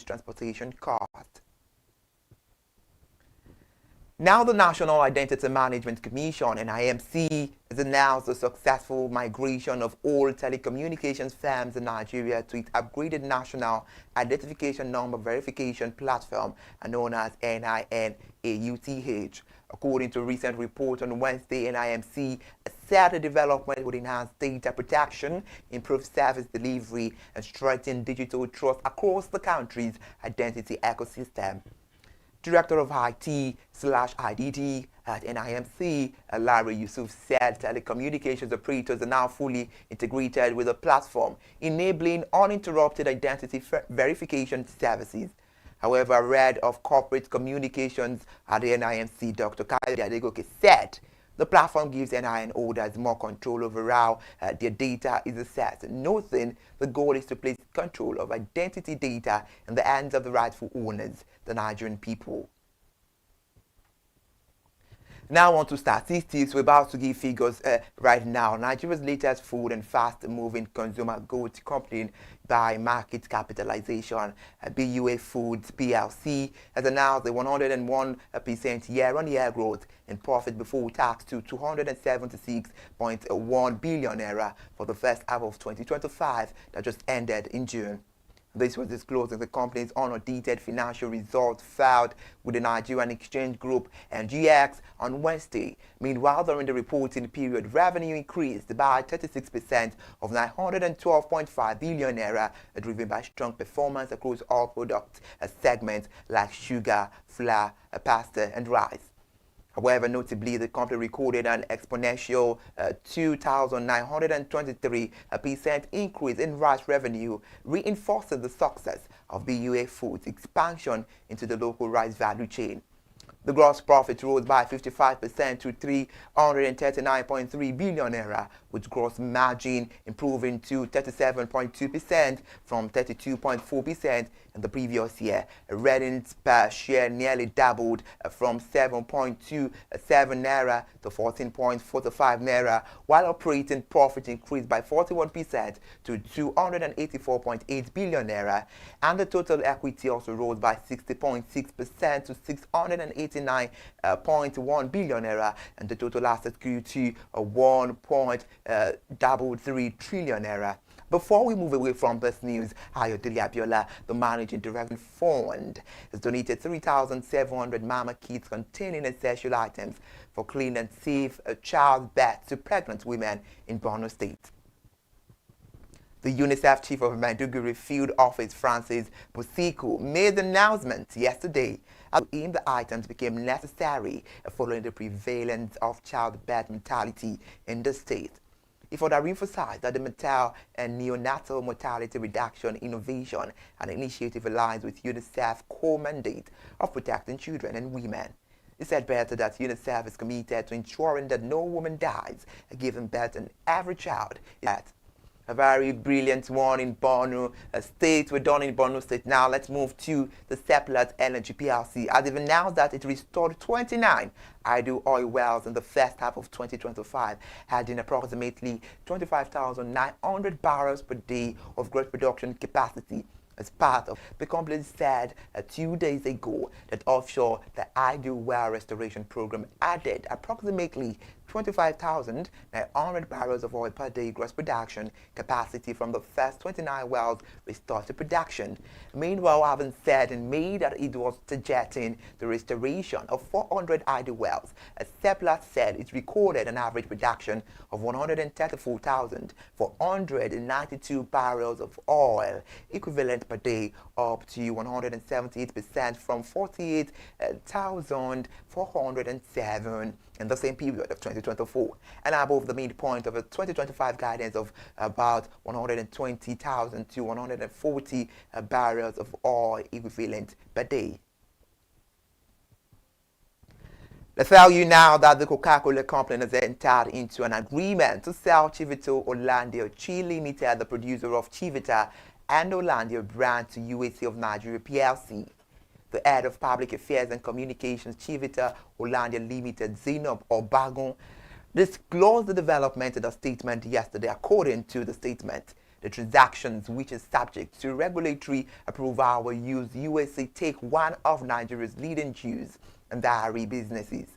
transportation costs. Now, the National Identity Management Commission, NIMC, has announced the successful migration of all telecommunications firms in Nigeria to its upgraded National Identification Number Verification Platform, known as NIN-AUTH. According to a recent report on Wednesday, NIMC said the development would enhance data protection, improve service delivery, and strengthen digital trust across the country's identity ecosystem. Director of IT/IDT at NIMC, Larry Yusuf, said telecommunications operators are now fully integrated with the platform, enabling uninterrupted identity verification services. However, head of corporate communications at the NIMC, Dr. Kayode Adegoke, said the platform gives NIN holders more control over how their data is assessed, noting the goal is to place control of identity data in the hands of the rightful owners, the Nigerian people. Now on to statistics. We're about to give figures right now. Nigeria's latest food and fast-moving consumer goods company by market capitalization, BUA Foods PLC, has announced a 101% year-on-year growth in profit before tax to 276.1 billion naira for the first half of 2025 that just ended in June. This was disclosed in the company's unaudited financial results filed with the Nigerian Exchange Group (NGX) on Wednesday. Meanwhile, during the reporting period, revenue increased by 36% of 912.5 billion naira, driven by strong performance across all product segments like sugar, flour, pasta, and rice. However, notably, the company recorded an exponential 2,923% increase in rice revenue, reinforcing the success of BUA Foods' expansion into the local rice value chain. The gross profit rose by 55% to 339.3 billion naira, with gross margin improving to 37.2% from 32.4% in the previous year. Earnings per share nearly doubled from 7.27 naira to 14.45 naira, while operating profit increased by 41% to 284.8 billion naira, and the total equity also rose by 60.6% to 689.1 billion naira, and the total assets grew to 1.33 trillion naira. Before we move away from this news, Ayodele Abiola, the managing director fund, has donated 3,700 mama kits containing essential items for clean and safe childbirth to pregnant women in Borno State. The UNICEF chief of Maiduguri Field Office, Francis Busiko, made the announcement yesterday as the items became necessary following the prevalence of childbirth mortality in the state. He further emphasized that the maternal and neonatal mortality reduction innovation and initiative aligns with UNICEF's core mandate of protecting children and women. He said better that UNICEF is committed to ensuring that no woman dies giving birth and every child is a very brilliant one in Borno State. We're done in Borno State now. Let's move to the Seplat Energy PLC. As they've announced that it restored 29 idle oil wells in the first half of 2025, adding approximately 25,900 barrels per day of gross production capacity. As part of the company said 2 days ago that offshore the idle well restoration program added approximately 25,900 barrels of oil per day gross production capacity from the first 29 wells restored to production. Meanwhile, having said in May that it was targeting the restoration of 400 idle wells, Seplat said it recorded an average production of 134,492 barrels of oil equivalent per day, up to 178% from 48,407 in the same period of 2024, and above the midpoint of a 2025 guidance of about 120,000 to 140 barrels of oil equivalent per day. Let's tell you now that the Coca-Cola company has entered into an agreement to sell Chivita Hollandia Chi Limited, the producer of Chivita and Hollandia brand, to USA of Nigeria PLC. The head of Public Affairs and Communications, Chivita Hollandia Limited, Zainab Obagun, disclosed the development in a statement yesterday. According to the statement, The transactions, which is subject to regulatory approval, will use USA Take, one of Nigeria's leading juice and dairy businesses.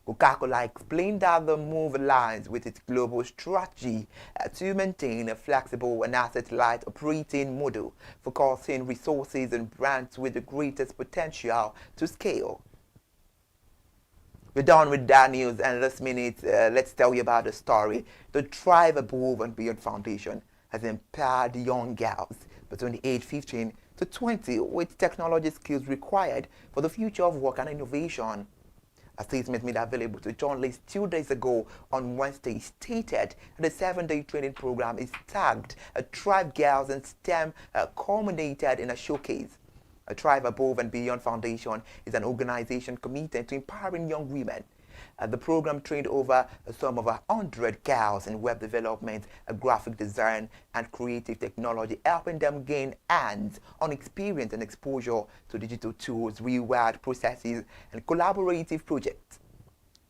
Coca-Cola explained that the move aligns with its global strategy to maintain a flexible and asset-light operating model, focusing resources on brands with the greatest potential to scale. We're done with that news, and this minute, let's tell you about the story. The Thrive Above and Beyond Foundation has empowered young girls between the age 15 to 20 with technology skills required for the future of work and innovation. A statement made available to journalists 2 days ago on Wednesday stated that the 7-day training program is tagged Thrive Girls in STEM, culminated in a showcase. A Thrive Above and Beyond Foundation is an organization committed to empowering young women. The program trained over some of 100 girls in web development, graphic design, and creative technology, helping them gain hands-on experience and exposure to digital tools, real-world processes, and collaborative projects.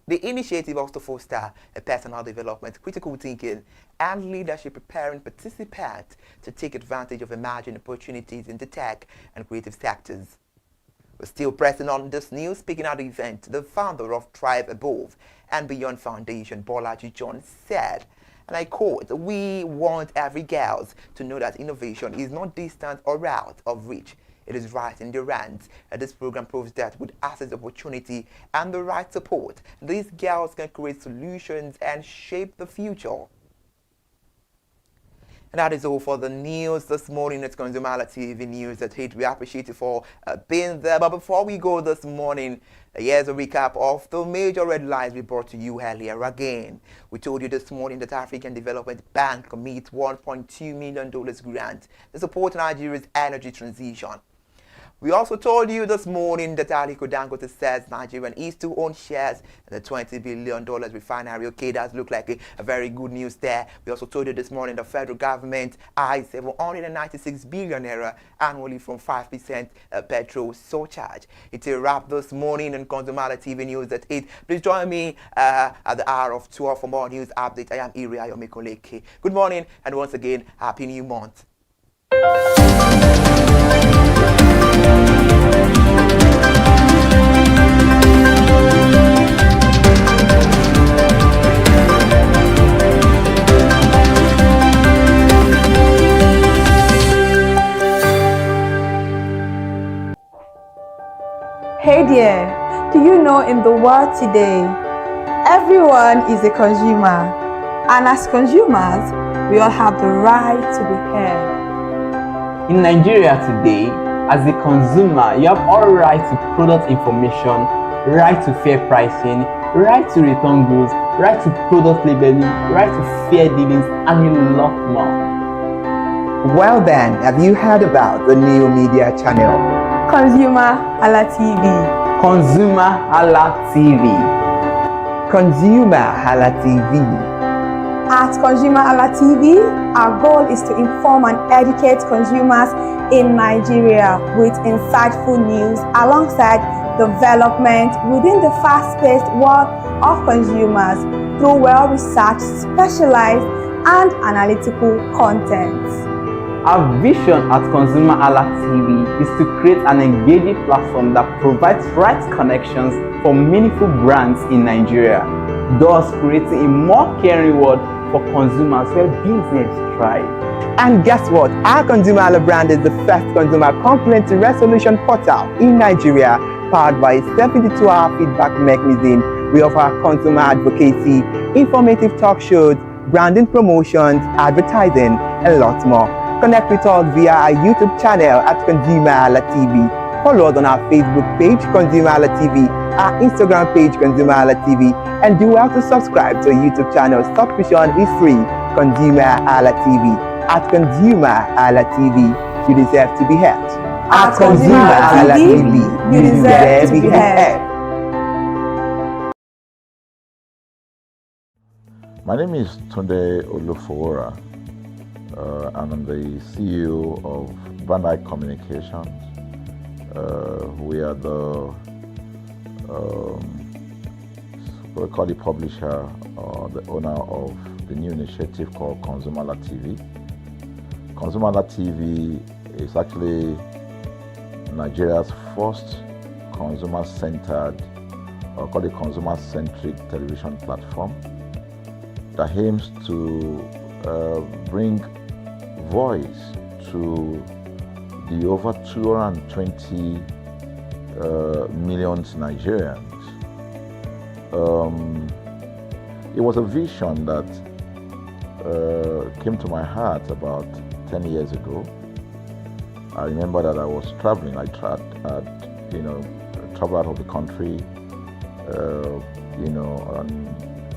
The initiative also fosters a personal development, critical thinking, and leadership, preparing participants to take advantage of emerging opportunities in the tech and creative sectors. We're still pressing on this news. Speaking at the event, the founder of Thrive Above and Beyond Foundation, Bolaji John, said, and I quote, "We want every girl to know that innovation is not distant or out of reach. It is right in their hands." This program proves that with access, opportunity, and the right support, these girls can create solutions and shape the future. And that is all for the news this morning. It's ConsumerHallaTV News at 8. We appreciate you for being there. But before we go this morning, here's a recap of the major headlines we brought to you earlier. Again, we told you this morning that African Development Bank commits $1.2 million grant to support Nigeria's energy transition. We also told you this morning that Aliko Dangote says Nigerian is to own shares in the $20 billion refinery. Okay, that looks like a very good news there. We also told you this morning the federal government eyes 796 billion naira annually from 5% petrol surcharge. It's a wrap this morning on ConsumerHallaTV News at 8. Please join me at the hour of 12 for more news updates. I am Iri Ayomikoleke. Good morning, and once again, Happy New Month. Hey there, do you know in the world today, everyone is a consumer, and as consumers, we all have the right to be heard. In Nigeria today, as a consumer, you have all right to product information, right to fair pricing, right to return goods, right to product labeling, right to fair dealings, and a lot more. Well then, have you heard about the new media channel? ConsumerHallaTV. ConsumerHallaTV. ConsumerHallaTV. At ConsumerHallaTV, our goal is to inform and educate consumers in Nigeria with insightful news alongside development within the fast-paced world of consumers through well-researched, specialized, and analytical content. Our vision at ConsumerHallaTV is to create an engaging platform that provides right connections for meaningful brands in Nigeria, thus creating a more caring world for consumers where business thrive. And guess what? Our ConsumerHalla brand is the first consumer complaint resolution portal in Nigeria, powered by a 72-hour feedback mechanism. We offer consumer advocacy, informative talk shows, branding promotions, advertising, and lots more. Connect with us via our YouTube channel at ConsumerHallaTV. Follow us on our Facebook page, ConsumerHallaTV, our Instagram page, ConsumerHallaTV, and do well to subscribe to our YouTube channel. Subscription is free. ConsumerHallaTV. At ConsumerHallaTV, you deserve to be heard. At ConsumerHallaTV, you deserve to be heard. My name is Tunde Olufowora. I'm the CEO of Bandai Communications. We are we call the publisher or the owner of the new initiative called ConsumerHallaTV. ConsumerHallaTV is actually Nigeria's first consumer-centered, or called a consumer-centric television platform that aims to bring voice to the over 220 million Nigerians. It was a vision that came to my heart about 10 years ago. I remember that I was traveling. I traveled out of the country, on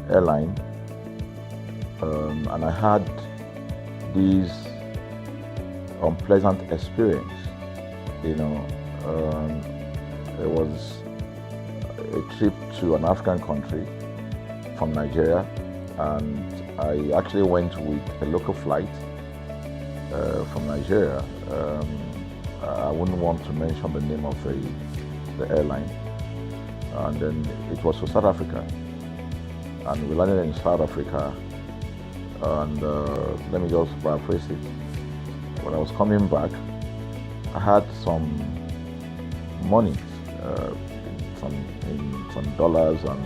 airline, and I had this unpleasant experience. It was a trip to an African country from Nigeria, and I actually went with a local flight from Nigeria. I wouldn't want to mention the name of the airline, and then it was to South Africa, and we landed in South Africa, and let me just paraphrase it. When I was coming back, I had some money, some dollars, and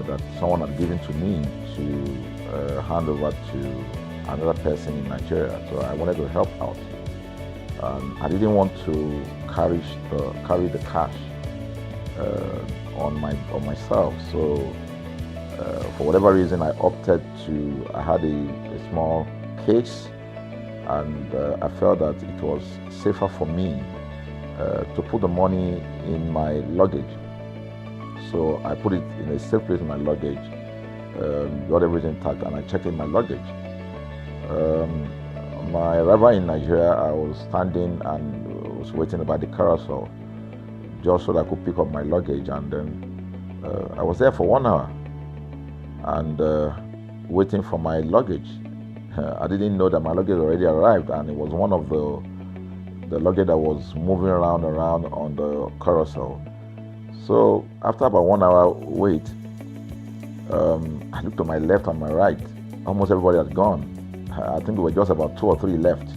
that someone had given to me to hand over to another person in Nigeria. So I wanted to help out. I didn't want to carry the cash on myself. So for whatever reason, I opted to. I had a small case, and I felt that it was safer for me to put the money in my luggage. So I put it in a safe place in my luggage, got everything intact, and I checked in my luggage. My arrival in Nigeria, I was standing and was waiting by the carousel just so that I could pick up my luggage, and then I was there for 1 hour and waiting for my luggage. I didn't know that my luggage already arrived, and it was one of the luggage that was moving around on the carousel. So after about 1 hour wait, I looked to my left and my right. Almost everybody had gone. I think there were just about 2 or 3 left.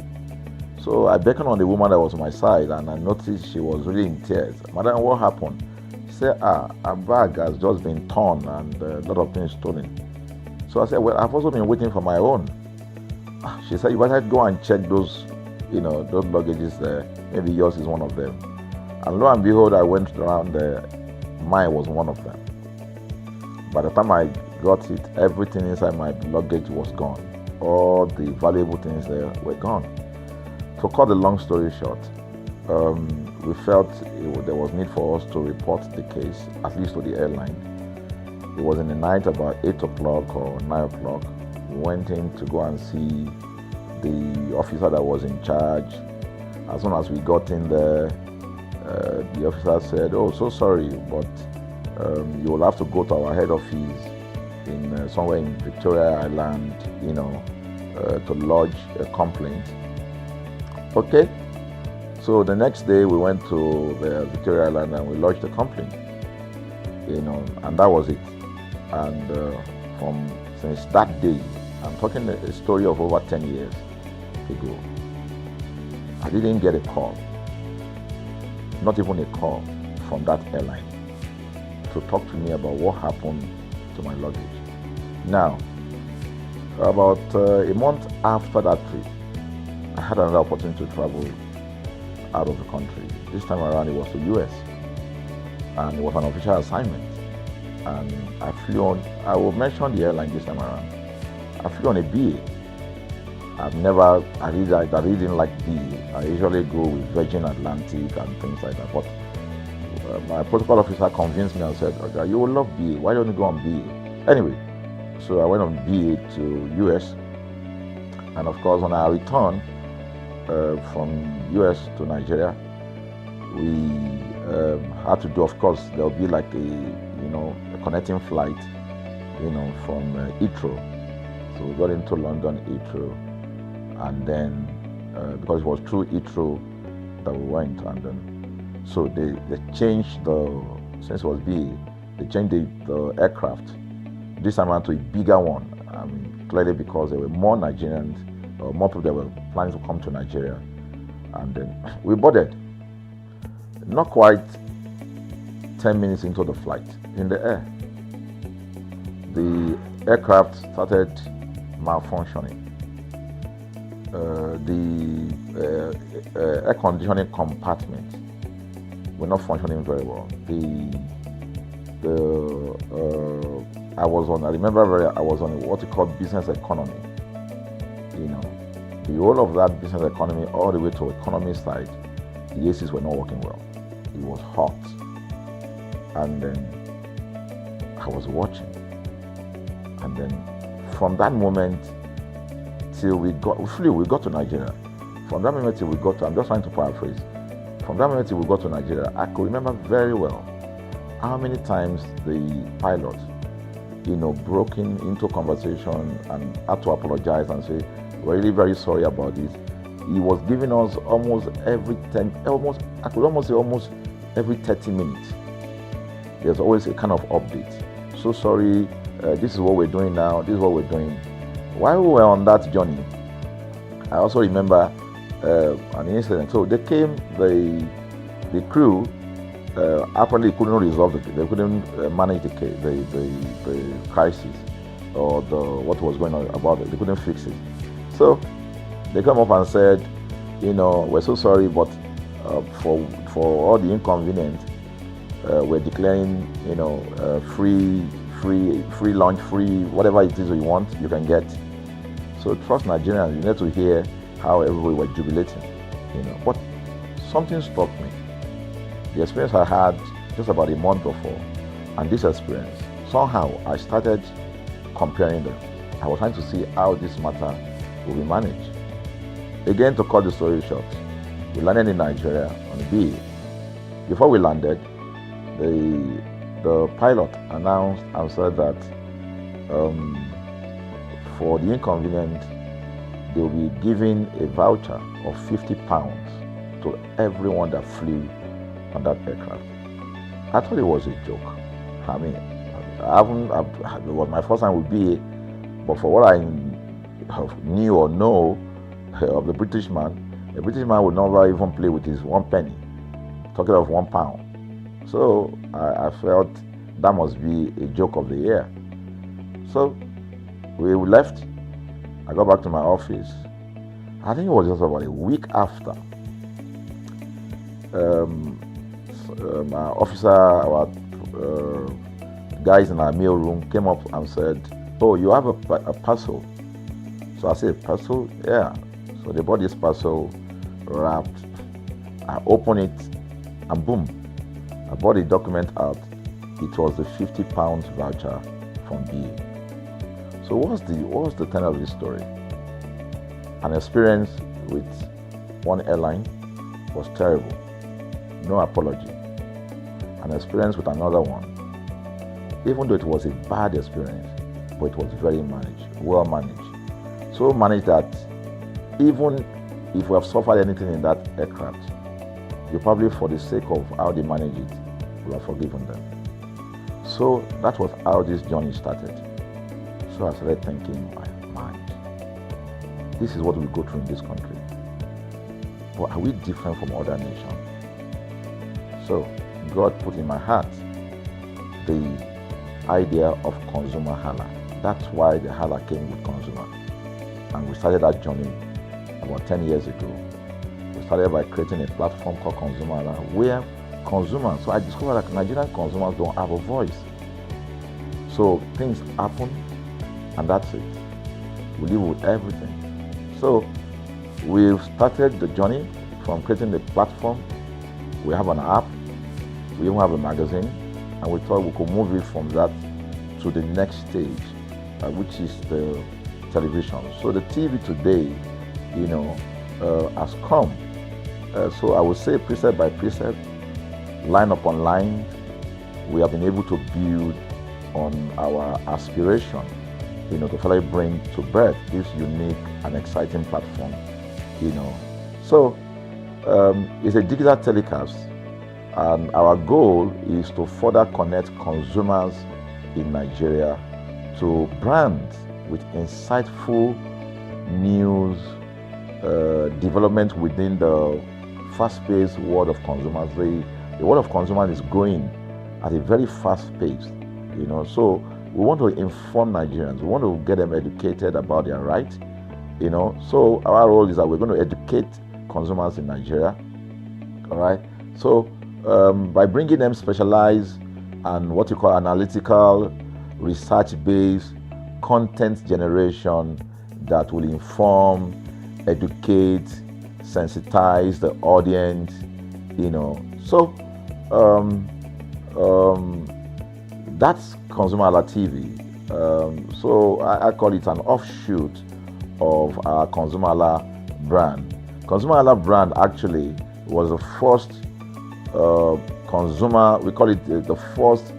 So I beckoned on the woman that was on my side, and I noticed she was really in tears. Madam, what happened? She said, her bag has just been torn and a lot of things stolen. So I said, well, I've also been waiting for my own. She said, you better go and check those luggages there. Maybe yours is one of them. And lo and behold, I went around there. Mine was one of them. By the time I got it, everything inside my luggage was gone. All the valuable things there were gone. To cut the long story short, we felt there was need for us to report the case, at least to the airline. It was in the night, about 8 o'clock or 9 o'clock. We went in to go and see the officer that was in charge. As soon as we got in there, the officer said, "Oh, so sorry, but you will have to go to our head office in somewhere in Victoria Island, to lodge a complaint." Okay. So the next day we went to the Victoria Island and we lodged a complaint, and that was it. And since that day, I'm talking a story of over 10 years ago, I didn't get a call, not even a call from that airline to talk to me about what happened to my luggage. Now, about a month after that trip, I had another opportunity to travel out of the country. This time around it was to US, and it was an official assignment. And I flew on, I will mention the airline this time around. I flew on a BA. I didn't like BA. I usually go with Virgin Atlantic and things like that. But my protocol officer convinced me and said, "Okay, you will love BA. Why don't you go on BA?" Anyway, so I went on BA to US. And of course, when I returned from US to Nigeria, we had to do, of course, there'll be like a connecting flight, from Heathrow. So we got into London Heathrow, and then because it was through Heathrow that we went, and then so they changed since it was BA, they changed the aircraft this time around to a bigger one. I mean, clearly because there were more Nigerians more people that were planning to come to Nigeria. And then we boarded. Not quite 10 minutes into the flight, in the air, the aircraft started malfunctioning. The air conditioning compartment were not functioning very well. I was on what you call business economy. The whole of that business economy, all the way to economy side, the ACs were not working well. It was hot. And then I was watching. And then from that moment till we got to Nigeria. From that moment till we got to, I'm just trying to paraphrase. From that moment till we got to Nigeria, I could remember very well how many times the pilot, broke into conversation and had to apologize and say, we're really very sorry about this. He was giving us almost every 30 minutes. There's always a kind of update. So sorry, this is what we're doing now, this is what we're doing. While we were on that journey, I also remember an incident. So they came, the crew apparently couldn't resolve it. They couldn't manage the crisis or what was going on about it. They couldn't fix it. So they come up and said, we're so sorry, but for all the inconvenience, we're declaring, free lunch, free whatever it is you want, you can get. So trust Nigerians, you need to hear how everybody were jubilating, But something struck me. The experience I had just about a month before, and this experience, somehow I started comparing them. I was trying to see how this matter will be managed. Again, to cut the story short, we landed in Nigeria on BA. Before we landed, the pilot announced and said that for the inconvenience, they will be giving a voucher of 50 pounds to everyone that flew on that aircraft. I thought it was a joke. I mean, it was my first time with BA, but for what I knew or know of the British man would never even play with his 1 penny, talking of £1. So I felt that must be a joke of the year. So we left. I got back to my office. I think it was just about a week after. Our guys in our mail room came up and said, "Oh, you have a parcel." So I said, "Parcel? Yeah." So they bought this parcel wrapped. I opened it and boom, I bought the document out. It was the £50 voucher from BA. So what's the tenor of this story? An experience with one airline was terrible. No apology. An experience with another one, even though it was a bad experience, but it was very well managed. So managed that even if we have suffered anything in that aircraft, you probably, for the sake of how they manage it, will have forgiven them. So that was how this journey started. So I started thinking, my mind, this is what we go through in this country. But are we different from other nations? So God put in my heart the idea of ConsumerHalla. That's why the Hala came with consumer. And we started that journey about 10 years ago. We started by creating a platform called ConsumerHalla, where consumers, so I discovered that Nigerian consumers don't have a voice. So things happen, and that's it. We live with everything. So we've started the journey from creating the platform. We have an app, we even have a magazine, and we thought we could move it from that to the next stage, which is the television. So the TV today, has come. So I would say precept by precept, line upon line, we have been able to build on our aspiration, to finally bring to birth this unique and exciting platform, So it's a digital telecast, and our goal is to further connect consumers in Nigeria to brands with insightful news, development within the fast-paced world of consumers. The world of consumers is growing at a very fast pace, So we want to inform Nigerians. We want to get them educated about their rights, So our role is that we're going to educate consumers in Nigeria, all right? So by bringing them specialized and what you call analytical, research-based content generation that will inform, educate, sensitize the audience, So that's ConsumerHallaTV. So I call it an offshoot of our ConsumerHalla brand. ConsumerHalla brand actually was the first we call it the first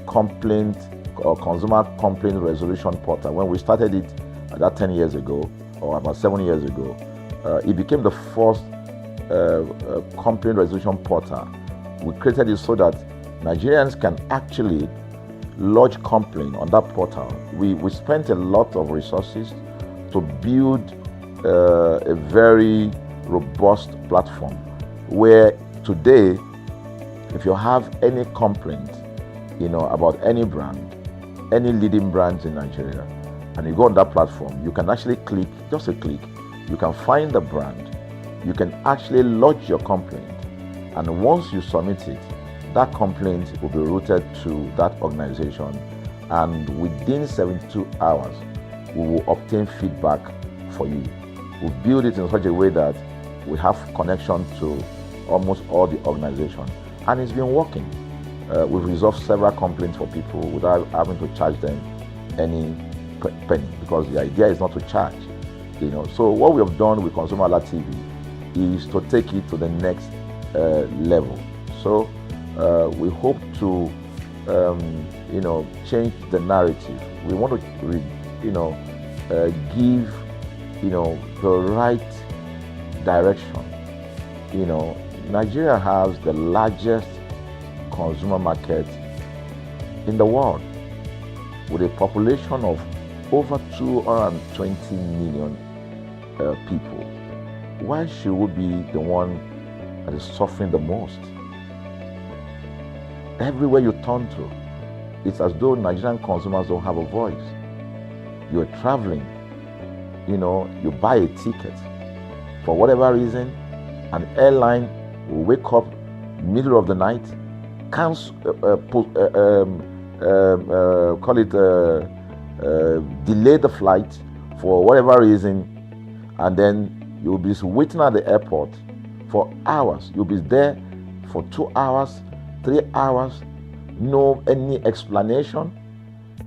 complaint or consumer complaint resolution portal. When we started it about 10 years ago, or about 7 years ago, it became the first complaint resolution portal. We created it so that Nigerians can actually lodge complaint on that portal. We spent a lot of resources to build a very robust platform where today, if you have any complaint, about any brand, any leading brands in Nigeria, and you go on that platform, you can actually click, just a click, you can find the brand, you can actually lodge your complaint, and once you submit it, that complaint will be routed to that organization, and within 72 hours, we will obtain feedback for you. We build it in such a way that we have connection to almost all the organizations, and it's been working. We've resolved several complaints for people without having to charge them any penny, because the idea is not to charge. So what we have done with ConsumerHallaTV is to take it to the next level. So we hope to change the narrative. We want to give the right direction. Nigeria has the largest consumer market in the world, with a population of over 220 million people. Why should we be the one that is suffering the most? Everywhere you turn to, it's as though Nigerian consumers don't have a voice. You're traveling, you buy a ticket. For whatever reason, an airline will wake up middle of the night, delay the flight for whatever reason, and then you'll be waiting at the airport for hours. You'll be there for 2 hours, 3 hours, no any explanation.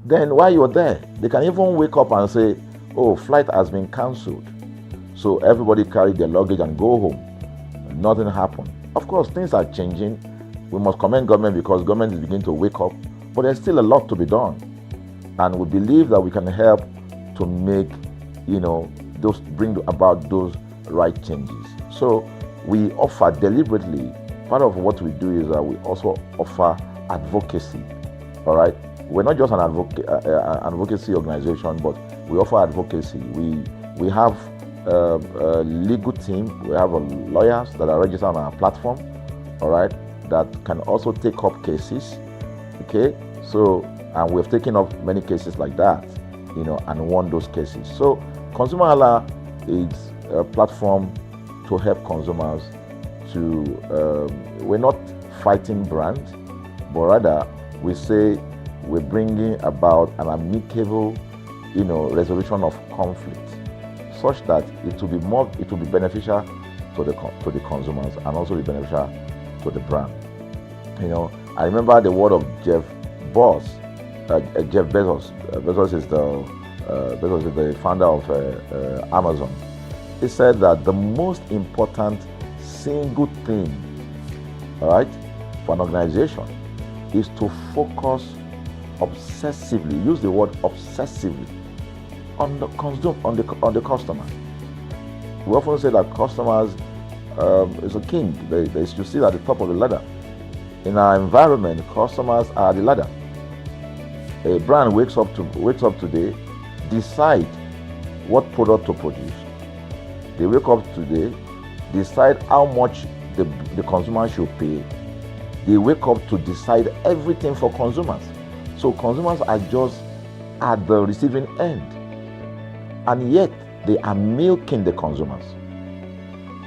Then while you're there, they can even wake up and say, oh, flight has been cancelled. So everybody carry their luggage and go home. Nothing happened. Of course, things are changing. We must commend government because government is beginning to wake up, but there's still a lot to be done. And we believe that we can help to make, bring about those right changes. So we offer deliberately, part of what we do is that we also offer advocacy, all right? We're not just an advocacy organization, but we offer advocacy. We have a legal team, we have lawyers that are registered on our platform, all right, that can also take up cases, okay? So, and we've taken up many cases like that, and won those cases. So, ConsumerHalla is a platform to help consumers to, we're not fighting brands, but rather we say we're bringing about an amicable, resolution of conflict, such that it will be beneficial to the consumers and also be beneficial to the brand. I remember the word of Jeff Bezos. Bezos is the founder of Amazon. He said that the most important single thing, all right, for an organization is to focus obsessively, use the word obsessively, on the customer. We often say that customers is a king. They should sit at the top of the ladder. In our environment, customers are the ladder. A brand wakes up today, decide what product to produce. They wake up today, decide how much the consumer should pay. They wake up to decide everything for consumers. So consumers are just at the receiving end. And yet, they are milking the consumers.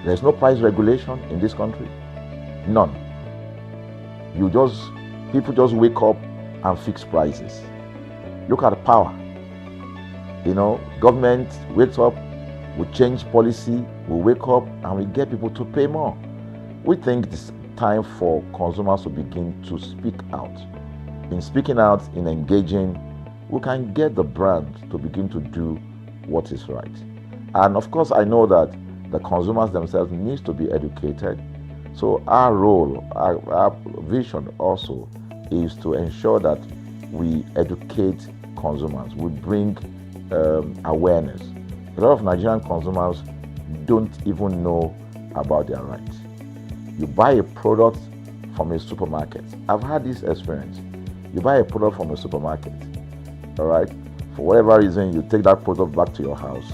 There's no price regulation in this country. None. People just wake up and fix prices. Look at the power. Government wakes up, we change policy, we wake up and we get people to pay more. We think it's time for consumers to begin to speak out. In speaking out, in engaging, we can get the brand to begin to do what is right. And of course, I know that the consumers themselves need to be educated. So our role, our vision also is to ensure that we educate consumers, we bring awareness. A lot of Nigerian consumers don't even know about their rights. You buy a product from a supermarket. I've had this experience. You buy a product from a supermarket, all right? For whatever reason, you take that product back to your house,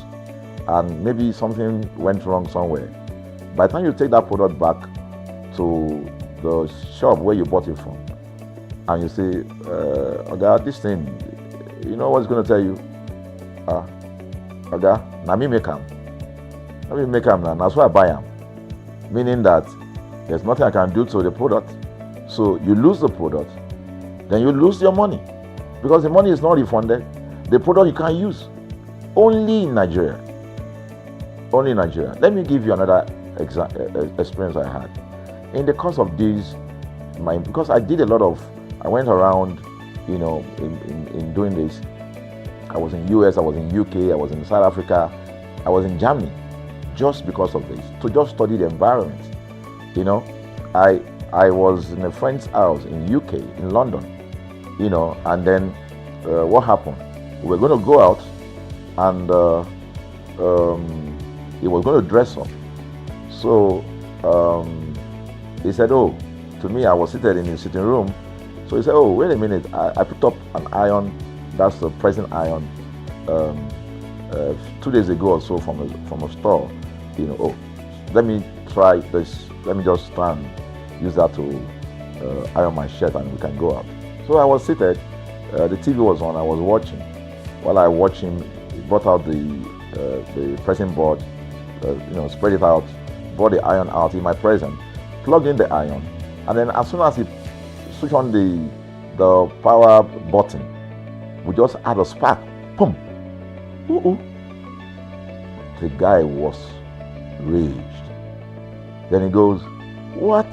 and maybe something went wrong somewhere. By the time you take that product back to the shop where you bought it from, and you say, Oga, this thing, you know what's going to tell you? Oga, na me make am. Na me make am now. That's why I buy am. Meaning that there's nothing I can do to the product. So you lose the product, then you lose your money, because the money is not refunded. The product you can't use. Only in Nigeria. Only in Nigeria. Let me give you another experience I had. In the course of this, because I went around, in doing this. I was in US, I was in UK, I was in South Africa, I was in Germany, just because of this, to just study the environment. I was in a friend's house in UK, in London, and then what happened? We were going to go out, and he was going to dress up. So he said, oh, to me, I was seated in his sitting room. So he said, oh, wait a minute, I picked up an iron, that's the pressing iron, 2 days ago or so from a store. Oh, let me try this, let me just try and use that to iron my shirt and we can go out. So I was seated, the TV was on, I was watching. While I watched him, he brought out the pressing board, spread it out, brought the iron out in my presence, plugged in the iron, and then as soon as he switched on the power button, we just had a spark. Boom! Ooh. The guy was raged. Then he goes, what?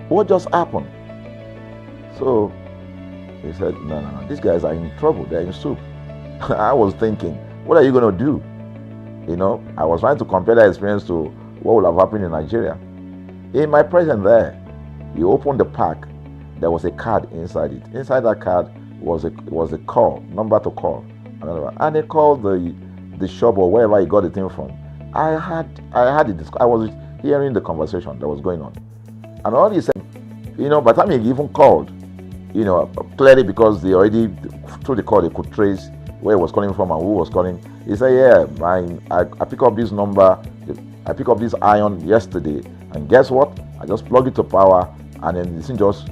What just happened? So he said, no, these guys are in trouble, they're in soup. I was thinking, what are you going to do? I was trying to compare that experience to what would have happened in Nigeria. In my presence there, he opened the pack, there was a card inside it. Inside that card was a call, number to call. And they called the shop or wherever he got the thing from. I was hearing the conversation that was going on. And all he said, by the time he even called, clearly because they already, through the call, they could trace where he was calling from and who was calling. He said, yeah, I picked up this number, I picked up this iron yesterday, and guess what? I just plugged it to power, and then this thing just,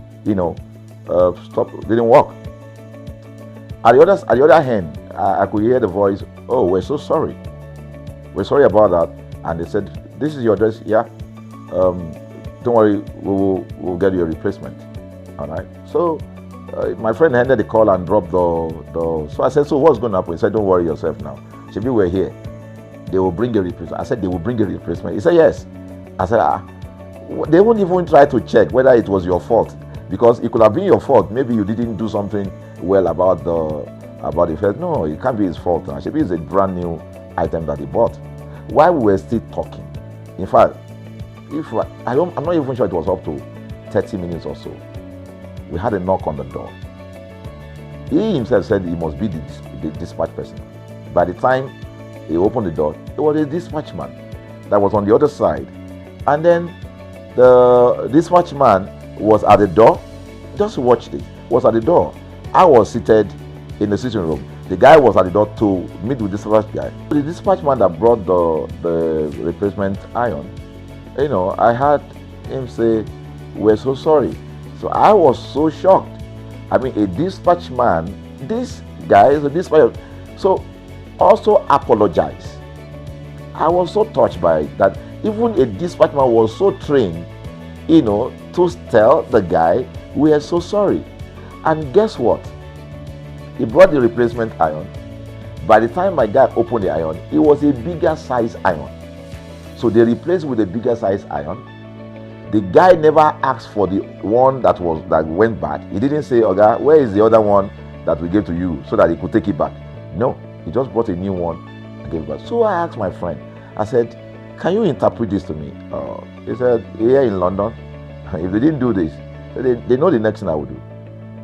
stopped, didn't work. At the other hand, I could hear the voice, oh, we're so sorry. We're sorry about that. And they said, this is your address, yeah. Don't worry, we'll get you a replacement. All right. So my friend ended the call and dropped the. So I said, so what's going to happen? He said, don't worry yourself now. Shebi, we're here. They will bring a replacement. I said, they will bring a replacement. He said, yes. I said, they won't even try to check whether it was your fault, because it could have been your fault. Maybe you didn't do something well about the first. No, it can't be his fault. Shebi, it's a brand new item that he bought. While we were still talking, in fact, I'm not even sure it was up to 30 minutes or so, we had a knock on the door. He himself said he must be the dispatch person. By the time he opened the door, it was a dispatch man that was on the other side. And then the dispatch man was at the door. Just watch this. Was at the door. I was seated in the sitting room. The guy was at the door to meet with the dispatch guy. The dispatch man that brought the replacement iron, you know, I heard him say, "We're so sorry." So I was so shocked. I mean, a dispatch man, this guy is a dispatch, so also apologize. I was so touched by that. Even a dispatch man was so trained, you know, to tell the guy, "We are so sorry." And guess what? He brought the replacement iron. By the time my guy opened the iron, it was a bigger size iron. So they replaced with a bigger size iron. The guy never asked for the one that went bad. He didn't say, "Okay, where is the other one that we gave to you," so that he could take it back. No, he just brought a new one and gave it back. So I asked my friend, I said, "Can you interpret this to me?" He said, "Here in London, if they didn't do this, they know the next thing I will do."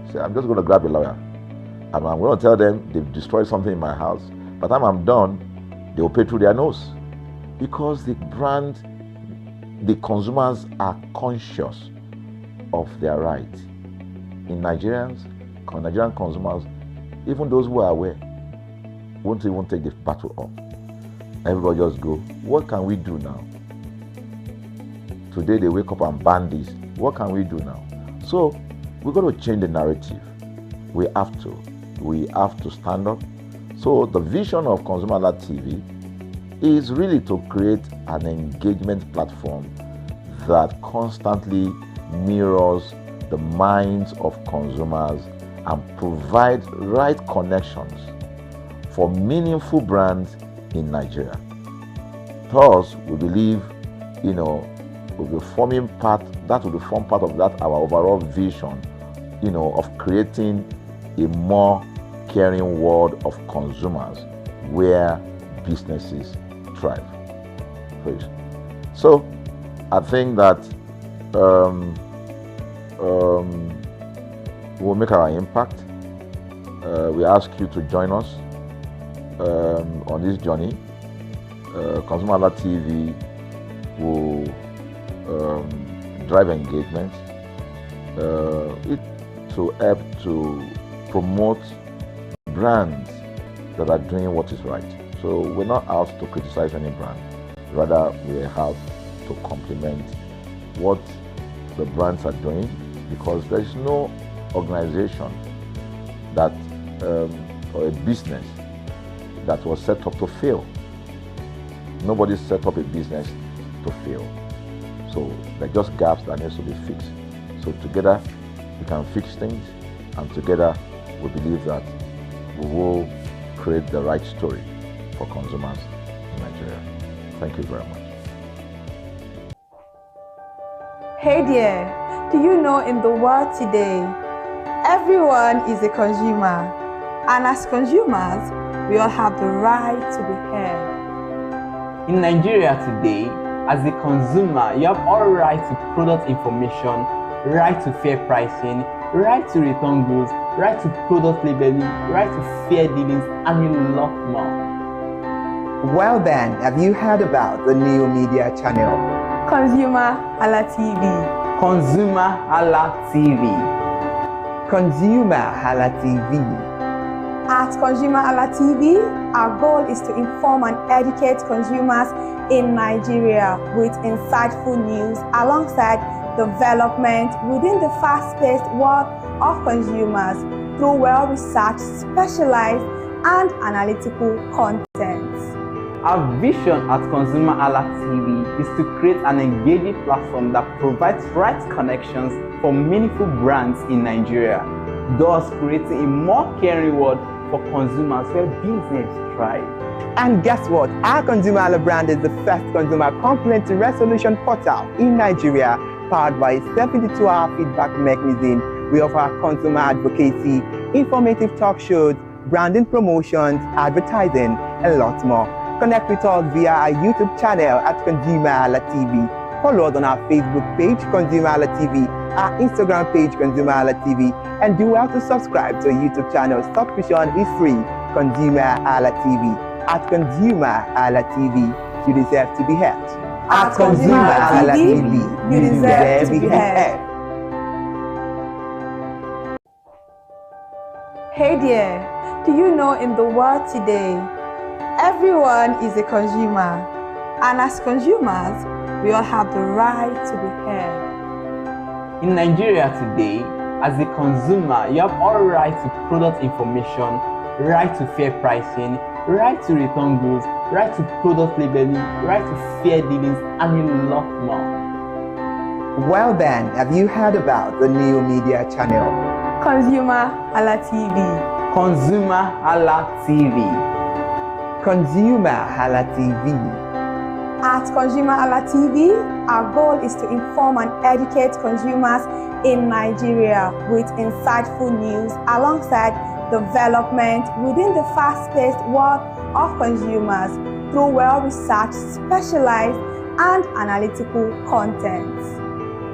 He said, "I'm just going to grab a lawyer. And I'm going to tell them they've destroyed something in my house. By the time I'm done, they will pay through their nose." Because the brand, the consumers are conscious of their rights. In Nigerian consumers, even those who are aware, won't even take the battle up. Everybody just go, "What can we do now?" Today they wake up and ban this. What can we do now? So we're going to change the narrative. We have to stand up. So the vision of ConsumerHallaTV is really to create an engagement platform that constantly mirrors the minds of consumers and provide right connections for meaningful brands in Nigeria. Thus, we believe, you know, we'll be forming part of that our overall vision, you know, of creating a more caring world of consumers where businesses thrive. So I think that we'll make our impact. We ask you to join us on this journey. ConsumerHallaTV will drive engagement to help to promote brands that are doing what is right. So we're not out to criticize any brand, rather we have to complement what the brands are doing, because there is no organization that or a business that was set up to fail. Nobody set up a business to fail. So there are just gaps that needs to be fixed. So together we can fix things, and together we believe that we will create the right story for consumers in Nigeria. Thank you very much. Hey there, do you know in the world today, everyone is a consumer, and as consumers, we all have the right to be heard. In Nigeria today, as a consumer, you have all right to product information, right to fair pricing, right to return goods, right to product labeling, right to fair dealings, and a lot more. Well then, have you heard about the new media channel? ConsumerHallaTV. ConsumerHallaTV. ConsumerHallaTV. At ConsumerHallaTV, our goal is to inform and educate consumers in Nigeria with insightful news alongside development within the fast-paced world of consumers through well-researched, specialized, and analytical content. Our vision at ConsumerHallaTV is to create an engaging platform that provides right connections for meaningful brands in Nigeria, thus creating a more caring world for consumers where business thrive. And guess what? Our ConsumerHalla brand is the first consumer complaint resolution portal in Nigeria, powered by a 72-hour feedback mechanism. We offer consumer advocacy, informative talk shows, branding promotions, advertising, and lots more. Connect with us via our YouTube channel at ConsumerHallaTV. Follow us on our Facebook page, ConsumerHallaTV, our Instagram page, ConsumerHallaTV, and do well to subscribe to our YouTube channel. Subscription is free. ConsumerHallaTV. At ConsumerHallaTV, you deserve to be heard. At ConsumerHallaTV, you deserve to be heard. Hey there, do you know in the world today, everyone is a consumer, and as consumers, we all have the right to be heard. In Nigeria today, as a consumer, you have all right to product information, right to fair pricing, right to return goods, right to product labeling, right to fair dealings, and a lot more. Well then, have you heard about the new media channel? ConsumerHallaTV. ConsumerHallaTV. ConsumerHallaTV. At ConsumerHallaTV, our goal is to inform and educate consumers in Nigeria with insightful news alongside development within the fast-paced world of consumers through well-researched, specialized, and analytical content.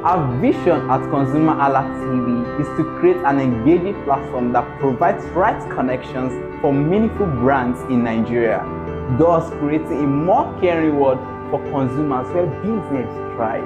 Our vision at ConsumerHallaTV is to create an engaging platform that provides right connections for meaningful brands in Nigeria, thus creating a more caring world for consumers where business thrive.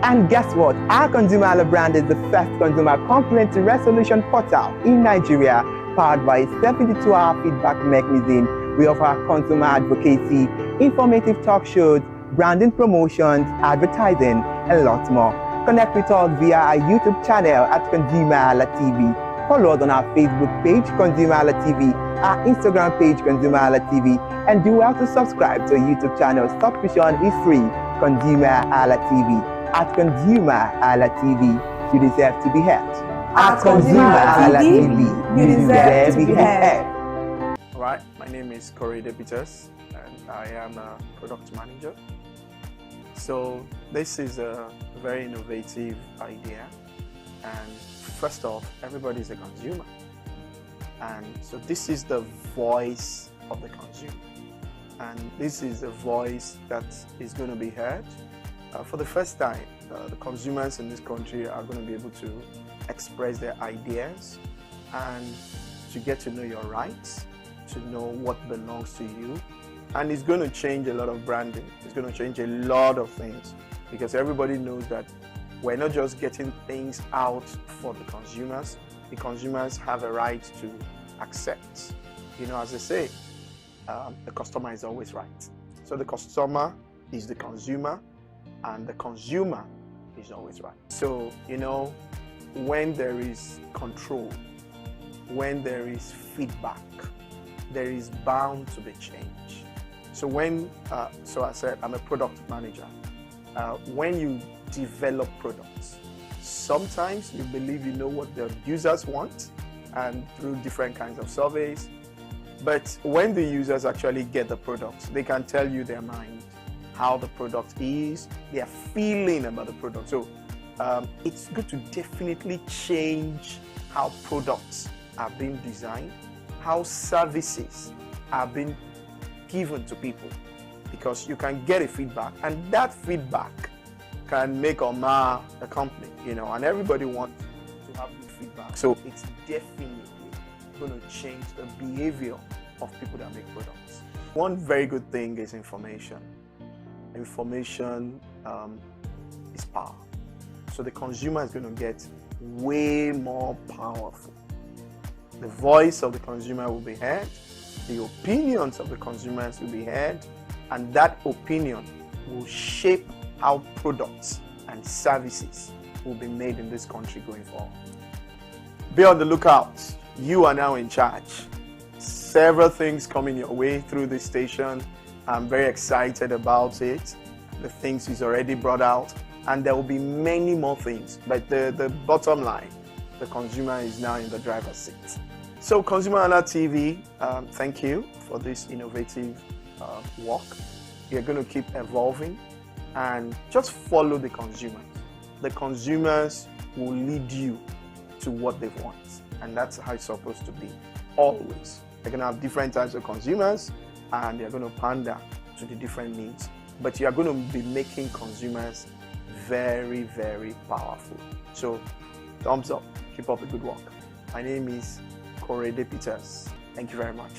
And guess what? Our ConsumerHalla brand is the first consumer complaint resolution portal in Nigeria, powered by a 72-hour feedback mechanism. We offer consumer advocacy, informative talk shows, branding promotions, advertising, and lots more. Connect with us via our YouTube channel at ConsumerHallaTV. Follow us on our Facebook page, ConsumerHallaTV, our Instagram page, ConsumerHallaTV, and do well to subscribe to our YouTube channel. Subscription is free. ConsumerHallaTV. At ConsumerHallaTV, you deserve to be heard. At ConsumerHallaTV, you deserve to be heard. All right, my name is Peters, and I am a product manager. So this is a very innovative idea, and first off, everybody is a consumer, and so this is the voice of the consumer, and this is the voice that is going to be heard. For the first time, the consumers in this country are going to be able to express their ideas and to get to know your rights, to know what belongs to you. And it's going to change a lot of branding. It's going to change a lot of things, because everybody knows that we're not just getting things out for the consumers. The consumers have a right to accept. You know, as they say, the customer is always right. So the customer is the consumer, and the consumer is always right. So, you know, when there is control, when there is feedback, there is bound to be change. So when, so I said, I'm a product manager. When you develop products, sometimes you believe you know what the users want, and through different kinds of surveys. But when the users actually get the product, they can tell you their mind, how the product is, their feeling about the product. So it's good to definitely change how products are being designed, how services are being given to people, because you can get a feedback, and that feedback can make or mar a company, you know, and everybody wants to have good feedback. So it's definitely going to change the behavior of people that make products. One very good thing is information. Information is power. So the consumer is going to get way more powerful. The voice of the consumer will be heard, the opinions of the consumers will be heard, and that opinion will shape how products and services will be made in this country going forward. Be on the lookout. You are now in charge. Several things coming your way through this station. I'm very excited about it. The things he's already brought out, and there will be many more things. But the bottom line, the consumer is now in the driver's seat. So ConsumerHallaTV, thank you for this innovative work. You're going to keep evolving, and just follow the consumers. The consumers will lead you to what they want, and that's how it's supposed to be, always. You're going to have different types of consumers, and they're going to pander to the different needs. But you're going to be making consumers very, very powerful. So, thumbs up. Keep up the good work. My name is Peters. Thank you very much.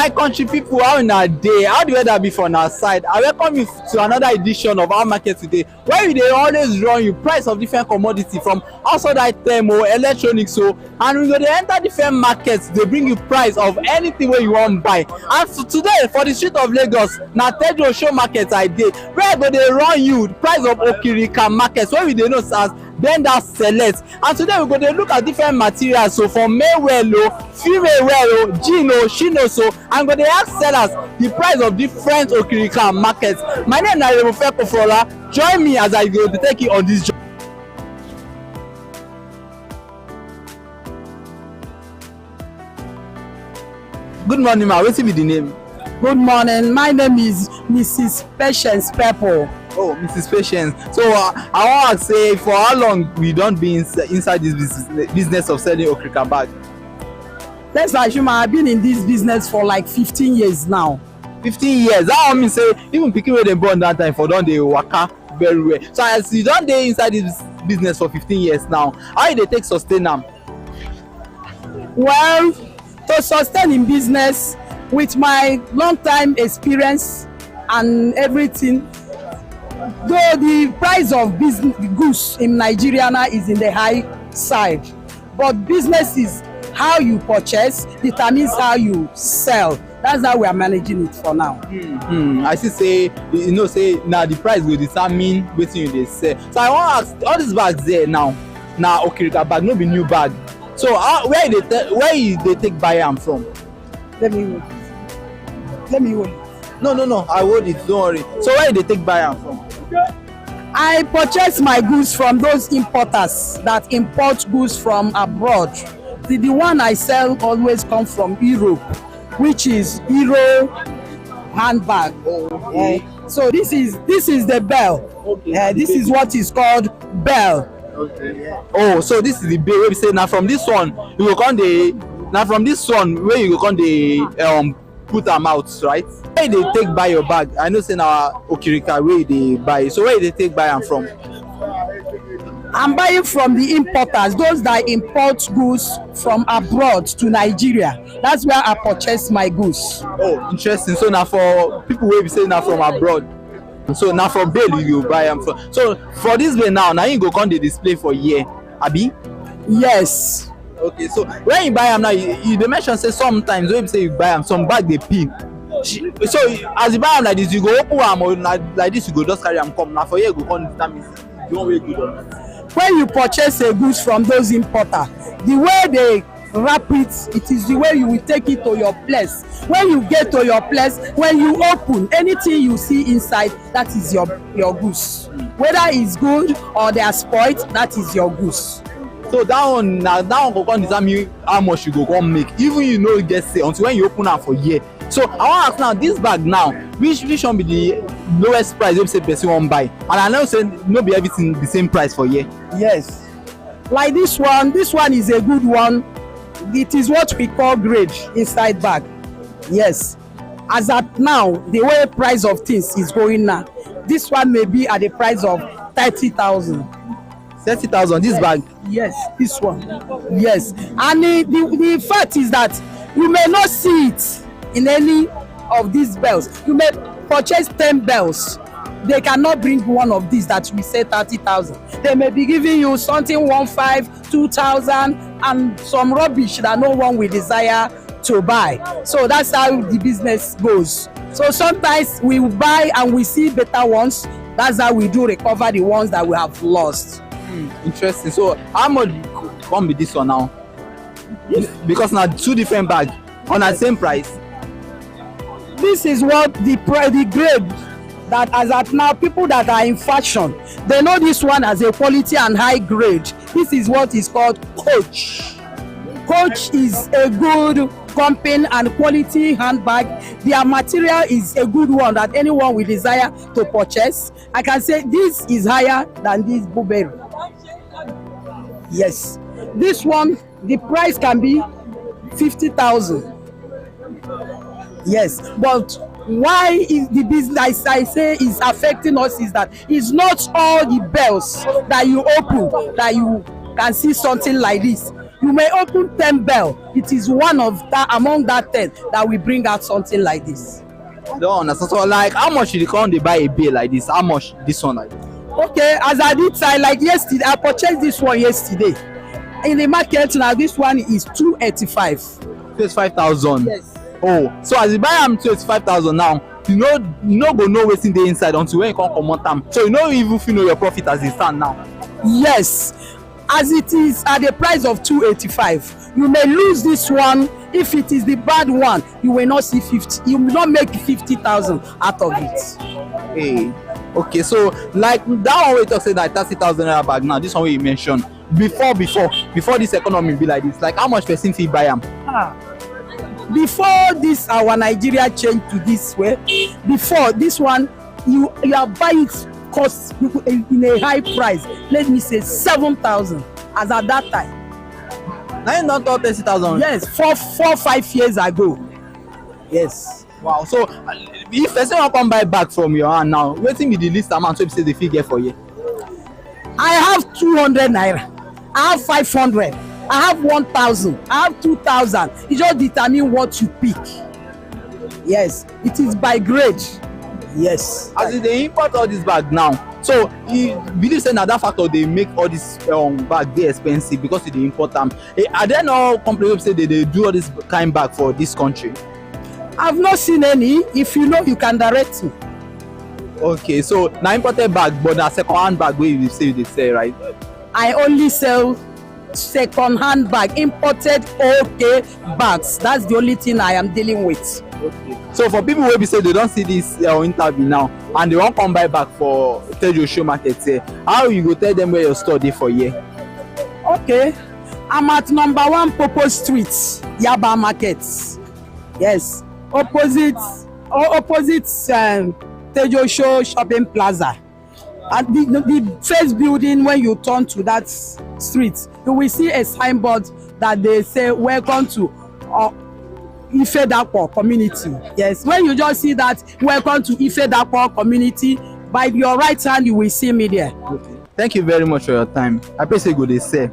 My country people, how in a day, how the weather be from our side? I welcome you to another edition of our market today, where they always run you price of different commodity from household item or electronics, so and we go dey enter different markets, they bring you price of anything where you want buy. And so today for the street of Lagos, na Tejo show market I dey, where go dey run you price of Okirika market, where we dey know as blender select. And today we go dey look at different materials, so from male wear female wear jean chino, so and go dey ask sellers the price of different Okirika markets. My name na Remofe Kofola. Join me as I go to take you on this journey. Good morning, ma. Wetin be the name? Good morning. My name is Mrs. Patience Pepple. Oh, Mrs. Patience. So I want to say, for how long we don't be inside this business of selling Okirika bag? Let's assume I've been in this business for like 15 years now. 15 years. That one mean say even pikin wey dem born that time for don dey waka very well. So as you don dey inside this business for 15 years now, how you dey take sustain am? Well, to sustain in business with my long time experience and everything, though the price of business goods in Nigeria now is in the high side, but business is how you purchase determines how you sell. That's how we are managing it for now. I see say, you know, say now the price will determine wetin you dey sell. So I wan ask, all these bags there now na Okirika bag, no be new bag. So where you dey take buy am from? Let me hold. No, I hold it, don't worry. So where you dey take buy am from? I purchase my goods from those importers that import goods from abroad. The one I sell always come from Europe, which is Euro handbag. So this is the bell. This is what is called bell. Oh, so this is the bell wey be say na from this one you go come dey, na from this one where you go come dey put am out, right? Where you dey take buy your bag? I know say na Okirika where you dey buy, so where you dey take buy am from? I'm buying from the importers, those that import goods from abroad to Nigeria. That's where I purchase my goods. Oh, interesting. So now for people wey be say na from abroad, so now for bale you go buy am from. So for this way now you go come dey display for here, abi? Yes. Okay, so when you buy am now, you dey mention say sometimes when you say you buy am, some bag dey peel. So as you buy am like this, you go open am, or like this you go just carry am come. Now for here you go come determine the one wey good or not. When you purchase a goods from those importers, the way they wrap it, it is the way you will take it to your place. When you get to your place, when you open, anything you see inside, that is your goods. Whether it's good or they are spoiled, that is your goods. So that one go come determine how much you go come make, even you know get say until when you open am for here. So I wan ask now, this bag now, which one be the lowest price wey say person wan buy? And I know say no be everything the same price for here. Yes, like this one is a good one. It is what we call grade inside bag. Yes, as at now the way price of things is going now, this one may be at the price of 30,000. 30,000 this bag? Yes, this one. Yes, and the fact is that you may not see it in any of these bells. You may purchase 10 bells. They cannot bring one of these that we say 30,000. They may be giving you something 1,500, 2,000, and some rubbish that no one will desire to buy. So that's how the business goes. So sometimes we buy and we see better ones. That's how we do recover the ones that we have lost. Interesting. So how much come be this one now? Because now two different bags on the same price. This is what the grade that as at now people that are in fashion, they know this one as a quality and high grade. This is what is called Coach. Coach is a good company and quality handbag. Their material is a good one that anyone will desire to purchase. I can say this is higher than this Burberry. Yes, this one the price can be 50,000. Yes, but why is the business I say is affecting us is that it's not all the bells that you open that you can see something like this. You may open 10 bell. It is one of that among that 10 that will bring out something like this. Don't understand. So like how much you come they buy a bill like this? How much this one like this? Okay, as I did say, like yesterday, I purchased this one yesterday. In the market now, this one is 285. 25,000. Yes. Oh, so as you buy am 25,000 now, you no go know wetin dey inside until when you come comot am. So you no even fit know your profit as e stand now. Yes, as it is at the price of 285, you may lose this one. If it is the bad one, you will not see 50. You will not make 50,000 out of it. Hey, okay, so like that one wey you talk say that 30,000 naira bag now, this one wey you mention before this economy be like this, like how much person fit buy am? Before this our Nigeria change to this way, before this one you are buying it cost in a high price. Let me say 7,000 as at that time. Now you don talk 30,000. Yes, 4-5 years ago. Yes. Wow. So if person wan come buy bag from your hand now, wetin be the least amount wey be say they fit get for you? I have 200 naira. I have 500. I have 1,000. I have 2,000. It just determine what you pick. Yes, it is by grade. Yes. As they import all this bag now, so you believe say na that factor dey make all this bag dey expensive because they import am. Are there no company wey say they do all this kind bag for this country? I've not seen any. If you know, you can direct me. Okay, so na imported bag, but na second-hand bag wey you say they sell, right? I only sell second-hand bag, imported okay bags. That's the only thing I am dealing with. Okay. So for people wey be say they don see this interview now and they wan come buy bag for Tejo market here, how you go tell them where your store dey for here? Okay, I'm at number 1 Popo Street, Yaba Market. Yes, opposite Tejo Shopping Plaza. And the first building, when you turn to that street, you will see a signboard that they say welcome to Ife Dapo community. Yes, when you just see that welcome to Ife Dapo community, by your right hand you will see me there. Okay. Thank you very much for your time. I pray say go dey sell.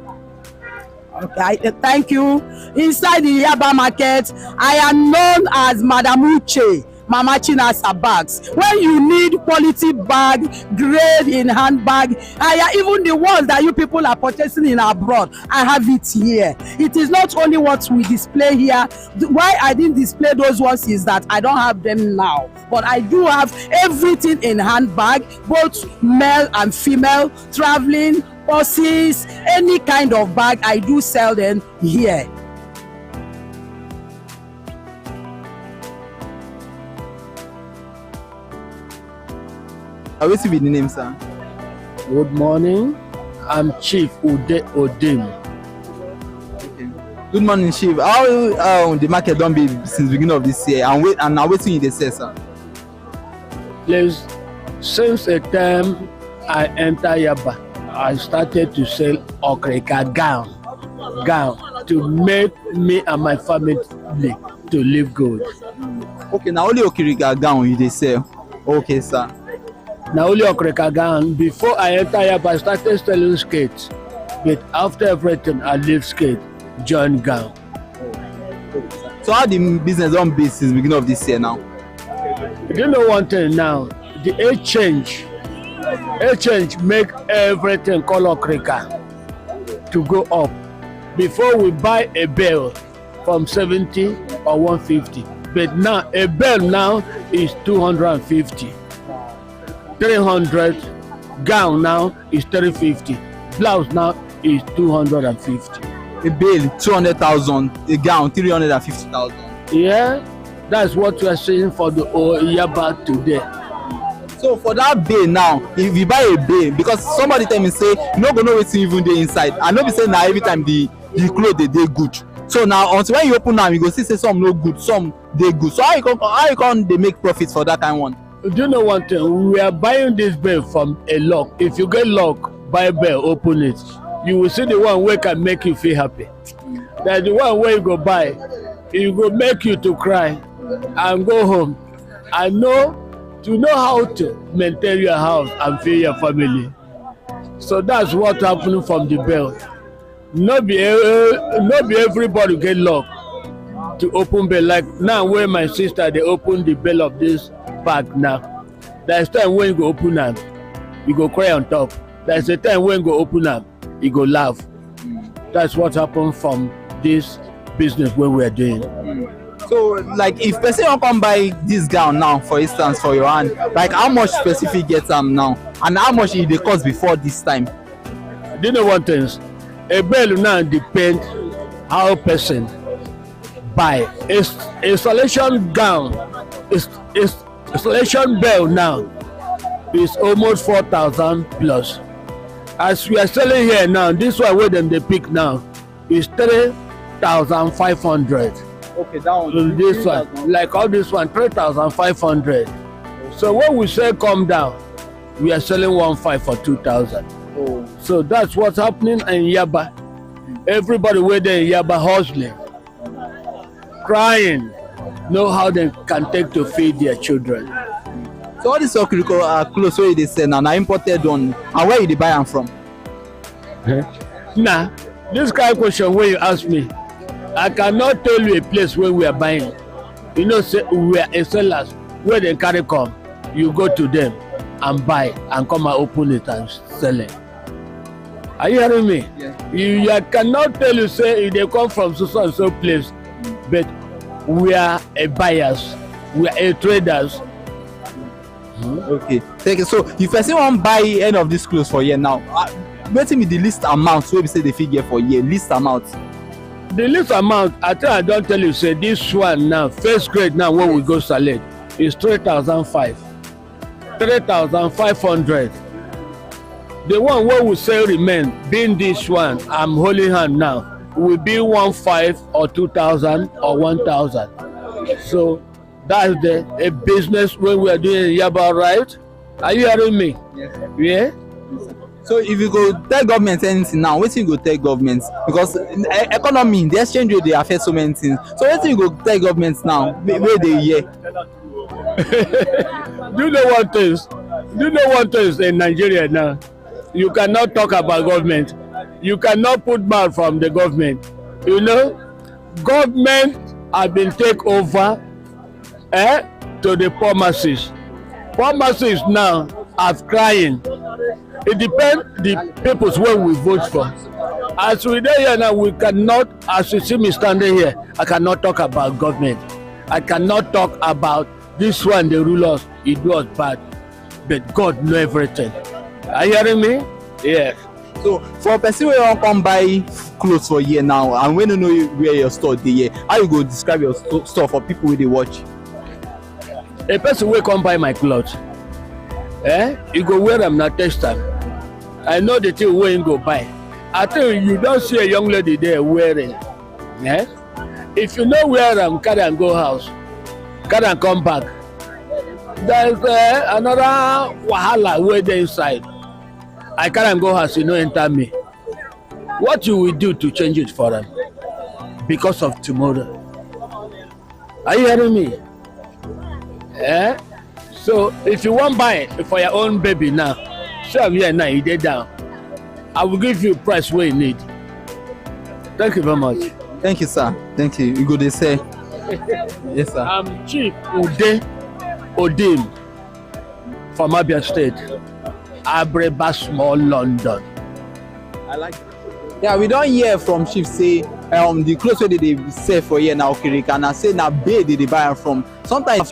Okay, thank you. Inside the Yaba market, I am known as Madam Uche, Mama Chinasa bags. When you need quality bag, grade in handbag, even the ones that you people are purchasing in abroad, I have it here. It is not only what we display here. Why I didn't display those ones is that I don't have them now, but I do have everything in handbag, both male and female, traveling, purses, any kind of bag. I do sell them here. What will be the name, sir? Good morning. I'm Chief Ude Odim. Okay. Good morning, Chief. How the market don't be since beginning of this year, and now waiting in the sales, sir? Please, since the time I enter Yaba, I started to sell okrika gown to make me and my family to live good. Okay, now only okrika gown you dey sell. Okay, sir. Now only okrika gown. Before I enter Yaba, I started selling skates, but after everything, I leave skate, join gown. So how the business don't be since beginning of this year now? You know one thing now, the age change make everything color okrika to go up. Before we buy a bell from 70 or 150, but now a bell now is 250. 300, gown now is 350, blouse now is 250. A bill 200,000, a gown 350,000. Yeah, that's what we are saying for the Yaba today. So for that bill now, if you buy a bill, because somebody tell me say you no go know wetin even dey inside, I no be say na every time the clothes dey good. So now until when you open am, you go see say some no good, some dey good. So how you come dey make profit for that kind one? Do you know one thing? We are buying this bell from a lock. If you get lock, buy bell, open it. You will see the one wey can make you feel happy. That's the one wey you go buy, it go make you to cry and go home. I know to know how to maintain your house and feed your family. So that's what happened from the bell. not be everybody get luck to open bail. Like now where my sister they open the bail of this bag now. There's time when you go open am, you go cry on top. There's a time when you go open am, you go laugh. That's what happened from this business where we are doing. So, like, if person wan come buy this gown now, for instance, for your hand, like, how much specific get am now, and how much e dey cost before this time? Do you know one thing? A bail now depend how person buy. Installation gown, installation bail now is almost 4,000 plus. As we are selling here now, this one where them they pick now is 3,500. Okay, that one. So this one, like all this one, 3,500. So when we say come down, we are selling 1.5 for 2,000. Oh. So that's what's happening in Yaba. Everybody where they in Yaba hustling, crying, know how they can take to feed their children. So all these clothes wey they sell now, na imported one, and where you dey buy am from? Nah, this kind of question when you ask me, I cannot tell you a place where we are buying. You know, say we are a sellers where they carry come. You go to them and buy and come and open it and sell it. Are you hearing me? Yeah. I cannot tell you say they come from so and so place, but we are a buyers, we are a traders. Okay, thank you. So if person wan buy any of these clothes for year now, wetin be the least amount wey be say they fit get for year? Least amount. The least amount, I think I don't tell you, say this one now, first grade now when we go select is 3,500. The one where we say remain, being this one, I'm holding hand now, will be 1.5 or 2,000 or 1,000. So that's a business when we are doing Yaba, right? Are you hearing me? Yes. Yeah? So if you go tell government anything now, wetin you go tell government? Because economy, the exchange rate dey affect so many things. So wetin you go tell government now wey dey hear? Do you know what is? Do you know what is in Nigeria now? You cannot talk about government. You cannot put mouth from the government. You know, government have been take over to the poor masses. Poor masses now are crying. It depends the peoples where we vote for. As we dey here now, we cannot, as you see me standing here, I cannot talk about government. I cannot talk about this one, they rule us, it do us bad. But God know everything. Are you hearing me? Yes. So for person wey wan come buy clothes for here now and wey no know where your store dey here, how you go describe your store for people wey dey watch? A person wey come buy my cloth, you go wear am na test am. I know the thing wey him go buy. I think you don see a young lady there wearing. If you no wear am, carry am go house, carry am come back. There is another wahala wey dey inside. I carry am go house, you no enter me. What you will do to change it for am? Because of tomorrow. Are you hearing me? So if you wan buy it for your own baby now, show am here now, e dey down. I will give you price wey you need. Thank you very much. Thank you, sir. Thank you. You go dey say. Yes, sir. I'm Chief Odim from Abia State, Abreba Small London. I like it. Yeah, we don hear from Chief say the clothes wey dey sell for here na Okirika, na say na Bay dey buy am from. Sometimes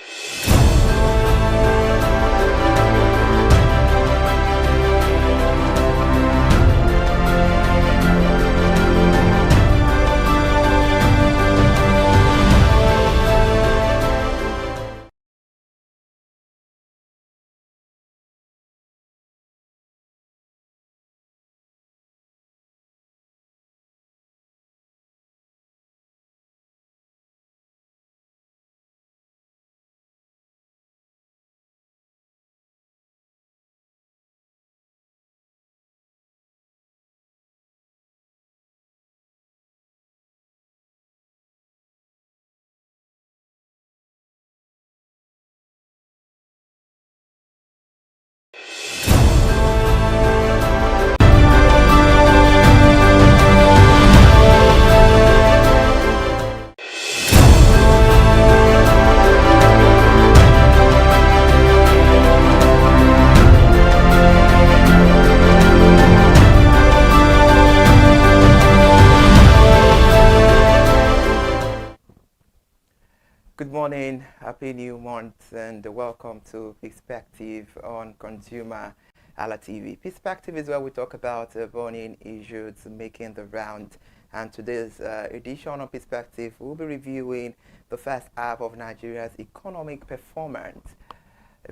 morning, happy new month, and welcome to Perspective on ConsumerHallaTV. Perspective is where we talk about burning issues making the round. And today's edition of Perspective, we'll be reviewing the first half of Nigeria's economic performance.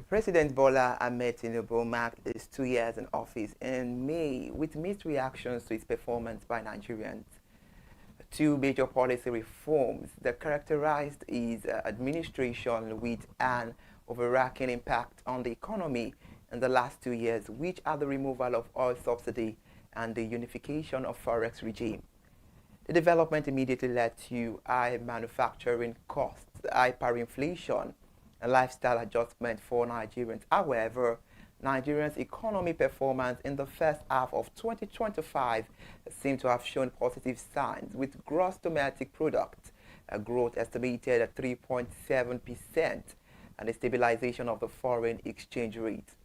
President Bola Ahmed Tinubu marked his 2 years in office in May with mixed reactions to his performance by Nigerians. Two major policy reforms that characterized his administration with an overarching impact on the economy in the last 2 years, which are the removal of oil subsidy and the unification of forex regime. The development immediately led to high manufacturing costs, hyperinflation, and lifestyle adjustment for Nigerians. However, Nigeria's economy performance in the first half of 2025 seemed to have shown positive signs, with gross domestic product growth estimated at 3.7% and a stabilization of the foreign exchange rate.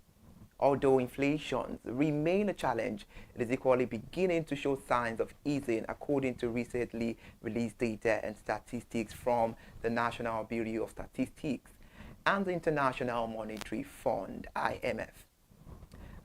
Although inflation remains a challenge, it is equally beginning to show signs of easing, according to recently released data and statistics from the National Bureau of Statistics and the International Monetary Fund, IMF.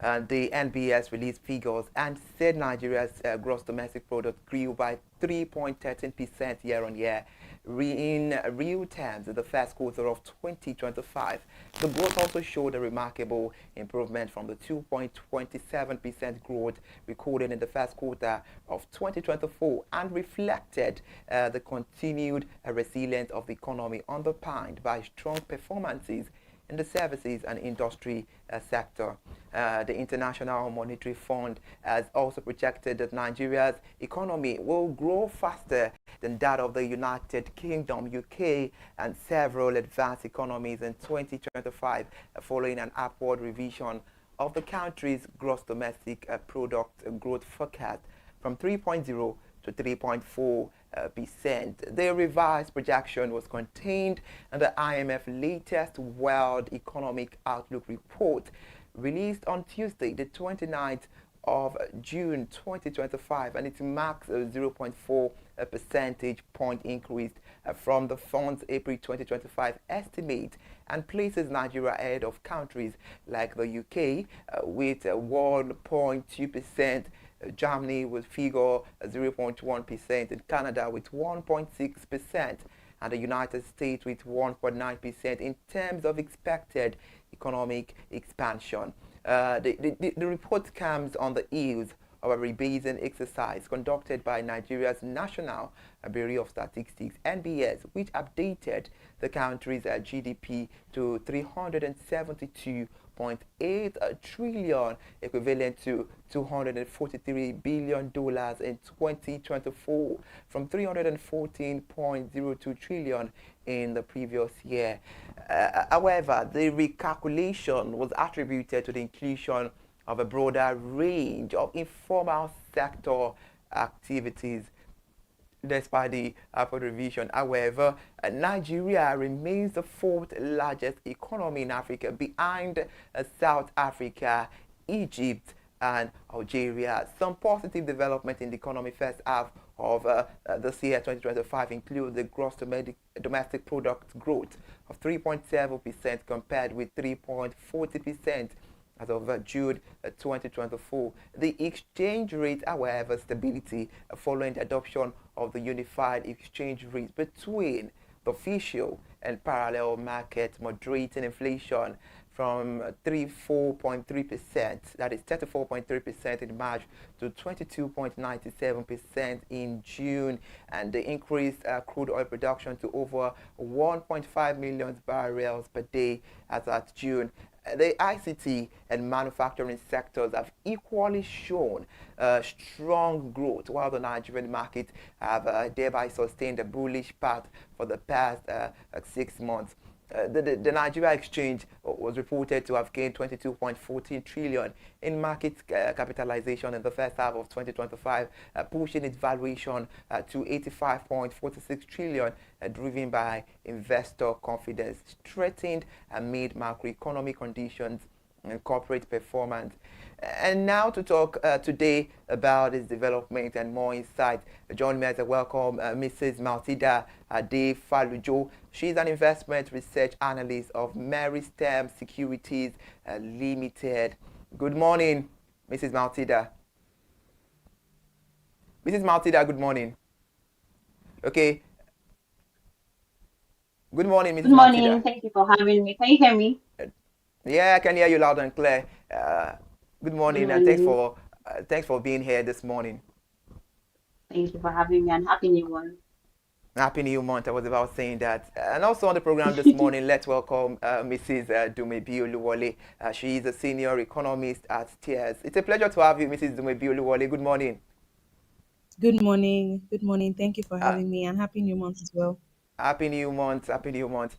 The NBS released figures and said Nigeria's gross domestic product grew by 3.13% year-on-year in real terms in the first quarter of 2025. The growth also showed a remarkable improvement from the 2.27% growth recorded in the first quarter of 2024 and reflected the continued resilience of the economy underpinned by strong performances in the services and industry sector. The International Monetary Fund has also projected that Nigeria's economy will grow faster than that of the United Kingdom, UK, and several advanced economies in 2025, following an upward revision of the country's gross domestic product growth forecast from 3.0 to 3.4%. The revised projection was contained in the IMF latest World Economic Outlook report released on Tuesday, the 29th of June 2025, and it marks a 0.4 percentage point increase from the fund's April 2025 estimate and places Nigeria ahead of countries like the UK with 1.2%, Germany with figure 0.1%, and Canada with 1.6%, and the United States with 1.9% in terms of expected economic expansion. The report comes on the heels of a rebasing exercise conducted by Nigeria's National Bureau of Statistics, NBS, which updated the country's GDP to 372.8 trillion, equivalent to $243 billion in 2024, from 314.02 trillion in the previous year. However, the recalculation was attributed to the inclusion of a broader range of informal sector activities. Despite the upward revision, however, Nigeria remains the fourth largest economy in Africa, behind South Africa, Egypt, and Algeria. Some positive development in the economy first half of this year, 2025, include the gross domestic product growth of 3.7% compared with 3.40% as of June 2024. The exchange rate, however, stability following the adoption of the unified exchange rate between the official and parallel market, moderating inflation from 34.3%, that is 34.3% in March, to 22.97% in June, and the increased crude oil production to over 1.5 million barrels per day as at June. The ICT and manufacturing sectors have equally shown strong growth, while the Nigerian market have thereby sustained a bullish path for the past 6 months. The Nigeria exchange was reported to have gained 22.14 trillion in market capitalization in the first half of 2025, pushing its valuation to 85.46 trillion, driven by investor confidence, strengthened amid macroeconomic conditions and corporate performance. And now to talk today about its development and more insight. Join me as I welcome Mrs. Matilda Ade Falujo. She's an investment research analyst of Meristem Securities Limited. Good morning, Mrs. Matilda. Mrs. Matilda, good morning. Okay. Good morning, Good Mrs. morning. Matilda. Thank you for having me. Can you hear me? Yeah, I can hear you loud and clear. Good Good morning, and morning. thanks for being here this morning. Thank you for having me and happy new one. Happy New Month. I was about saying that. And also on the program this morning, let's welcome Mrs. Dumebi Oluwole. She is a senior economist at TIERS. It's a pleasure to have you, Mrs. Dumebi Oluwole. Good morning. Good morning. Good morning. Thank you for Uh, having me and happy new month as well. Happy New Month. Happy New Month.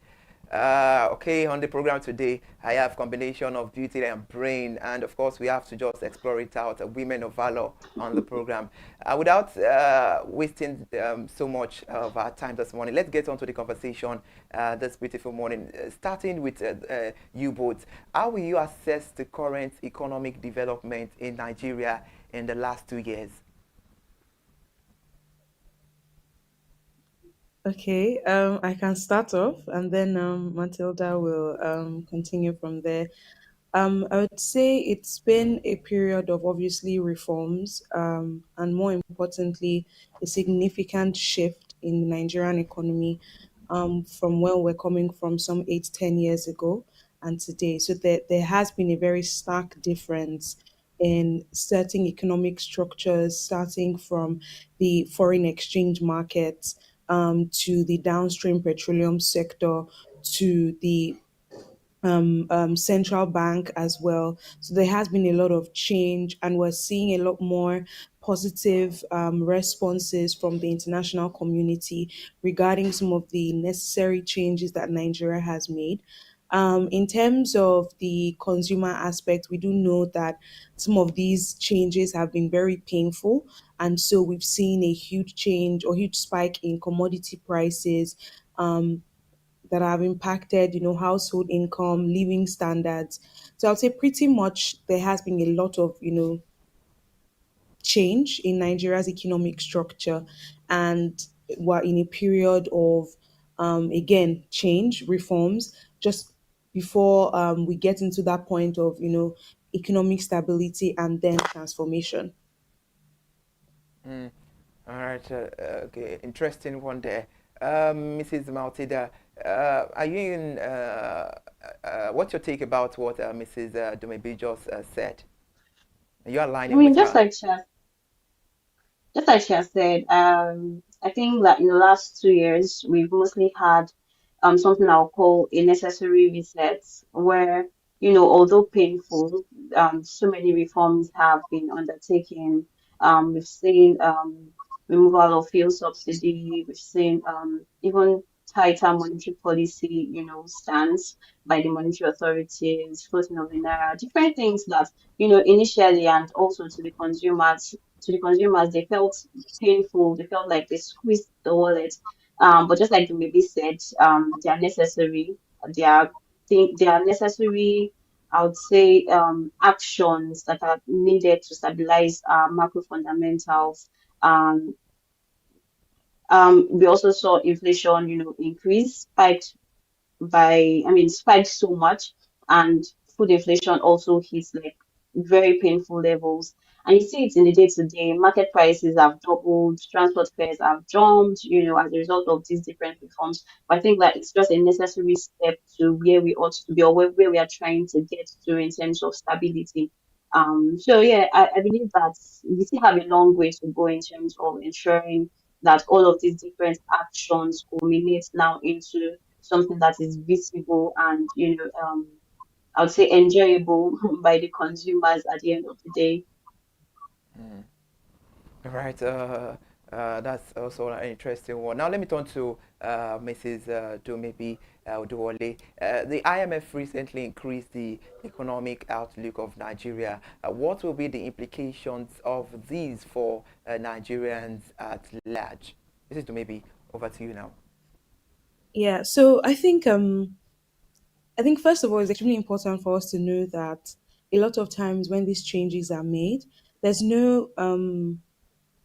Okay, on the program today, I have combination of beauty and brain, and of course, we have to just explore it out. Women of valor on the program. Without wasting so much of our time this morning, let's get on to the conversation this beautiful morning. Starting with U-boats, how will you assess the current economic development in Nigeria in the last 2 years? Okay, I can start off and then Matilda will continue from there. I would say it's been a period of obviously reforms, and more importantly, a significant shift in the Nigerian economy, from where we're coming from some 8, 10 years ago and today. So there has been a very stark difference in certain economic structures, starting from the foreign exchange markets, to the downstream petroleum sector, to the central bank as well. So there has been a lot of change, and we're seeing a lot more positive responses from the international community regarding some of the necessary changes that Nigeria has made. In terms of the consumer aspect, we do know that some of these changes have been very painful. And so we've seen a huge change or huge spike in commodity prices, um, that have impacted, household income, living standards. So I'll say pretty much there has been a lot of, change in Nigeria's economic structure, and we're in a period of, again, change, reforms, just before we get into that point of, economic stability and then transformation. Mm. All right. Okay. Interesting one there. Mrs. Maltida, are you in? What's your take about what Mrs. Dumebi just said? You're I aligning mean, with her. just like she has said, I think that in the last 2 years, we've mostly had something I'll call a necessary reset, where, although painful, so many reforms have been undertaken. We've seen removal of fuel subsidy, we've seen even tighter monetary policy, stance by the monetary authorities, floating of the naira, different things that, initially and also to the consumers, they felt painful. They felt like they squeezed the wallet. But just like you maybe said, they are necessary. They are they are necessary. I would say actions that are needed to stabilize macro fundamentals. Um, we also saw inflation, increase, spiked so much, and food inflation also hits like very painful levels. And you see it in the day to day. Market prices have doubled, transport fares have jumped, as a result of these different reforms. But I think that it's just a necessary step to where we ought to be, or where we are trying to get to in terms of stability. So yeah, I believe that we still have a long way to go in terms of ensuring that all of these different actions culminate now into something that is visible and I would say enjoyable by the consumers at the end of the day. Mm. Right. That's also an interesting one. Now let me turn to Mrs. Dumebi Oduwole. The IMF recently increased the economic outlook of Nigeria. What will be the implications of these for Nigerians at large? Mrs. Dumebi, over to you now. Yeah, so I think first of all, it's extremely important for us to know that a lot of times when these changes are made, there's no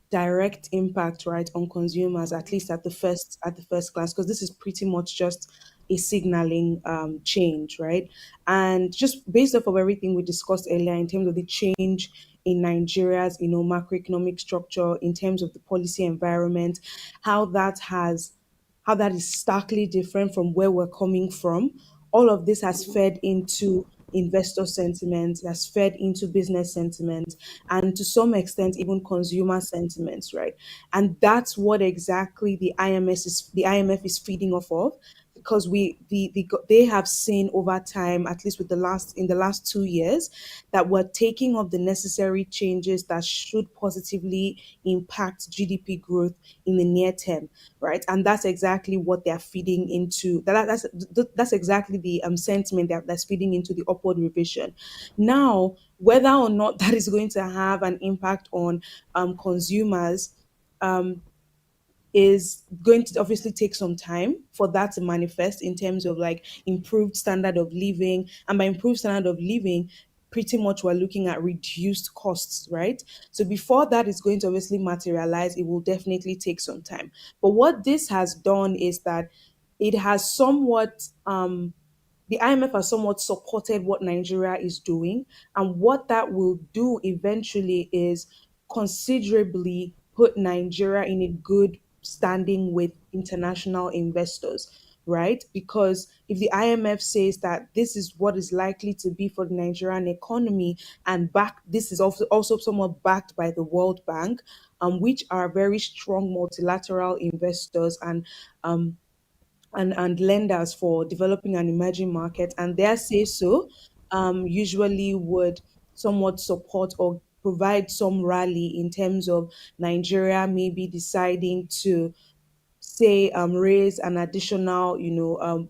direct impact, right, on consumers, at least at the first glance, because this is pretty much just a signaling change, right? And just based off of everything we discussed earlier in terms of the change in Nigeria's, macroeconomic structure, in terms of the policy environment, how that has how that is starkly different from where we're coming from. All of this has fed into investor sentiment, has fed into business sentiment, and to some extent, even consumer sentiments, right? And that's what exactly the IMF is feeding off of, because they have seen over time, at least in the last 2 years, that we're taking up the necessary changes that should positively impact GDP growth in the near term, right? And that's exactly what they're feeding into. That's exactly the sentiment that's feeding into the upward revision. Now, whether or not that is going to have an impact on consumers, um, is going to obviously take some time for that to manifest in terms of like improved standard of living. And by improved standard of living, pretty much we're looking at reduced costs, right? So before that is going to obviously materialize, it will definitely take some time. But what this has done is that it has somewhat the IMF has somewhat supported what Nigeria is doing. And what that will do eventually is considerably put Nigeria in a good standing with international investors, right? Because if the IMF says that this is what is likely to be for the Nigerian economy, and this is also somewhat backed by the World Bank, which are very strong multilateral investors um, and lenders for developing and emerging markets, and their say so usually would somewhat support or provide some rally in terms of Nigeria maybe deciding to say raise an additional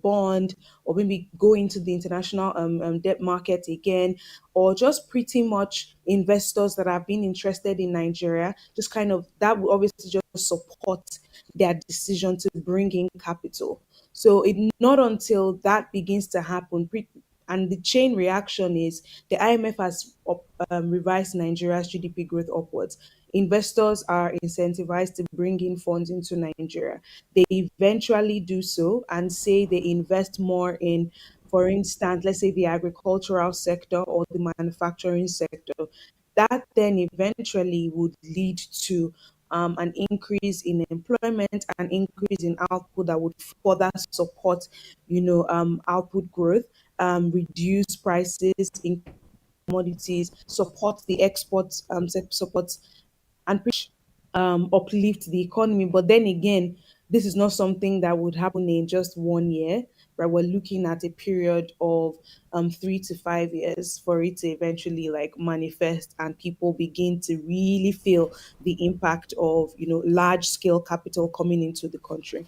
bond, or maybe go into the international debt market again, or just pretty much investors that have been interested in Nigeria, just kind of that will obviously just support their decision to bring in capital. So it not until that begins to happen, and the chain reaction is the IMF has revised Nigeria's GDP growth upwards. Investors are incentivized to bring in funds into Nigeria. They eventually do so and say they invest more in, for instance, let's say the agricultural sector or the manufacturing sector. That then eventually would lead to an increase in employment, an increase in output that would further support, output growth, reduce prices in commodities, support the exports, support and uplift the economy. But then again, this is not something that would happen in just 1 year, right? We're looking at a period of 3 to 5 years for it to eventually like manifest and people begin to really feel the impact of large scale capital coming into the country.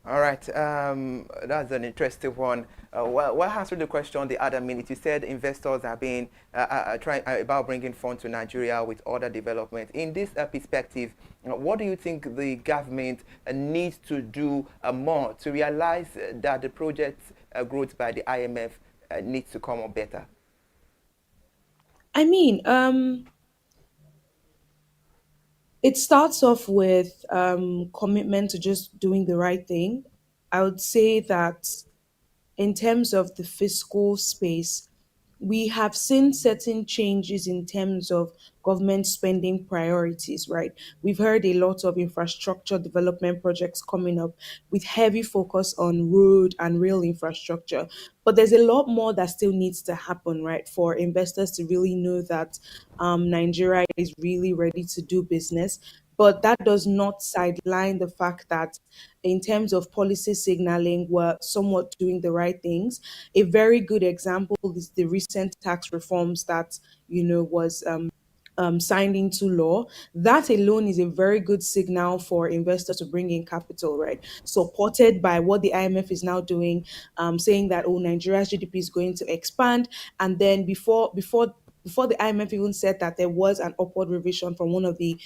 All right, that's an interesting one. Well, what answered the question the other minute? You said investors are being trying about bringing funds to Nigeria with other development. In this perspective, what do you think the government needs to do more to realize that the project growth by the IMF needs to come up better? I mean, it starts off with commitment to just doing the right thing. I would say that in terms of the fiscal space, we have seen certain changes in terms of government spending priorities, right? We've heard a lot of infrastructure development projects coming up with heavy focus on road and rail infrastructure. But there's a lot more that still needs to happen, right, for investors to really know that Nigeria is really ready to do business. But that does not sideline the fact that, in terms of policy signaling, we're somewhat doing the right things. A very good example is the recent tax reforms that was signed into law. That alone is a very good signal for investors to bring in capital, right? Supported by what the IMF is now doing, saying that, oh, Nigeria's GDP is going to expand, and then before before the IMF even said that there was an upward revision from one of the,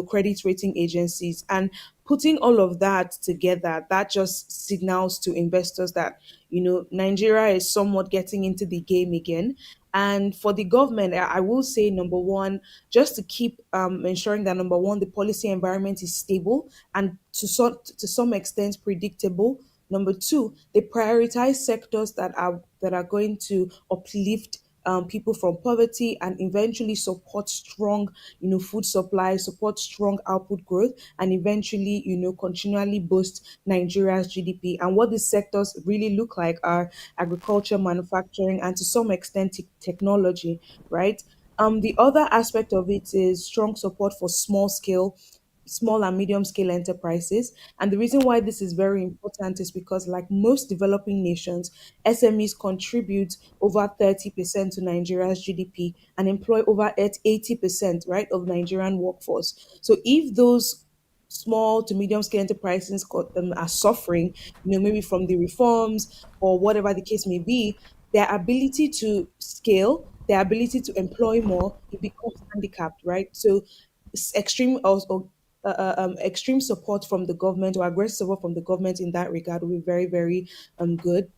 credit rating agencies. And putting all of that together, that just signals to investors that, Nigeria is somewhat getting into the game again. And for the government, I will say number one, just to keep ensuring that number one, the policy environment is stable and to some extent predictable. Number two, they prioritize sectors that are going to uplift people from poverty and eventually support strong, food supply, support strong output growth, and eventually, continually boost Nigeria's GDP. And what these sectors really look like are agriculture, manufacturing, and to some extent technology, right? The other aspect of it is strong support for small and medium scale enterprises. And the reason why this is very important is because, like most developing nations, SMEs contribute over 30% to Nigeria's GDP and employ over 80%, right, of Nigerian workforce. So if those small to medium scale enterprises are suffering, maybe from the reforms or whatever the case may be, their ability to scale, their ability to employ more, it becomes handicapped, right? So extreme or extreme support from the government or aggressive support from the government in that regard will be very, very good.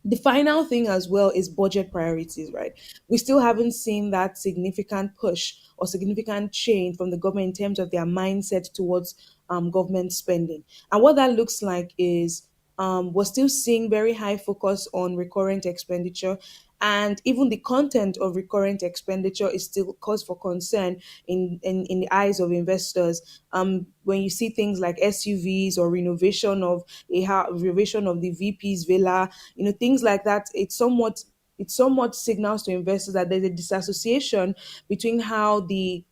The final thing as well is budget priorities, right? We still haven't seen that significant push or significant change from the government in terms of their mindset towards government spending. And what that looks like is we're still seeing very high focus on recurrent expenditure. And even the content of recurrent expenditure is still cause for concern in the eyes of investors. When you see things like SUVs or renovation of the VP's villa, things like that, it somewhat signals to investors that there's a disassociation between how the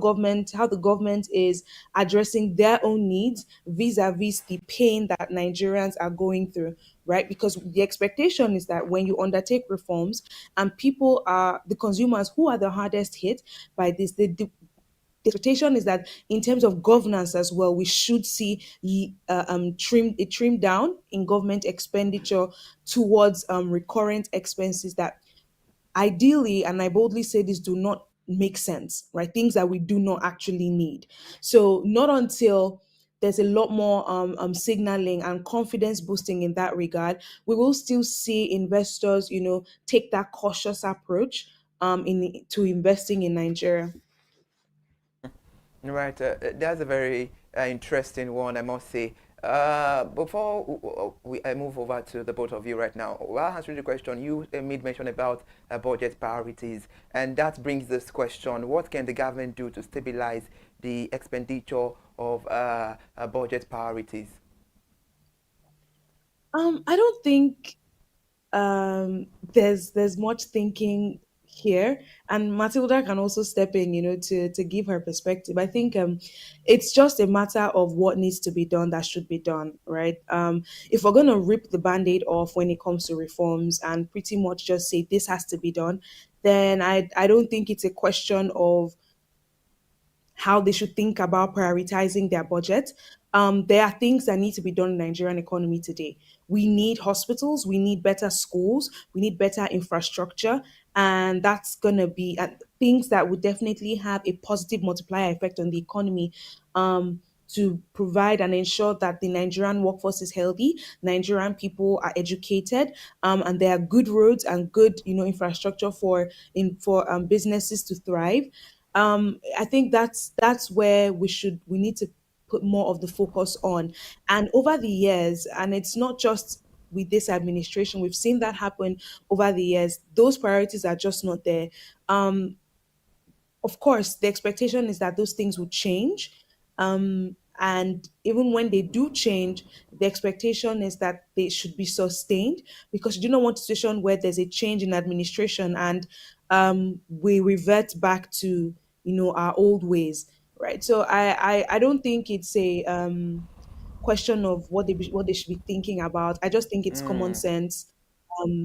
government is addressing their own needs vis-a-vis the pain that Nigerians are going through, right? Because the expectation is that when you undertake reforms and people are the consumers who are the hardest hit by this, the expectation is that in terms of governance as well, we should see trim down in government expenditure towards recurrent expenses that ideally, and I boldly say this, do not make sense, right? Things that we do not actually need. So not until there's a lot more signaling and confidence boosting in that regard, we will still see investors, take that cautious approach to investing in Nigeria. Right, that's a very interesting one, I must say. Before I move over to the both of you right now, while answering the question, you made mention about budget priorities, and that brings this question: what can the government do to stabilize the expenditure of budget priorities? I don't think there's much thinking here, and Matilda can also step in, to give her perspective. I think it's just a matter of what needs to be done that should be done, right? If we're going to rip the band-aid off when it comes to reforms and pretty much just say this has to be done, then I don't think it's a question of how they should think about prioritizing their budget. There are things that need to be done in the Nigerian economy today. We need hospitals, we need better schools, we need better infrastructure, and that's going to be things that would definitely have a positive multiplier effect on the economy. To provide and ensure that the Nigerian workforce is healthy, Nigerian people are educated, and there are good roads and good, infrastructure for businesses to thrive. I think that's where we need to put more of the focus on. And over the years, and it's not just with this administration, we've seen that happen over the years. Those priorities are just not there. Of course, the expectation is that those things will change. And even when they do change, the expectation is that they should be sustained because you do not want a situation where there's a change in administration and we revert back to our old ways, right? So I don't think it's a question of what they should be thinking about. I just think it's common Mm. sense.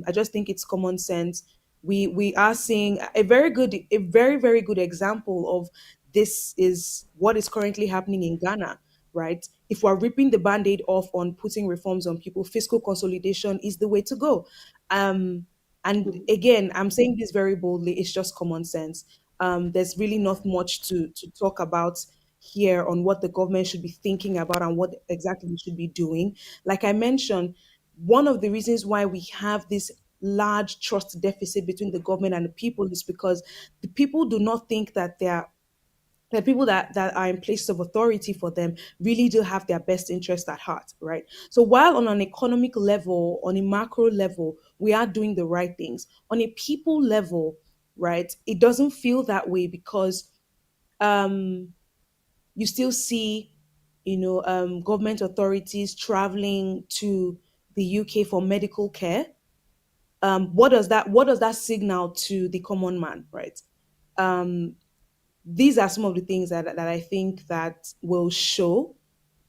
I just think it's common sense. We are seeing a very very good example of this is what is currently happening in Ghana, right? If we're ripping the band-aid off on putting reforms on people, fiscal consolidation is the way to go. Um, And again, I'm saying this very boldly, it's just common sense. There's really not much to talk about here on what the government should be thinking about and what exactly we should be doing. Like I mentioned, one of the reasons why we have this large trust deficit between the government and the people is because the people do not think that the people that are in places of authority for them really do have their best interest at heart, right? So while on an economic level, on a macro level, we are doing the right things, on a people level, right, it doesn't feel that way because um, you still see, government authorities traveling to the UK for medical care. What does that signal to the common man, right? Um, these are some of the things that I think that will show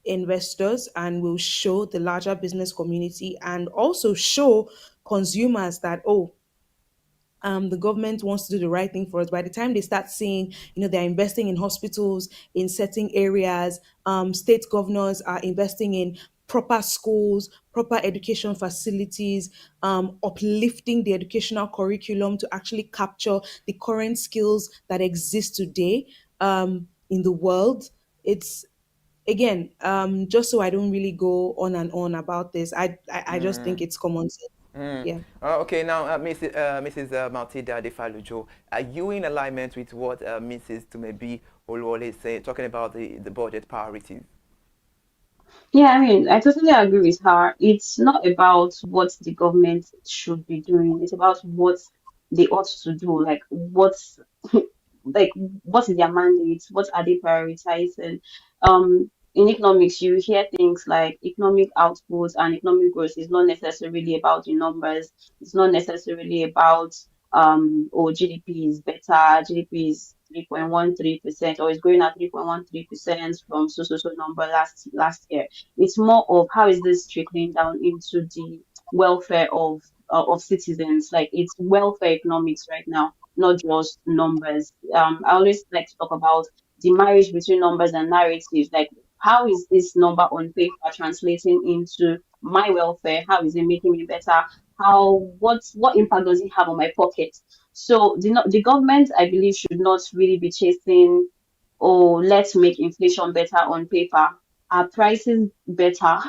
investors and will show the larger business community and also show consumers that, oh, the government wants to do the right thing for us. By the time they start seeing, they're investing in hospitals in certain areas, state governors are investing in proper schools, proper education facilities, uplifting the educational curriculum to actually capture the current skills that exist today in the world. It's again, just so I don't really go on and on about this. I just think it's common sense. Mm. Yeah. Okay, now, Mrs. Matilda De Falujo, are you in alignment with what Mrs. Tumebi Olwole is saying, talking about the budget priorities? Yeah, I mean, I totally agree with her. It's not about what the government should be doing. It's about what they ought to do. Like what's like what is their mandate? What are they prioritizing? In economics, you hear things like economic output and economic growth is not necessarily about the numbers. It's not necessarily about oh GDP is better, GDP is 3.13% or is growing at 3.13% from so number last year. It's more of how is this trickling down into the welfare of citizens. Like it's welfare economics right now, not just numbers. I always like to talk about the marriage between numbers and narratives. Like how is this number on paper translating into my welfare? How is it making me better? What impact does it have on my pocket? So the government, I believe, should not really be chasing, oh, let's make inflation better on paper. Are prices better?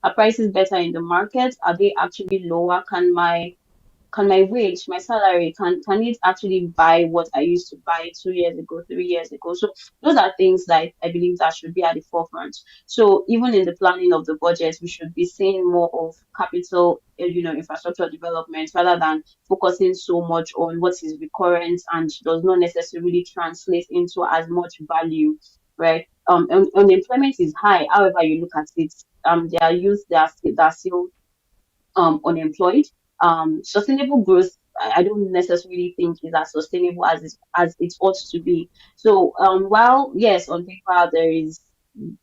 Are prices better in the market? Are they actually lower? Can my wage, my salary, can it actually buy what I used to buy 2 years ago, 3 years ago? So those are things that I believe that should be at the forefront. So even in the planning of the budget, we should be seeing more of capital, infrastructure development rather than focusing so much on what is recurrent and does not necessarily translate into as much value, right? Unemployment is high. However, you look at it, there are youth that are still unemployed. Sustainable growth, I don't necessarily think is as sustainable as it ought to be. So, while yes, on paper there is,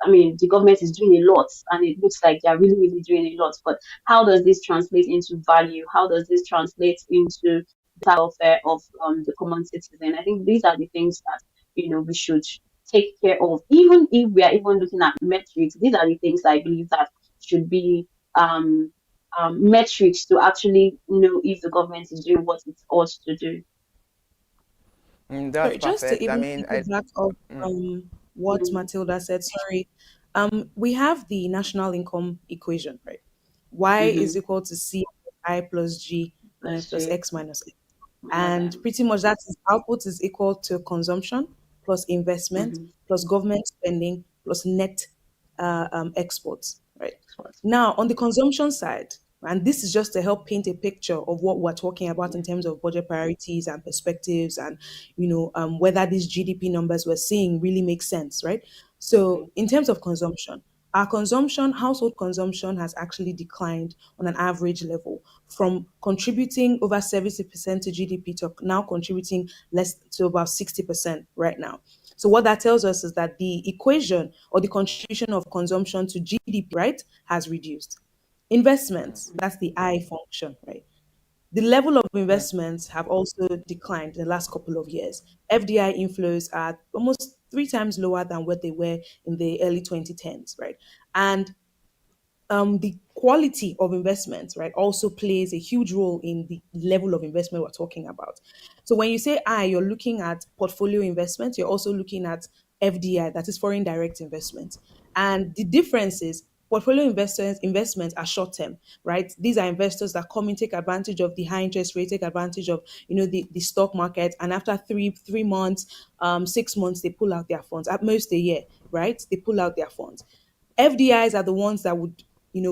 I mean, the government is doing a lot, and it looks like they are really, really doing a lot. But how does this translate into value? How does this translate into the welfare of the common citizen? I think these are the things that we should take care of. Even if we are even looking at metrics, these are the things I believe that should be um metrics to actually know if the government is doing what it ought to do. That's Sorry, just to perfect. I even mean, piggyback of mm, what Mhm, Matilda said, sorry. We have the national income equation, right? Y is mhm. equal to C I plus G Let's plus see. X minus A. Okay. And pretty much that is output is equal to consumption plus investment Mhm. plus government spending plus net exports, right? Export. Now, on the consumption side, and this is just to help paint a picture of what we're talking about Yeah. in terms of budget priorities and perspectives, and whether these GDP numbers we're seeing really make sense, right? So, Mhm. in terms of consumption, our consumption, household consumption, has actually declined on an average level from contributing over 70% to GDP to now contributing less to about 60% right now. So what that tells us is that the equation or the contribution of consumption to GDP, right, has reduced. Investments, that's the I function, right? The level of mm, investments have also declined in the last couple of years. FDI inflows are almost three times lower than what they were in the early 2010s, right? And the quality of investment, right, also plays a huge role in the level of investment we're talking about. So when you say I, you're looking at portfolio investment, you're also looking at FDI, that is foreign direct investment. And the difference is portfolio investments are short term, right? These are investors that come in, take advantage of the high interest rate, take advantage of the stock market, and after three months, 6 months, they pull out their funds. At most a year, right? They pull out their funds. FDIs are the ones that would,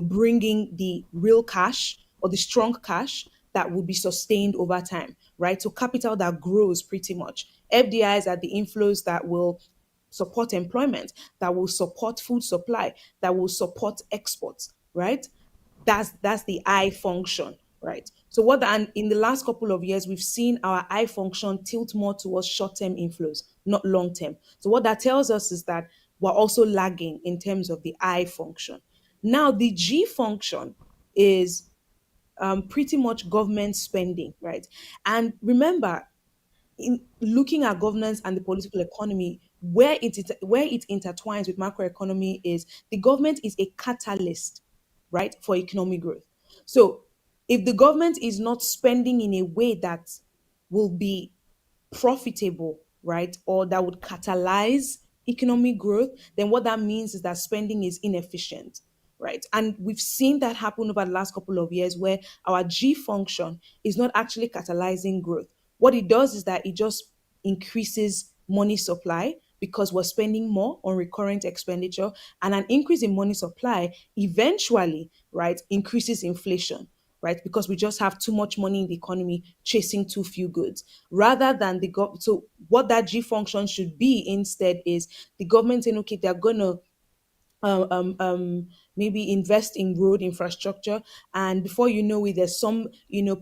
bring in the real cash or the strong cash that would be sustained over time, right? So capital that grows pretty much. FDIs are the inflows that will support employment, that will support food supply, that will support exports, right? That's the I function, right? So and in the last couple of years, we've seen our I function tilt more towards short-term inflows, not long-term. So what that tells us is that we're also lagging in terms of the I function. Now, the G function is pretty much government spending, right? And remember, in looking at governance and the political economy, where it intertwines with macroeconomy is the government is a catalyst, right, for economic growth. So if the government is not spending in a way that will be profitable, right, or that would catalyze economic growth, then what that means is that spending is inefficient, right? And we've seen that happen over the last couple of years where our G function is not actually catalyzing growth. What it does is that it just increases money supply because we're spending more on recurrent expenditure, and an increase in money supply eventually, right, increases inflation, right? Because we just have too much money in the economy chasing too few goods. Rather than so what that G function should be instead is the government saying, okay, they're gonna um, um, um, maybe invest in road infrastructure, and before you know it, there's some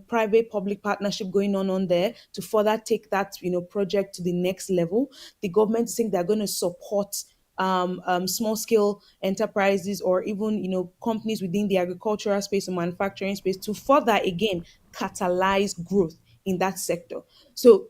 private public partnership going on there to further take that project to the next level. The government think they're going to support small scale enterprises or even companies within the agricultural space or manufacturing space to further again catalyze growth in that sector. So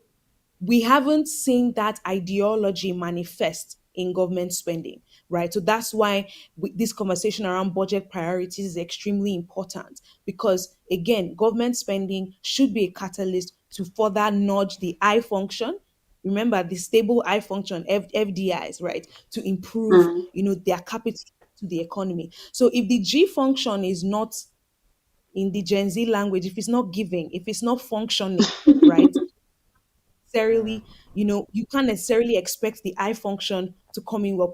we haven't seen that ideology manifest in government spending, right? So that's why this conversation around budget priorities is extremely important because, again, government spending should be a catalyst to further nudge the I function. Remember the stable I function, FDIs, right? To improve, Mm. their capital to the economy. So if the G function is not in the Gen Z language, if it's not giving, if it's not functioning, right? Necessarily, you can't necessarily expect the I function to come in well.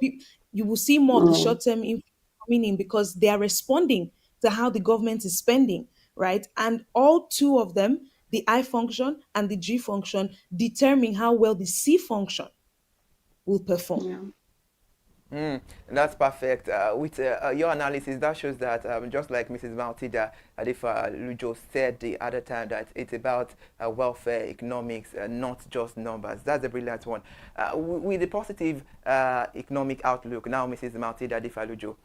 You will see more of the Mm. short term coming in because they are responding to how the government is spending, right? And all two of them, the I function and the G function, determine how well the C function will perform. Yeah. That's perfect. With your analysis, that shows that just like Mrs. Maltida Adifa Lujo said the other time, that it's about welfare economics, not just numbers. That's a brilliant one. With the positive economic outlook, now Mrs. Maltida Adifa Lujo,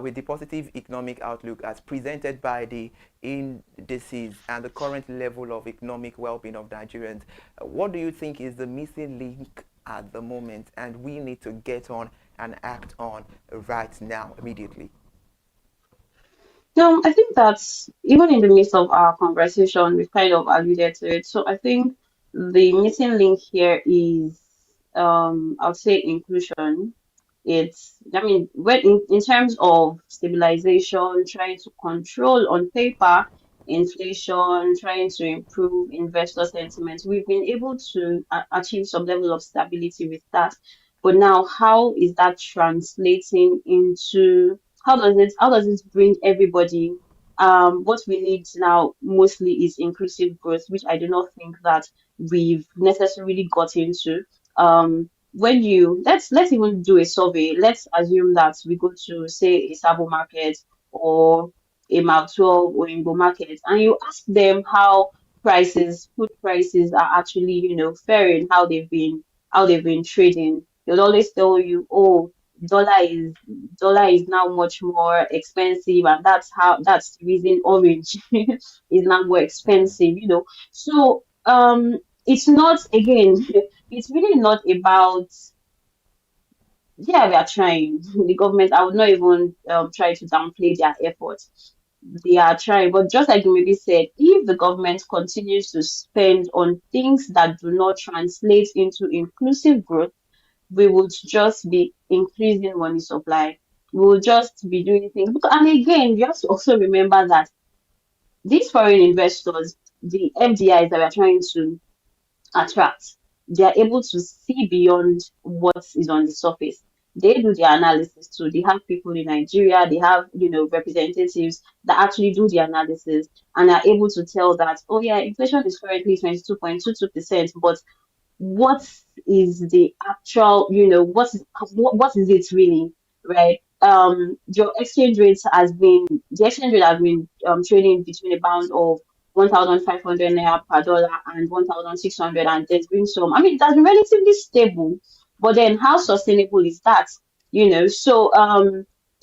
with the positive economic outlook as presented by the indices and the current level of economic well-being of Nigerians, what do you think is the missing link at the moment and we need to get on and act on right now, immediately? No, I think that's even in the midst of our conversation, we've kind of alluded to it. So I think the missing link here is, I would say inclusion. I mean, when in terms of stabilization, trying to control on paper inflation, trying to improve investor sentiment, we've been able to achieve some level of stability with that. But now, how is that translating into how does it bring everybody? What we need now mostly is inclusive growth, which I do not think that we've necessarily got into. When you let's even do a survey. Let's assume that we go to say a Sabo market or a Mile 12 or Ingo market, and you ask them how food prices are actually, faring, how they've been trading. They'll always tell you, oh, dollar is dollar is now much more expensive, and that's the reason orange is now more expensive. So it's not again, it's really not about yeah, we are trying. The government, I would not even try to downplay their efforts. They are trying, but just like you maybe said, if the government continues to spend on things that do not translate into inclusive growth, we would just be increasing money supply. We will just be doing things. And again, you have to also remember that these foreign investors, the FDIs that we are trying to attract, they are able to see beyond what is on the surface. They do the analysis too. They have people in Nigeria, they have, representatives that actually do the analysis and are able to tell that, oh yeah, inflation is currently 22.22%, but what is the actual, what is it really, right? Your exchange rates has been the exchange rate has been trading between a bound of 1,500 naira per dollar and 1,600, and there's been some. I mean, that's been relatively stable, but then how sustainable is that? So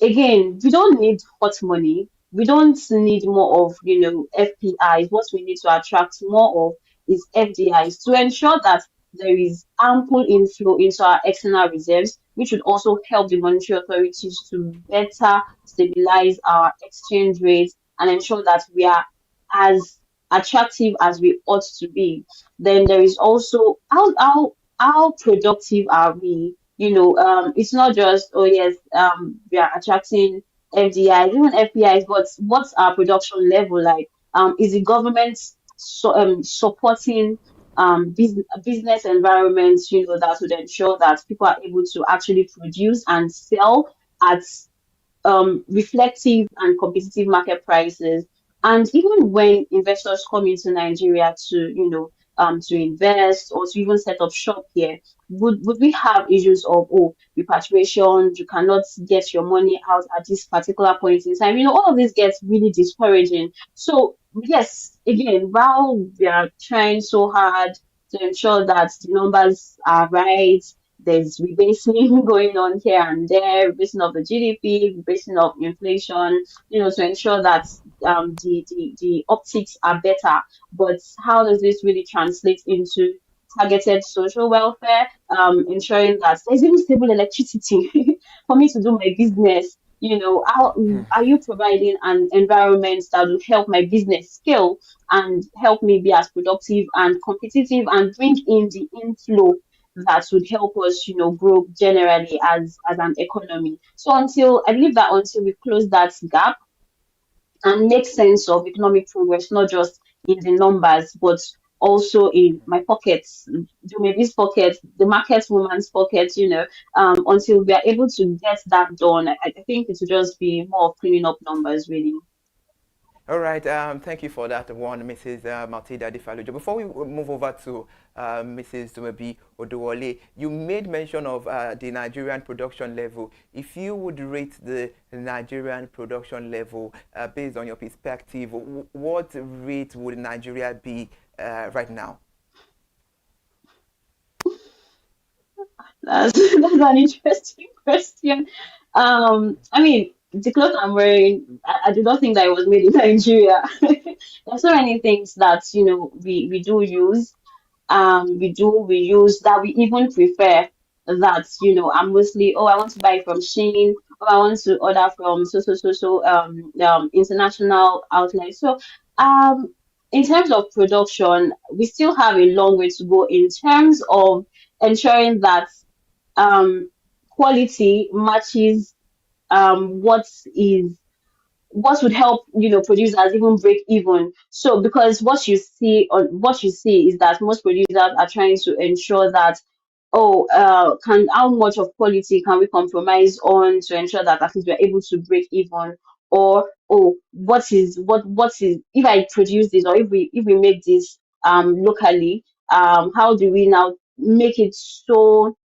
again, we don't need hot money. We don't need more of FPIs. What we need to attract more of is FDIs to ensure that there is ample inflow into our external reserves, which would also help the monetary authorities to better stabilize our exchange rates and ensure that we are as attractive as we ought to be. Then there is also how productive are we? It's not just, oh yes, we are attracting FDIs, even FPIs, but what's our production level like? Is the government supporting business environments, that would ensure that people are able to actually produce and sell at reflective and competitive market prices. And even when investors come into Nigeria to invest or to even set up shop here, would we have issues of, oh, repatriation, you cannot get your money out at this particular point in time? All of this gets really discouraging. So yes, again, while we are trying so hard to ensure that the numbers are right, there's rebasing going on here and there, rebasing of the GDP, rebasing of inflation, to ensure that the optics are better. But how does this really translate into targeted social welfare, ensuring that there's even stable electricity for me to do my business? How are you providing an environment that will help my business scale and help me be as productive and competitive and bring in the inflow that would help us, grow generally as an economy. So until I believe that until we close that gap and make sense of economic progress, not just in the numbers, but also in my pockets, maybe's pockets, the market woman's pockets, until we are able to get that done, I think it will just be more of cleaning up numbers, really. All right, thank you for that one, Mrs. Matilda Difalujo. Before we move over to Mrs. Dumebi Odowole, you made mention of the Nigerian production level. If you would rate the Nigerian production level based on your perspective, what rate would Nigeria be right now? That's an interesting question. I mean, the clothes I'm wearing, I do not think that it was made in Nigeria. There's so many things that we do use, we use that we even prefer, that I'm mostly, oh, I want to buy from Shein, or I want to order from international outlets. So in terms of production, we still have a long way to go in terms of ensuring that um, quality matches what is what would help producers even break even. So because what you see is that most producers are trying to ensure that, oh, can how much of quality can we compromise on to ensure that at least we're able to break even, or, oh, what is if I produce this, or if we make this locally, how do we now make it so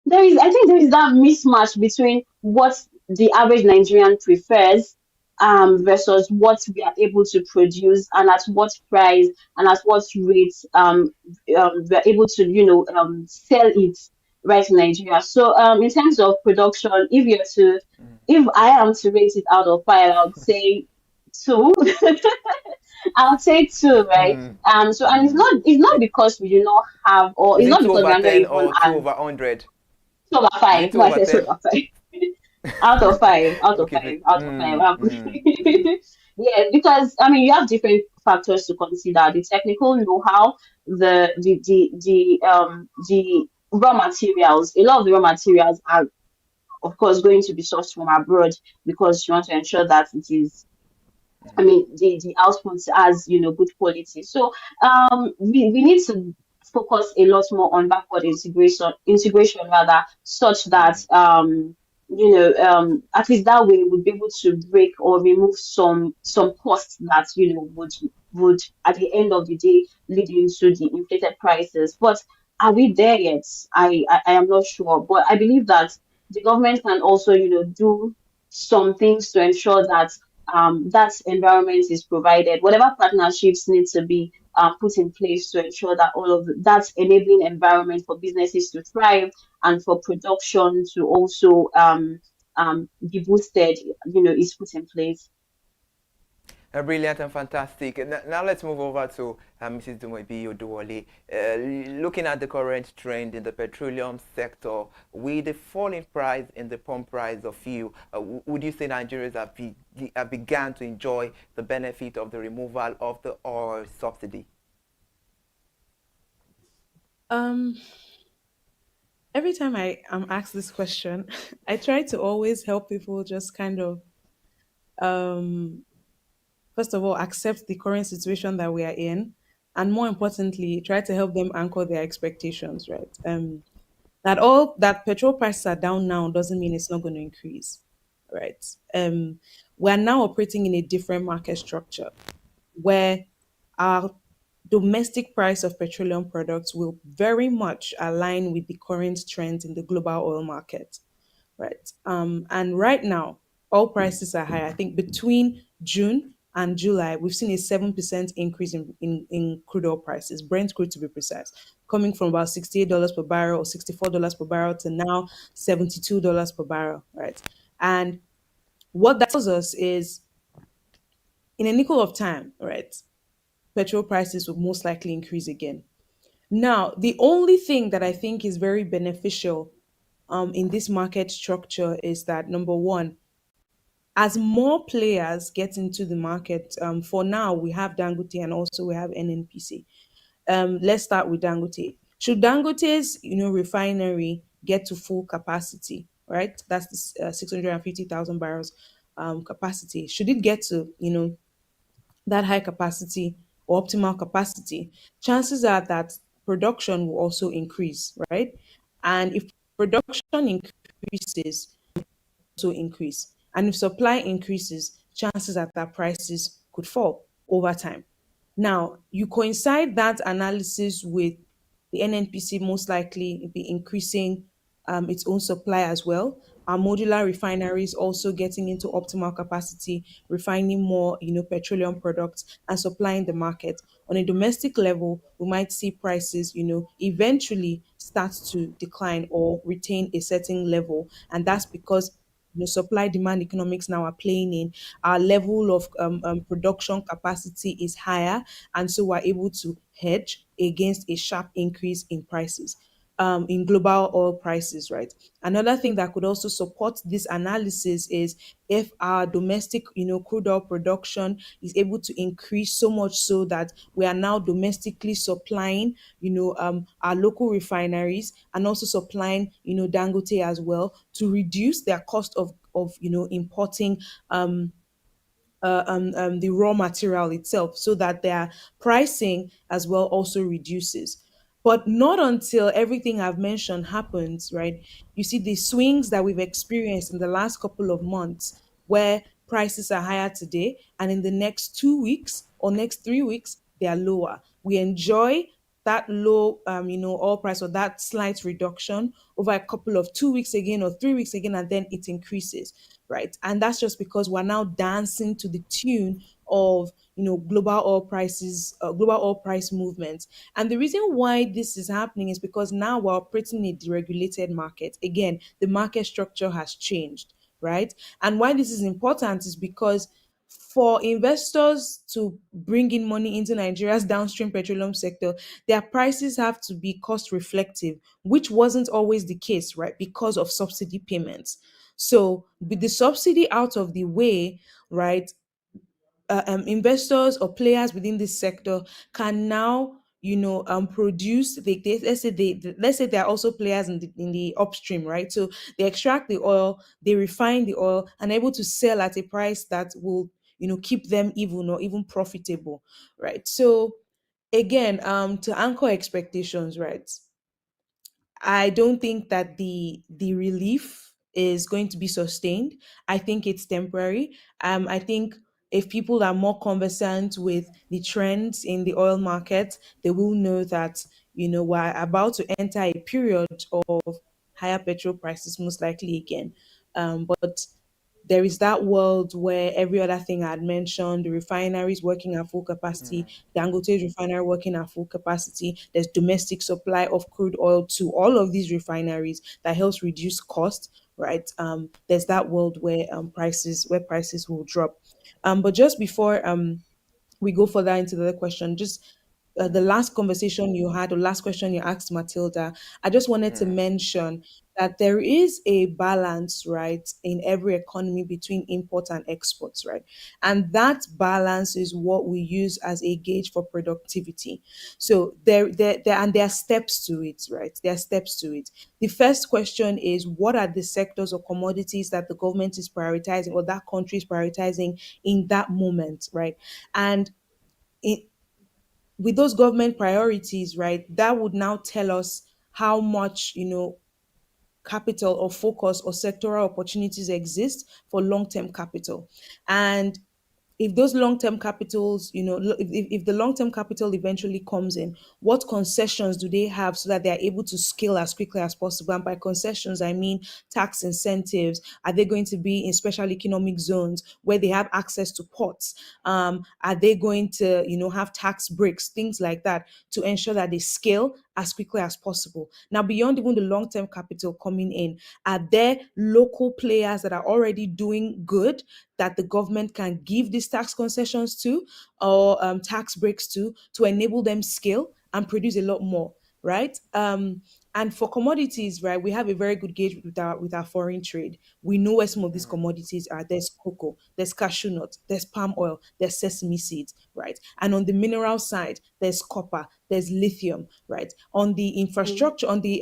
I think there is that mismatch between what the average Nigerian prefers versus what we are able to produce, and at what price and at what rates we're able to sell it right in Nigeria. So in terms of production, if I am to rate it out of five, I would say two. I'll take two, right? Mm, So, and it's not because we do not have, or is it's it not 2 because we over are not 10 even or 2 as over 100? Two over Is it five. two No, I over said two 10? over five. Out of five. Out of Okay, five. Out of five. mm. Yeah, because I mean you have different factors to consider. The technical know-how, the raw materials. A lot of the raw materials are of course going to be sourced from abroad because you want to ensure that it is, I mean, the output has, good quality. So we need to focus a lot more on backward integration rather, such that at least that way we'll be able to break or remove some costs that would at the end of the day lead into the inflated prices. But are we there yet? I am not sure, but I believe that the government can also do some things to ensure that that environment is provided. Whatever partnerships need to be put in place to ensure that all of that enabling environment for businesses to thrive and for production to also be boosted, is put in place. Brilliant and fantastic. Now let's move over to Mrs. Dumebi Oduwole. Looking at the current trend in the petroleum sector, with the falling price in the pump price of fuel, would you say Nigerians have begun to enjoy the benefit of the removal of the oil subsidy? Um, every time I am asked this question, I try to always help people just kind of, um, first of all, accept the current situation that we are in, and more importantly, try to help them anchor their expectations, right? That petrol prices are down now doesn't mean it's not going to increase, right? We're now operating in a different market structure where our domestic price of petroleum products will very much align with the current trends in the global oil market, right? And right now, oil prices are high. I think between June and July, we've seen a 7% increase in crude oil prices, Brent crude to be precise, coming from about $68 per barrel or $64 per barrel to now $72 per barrel, right? And what that tells us is in a nickel of time, right, petrol prices will most likely increase again. Now, the only thing that I think is very beneficial in this market structure is that number one, as more players get into the market, for now we have Dangote and also we have NNPC. Let's start with Dangote. Should Dangote's refinery get to full capacity, right? That's the 650,000 barrels capacity. Should it get to that high capacity or optimal capacity, chances are that production will also increase, right? And if production increases, also increase. And if supply increases, chances are that prices could fall over time. Now, you coincide that analysis with the NNPC most likely be increasing its own supply as well. Our modular refineries also getting into optimal capacity, refining more, petroleum products and supplying the market. On a domestic level, we might see prices, eventually start to decline or retain a certain level, and that's because supply demand economics now are playing in. Our level of production capacity is higher, and so we're able to hedge against a sharp increase in prices, in global oil prices, right? Another thing that could also support this analysis is if our domestic, crude oil production is able to increase so much so that we are now domestically supplying, our local refineries and also supplying, Dangote as well to reduce their cost of importing the raw material itself so that their pricing as well also reduces. But not until everything I've mentioned happens, right? You see the swings that we've experienced in the last couple of months where prices are higher today and in the next 2 weeks or next 3 weeks, they are lower. We enjoy that low, oil price or that slight reduction over a couple of 2 weeks again or 3 weeks again, and then it increases, right? And that's just because we're now dancing to the tune of global oil prices, global oil price movements. And the reason why this is happening is because now we're operating in a deregulated market. Again, the market structure has changed, right? And why this is important is because for investors to bring in money into Nigeria's downstream petroleum sector, their prices have to be cost reflective, which wasn't always the case, right? Because of subsidy payments. So, with the subsidy out of the way, right, investors or players within this sector can now, produce. Let's say they're also players in the upstream, right? So they extract the oil, they refine the oil, and able to sell at a price that will, keep them even or even profitable, right? So again, to anchor expectations, right? I don't think that the relief is going to be sustained. I think it's temporary. I think if people are more conversant with the trends in the oil market, they will know that, we're about to enter a period of higher petrol prices, most likely again. But there is that world where every other thing I had mentioned, the refineries working at full capacity, Dangote's refinery working at full capacity, there's domestic supply of crude oil to all of these refineries that helps reduce cost, right? There's that world where prices will drop. But just before we go further into the other question, just the last conversation you had, or last question you asked Matilda, I just wanted to mention that there is a balance, right, in every economy between import and exports, right? And that balance is what we use as a gauge for productivity. So there are steps to it, right? There are steps to it. The first question is, what are the sectors or commodities that the government is prioritizing or that country is prioritizing in that moment, right? And it, with those government priorities, right, that would now tell us how much, capital or focus or sectoral opportunities exist for long-term capital. And if those long-term capitals, if the long-term capital eventually comes in, what concessions do they have so that they are able to scale as quickly as possible? And by concessions, I mean tax incentives. Are they going to be in special economic zones where they have access to ports? Are they going to, have tax breaks, things like that, to ensure that they scale as quickly as possible? Now, beyond even the long-term capital coming in, are there local players that are already doing good that the government can give these tax concessions to, or tax breaks to enable them scale and produce a lot more, right? And for commodities, right, we have a very good gauge with our foreign trade. We know where some of these commodities are. There's cocoa, there's cashew nuts, there's palm oil, there's sesame seeds, right? And on the mineral side, there's copper, there's lithium, right? On the infrastructure, on the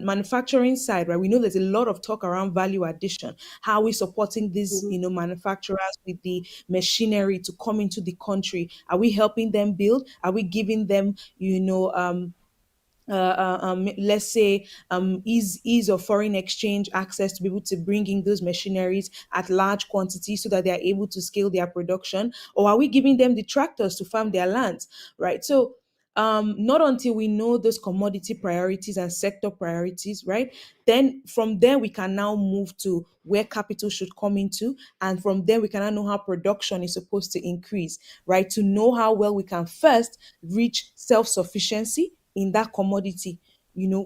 manufacturing side, right, we know there's a lot of talk around value addition. How are we supporting these, manufacturers with the machinery to come into the country? Are we helping them build? Are we giving them, let's say, ease of foreign exchange access to be able to bring in those machineries at large quantities so that they are able to scale their production? Or are we giving them the tractors to farm their lands, right? So not until we know those commodity priorities and sector priorities, right, then from there we can now move to where capital should come into, and from there we can now know how production is supposed to increase, right, to know how well we can first reach self-sufficiency in that commodity,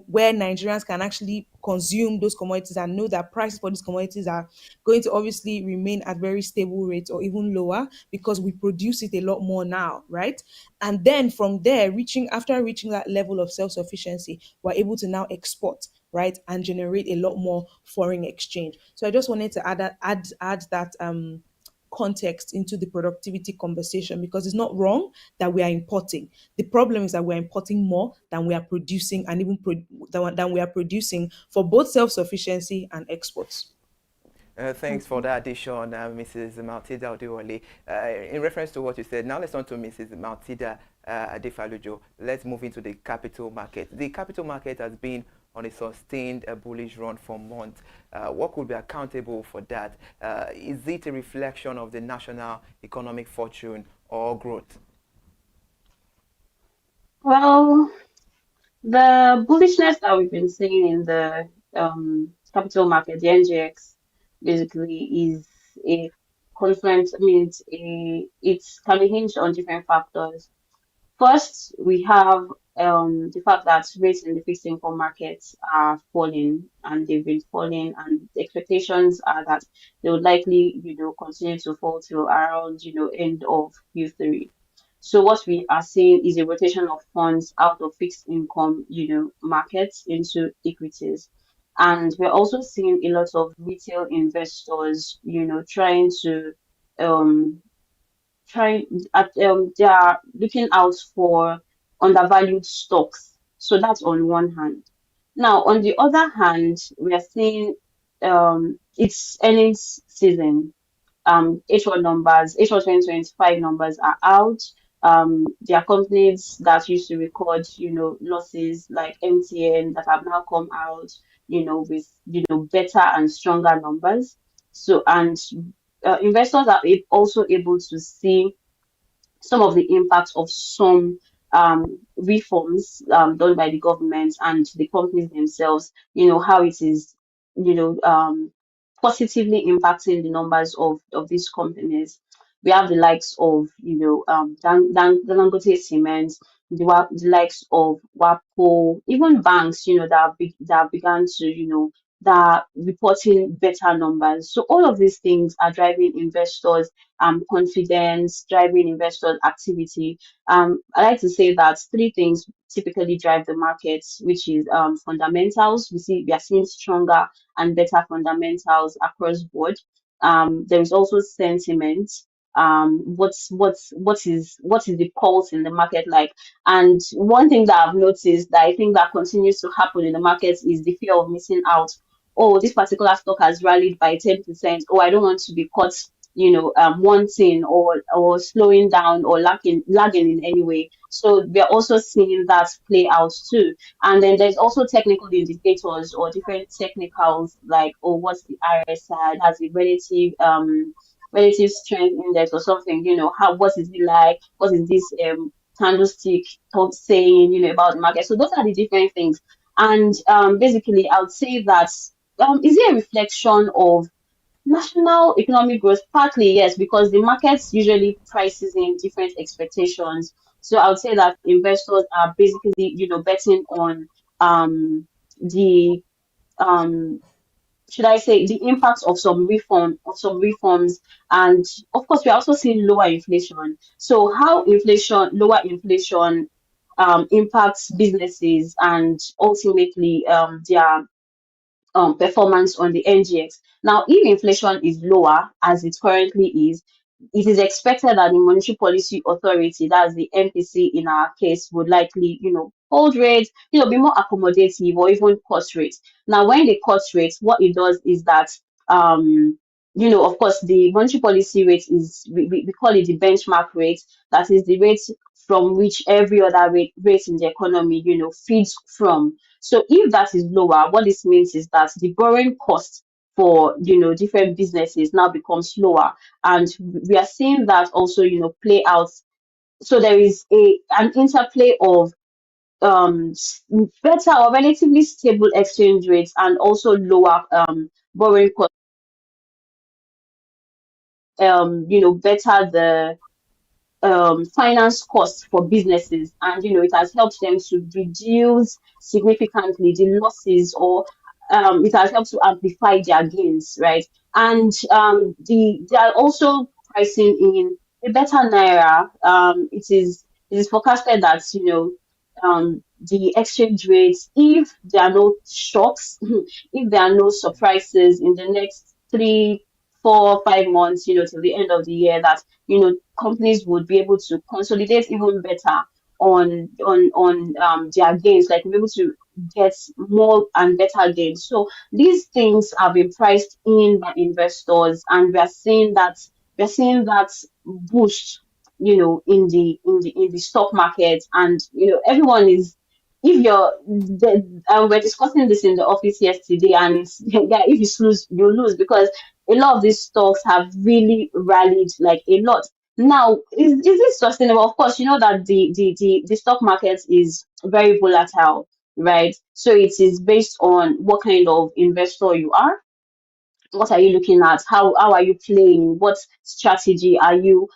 where Nigerians can actually consume those commodities and know that prices for these commodities are going to obviously remain at very stable rates or even lower because we produce it a lot more now, right? And then from there, after reaching that level of self-sufficiency, we're able to now export, right, and generate a lot more foreign exchange. So I just wanted to add that context into the productivity conversation, because it's not wrong that we are importing. The problem is that we're importing more than we are producing, and even than we are producing for both self-sufficiency and exports. Thanks for that addition, Mrs. Matilda Odewale. In reference to what you said, now let's turn to Mrs. Matilda Adefalujo. Let's move into the capital market. The capital market has been on a sustained bullish run for months. What could be accountable for that? Is it a reflection of the national economic fortune or growth? Well, the bullishness that we've been seeing in the capital market, the NGX, basically is a confluence. I mean, it can be hinged on different factors. First, we have the fact that rates in the fixed income markets are falling, and they've been falling, and the expectations are that they would likely, continue to fall till around, end of Q3. So what we are seeing is a rotation of funds out of fixed income, markets into equities. And we're also seeing a lot of retail investors, trying to um trying they are looking out for undervalued stocks. So that's on one hand. Now, on the other hand, we are seeing it's earnings season. H1 numbers, H1 2025 numbers are out. There are companies that used to record, losses like MTN that have now come out, with, better and stronger numbers. So, and investors are also able to see some of the impacts of some reforms done by the government and the companies themselves, how it is, positively impacting the numbers of these companies. We have the likes of, Dangote Cement, the likes of WAPO, even banks, that began to, that are reporting better numbers. So all of these things are driving investors confidence, driving investors' activity. I like to say that three things typically drive the markets, which is fundamentals. We are seeing stronger and better fundamentals across board. There is also sentiment. What is the pulse in the market like? And one thing that I've noticed that I think that continues to happen in the markets is the fear of missing out. Oh, this particular stock has rallied by 10%. Oh, I don't want to be caught, wanting or slowing down or lagging in any way. So we are also seeing that play out too. And then there's also technical indicators or different technicals like, oh, what's the RSI? That's a relative strength index or something. What is it like? What is this candlestick talk saying? About the market. So those are the different things. And basically, I would say that is it a reflection of national economic growth? Partly, yes, because the markets usually prices in different expectations. So I would say that investors are basically, betting on the um should I say the impacts of some reforms, and of course we're also seeing lower inflation. So how lower inflation impacts businesses and ultimately their performance on the NGX. Now, if inflation is lower as it currently is, it is expected that the Monetary Policy Authority, that's the MPC in our case, would likely, hold rates, be more accommodative or even cut rates. Now, when they cut rates, what it does is that, of course, the monetary policy rate is, we call it the benchmark rate. That is the rate from which every other rate in the economy, feeds from. So if that is lower, what this means is that the borrowing cost for different businesses now becomes lower, and we are seeing that also play out. So there is an interplay of better or relatively stable exchange rates and also lower borrowing costs. Better the finance costs for businesses, and it has helped them to reduce significantly the losses, or it has helped to amplify their gains, right? And they are also pricing in a better naira. It is forecasted that the exchange rates, if there are no shocks, if there are no surprises in the next 3, 4, 5 months, till the end of the year, that companies would be able to consolidate even better on their gains, like be able to get more and better gains. So these things have been priced in by investors, and we are seeing that boost, in the stock market, and everyone is. If we're discussing this in the office yesterday, and it's, yeah, if you lose, you lose, because a lot of these stocks have really rallied like a lot. Now, is this sustainable? Of course, you know that the stock market is very volatile, right? So it is based on what kind of investor you are. What are you looking at? How are you playing? What strategy are you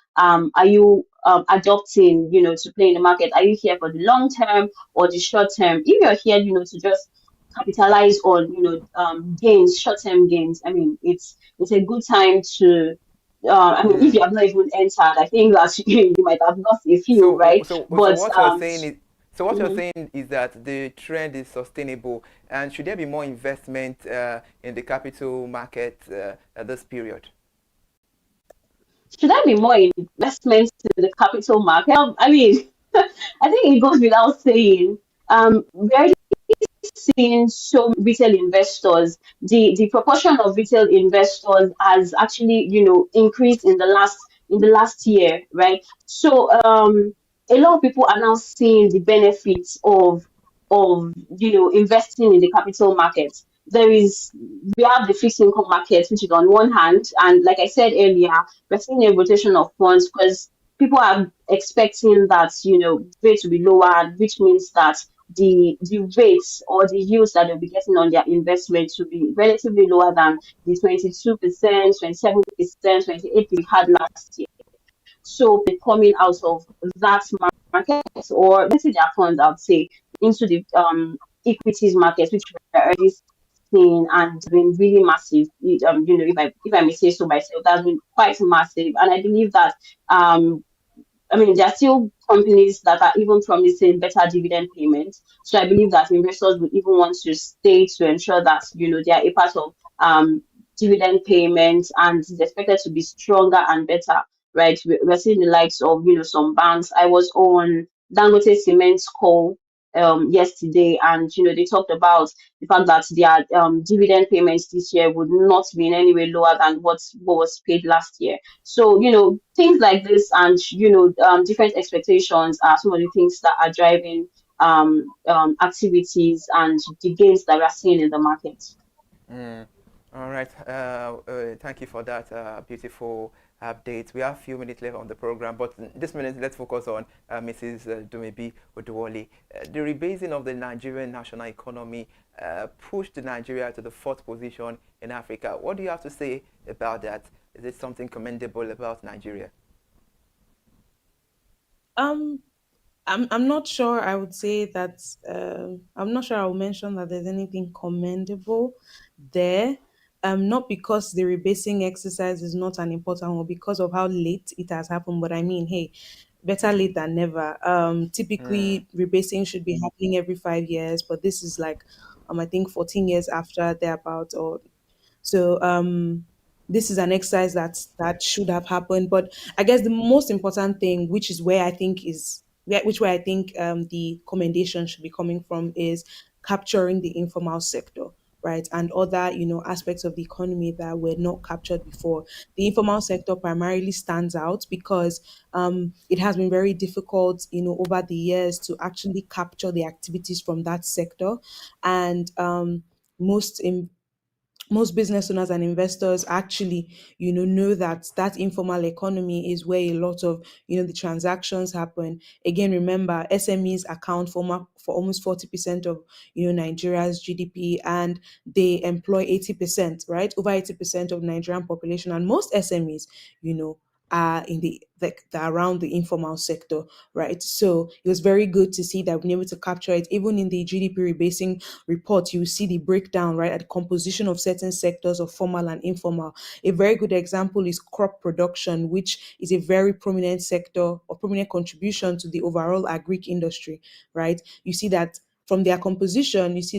adopting, to play in the market? Are you here for the long term or the short term? If you're here, to just capitalize on, gains, short term gains, I mean, it's a good time to. I mean, if Mm. you have not even entered, I think that you might have lost a few, So, right? so But what you're saying is, mhm. that the trend is sustainable, and should there be more investment in the capital market at this period? Should there be more investments in the capital market? I mean, I think it goes without saying. We're seeing so many retail investors. The proportion of retail investors has actually, increased in the last year, right? So a lot of people are now seeing the benefits of investing in the capital market. We have the fixed income market, which is on one hand, and like I said earlier, we're seeing a rotation of funds because people are expecting that rates will be lower, which means that the rates or the yields that they'll be getting on their investments will be relatively lower than the 22%, 27%, 28% we had last year. So they're coming out of that market, or let's say their funds, I would say, into the equities market, which we're already seeing and been really massive. If I may say so myself, that's been quite massive, and I believe that I mean, there are still companies that are even promising better dividend payments. So I believe that investors would even want to stay to ensure that, they are a part of dividend payments, and it's expected to be stronger and better, right? We're seeing the likes of, some banks. I was on Dangote Cement's call yesterday, and, they talked about the fact that their dividend payments this year would not be in any way lower than what was paid last year. So, things like this and, different expectations are some of the things that are driving activities and the gains that we're seeing in the market. Mm. All right. Thank you for that beautiful update. We have a few minutes left on the program, but this minute let's focus on Mrs. Dumebi Odewole. The rebasing of the Nigerian national economy pushed Nigeria to the fourth position in Africa. What do you have to say about that? Is it something commendable about Nigeria? Um, I'm not sure. I would say that I'm not sure. I will mention that there's anything commendable there. Not because the rebasing exercise is not an important one, because of how late it has happened. But I mean, hey, better late than never. Mm. Typically, rebasing should be happening every 5 years, but this is like, I think 14 years after they're about, or so this is an exercise that should have happened. But I guess the most important thing, which is where I think which way I think the commendation should be coming from, is capturing the informal sector, right, and other aspects of the economy that were not captured before. The informal sector primarily stands out because it has been very difficult, over the years to actually capture the activities from that sector, and most in most business owners and investors actually know that that informal economy is where a lot of the transactions happen. Again, remember, SMEs account for almost 40% of Nigeria's GDP, and they employ 80%, right, over 80% of Nigerian population, and most SMEs you know are in the around the informal sector, right? So it was very good to see that we've been able to capture it. Even in the GDP rebasing report, you see the breakdown, right, at the composition of certain sectors of formal and informal. A very good example is crop production, which is a very prominent sector or prominent contribution to the overall agric industry, right? You see that from their composition, you see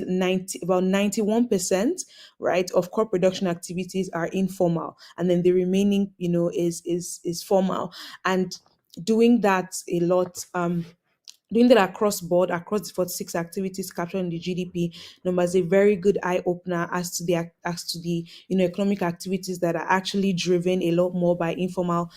about 91%, right, of crop production activities are informal, and then the remaining, is formal. And doing that a lot, doing that across board, across the 46 activities captured in the GDP numbers, a very good eye opener as to the economic activities that are actually driven a lot more by informal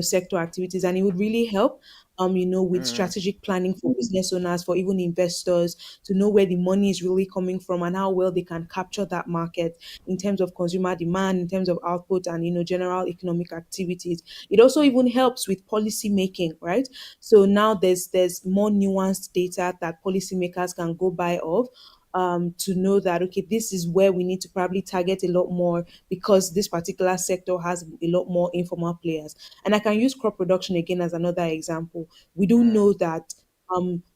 sector activities, and it would really help with Mm. strategic planning for business owners, for even investors, to know where the money is really coming from and how well they can capture that market in terms of consumer demand, in terms of output, and general economic activities. It also even helps with policy making, right? So now there's more nuanced data that policymakers can go by of. to know that, okay, this is where we need to probably target a lot more because this particular sector has a lot more informal players. And I can use crop production again as another example. We do know that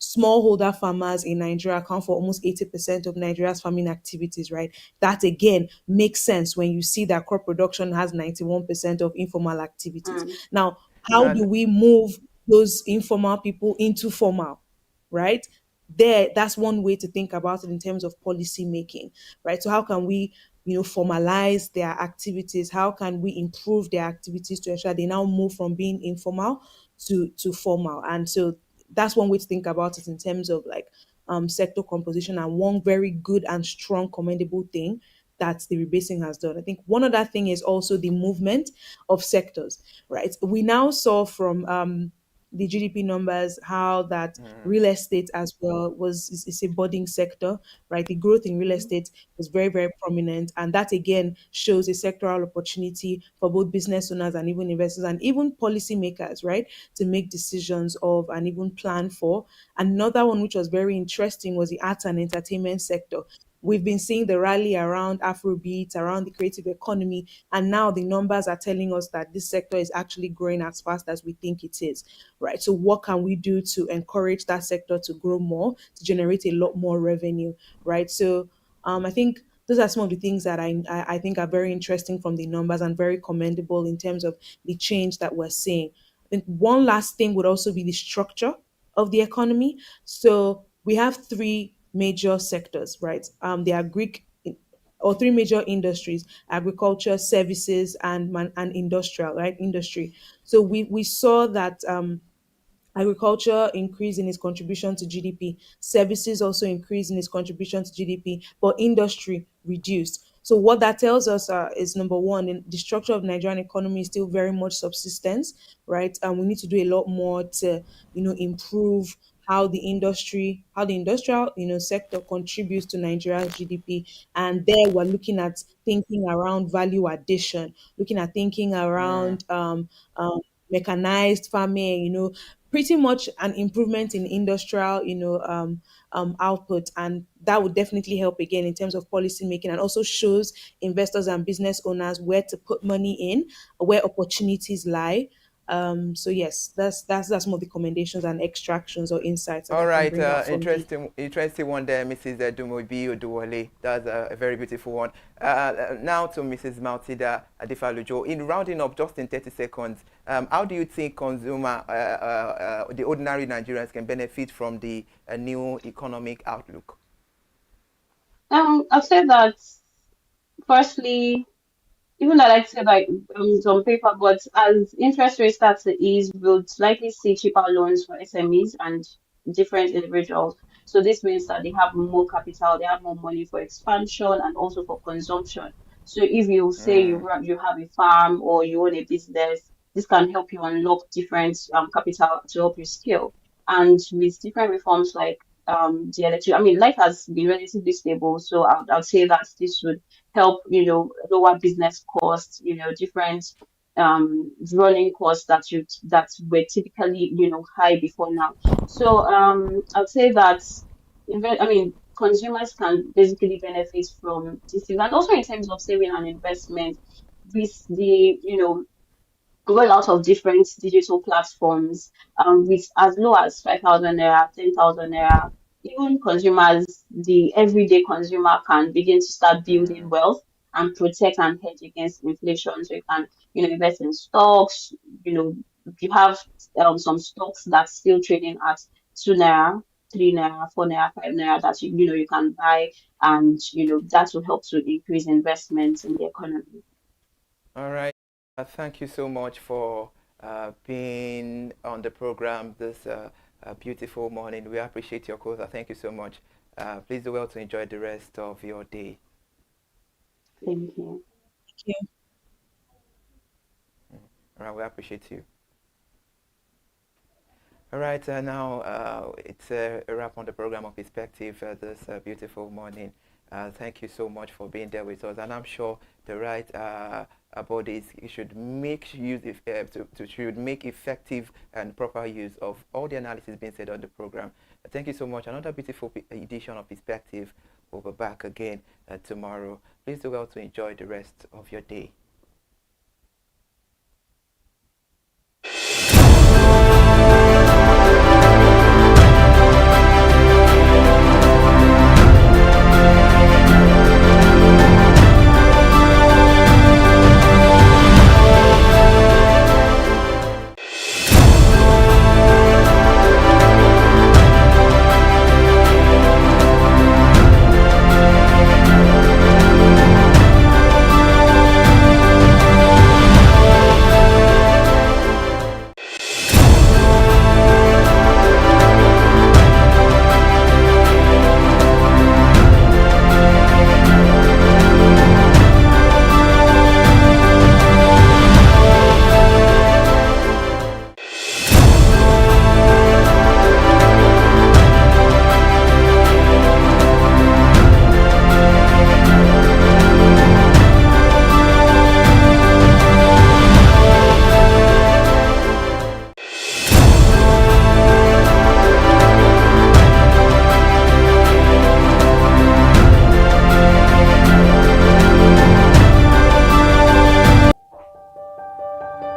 smallholder farmers in Nigeria account for almost 80% of Nigeria's farming activities, right? That again makes sense when you see that crop production has 91% of informal activities. Mm. Now, how do we move those informal people into formal, right? That's one way to think about it in terms of policy making, right? So how can we, formalize their activities? How can we improve their activities to ensure they now move from being informal to formal? And so that's one way to think about it in terms of like sector composition, and one very good and strong commendable thing that the rebasing has done. I think one other thing is also the movement of sectors, right? We now saw from the GDP numbers how that real estate as well is a budding sector, right? The growth in real estate was very, very prominent, and that again shows a sectoral opportunity for both business owners and even investors and even policymakers, right, to make decisions of and even plan for. Another one which was very interesting was the arts and entertainment sector. We've been seeing the rally around Afrobeats, around the creative economy, and now the numbers are telling us that this sector is actually growing as fast as we think it is, right? So, what can we do to encourage that sector to grow more, to generate a lot more revenue, right? So, I think those are some of the things that I think are very interesting from the numbers and very commendable in terms of the change that we're seeing. I think one last thing would also be the structure of the economy. So we have three major sectors, right? They are Greek or three major industries: agriculture, services, and industrial, right? Industry. So we saw that agriculture increased in its contribution to GDP, services also increased in its contribution to GDP, but industry reduced. So what that tells us is, number one, the structure of Nigerian economy is still very much subsistence, right? And we need to do a lot more to, improve how the industrial, sector contributes to Nigeria's GDP. And there we're looking at thinking around value addition, looking at thinking around mechanized farming, pretty much an improvement in industrial, output. And that would definitely help again in terms of policy making, and also shows investors and business owners where to put money in, where opportunities lie. So yes, that's some of the recommendations and extractions or insights that All I can right, bring out from the. interesting one there, Mrs. Dumobi Oduwole. That's a very beautiful one. Now to Mrs. Mautida Adifalujo. In rounding up, just in 30 seconds, how do you think the ordinary Nigerians can benefit from the new economic outlook? I've said that firstly, even though I like to say like on paper, but as interest rates start to ease, we'll likely see cheaper loans for SMEs and different individuals. So this means that they have more capital, they have more money for expansion and also for consumption. So if you say you have a farm or you own a business, this can help you unlock different capital to help you scale. And with different reforms like the electric, I mean, life has been relatively stable, so I'll say that this would help, lower business costs, different running costs that were typically, high before now. So I'd say that consumers can basically benefit from this, and also in terms of saving and investment with the, roll out of different digital platforms with as low as 5,000 naira, 10,000 naira. Even consumers, the everyday consumer can begin to start building wealth and protect and hedge against inflation. So you can, invest in stocks. You have some stocks that's still trading at 2 naira, 3 naira, 4 naira, 5 naira that you can buy, and that will help to increase investments in the economy. All right. Thank you so much for being on the program this beautiful morning. We appreciate your call. Thank you so much. Please do well to enjoy the rest of your day. Thank you. Thank you. All right, we appreciate you. All right, now it's a wrap on the program of Perspective this beautiful morning. Thank you so much for being there with us, and I'm sure the right bodies should make use should make effective and proper use of all the analysis being said on the program. Thank you so much. Another beautiful edition of Perspective We'll be back again tomorrow. Please do well to enjoy the rest of your day.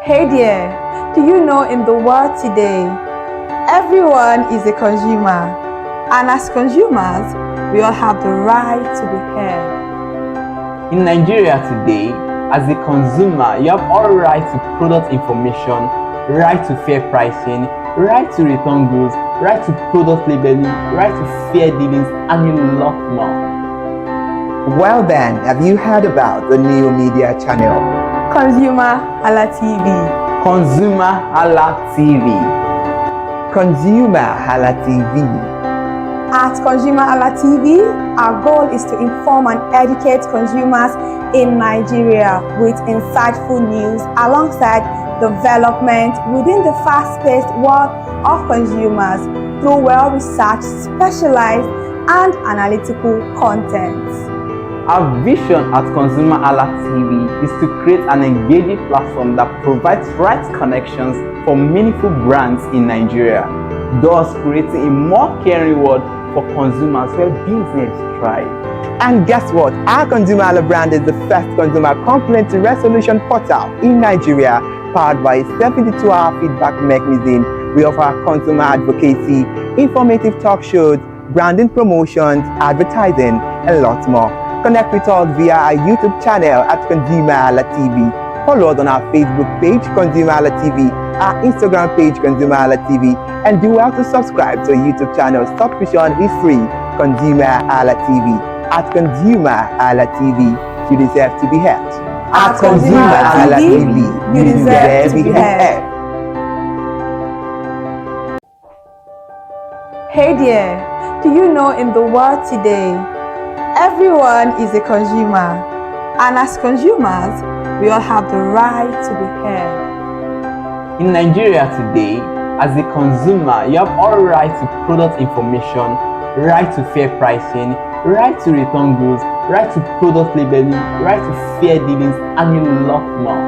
Hey there, do you know in the world today, everyone is a consumer, and as consumers, we all have the right to be heard. In Nigeria today, as a consumer, you have all right to product information, right to fair pricing, right to return goods, right to product labeling, right to fair dealings, and a lot more. Well then, have you heard about the new media channel? ConsumerHallaTV. ConsumerHallaTV. ConsumerHallaTV. At ConsumerHallaTV, our goal is to inform and educate consumers in Nigeria with insightful news alongside development within the fast-paced world of consumers through well-researched, specialized, and analytical content. Our vision at ConsumerHallaTV is to create an engaging platform that provides right connections for meaningful brands in Nigeria, thus creating a more caring world for consumers where business thrive. And guess what? Our Consumer Hala brand is the first consumer complaint resolution portal in Nigeria, powered by a 72-hour feedback mechanism. We offer consumer advocacy, informative talk shows, branding promotions, advertising, and lots more. Connect with us via our YouTube channel at ConsumerHallaTV. Follow us on our Facebook page, ConsumerHallaTV, our Instagram page, ConsumerHallaTV, and do well to subscribe to our YouTube channel. Subscription is free. ConsumerHallaTV. At ConsumerHallaTV, you deserve to be heard. At ConsumerHallaTV, you deserve to be heard. Hey there, do you know in the world today, everyone is a consumer, and as consumers, we all have the right to be heard. In Nigeria today, as a consumer, you have all right to product information, right to fair pricing, right to return goods, right to product labeling, right to fair dealings, and a lot more.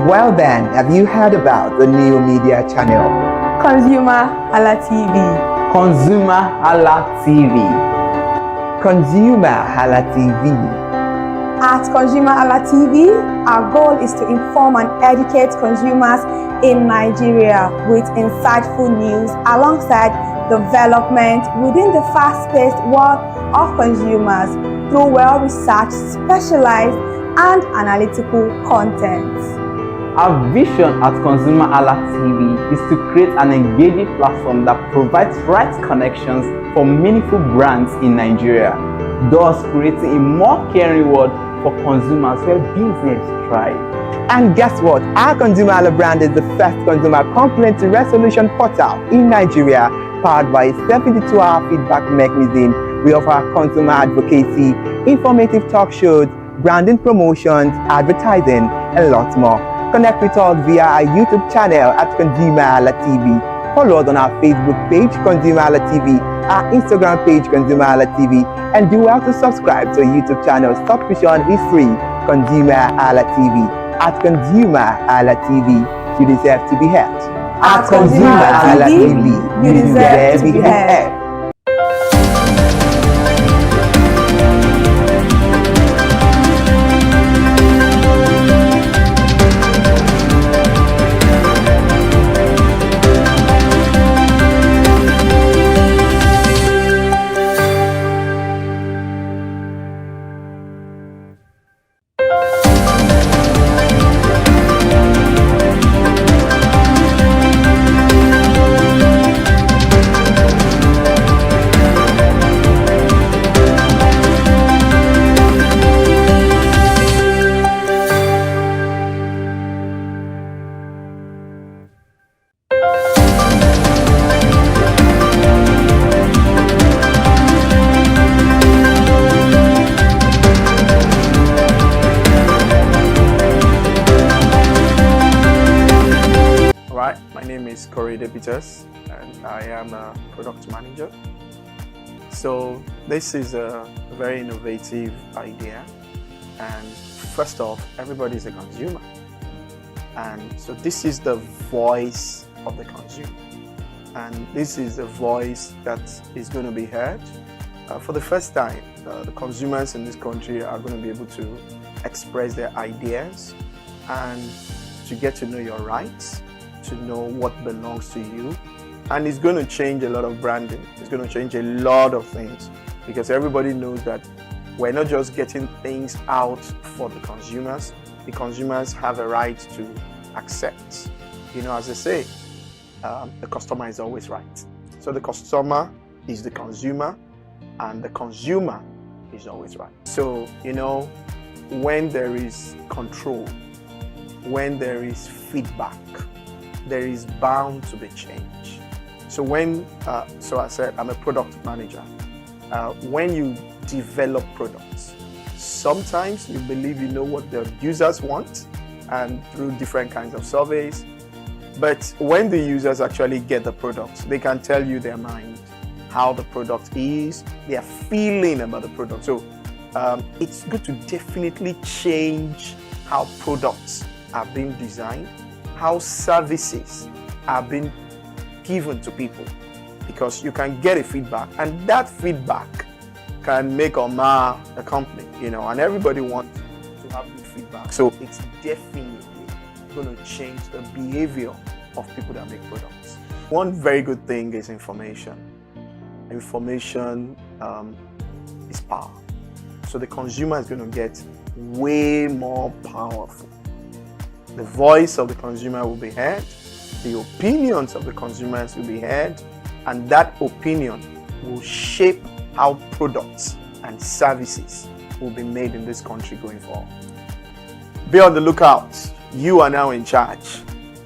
Well then, have you heard about the new media channel? ConsumerHallaTV. ConsumerHallaTV. ConsumerHallaTV. At ConsumerHallaTV, our goal is to inform and educate consumers in Nigeria with insightful news alongside development within the fast-paced world of consumers through well-researched, specialized, and analytical content. Our vision at ConsumerHallaTV is to create an engaging platform that provides right connections for meaningful brands in Nigeria, thus creating a more caring world for consumers where business thrive. And guess what? Our Consumer Hala brand is the first consumer complaint resolution portal in Nigeria, powered by a 72-hour feedback mechanism. We offer consumer advocacy, informative talk shows, branding promotions, advertising, and lots more. Connect with us via our YouTube channel at ConsumerHallaTV. Follow us on our Facebook page, ConsumerHallaTV, our Instagram page, ConsumerHallaTV, and do well to subscribe to our YouTube channel. Subscription is free. ConsumerHallaTV. At ConsumerHallaTV, you deserve to be heard. At ConsumerHallaTV, you deserve to be heard. Corridor Peters, and I am a product manager. So this is a very innovative idea, and first off, everybody is a consumer, and so this is the voice of the consumer, and this is the voice that is going to be heard. For the first time, the consumers in this country are going to be able to express their ideas and to get to know your rights, to know what belongs to you. And it's going to change a lot of branding. It's going to change a lot of things, because everybody knows that we're not just getting things out for the consumers. The consumers have a right to accept. You know, as they say, the customer is always right. So the customer is the consumer, and the consumer is always right. So, you know, when there is control, when there is feedback, there is bound to be change. So so I said, I'm a product manager. When you develop products, sometimes you believe you know what the users want, and through different kinds of surveys. But when the users actually get the product, they can tell you their mind, how the product is, their feeling about the product. So it's good to definitely change how products are being designed, how services are being given to people, because you can get a feedback, and that feedback can make or mar a company, you know, and everybody wants to have good feedback. So it's definitely going to change the behavior of people that make products. One very good thing is information. Information is power. So the consumer is going to get way more powerful. The voice of the consumer will be heard, the opinions of the consumers will be heard, and that opinion will shape how products and services will be made in this country going forward. Be on the lookout. You are now in charge.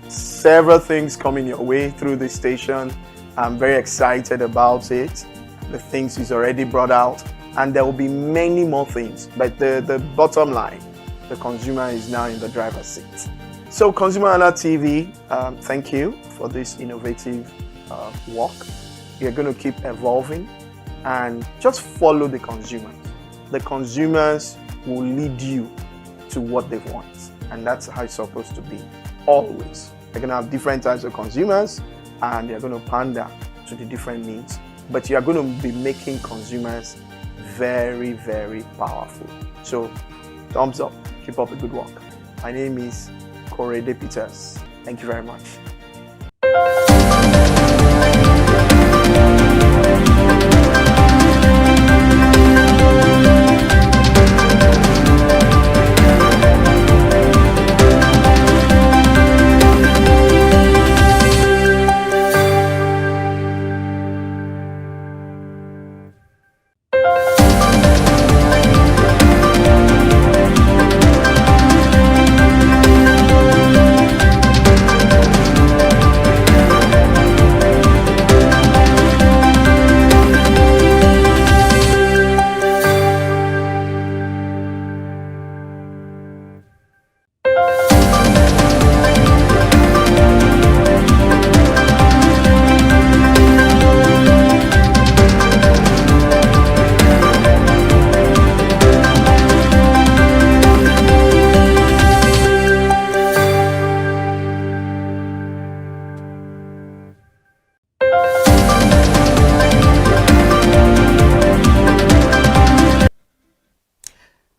Several things coming your way through this station. I'm very excited about it. The things he's already brought out, and there will be many more things. But the bottom line, the consumer is now in the driver's seat. So ConsumerHallaTV, thank you for this innovative work. You're going to keep evolving, and just follow the consumers. The consumers will lead you to what they want, and that's how it's supposed to be, always. You're going to have different types of consumers, and you're going to pander to the different needs, but you're going to be making consumers very, very powerful. So thumbs up, keep up the good work. My name is Corridor Peters. Thank you very much.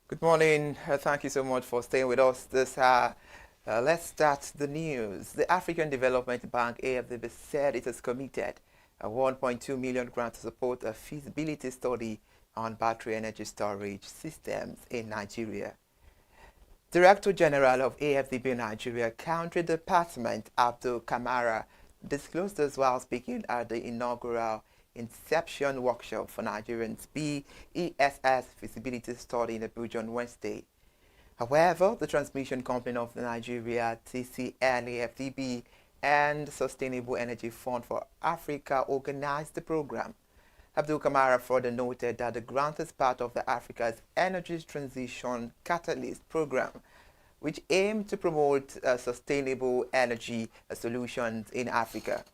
Good morning. Thank you so much for staying with us this let's start the news. The African Development Bank, AFDB, said it has committed a 1.2 million grant to support a feasibility study on battery energy storage systems in Nigeria. Director General of AFDB Nigeria Country Department, Abdul Kamara, disclosed this while speaking at the inaugural Inception Workshop for Nigerians BESS Feasibility Study in Abuja on Wednesday. However, the Transmission Company of Nigeria, TCNAFDB, and Sustainable Energy Fund for Africa organized the program. Abdul Kamara further noted that the grant is part of the Africa's Energy Transition Catalyst program, which aimed to promote sustainable energy solutions in Africa.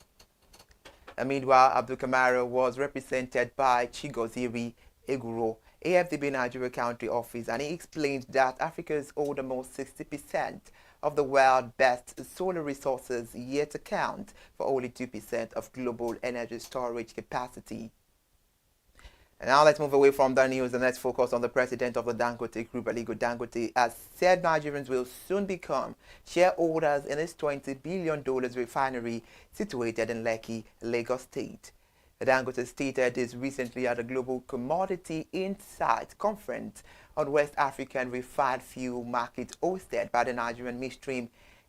Meanwhile, Abdul Kamara was represented by Chigoziri Eguro, AFDB Nigeria Country Office, and he explained that Africa's owed almost 60% of the world's best solar resources, yet account for only 2% of global energy storage capacity. And now let's move away from the news and let's focus on the president of the Dangote Group, Aliko Dangote, has said Nigerians will soon become shareholders in its $20 billion refinery situated in Lekki, Lagos State. Dangote stated this recently at a Global Commodity Insight Conference on West African refined fuel market hosted by the Nigerian Midstream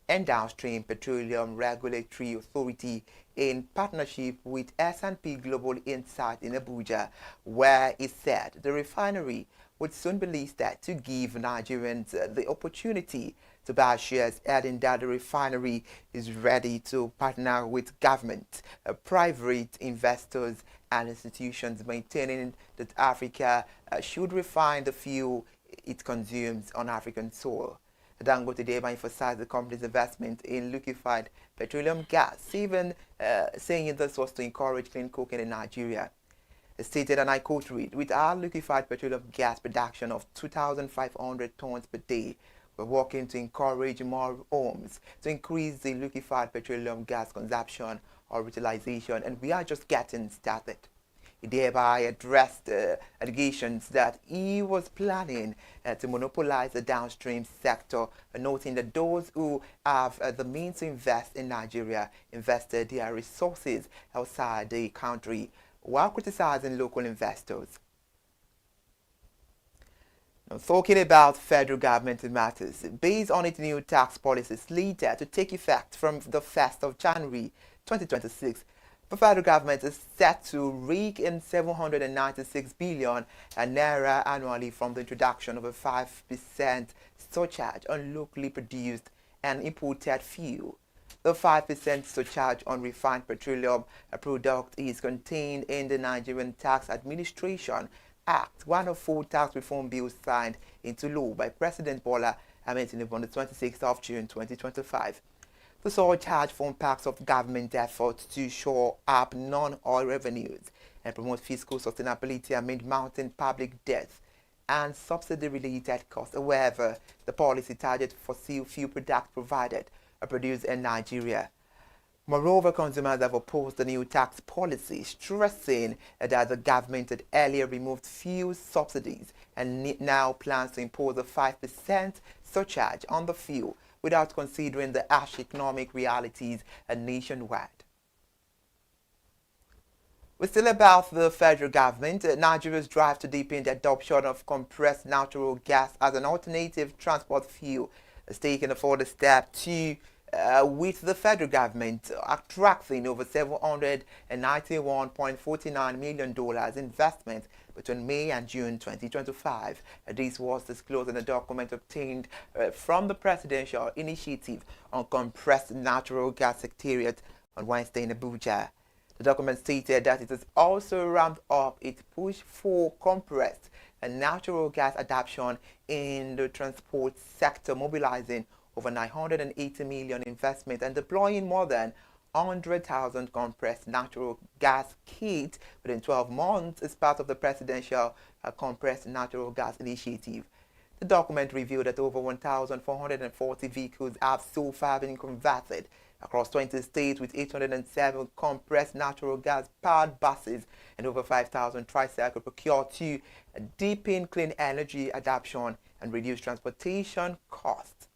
and Downstream Petroleum Regulatory Authority in partnership with S&P Global Insight in Abuja, where it said the refinery would soon be listed to give Nigerians the opportunity to buy shares, adding that the refinery is ready to partner with government, private investors, and institutions, maintaining that Africa should refine the fuel it consumes on African soil. Dangote thereby emphasized the company's investment in liquefied petroleum gas, even saying this was to encourage clean cooking in Nigeria. It stated, and I quote read, with our liquefied petroleum gas production of 2,500 tons per day, we're working to encourage more homes to increase the liquefied petroleum gas consumption or utilization, and we are just getting started. He thereby addressed allegations that he was planning to monopolize the downstream sector, noting that those who have the means to invest in Nigeria invested their resources outside the country, while criticizing local investors. Now, talking about federal government matters, based on its new tax policy slated to take effect from the 1st of January 2026, the federal government is set to rake in 796 billion naira annually from the introduction of a 5% surcharge on locally produced and imported fuel. The 5% surcharge on refined petroleum product is contained in the Nigerian Tax Administration Act, one of 4 tax reform bills signed into law by President Bola Ahmed Tinubu on the 26th of June 2025. The surcharge forms part of government efforts to shore up non-oil revenues and promote fiscal sustainability amid mounting public debt and subsidy-related costs. However, the policy targets fossil fuel products provided or produced in Nigeria. Moreover, consumers have opposed the new tax policy, stressing that the government had earlier removed fuel subsidies and now plans to impose a 5% surcharge on the fuel without considering the harsh economic realities nationwide. We're still about the federal government. Nigeria's drive to deepen the adoption of compressed natural gas as an alternative transport fuel has taken a further step to with the federal government attracting over $791.49 million investment between May and June 2025. This was disclosed in a document obtained from the Presidential Initiative on Compressed Natural Gas Secretariat on Wednesday in Abuja. The document stated that it has also ramped up its push for compressed natural gas adoption in the transport sector, mobilizing over 980 million investment and deploying more than 100,000 compressed natural gas kits within 12 months as part of the Presidential Compressed Natural Gas Initiative. The document revealed that over 1,440 vehicles have so far been converted across 20 states, with 807 compressed natural gas powered buses and over 5,000 tricycles procured to deepen clean energy adoption and reduce transportation costs.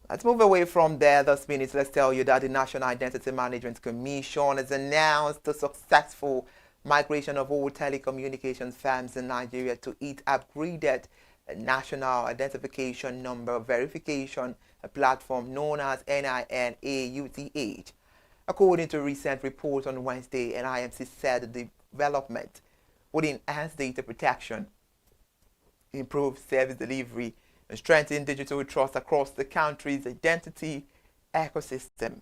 Let's move away from there this minute. Let's tell you that the National Identity Management Commission has announced the successful migration of all telecommunications firms in Nigeria to its upgraded National Identification Number Verification platform known as NIN-AUTH. According to a recent report on Wednesday, NIMC said the development would enhance data protection, improve service delivery, and strengthen digital trust across the country's identity ecosystem.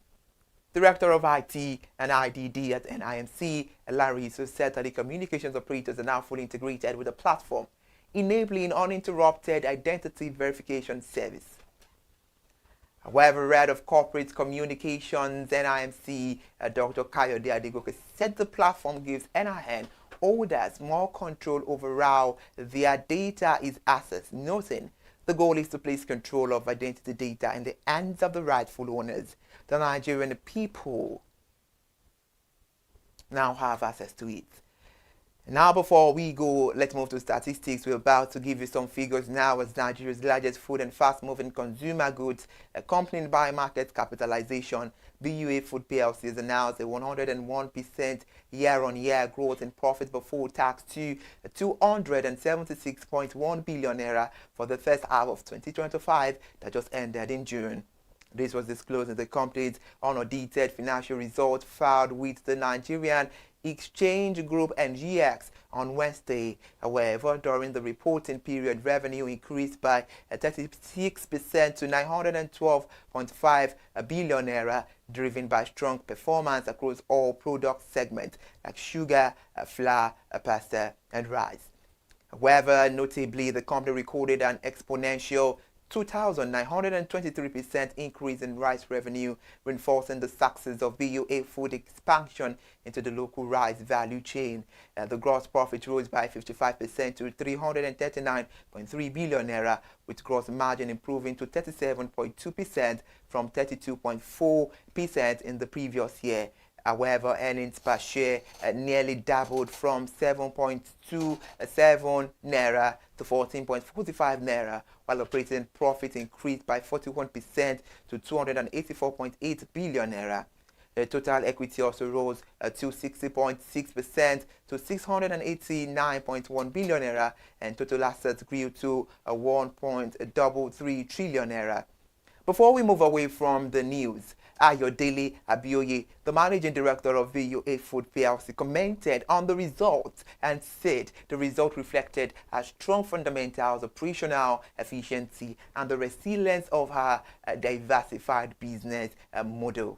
Director of IT and IDD at NIMC, Larry, said telecommunications operators are now fully integrated with the platform, enabling uninterrupted identity verification service. However, Head of Corporate Communications, NIMC, Dr. Kayode Adegoke, said the platform gives NIN holders more control over how their data is accessed, noting the goal is to place control of identity data in the hands of the rightful owners. The Nigerian people now have access to it. Now, before we go, let's move to statistics. We're about to give you some figures now as Nigeria's largest food and fast-moving consumer goods, accompanied by market capitalization. BUA Food PLC has announced a 101% year-on-year growth in profit before tax to 276.1 billion naira for the first half of 2025 that just ended in June. This was disclosed in the company's unaudited financial results filed with the Nigerian Exchange Group and GX on Wednesday. However, during the reporting period, revenue increased by 36% to 912.5 billion naira, driven by strong performance across all product segments like sugar, flour, pasta, and rice. However, notably, the company recorded an exponential 2,923% increase in rice revenue, reinforcing the success of BUA Food expansion into the local rice value chain. The gross profit rose by 55% to 339.3 billion naira, with gross margin improving to 37.2% from 32.4% in the previous year. However, earnings per share nearly doubled from 7.27 naira to 14.45 naira, while operating profit increased by 41% to 284.8 billion naira. The total equity also rose to 60.6% to 689.1 billion naira, and total assets grew to 1.33 trillion naira. Before we move away from the news, Ayodele Abioye, the managing director of BUA Food PLC, commented on the results and said the result reflected a strong fundamentals, operational efficiency, and the resilience of her diversified business model.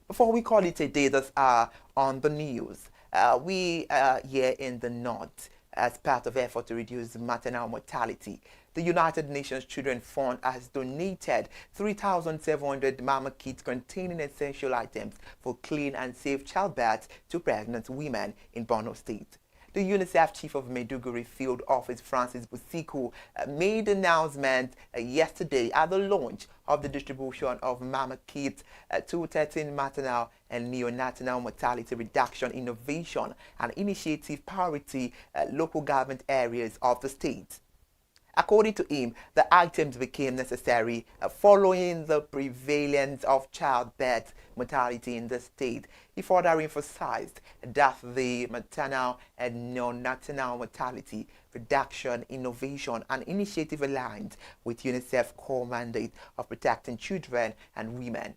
Before we call it a day, this hour on the news, we are here in the north as part of effort to reduce maternal mortality. The United Nations Children Fund has donated 3,700 mama kits containing essential items for clean and safe childbirth to pregnant women in Borno State. The UNICEF Chief of Maiduguri Field Office, Francis Busiko, made the announcement yesterday at the launch of the distribution of mama kits to 13 maternal and neonatal mortality reduction innovation and initiative priority local government areas of the state. According to him, the items became necessary following the prevalence of childbirth mortality in the state. He further emphasized that the maternal and neonatal mortality reduction innovation and initiative aligned with UNICEF's core mandate of protecting children and women.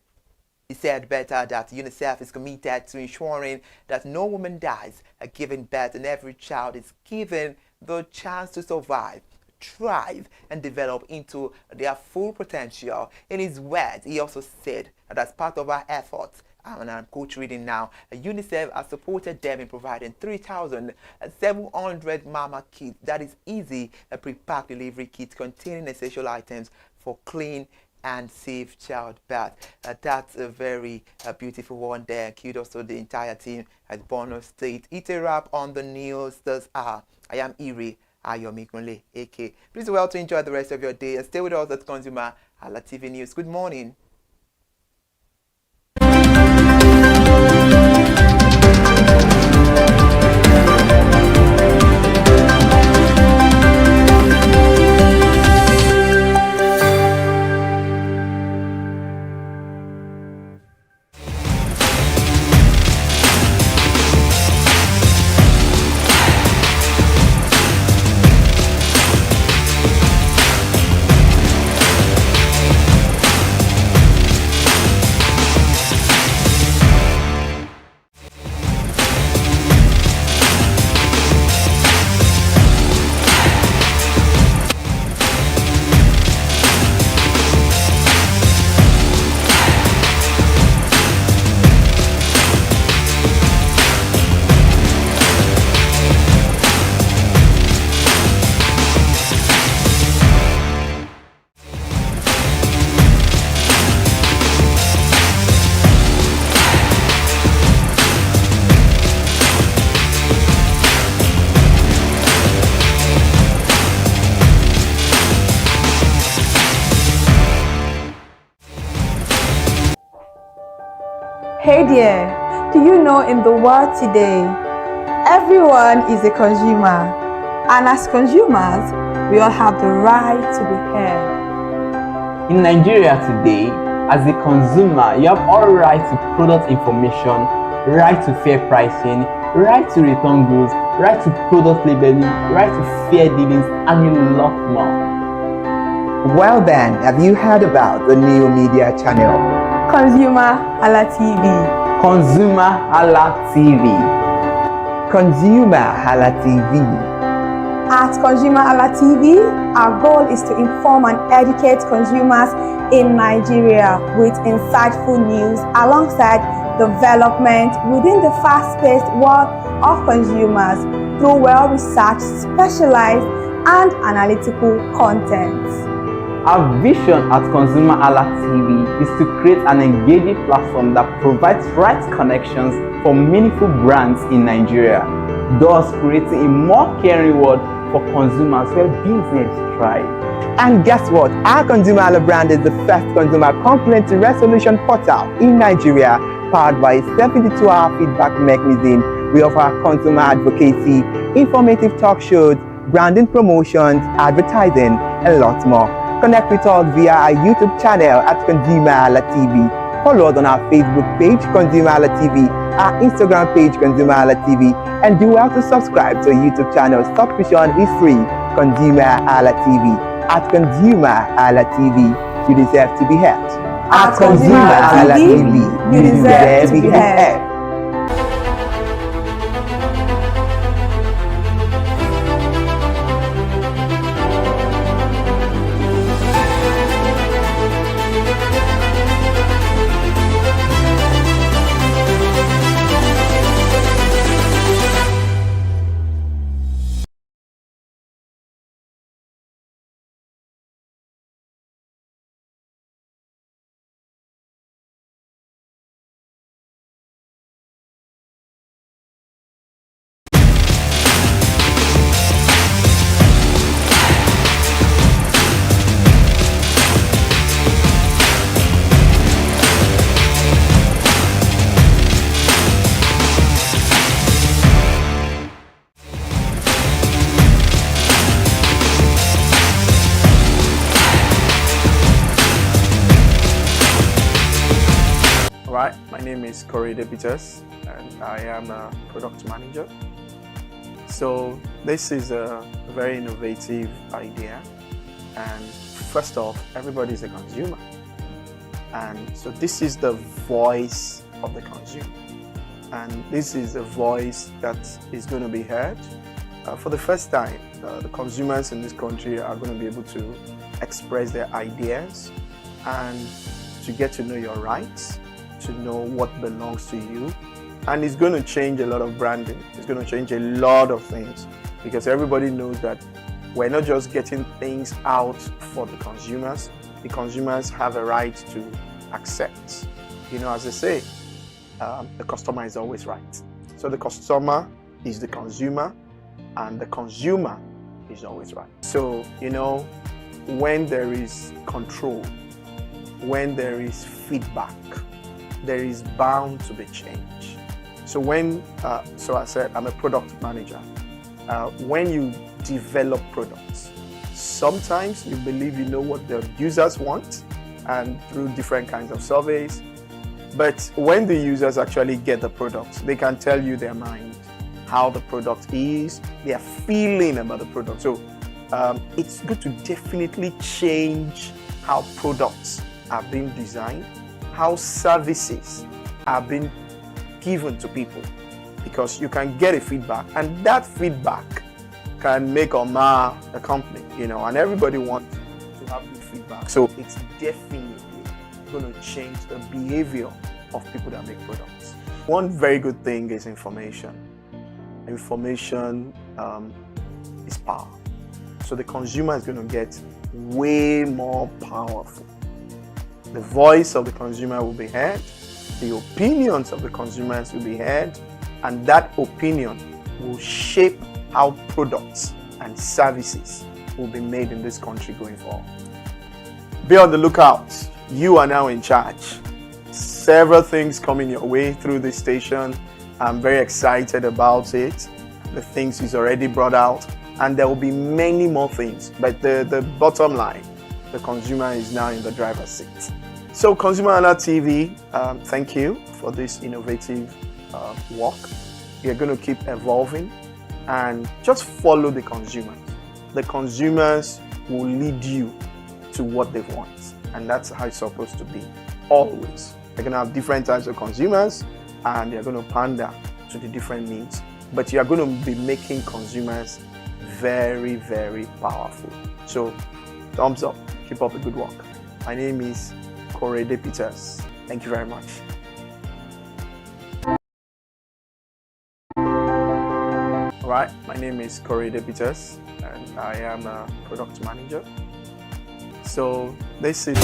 He said better that UNICEF is committed to ensuring that no woman dies giving birth and every child is given the chance to survive, thrive, and develop into their full potential. In his words, he also said that as part of our efforts, and I'm quote reading now, UNICEF has supported them in providing 3,700 mama kits, that is easy pre-packed delivery kits containing essential items for clean and safe childbirth. That's a very beautiful one there. Kudos to the entire team at Borno State. It's a wrap on the news this hour. I am Iri Ayomikunle, AK. Please well to enjoy the rest of your day and stay with us at ConsumerHallaTV News. Good morning. Hey there, do you know in the world today, everyone is a consumer, and as consumers, we all have the right to be heard. In Nigeria today, as a consumer, you have all right to product information, right to fair pricing, right to return goods, right to product labeling, right to fair dealings, and a lot more. Well then, have you heard about the new media channel? ConsumerHallaTV. ConsumerHallaTV. ConsumerHallaTV. At ConsumerHallaTV, our goal is to inform and educate consumers in Nigeria with insightful news alongside development within the fast-paced world of consumers through well-researched, specialized, and analytical content. Our vision at ConsumerHallaTV is to create an engaging platform that provides right connections for meaningful brands in Nigeria, thus creating a more caring world for consumers where business thrive. And guess what? Our ConsumerHalla brand is the first consumer complaint resolution portal in Nigeria, powered by a 72-hour feedback mechanism. We offer consumer advocacy, informative talk shows, branding promotions, advertising, and lots more. Connect with us via our YouTube channel at ConsumerHallaTV. Follow us on our Facebook page, ConsumerHallaTV, our Instagram page, ConsumerHallaTV, and do well to subscribe to our YouTube channel. Subscription is free. ConsumerHallaTV. At ConsumerHallaTV, you deserve to be heard. At ConsumerHallaTV, you deserve to be heard. Right, my name is ConsumerHallaTV and I am a product manager. So this is a very innovative idea, and first off, everybody is a consumer, and so this is the voice of the consumer, and this is a voice that is going to be heard. For the first time, the consumers in this country are going to be able to express their ideas and to get to know your rights, to know what belongs to you. And it's going to change a lot of branding. It's going to change a lot of things, because everybody knows that we're not just getting things out for the consumers. The consumers have a right to accept. You know, as they say, the customer is always right. So the customer is the consumer, and the consumer is always right. So, you know, when there is control, when there is feedback, there is bound to be change. So so I said, I'm a product manager. When you develop products, sometimes you believe you know what the users want, and through different kinds of surveys. But when the users actually get the product, they can tell you their mind, how the product is, their feeling about the product. So it's good to definitely change how products are being designed, how services are being given to people, because you can get a feedback, and that feedback can make or mar a company, you know, and everybody wants to have good feedback. So it's definitely going to change the behavior of people that make products. One very good thing is information. Information is power. So the consumer is going to get way more powerful. The voice of the consumer will be heard, the opinions of the consumers will be heard, and that opinion will shape how products and services will be made in this country going forward. Be on the lookout. You are now in charge. several things coming your way through this station. I'm very excited about it. The things he's already brought out, and there will be many more things. But the bottom line, the consumer is now in the driver's seat. So ConsumerHallaTV, thank you for this innovative work. You're going to keep evolving and just follow the consumers. The consumers will lead you to what they want, and that's how it's supposed to be, always. You're going to have different types of consumers, and you're going to pander to the different needs, but you're going to be making consumers very, very powerful. So thumbs up, keep up the good work. My name is Peters. Thank you very much. All right, my name is Peters, and I am a product manager. So this is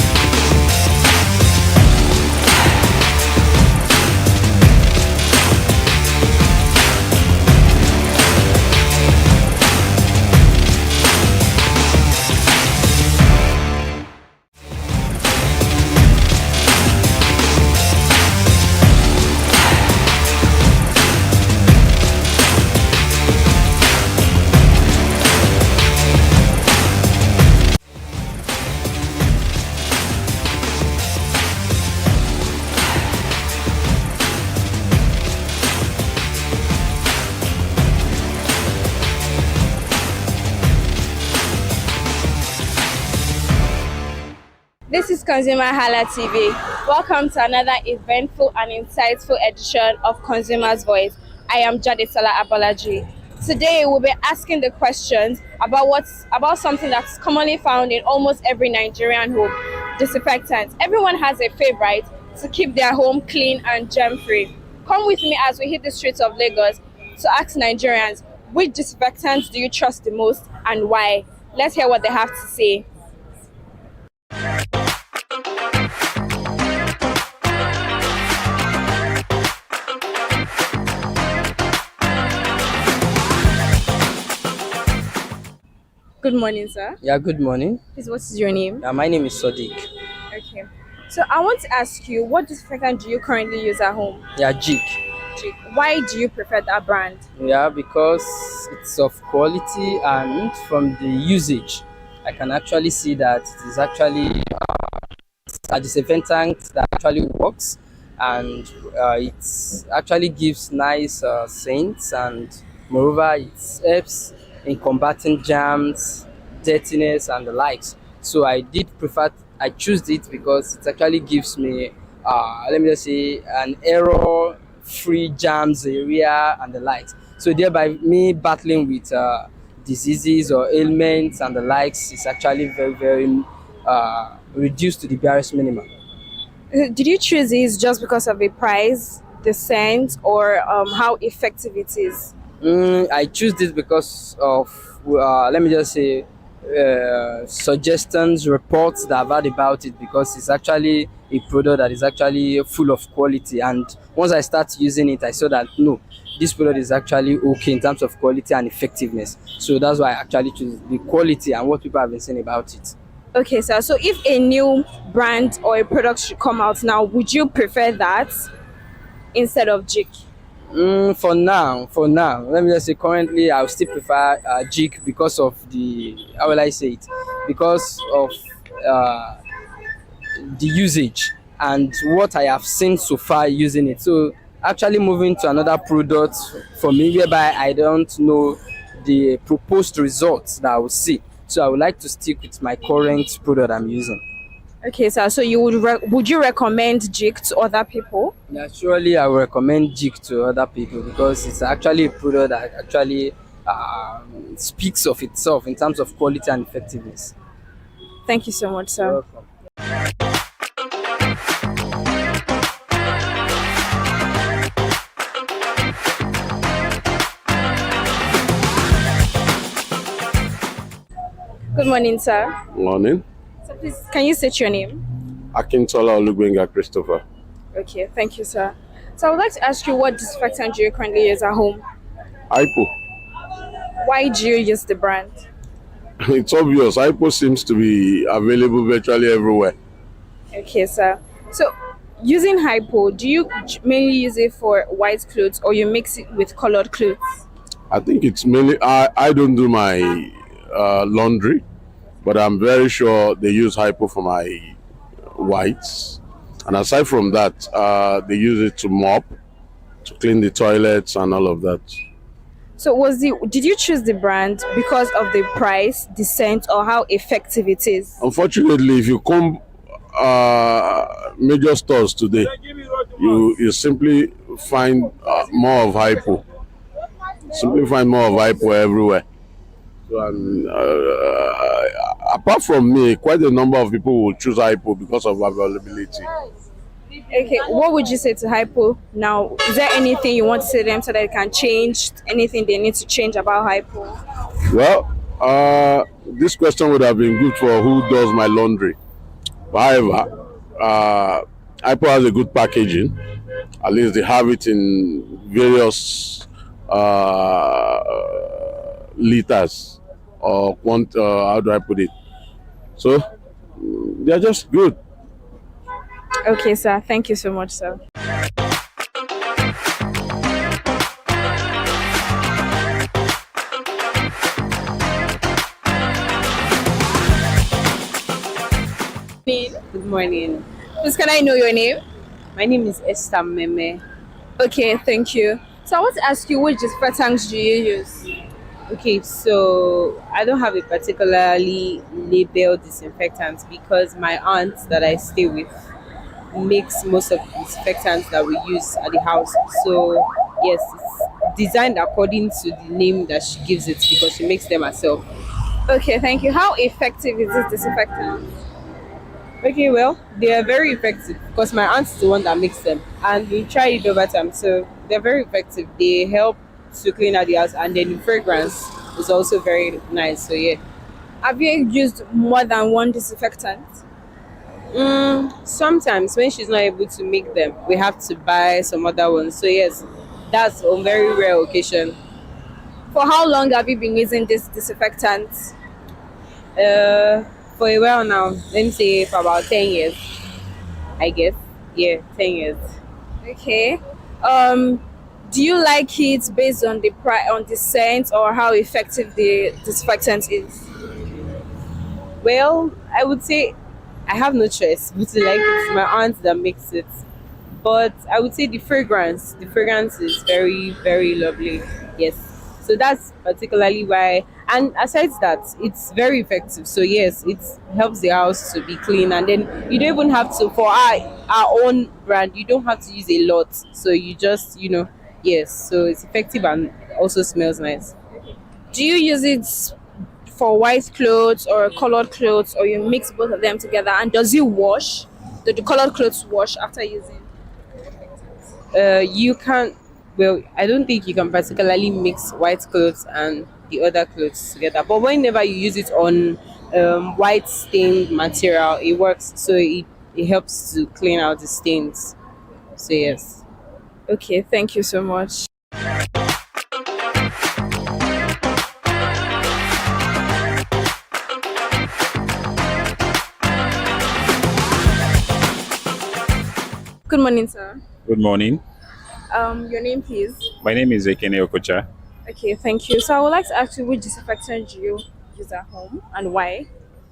This is Consumer Hala TV. Welcome to another eventful and insightful edition of Consumer's Voice. I am Jadesala Abolaji. Today we'll be asking the questions about something that's commonly found in almost every Nigerian home: disinfectants. Everyone has a favorite to keep their home clean and germ-free. Come with me as we hit the streets of Lagos to ask Nigerians, which disinfectants do you trust the most and why? Let's hear what they have to say. Good morning, sir. Yeah, good morning. Please, what is your name? My name is Sadiq. Okay. So I want to ask you, what disinfectant do you currently use at home? Yeah, Jig. Why do you prefer that brand? Yeah, because it's of quality, and from the usage, I can actually see that it is actually a disinfectant that actually works, and it actually gives nice scents, and moreover, it helps in combating germs, dirtiness, and the likes. So I choose it because it actually gives me, let me just say, an error-free germs area and the likes. So thereby me battling with diseases or ailments and the likes is actually very, very reduced to the barest minimum. Did you choose these just because of the price, the scent, or how effective it is? I choose this because of, let me just say, suggestions, reports that I've heard about it, because it's actually a product that is actually full of quality. And once I start using it, I saw that no, this product is actually okay in terms of quality and effectiveness. So that's why I actually choose the quality and what people have been saying about it. Okay, sir. So if a new brand or a product should come out now, would you prefer that instead of Jig? For now, let me just say, currently I will still prefer Jig because of the, how will I say it, because of the usage and what I have seen so far using it. So actually moving to another product for me, whereby I don't know the proposed results that I will see. So I would like to stick with my current product I'm using. Okay, sir. So you would you recommend Jig to other people? Yeah, surely I will recommend Jig to other people because it's actually a product that actually speaks of itself in terms of quality and effectiveness. Thank you so much, sir. You're welcome. Good morning, sir. Morning. So please, can you state your name? Akintola Olugbenga Christopher. Okay, thank you, sir. So I would like to ask you, what disinfectant do you currently use at home? Hypo. Why do you use the brand? It's obvious. Hypo seems to be available virtually everywhere. Okay, sir. So Using hypo, do you mainly use it for white clothes or you mix it with colored clothes? I think it's mainly, I don't do my laundry, but I'm very sure they use hypo for my whites. And aside from that, they use it to mop, to clean the toilets and all of that. So did you choose the brand because of the price, the scent, or how effective it is? Unfortunately, if you come major stores today, you simply find more of hypo. Simply find more of hypo everywhere. So, apart from me, quite a number of people will choose hypo because of availability. Okay, what would you say to hypo now? Is there anything you want to say to them so that they can change? Anything they need to change about hypo? Well, this question would have been good for who does my laundry. However, hypo has a good packaging. At least they have it in various liters or how do I put it? So they're just good. Okay, sir. Thank you so much, sir. Good morning. Please, can I know your name? My name is Esther Meme. Okay, thank you. So I want to ask you, which disinfectants do you use? Okay, so I don't have a particularly labeled disinfectant because my aunt that I stay with makes most of the disinfectants that we use at the house. So yes, it's designed according to the name that she gives it because she makes them herself. Okay, thank you. How effective is this disinfectant? Okay, well, they are very effective because my aunt's the one that makes them, and we try it over time. So they're very effective. They help to clean out the house, and then the fragrance is also very nice. So yeah. Have you used more than one disinfectant? Sometimes when she's not able to make them, we have to buy some other ones. So yes, that's on very rare occasion. For how long have you been using this disinfectant? For a while now, let me say for about 10 years, I guess. Yeah, 10 years. Okay. Do you like it based on the on the scent or how effective the disinfectant is? Well, I would say I have no choice but to like it. It's my aunt that makes it. But I would say the fragrance is very, very lovely. Yes. So that's particularly why, and aside that, it's very effective. So yes, it helps the house to be clean, and then you don't even have to, for our own brand, you don't have to use a lot. So you just, yes. So it's effective and also smells nice. Do you use it for white clothes or colored clothes, or you mix both of them together? And does it wash? Do the colored clothes wash after using? You can't. Well, I don't think you can particularly mix white clothes and the other clothes together. But whenever you use it on white stained material, it works. So it helps to clean out the stains. So yes. Okay, thank you so much. Good morning, sir. Good morning. Your name, please. My name is Ekene Okocha. Okay, thank you. So I would like to ask you, which disinfectant do you use at home and why?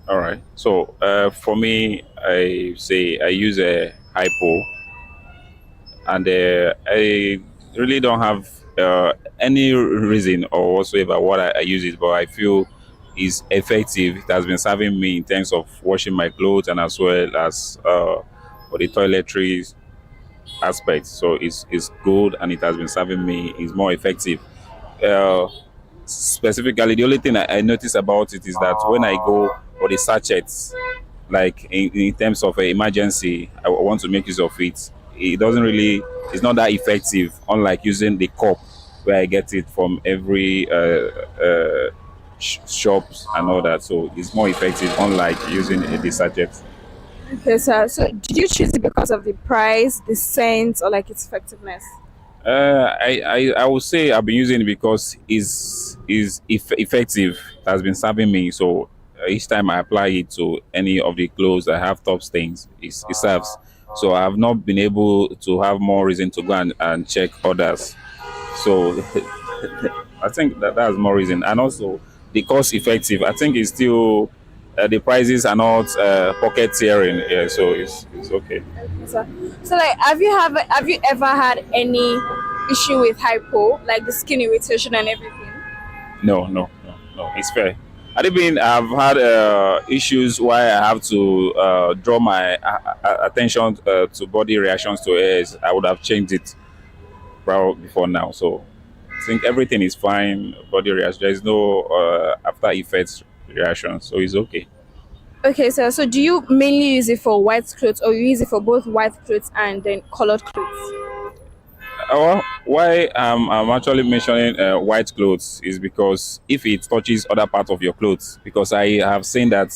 All right. So for me, I say I use a hypo, and I really don't have any reason or whatsoever what I use it, but I feel is effective. It has been serving me in terms of washing my clothes and as well as for the toiletries aspect. So it's good and it has been serving me. It's more effective. Specifically, the only thing I notice about it is that when I go for the sachets, like in terms of an emergency, I want to make use of it. It doesn't really, it's not that effective, unlike using the cup where I get it from every shops and all that. So it's more effective, unlike using the sachets. Okay, sir. So did you choose it because of the price, the scent, or like its effectiveness? I would say I've been using it because it's effective. It has been serving me. So each time I apply it to any of the clothes that have top stains, it serves. So I have not been able to have more reason to go and check others. So I think that's more reason. And also the cost effective, I think it's still the prices are not pocket tearing. Yeah, so it's okay. So like, have you ever had any issue with hypo, like the skin irritation and everything? No. It's fair. I've had issues why I have to draw my attention to body reactions to airs. I would have changed it before now. So I think everything is fine. Body reaction. There is no after effects reaction, so it's okay. Okay, so do you mainly use it for white clothes, or you use it for both white clothes and then colored clothes? Why I'm actually mentioning white clothes is because if it touches other parts of your clothes, because I have seen that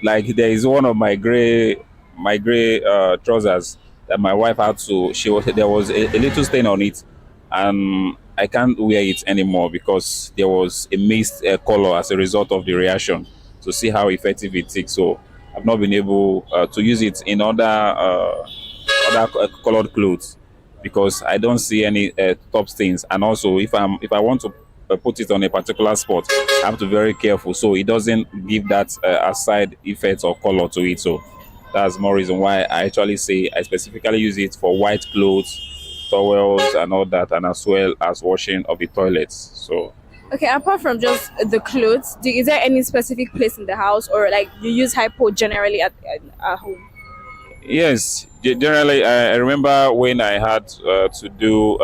like there is one of my gray trousers that my wife had to there was a little stain on it, and I can't wear it anymore because there was a mixed color as a result of the reaction, to see how effective it is. So I've not been able to use it in other colored clothes because I don't see any top stains. And also, if I want to put it on a particular spot, I have to be very careful so it doesn't give that aside effect or color to it. So that's more reason why I actually say I specifically use it for white clothes, towels, and all that, and as well as washing of the toilets. So. Okay, apart from just the clothes, is there any specific place in the house, or like you use hypo generally at home? Yes, generally, I remember when I had to do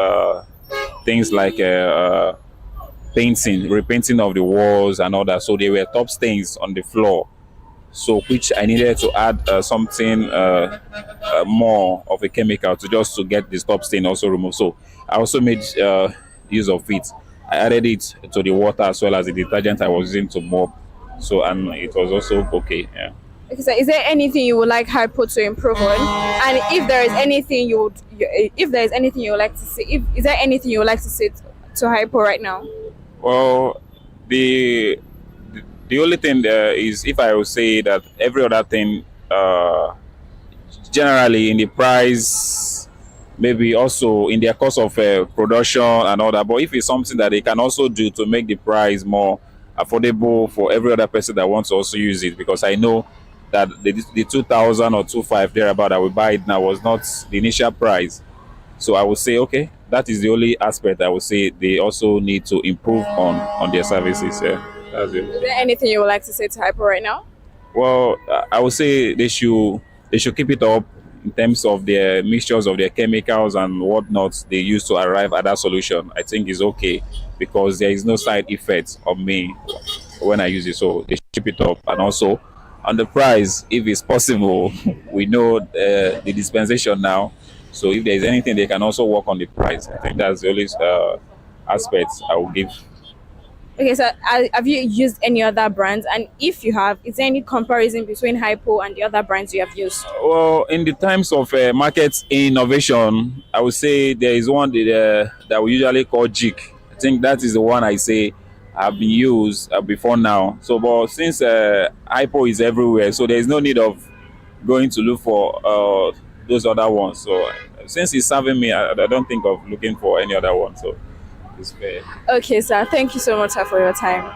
things like painting, repainting of the walls and all that. So there were top stains on the floor. So which I needed to add something more of a chemical to get the top stain also removed. So I also made use of it. I added it to the water as well as the detergent I was using to mop. So and it was also okay. Yeah. Okay, so is there anything you would like hypo to improve on? And if there is anything if there is anything you would like to say, is there anything you would like to say to hypo right now? Well, the only thing is, if I would say that every other thing, generally in the price, maybe also in their cost of production and all that. But if it's something that they can also do to make the price more affordable for every other person that wants to also use it, because I know that the 2,000 or 2,500 thereabout that we buy it now was not the initial price. So I would say, okay, that is the only aspect I would say they also need to improve on their services. Yeah, that's it. Is there anything you would like to say to hypo right now? Well, I would say they should keep it up in terms of their mixtures of their chemicals and whatnot they use to arrive at that solution. I think is okay because there is no side effects on me when I use it. So they should keep it up, and also on the price, if it's possible. We know the dispensation now, so if there is anything they can also work on the price. I think that's the only aspect I will give. Okay, so have you used any other brands? And if you have, is there any comparison between hypo and the other brands you have used? Well, in the times of market innovation, I would say there is one that we usually call Jig. I think that is the one I say have been used before now. So, but since hypo is everywhere, so there is no need of going to look for those other ones. So, since it's serving me, I don't think of looking for any other one. So, it's fair. Okay, sir. Thank you so much, sir, for your time.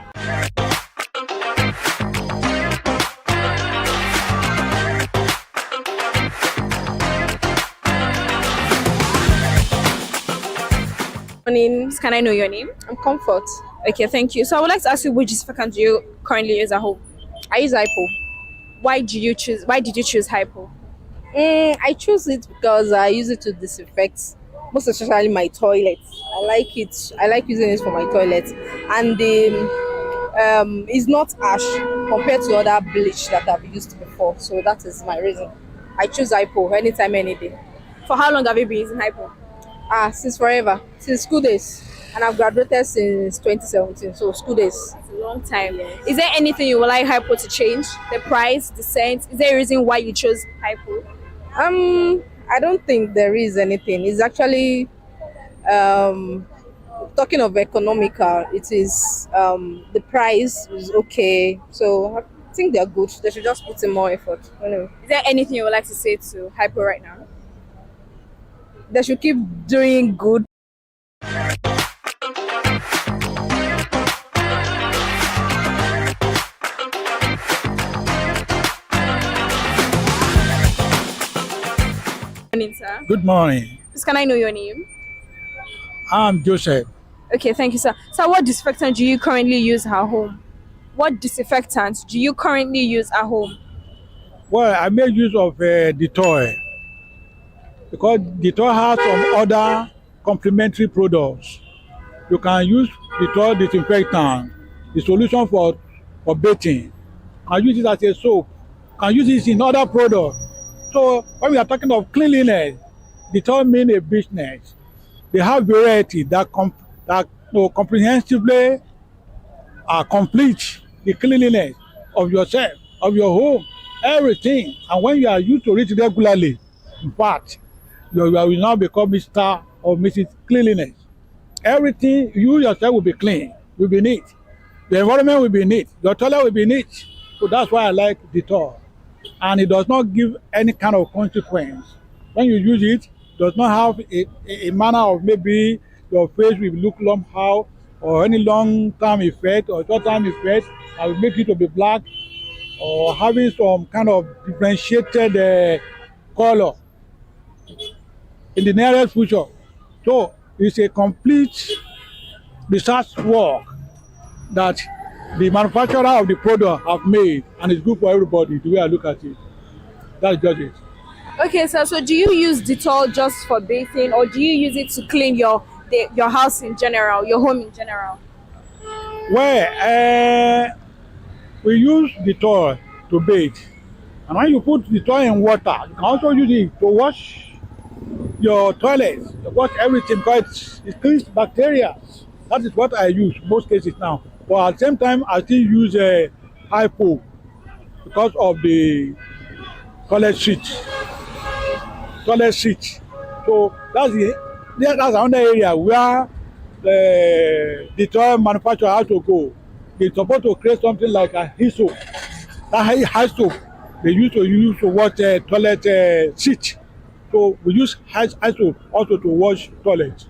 Can I know your name? I'm Comfort. Okay, thank you. So I would like to ask you which disinfectant do you currently use at home? I use hypo. Why did you choose hypo? I choose it because I use it to disinfect, most especially my toilet. I like it. I like using it for my toilet, and it's not harsh compared to other bleach that I've used before. So that is my reason. I choose hypo anytime, any day. For how long have you been using hypo? Since forever, since school days, and I've graduated since 2017. So school days. It's a long time. Yes. Is there anything you would like hypo to change? The price, the scent? Is there a reason why you chose hypo? I don't think there is anything. It's actually talking of economical. It is the price is okay. So I think they're good. They should just put in more effort. Anyway, is there anything you would like to say to Hypo right now? They should keep doing good. Morning, sir. Good morning. Please, can I know your name? I'm Joseph. Okay, thank you, sir. So, what disinfectant do you currently use at home? What disinfectant do you currently use at home? Well, I make use of Dettol because Dettol has some other complementary products. You can use Dettol disinfectant, the solution for bathing. You can use it as a soap. You can use it in other products. So when we are talking of cleanliness, Dettol mean a business. They have variety that comprehensively complete the cleanliness of yourself, of your home, everything. And when you are used to it regularly, in fact, you will now become Mr. or Mrs. Cleanliness. Everything, you yourself will be clean, will be neat. The environment will be neat. Your toilet will be neat. So that's why I like Dettol. And it does not give any kind of consequence. When you use it, does not have a manner of maybe your face will look somehow or any long-term effect or short-term effect that will make it to be black or having some kind of differentiated color in the nearest future. So it's a complete research work that the manufacturer of the product have made, and it's good for everybody the way I look at it. That's just it. Okay, sir. So, do you use Dettol just for bathing, or do you use it to clean your house in general, your home in general? Well, we use Dettol to bathe, and when you put Dettol in water, you can also use it to wash your toilet, to wash everything because it kills bacteria. That is what I use most cases now. But at the same time, I still use Hypo because of the toilet seat. So that's another area where the toy manufacturer has to go. They're supposed to create something like a hyssop. That hyssop they used to wash toilet seat. So we use hyssop also to wash toilets.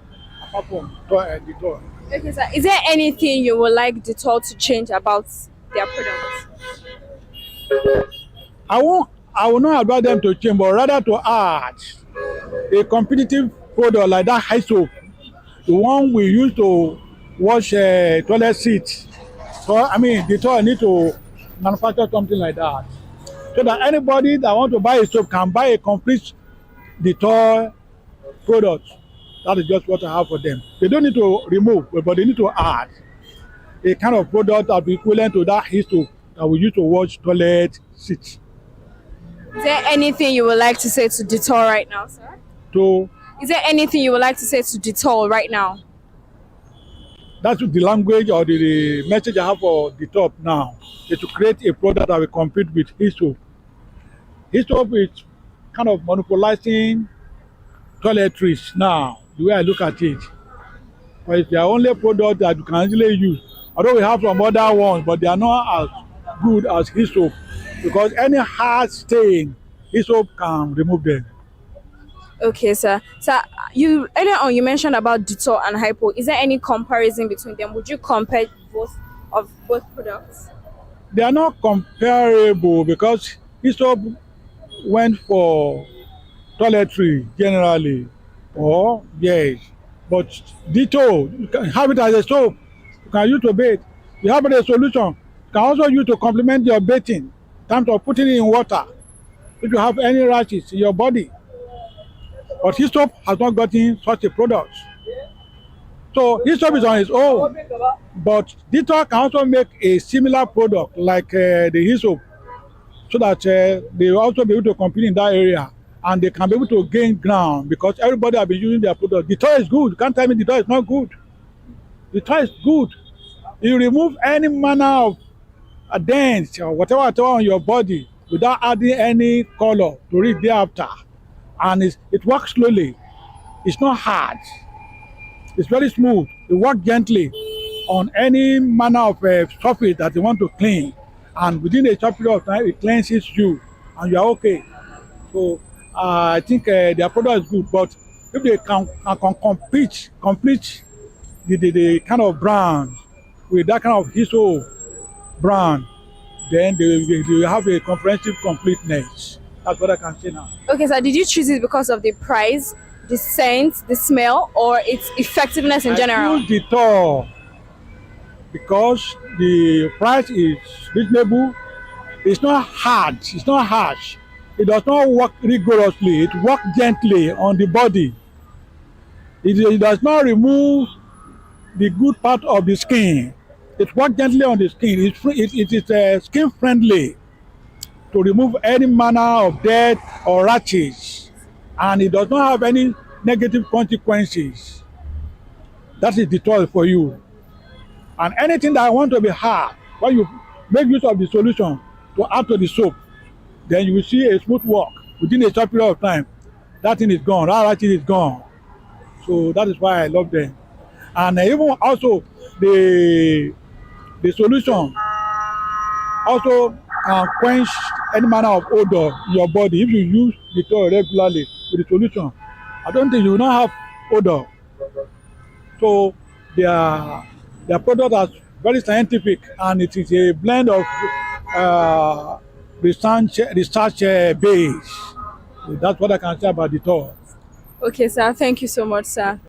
Apart from the toy. Okay, sir. Is there anything you would like Dettol to change about their products? I will not advise them to change, but rather to add a competitive product like that hyssop, the one we use to wash toilet seats. So Dettol need to manufacture something like that, so that anybody that want to buy a soap can buy a complete Dettol product. That is just what I have for them. They don't need to remove, but they need to add a kind of product that be equivalent to that hyssop that we use to wash toilet seats. Is there anything you would like to say to Dettol right now, sir? Is there anything you would like to say to Dettol right now? That's the language or the message I have for Dettol now, is to create a product that will compete with hyssop. Hyssop is kind of monopolizing toiletries now, the way I look at it. But it's the only product that you can easily use. Although we have some other ones, but they are not as good as hyssop, because any hard stain, hyssop can remove them. Okay, sir. Sir, you earlier on you mentioned about Dettol and Hypo. Is there any comparison between them? Would you compare both products? They are not comparable because hyssop went for toiletry generally, but Dettol, you can have it as a soap. You can use to bathe. You have it as a solution. You can also use to complement your bathing in terms of putting it in water if you have any rashes in your body. But hyssop has not gotten such a product. So hyssop is on its own, but Dettol can also make a similar product like the hyssop, so that they will also be able to compete in that area, and they can be able to gain ground because everybody has been using their product. Dettol is good. You can't tell me Dettol is not good. Dettol is good. You remove any manner of a dent or whatever on your body without adding any color to it thereafter, and it works slowly. It's not hard. It's very smooth. It works gently on any manner of surface that you want to clean. and within a short period of time, it cleanses you, and you are okay. So I think their product is good, but if they can complete the kind of brand with that kind of ISO brand, then they have a comprehensive completeness. That's what I can say now. Okay, so did you choose it because of the price, the scent, the smell, or its effectiveness in general? I choose Dettol because the price is reasonable. It's not hard. It's not harsh. It does not work rigorously. It works gently on the body. It does not remove the good part of the skin. It works gently on the skin. It is skin friendly to remove any manner of dirt or rashes, and it does not have any negative consequences. That is Dettol for you. And anything that I want to be hard, when you make use of the solution to add to the soap, then you will see a smooth work within a short period of time. That thing is gone. That rashes is gone. So that is why I love them. And even also the solution also can quench any manner of odor in your body. If you use Dettol regularly with the solution, I don't think you will not have odor. So their product is very scientific, and it is a blend of research base. So that's what I can say about Dettol. Okay, sir. Thank you so much, sir.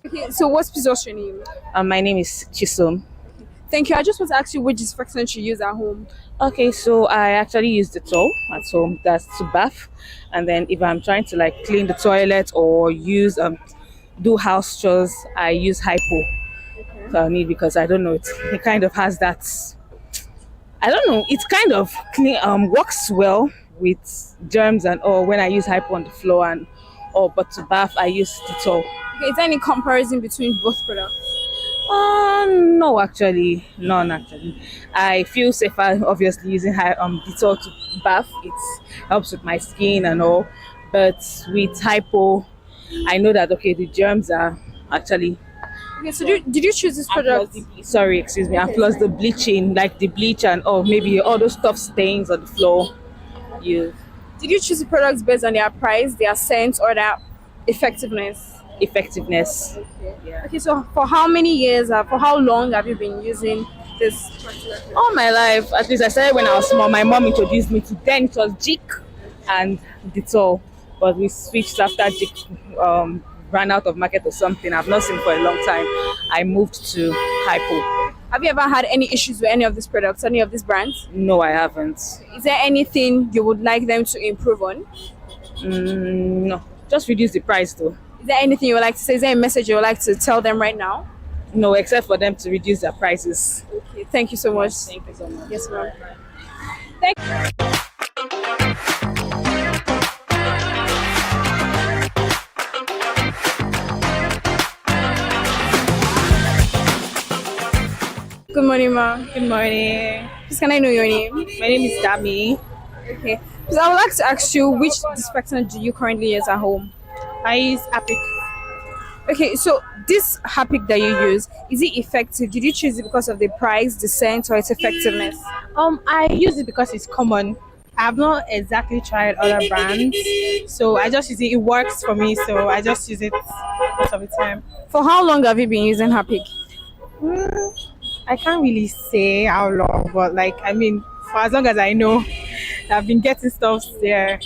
Okay, so what's your name? My name is Chisom. Thank you. I just want to ask you which disinfectant you use at home. Okay, so I actually use the towel at home. That's to bath, and then if I'm trying to like clean the toilet or use do house chores, I use hypo. So I need because I don't know it kind of has that. I don't know. It kind of clean works well with germs and all when I use hypo on the floor and all. But to bath, I use the towel. Okay, is there any comparison between both products? No, actually, none. Actually, I feel safer, obviously, using Dettol to bath. It helps with my skin and all. But with hypo, I know that the germs are actually. Okay, so did you choose this product? Sorry, excuse me. And plus the bleaching, like the bleach and maybe all those stuff stains on the floor. Did you choose the products based on their price, their scent, or their effectiveness? Effectiveness. Okay, so for how many years, for how long have you been using this particular product? All my life. At least I started when I was small. My mom introduced me to then it was Jik and Dettol, but we switched after Jik ran out of market or something. I've not seen for a long time. I moved to hypo. Have you ever had any issues with any of these products, any of these brands? No, I haven't. Is there anything you would like them to improve on? No, just reduce the price though. Is there anything you would like to say? Is there a message you would like to tell them right now? No, except for them to reduce their prices. Okay, thank you so much. Thank you so much. Yes, ma'am. Thank you. Good morning, ma'am. Good morning. Please, can I know your name? My name is Dami. Okay. Please, I would like to ask you, which disinfectant do you currently use at home? I use Apic. Okay, so this Hapic that you use, is it effective? Did you choose it because of the price, the scent, or its effectiveness? I use it because it's common. I have not exactly tried other brands, so I just use it. It works for me, so I just use it most of the time. For how long have you been using Hapic? I can't really say how long, but for as long as I know, I've been getting stuff there.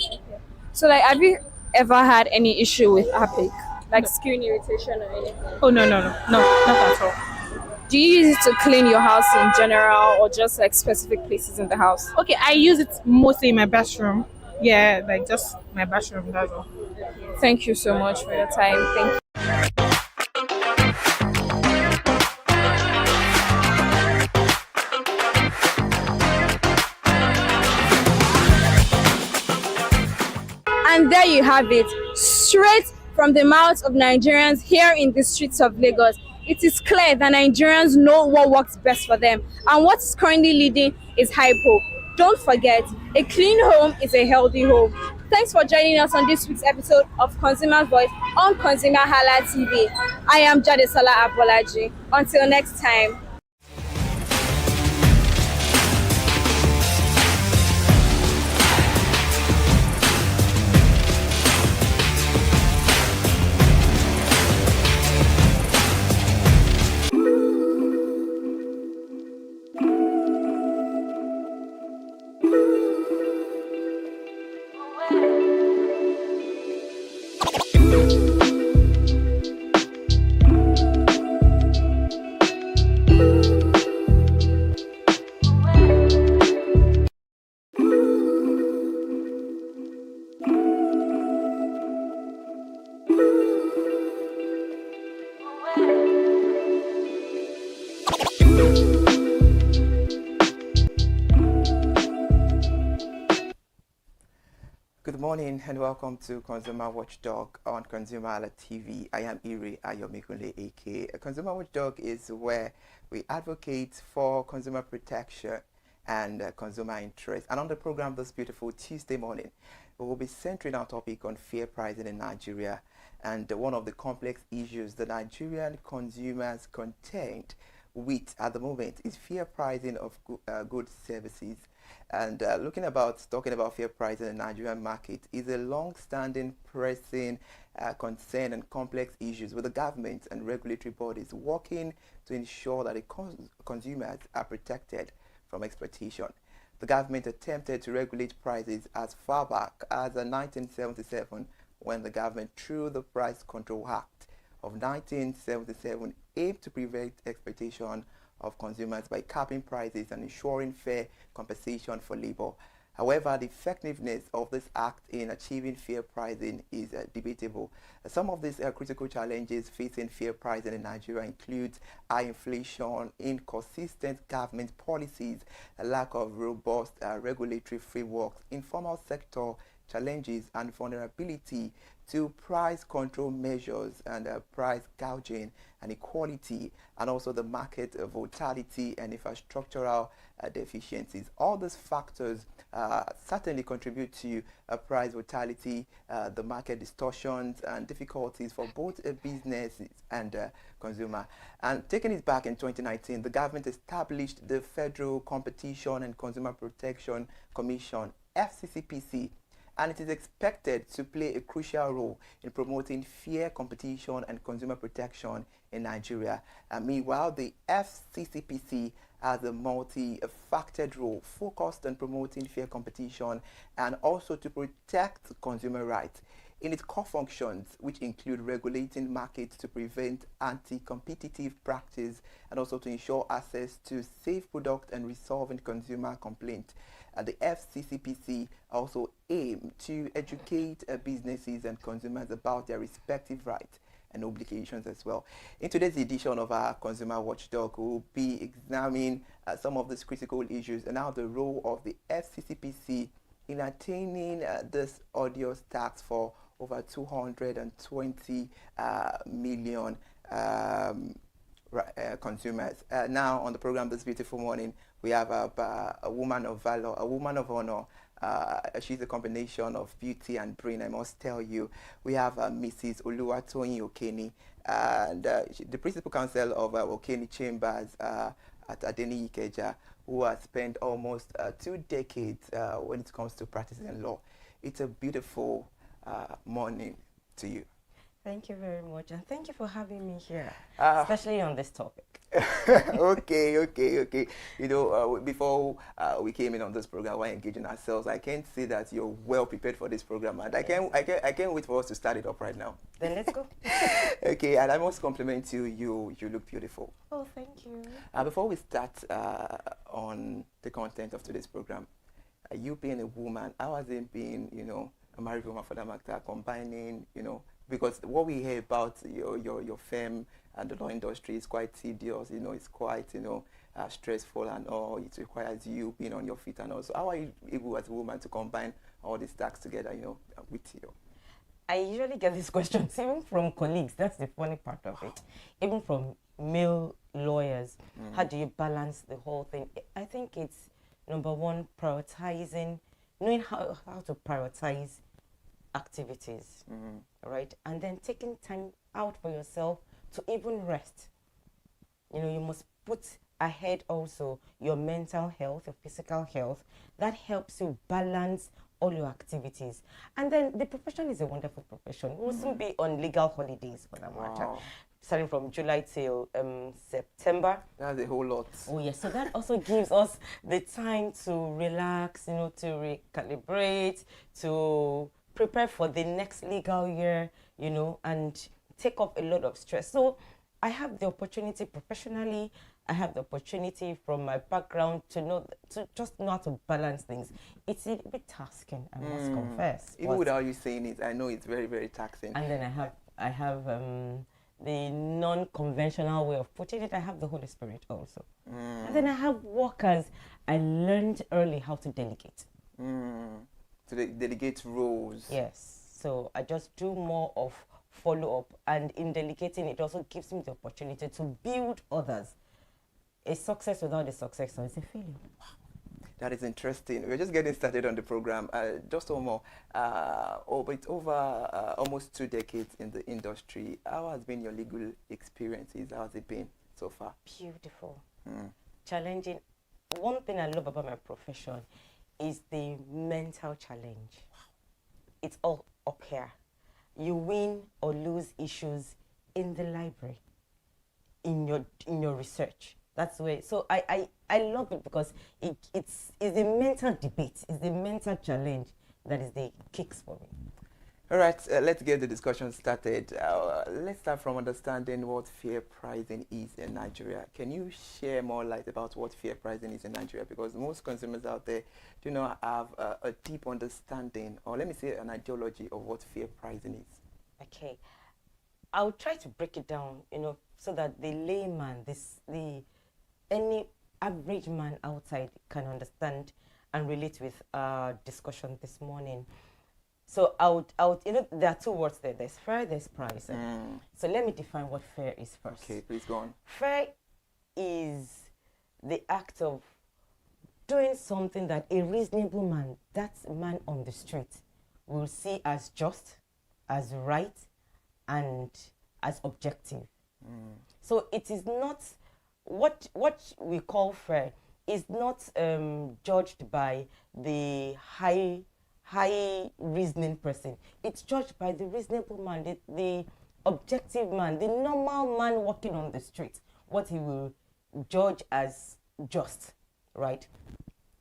So have you ever had any issue with Hapic? Like skin irritation or anything? Oh, no, not at all. Do you use it to clean your house in general or just like specific places in the house? Okay, I use it mostly in my bathroom. Yeah, just my bathroom, that's all. Thank you so much for your time. Thank you. And there you have it, straight from the mouths of Nigerians here in the streets of Lagos. It is clear that Nigerians know what works best for them, and what is currently leading is hypo. don't forget, a clean home is a healthy home. Thanks for joining us on this week's episode of Consumer Voice on Consumer Hala TV. I am Jadesola Abolaji. Until next time. Good morning and welcome to Consumer Watchdog on ConsumerHallaTV. I am Iri Ayomikunle aka. Consumer Watchdog is where we advocate for consumer protection and consumer interest. And on the program this beautiful Tuesday morning, we will be centering our topic on fair pricing in Nigeria and one of the complex issues the Nigerian consumers contend with at the moment is fair pricing of goods, services. And talking about fair pricing in the Nigerian market is a long-standing pressing concern and complex issues with the government and regulatory bodies working to ensure that the consumers are protected from exploitation. The government attempted to regulate prices as far back as 1977 when the government, through the Price Control Act of 1977, aimed to prevent exploitation of consumers by capping prices and ensuring fair compensation for labor. However, the effectiveness of this act in achieving fair pricing is debatable. Some of these critical challenges facing fair pricing in Nigeria include high inflation, inconsistent government policies, a lack of robust regulatory frameworks, informal sector challenges, and vulnerability to price control measures and price gouging and equality, and also the market volatility and infrastructural deficiencies. All these factors certainly contribute to price volatility, the market distortions and difficulties for both businesses and consumer. And taking it back in 2019, the government established the Federal Competition and Consumer Protection Commission, FCCPC, and it is expected to play a crucial role in promoting fair competition and consumer protection in Nigeria. Meanwhile, the FCCPC has a multi-faceted role focused on promoting fair competition and also to protect consumer rights. In its core functions, which include regulating markets to prevent anti-competitive practice and also to ensure access to safe product and resolving consumer complaints, the FCCPC also aim to educate businesses and consumers about their respective rights and obligations as well. In today's edition of our Consumer Watchdog, we'll be examining some of these critical issues and now the role of the FCCPC in attaining this odious tax for over 220 million consumers. Now on the program this beautiful morning, we have a woman of valor, a woman of honor. She's a combination of beauty and brain, I must tell you. We have Mrs. Oluwatoyin Okeni, and the principal counsel of Okeni Chambers at Adeni Ikeja, who has spent almost 2 decades when it comes to practicing law. It's a beautiful morning to you. Thank you very much, and thank you for having me here, especially on this topic. Okay. You know, before we came in on this program, we're engaging ourselves. I can see that you're well prepared for this program, and I can't wait for us to start it up right now. Then let's go. Okay, and I must compliment you. You look beautiful. Oh, thank you. Before we start on the content of today's program, you being a woman, how has it been, you know, a married woman for that matter, combining, you know, because what we hear about your firm and the law industry is quite tedious, you know, it's quite, you know, stressful and all. It requires you being on your feet and all. So how are you able as a woman to combine all these tasks together, you know, with you? I usually get these questions even from colleagues. That's the funny part of it. Even from male lawyers. How do you balance the whole thing? I think it's number one, prioritizing, knowing how to prioritize activities, right? And then taking time out for yourself to even rest. You know, you must put ahead also your mental health, your physical health. That helps you balance all your activities. And then the profession is a wonderful profession. We'll soon be on legal holidays for that matter. Starting from July till September. That's a whole lot. Oh yes, so that also gives us the time to relax, you know, to recalibrate, to prepare for the next legal year, you know, and take off a lot of stress. So I have the opportunity professionally, I have the opportunity from my background to just know how to balance things. It's a bit tasking, I must confess. Even without you saying it, I know it's very, very taxing. And then I have the non-conventional way of putting it. I have the Holy Spirit also. And then I have workers. I learned early how to delegate. To delegate roles. Yes. So I just do more of follow-up. And in delegating, it also gives me the opportunity to build others. A success without a successor is a failure. That is interesting. We're just getting started on the program. Just one more. It's over almost 2 decades in the industry. How has been your legal experiences? How has it been so far? Beautiful. Challenging. One thing I love about my profession is the mental challenge. It's all up here. You win or lose issues in the library, in your research. That's where. So I love it because it's a mental debate. It's the mental challenge that is the kicks for me. All right, let's get the discussion started. Let's start from understanding what fair pricing is in Nigeria. Can you share more light about what fair pricing is in Nigeria? Because most consumers out there do not have a deep understanding, or let me say an ideology of what fair pricing is. Okay, I'll try to break it down, you know, so that the layman, any average man outside can understand and relate with our discussion this morning. So I would, you know, there are 2 words there. There's fair, there's price. So let me define what fair is first. Okay, please go on. Fair is the act of doing something that a reasonable man, that man on the street, will see as just, as right, and as objective. So it is not, what we call fair is not judged by the high reasoning person. It's judged by the reasonable man, the objective man, the normal man walking on the street, what he will judge as just, right?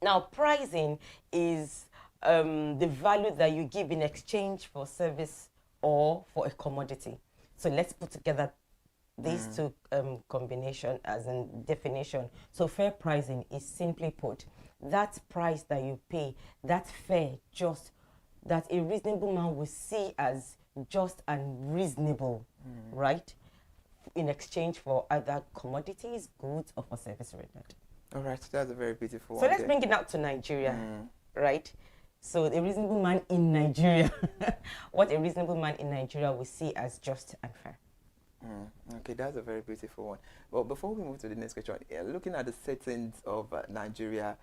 Now, pricing is the value that you give in exchange for service or for a commodity. So let's put together these 2 combination as a definition. So fair pricing is, simply put, that price that you pay, that fair, just, that a reasonable man will see as just and reasonable, right? In exchange for either commodities, goods, or for service rendered. All right, that's a very beautiful one. So let's bring it out to Nigeria, right? So a reasonable man in Nigeria, what a reasonable man in Nigeria will see as just and fair. Okay, that's a very beautiful one. Well, before we move to the next question, looking at the settings of Nigeria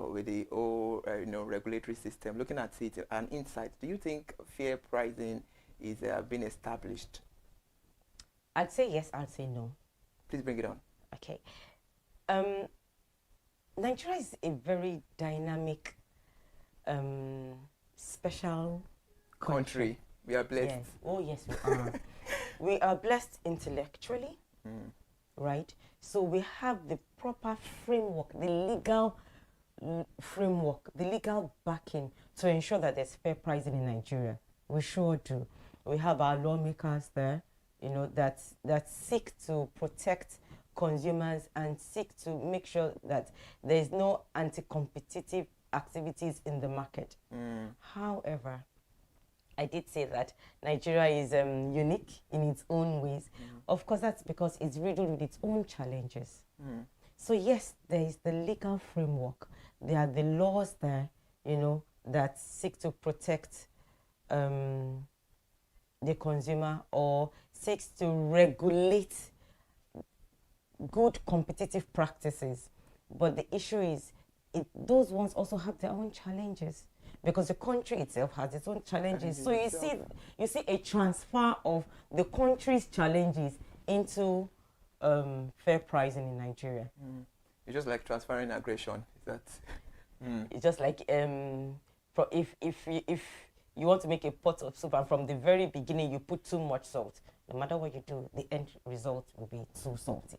with the whole regulatory system, looking at it and insight, do you think fair pricing is being established? I'd say yes, I'd say no. Please bring it on. Okay. Nigeria is a very dynamic, special country. We are blessed. Yes. Oh, yes, we are. We are blessed intellectually, right? So we have the proper framework, the legal framework, the legal backing to ensure that there's fair pricing in Nigeria. We sure do. We have our lawmakers there, you know, that seek to protect consumers and seek to make sure that there's no anti-competitive activities in the market. However, I did say that Nigeria is unique in its own ways. Of course, that's because it's riddled with its own challenges. So yes, there is the legal framework. There are the laws there, you know, that seek to protect the consumer or seeks to regulate good competitive practices. But the issue is those ones also have their own challenges, because the country itself has its own challenges. So you see a transfer of the country's challenges into fair pricing in Nigeria. It's just like transferring aggression. Is that? It's just like if you want to make a pot of soup and from the very beginning you put too much salt, no matter what you do, the end result will be too salty.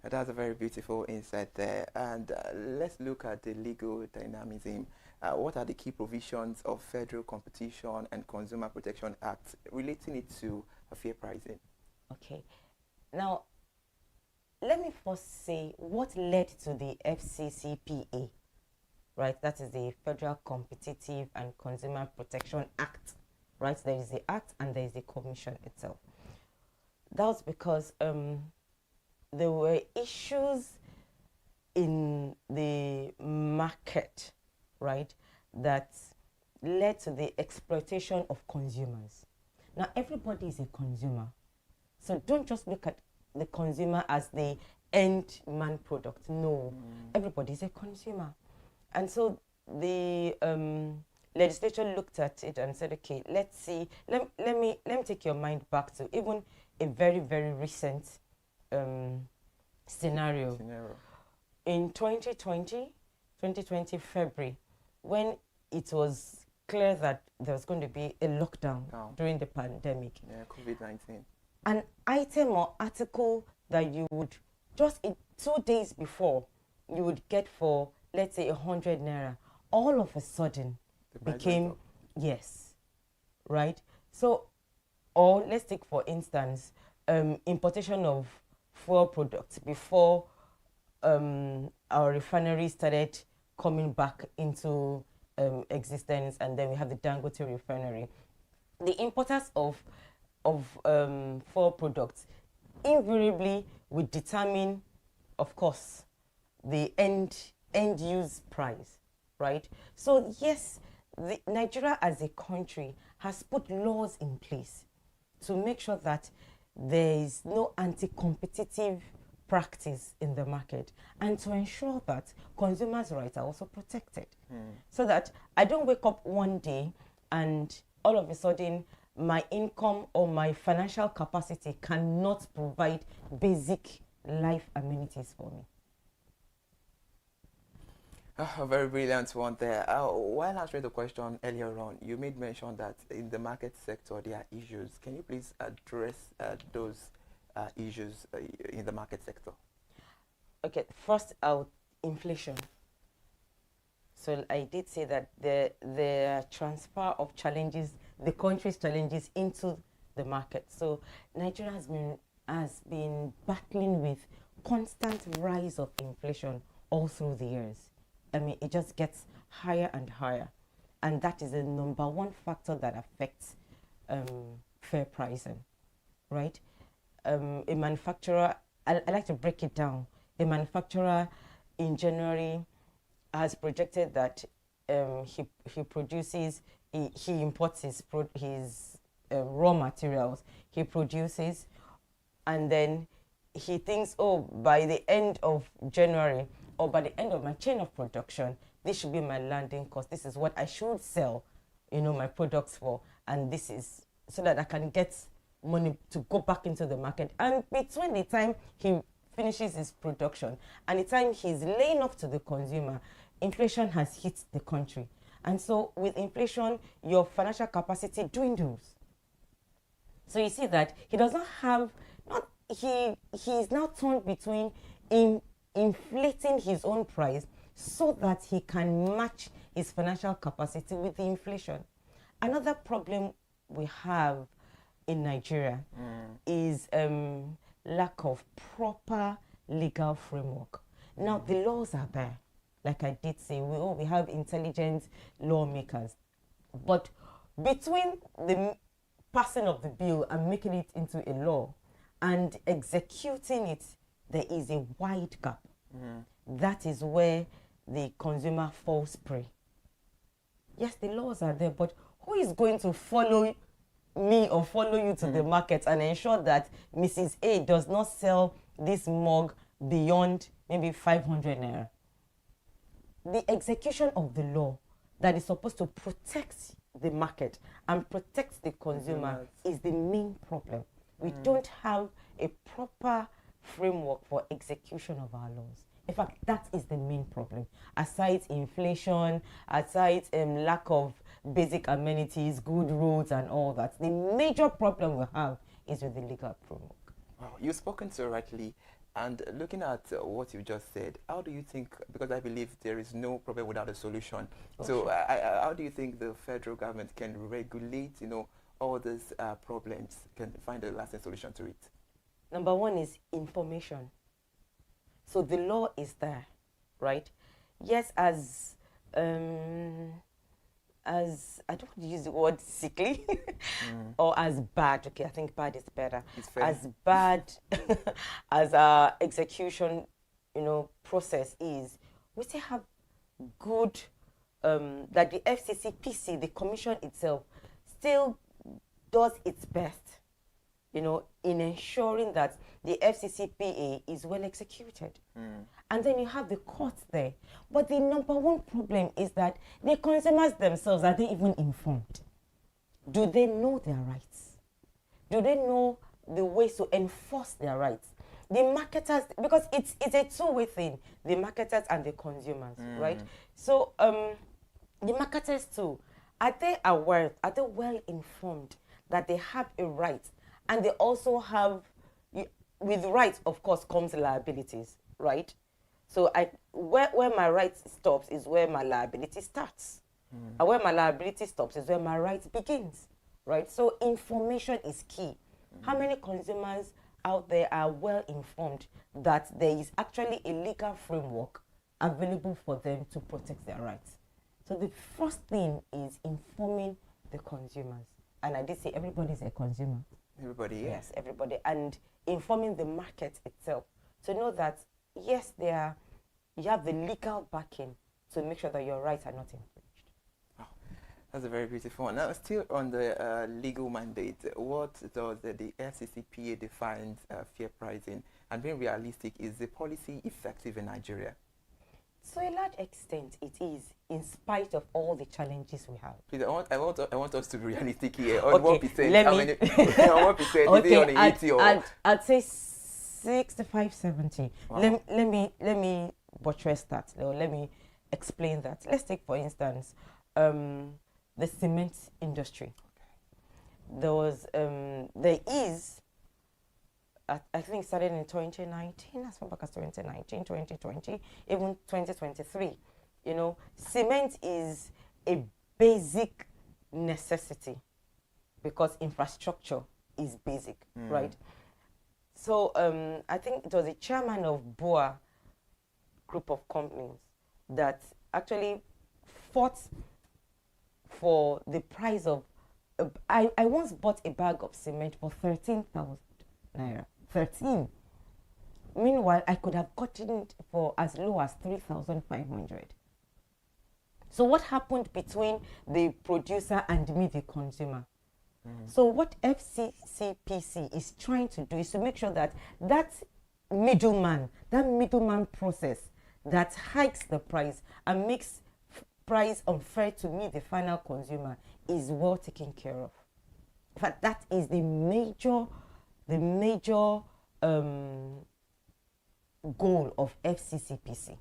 That's a very beautiful insight there. And let's look at the legal dynamism. What are the key provisions of Federal Competition and Consumer Protection Act relating it to fair pricing? Okay. Now, let me first say what led to the FCCPA, right? That is the Federal Competitive and Consumer Protection Act, right? There is the act and there is the commission itself. That was because there were issues in the market, right, that led to the exploitation of consumers. Now, everybody is a consumer. So don't just look at the consumer as the end man product. No, everybody is a consumer. And so the legislature looked at it and said, okay, let's see, let me take your mind back to even a very, very recent scenario. In 2020 February, when it was clear that there was going to be a lockdown during the pandemic. Yeah, COVID-19. An item or article that you would just 2 days before you would get for, let's say, 100 naira, all of a sudden became, yes, right? So, or let's take for instance, importation of fuel products before our refinery started coming back into existence, and then we have the Dangote refinery. The importers of fuel products invariably would determine, of course, the end use price, right? So yes, Nigeria as a country has put laws in place to make sure that there is no anti-competitive practice in the market, and to ensure that consumers' rights are also protected. So that I don't wake up one day and all of a sudden my income or my financial capacity cannot provide basic life amenities for me. A very brilliant one there. While answering the question earlier on, you made mention that in the market sector there are issues. Can you please address those issues in the market sector? Okay, first inflation. So I did say that the transfer of challenges, the country's challenges into the market. So Nigeria has been battling with constant rise of inflation all through the years. I mean, it just gets higher and higher. And that is the number one factor that affects fair pricing, right? A manufacturer, I like to break it down. A manufacturer in January has projected that he imports his raw materials, he produces, and then he thinks, oh, by the end of January, or by the end of my chain of production, this should be my landing cost. This is what I should sell, my products for. And this is so that I can get money to go back into the market. And between the time he finishes his production and the time he's laying off to the consumer, inflation has hit the country. And so with inflation, your financial capacity dwindles. So you see that he does not have, he's now torn between inflating his own price so that he can match his financial capacity with the inflation. Another problem we have in Nigeria is lack of proper legal framework. Now, the laws are there. Like I did say, we have intelligent lawmakers. But between the passing of the bill and making it into a law and executing it, there is a wide gap. That is where the consumer falls prey. Yes, the laws are there, but who is going to follow me or follow you to the market and ensure that Mrs. A does not sell this mug beyond maybe 500 naira? the execution of the law that is supposed to protect the market and protect the consumer is the main problem. We don't have a proper framework for execution of our laws. In fact, that is the main problem. Aside inflation, aside lack of basic amenities, good roads and all that, the major problem we have is with the legal framework. Wow, you've spoken so rightly. And looking at what you just said, how do you think, because I believe there is no problem without a solution, so how do you think the federal government can regulate, all these problems, can find a lasting solution to it? Number one is information. So the law is there, right? Yes, as I don't want to use the word sickly or as bad. Okay, I think bad is better. As bad as our execution, process is, we still have good that the FCCPC, the commission itself, still does its best, in ensuring that the FCCPA is well executed. And then you have the courts there. But the number one problem is that the consumers themselves, are they even informed? Do they know their rights? Do they know the ways to enforce their rights? The marketers, because it's a two-way thing, the marketers and the consumers, right? So the marketers too, are they aware, are they well informed that they have a right? And they also have, with rights, of course, comes liabilities, right? So where my right stops is where my liability starts. And where my liability stops is where my right begins, right? So information is key. How many consumers out there are well informed that there is actually a legal framework available for them to protect their rights? So the first thing is informing the consumers. And I did say everybody is a consumer. Everybody, yes, everybody. And informing the market itself to know that, yes, you have the legal backing to make sure that your rights are not infringed. Oh, that's a very beautiful one. Now, still on the legal mandate, what does the FCCPA define fair pricing? And being realistic, is the policy effective in Nigeria? To a large extent, it is, in spite of all the challenges we have. Please, I want us to be realistic here. On Okay, 1%, how many? 1%, is it on 80 or? I'd say 65, 70. Wow. Let me buttress that. Or let me explain that. Let's take, for instance, the cement industry. There is, I think, started in 2019, as far back as 2019, 2020, even 2023. Cement is a basic necessity because infrastructure is basic, right? So I think it was the chairman of BOA group of companies that actually fought for the price of, I once bought a bag of cement for 13,000 naira. 13. Meanwhile, I could have gotten it for as low as 3,500. So what happened between the producer and me, the consumer? So what FCCPC is trying to do is to make sure that that middleman process that hikes the price and makes price unfair to me, the final consumer, is well taken care of. In fact, that is the major goal of FCCPC,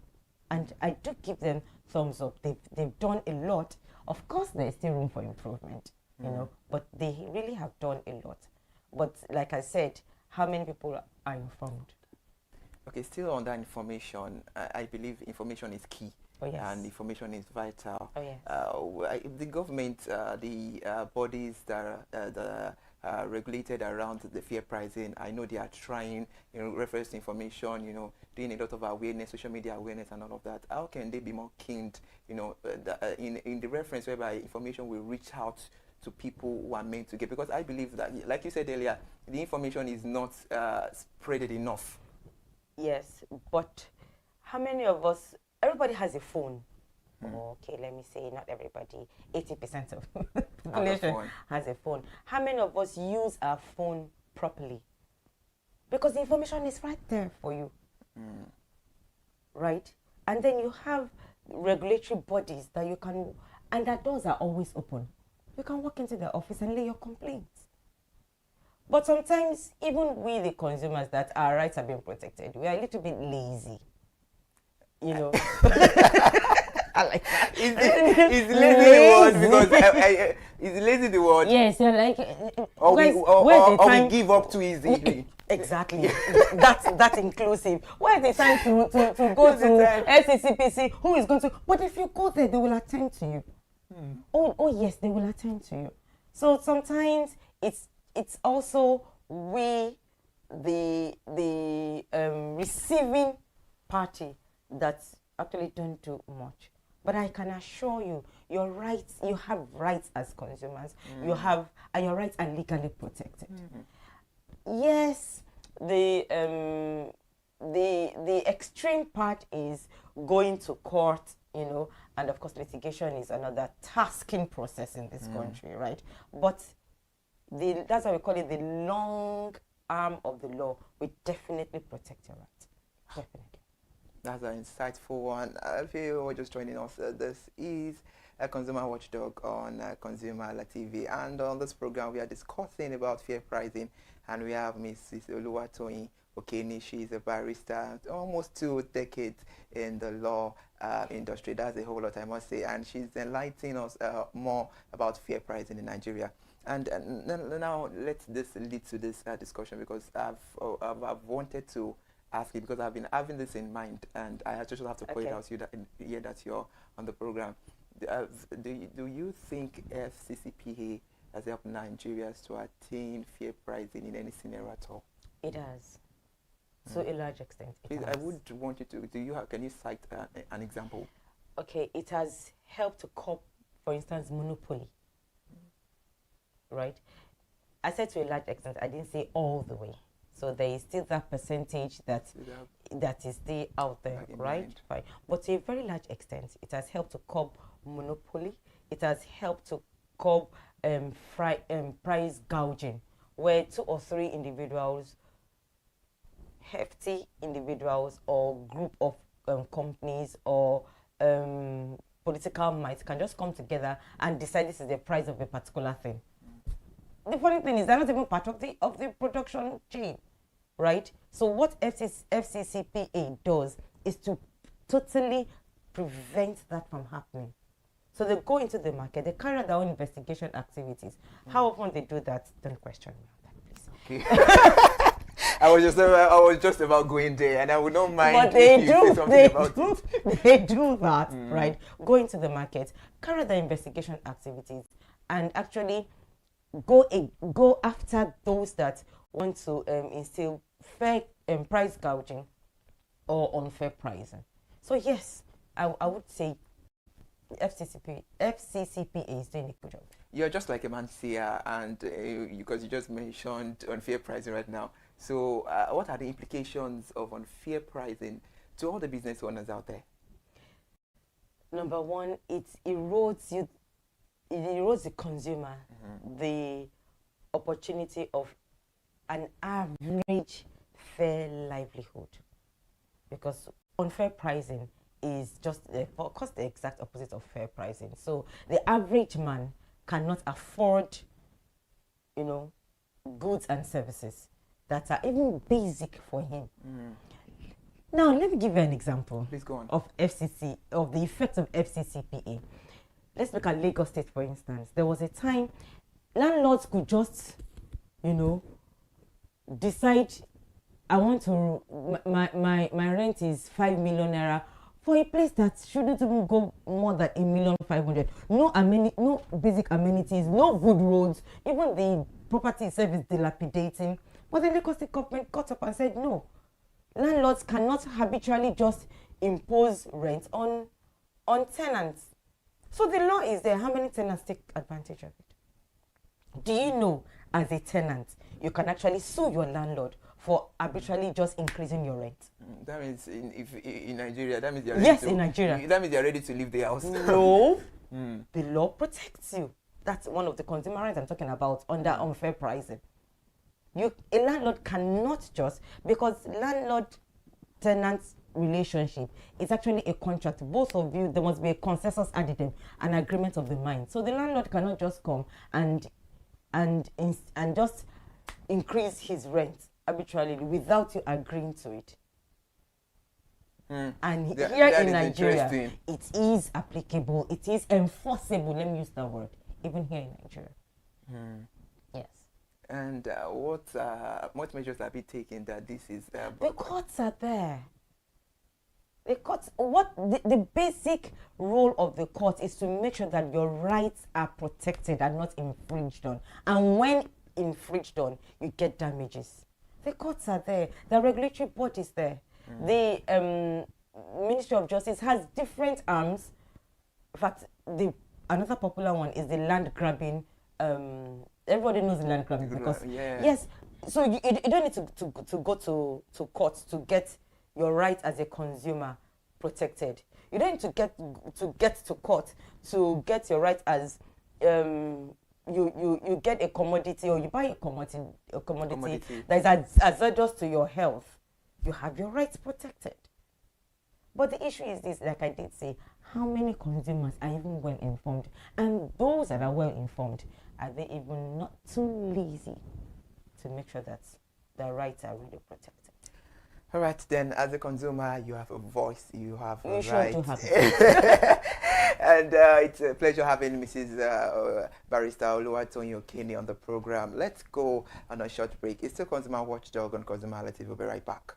and I do give them thumbs up. They've done a lot. Of course, there's still room for improvement, but they really have done a lot. But like I said, how many people are informed? Okay, still on that information, I believe information is key. Oh, yes. And information is vital. Oh, yes. The government, the bodies that are regulated around the fair pricing, I know they are trying, reference to information, doing a lot of awareness, social media awareness and all of that. How can they be more keen, in the reference whereby information will reach out to people who are meant to get? Because I believe that, like you said earlier, the information is not spreaded enough. Yes, but how many of us, everybody has a phone. Okay, let me say not everybody, 80% of the population has a phone. How many of us use our phone properly? Because the information is right there for you. Right? And then you have regulatory bodies that you can, and their doors are always open. You can walk into their office and lay your complaints. But sometimes, even we, the consumers, that our rights are being protected, we are a little bit lazy. You know. I like that. Is lazy the word? Because is lazy the word? Yes, you're like. Or we give up too easily. Exactly. that's inclusive. Where is the time to go to SCCPC? Who is going to? But if you go there, they will attend to you. Oh yes, they will attend to you. So sometimes it's also we, the receiving party, that actually don't do much. But I can assure you, your rights, you have rights as consumers. You have, and your rights are legally protected. Yes, the extreme part is going to court, you know, and of course litigation is another tasking process in this country, right? But that's why we call it the long arm of the law. We definitely protect your rights. Definitely. That's an insightful one. If you were just joining us, this is a consumer watchdog on ConsumerHallaTV, and on this program we are discussing about fair pricing, and we have Mrs. Oluwatoyin Okeni. She's a barrister, almost 2 decades in the law industry. That's a whole lot, I must say, and she's enlightening us more about fair pricing in Nigeria. And now let this lead to this discussion, because I've wanted to ask you, because I've been having this in mind, and I just have to point out to you that here that you're on the program. Do you think FCCPA has helped Nigerians to attain fair pricing in any scenario at all? It has, to a large extent. Please, I would want you to. Can you cite an example? Okay, it has helped to curb, for instance, monopoly. Right? I said to a large extent. I didn't say all the way. So there is still that percentage that is still out there, right? Fine. But to a very large extent, it has helped to curb monopoly. It has helped to curb price gouging, where 2 or 3 individuals, hefty individuals or group of companies or political might can just come together and decide this is the price of a particular thing. The funny thing is they're not even part of the production chain, right? So what FCCPA does is to totally prevent that from happening. So they go into the market, they carry out their own investigation activities. How often they do that, don't question me on that, please. Okay. I was just about going there, and I would not mind if you say something about it. They do that, right? Go into the market, carry out their investigation activities, and actually go after those that want to instill fair price gouging or unfair pricing. So yes, I would say FCCPA is doing a good job. You're just like a man seer, and because you just mentioned unfair pricing right now. So what are the implications of unfair pricing to all the business owners out there? Number one, it erodes the consumer the opportunity of an average fair livelihood, because unfair pricing is just of course the exact opposite of fair pricing. So the average man cannot afford, you know, goods and services that are even basic for him. Now let me give you an example. Please go on. Of the effects of FCCPA. Let's look at Lagos State, for instance. There was a time landlords could just, you know, decide, I want to, my rent is 5 million naira for a place that shouldn't even go more than 1,500,000. No basic amenities, no good roads, even the property itself is dilapidating. But the Lagos State government got up and said, no, landlords cannot habitually just impose rent on tenants. So the law is there. How many tenants take advantage of it? Do you know, as a tenant, you can actually sue your landlord for arbitrarily just increasing your rent? That means in Nigeria, that means they're ready yes, in Nigeria. That means they're ready to leave the house. No, the law protects you. That's one of the consumer rights I'm talking about under unfair pricing. A landlord cannot just, because landlord tenant relationship. It's actually a contract. Both of you, there must be a consensus addendum, an agreement of the mind. So the landlord cannot just come and just increase his rent arbitrarily without you agreeing to it. And here in Nigeria, it is applicable, it is enforceable, let me use that word, even here in Nigeria. Yes. And what measures are being taken that this is... the courts are there. The courts, the basic role of the court is to make sure that your rights are protected and not infringed on. And when infringed on, you get damages. The courts are there. The regulatory bodies there. The Ministry of Justice has different arms. In fact, another popular one is the land grabbing. Everybody knows the land grabbing because yes. So you don't need to go to court to get your right as a consumer protected. You don't need to get to court to get your right as you get a commodity, or you buy a commodity that is hazardous to your health. You have your rights protected. But the issue is this, like I did say, how many consumers are even well informed? And those that are well informed, are they even not too lazy to make sure that their rights are really protected? All right, then, as a consumer, you have a voice, you have a right. Sure do have a And it's a pleasure having Mrs. Barrister Oluwatoyin Okene on the program. Let's go on a short break. It's still Consumer Watchdog on ConsumerHallaTV. We'll be right back.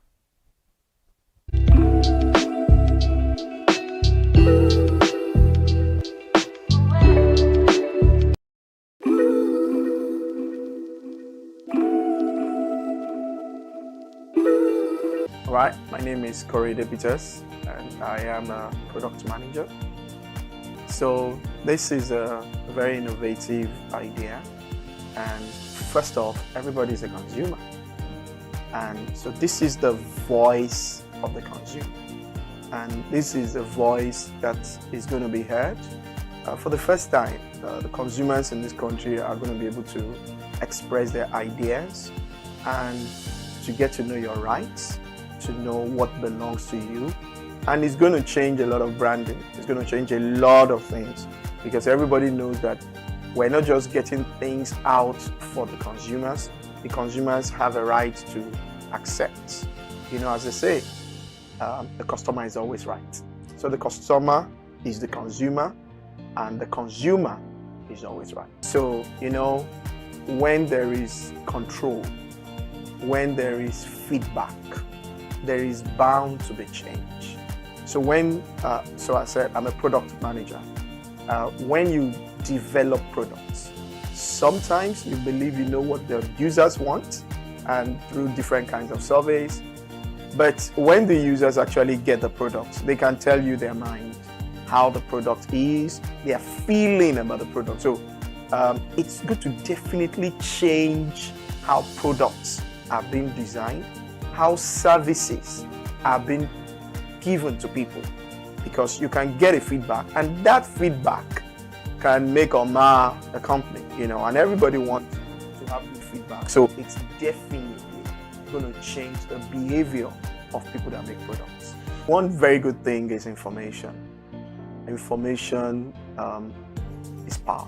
Right, my name is Peters, and I am a product manager. So this is a very innovative idea, and first off, everybody is a consumer, and so this is the voice of the consumer, and this is the voice that is going to be heard. For the first time, the consumers in this country are going to be able to express their ideas and to get to know your rights, to know what belongs to you. And it's going to change a lot of branding. It's going to change a lot of things, because everybody knows that we're not just getting things out for the consumers. The consumers have a right to accept. You know, as they say, the customer is always right. So the customer is the consumer, and the consumer is always right. So, you know, when there is control, when there is feedback, there is bound to be change. So when, so I said, I'm a product manager. When you develop products, sometimes you believe you know what the users want, and through different kinds of surveys. But when the users actually get the product, they can tell you their mind, how the product is, their feeling about the product. So it's good to definitely change how products are being designed, how services are being given to people, because you can get a feedback, and that feedback can make or mar a company, you know, and everybody wants to have good feedback. So it's definitely going to change the behavior of people that make products. One very good thing is information. Information is power.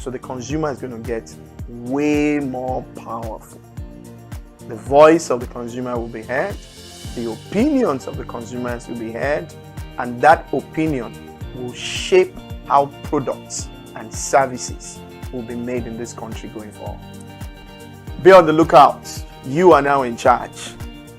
So the consumer is going to get way more powerful. The voice of the consumer will be heard, the opinions of the consumers will be heard, and that opinion will shape how products and services will be made in this country going forward. Be on the lookout. You are now in charge.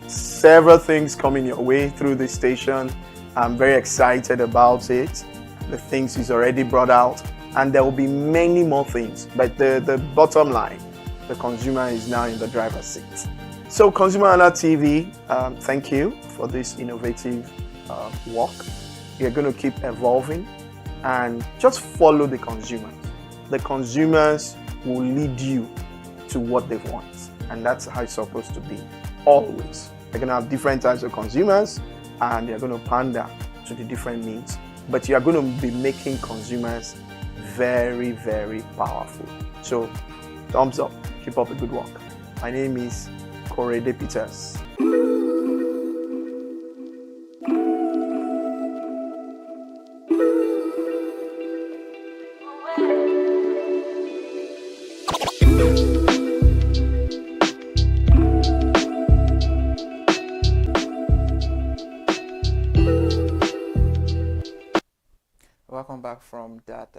Several things coming your way through this station. I'm very excited about it. The things he's already brought out, and there will be many more things. But the bottom line, the consumer is now in the driver's seat. So ConsumerHallaTV, thank you for this innovative work. You're going to keep evolving, and just follow the consumers. The consumers will lead you to what they want, and that's how it's supposed to be, always. You're going to have different types of consumers, and you're going to pander to the different needs, but you're going to be making consumers very, very powerful. So thumbs up, keep up the good work. My name is Peters. from that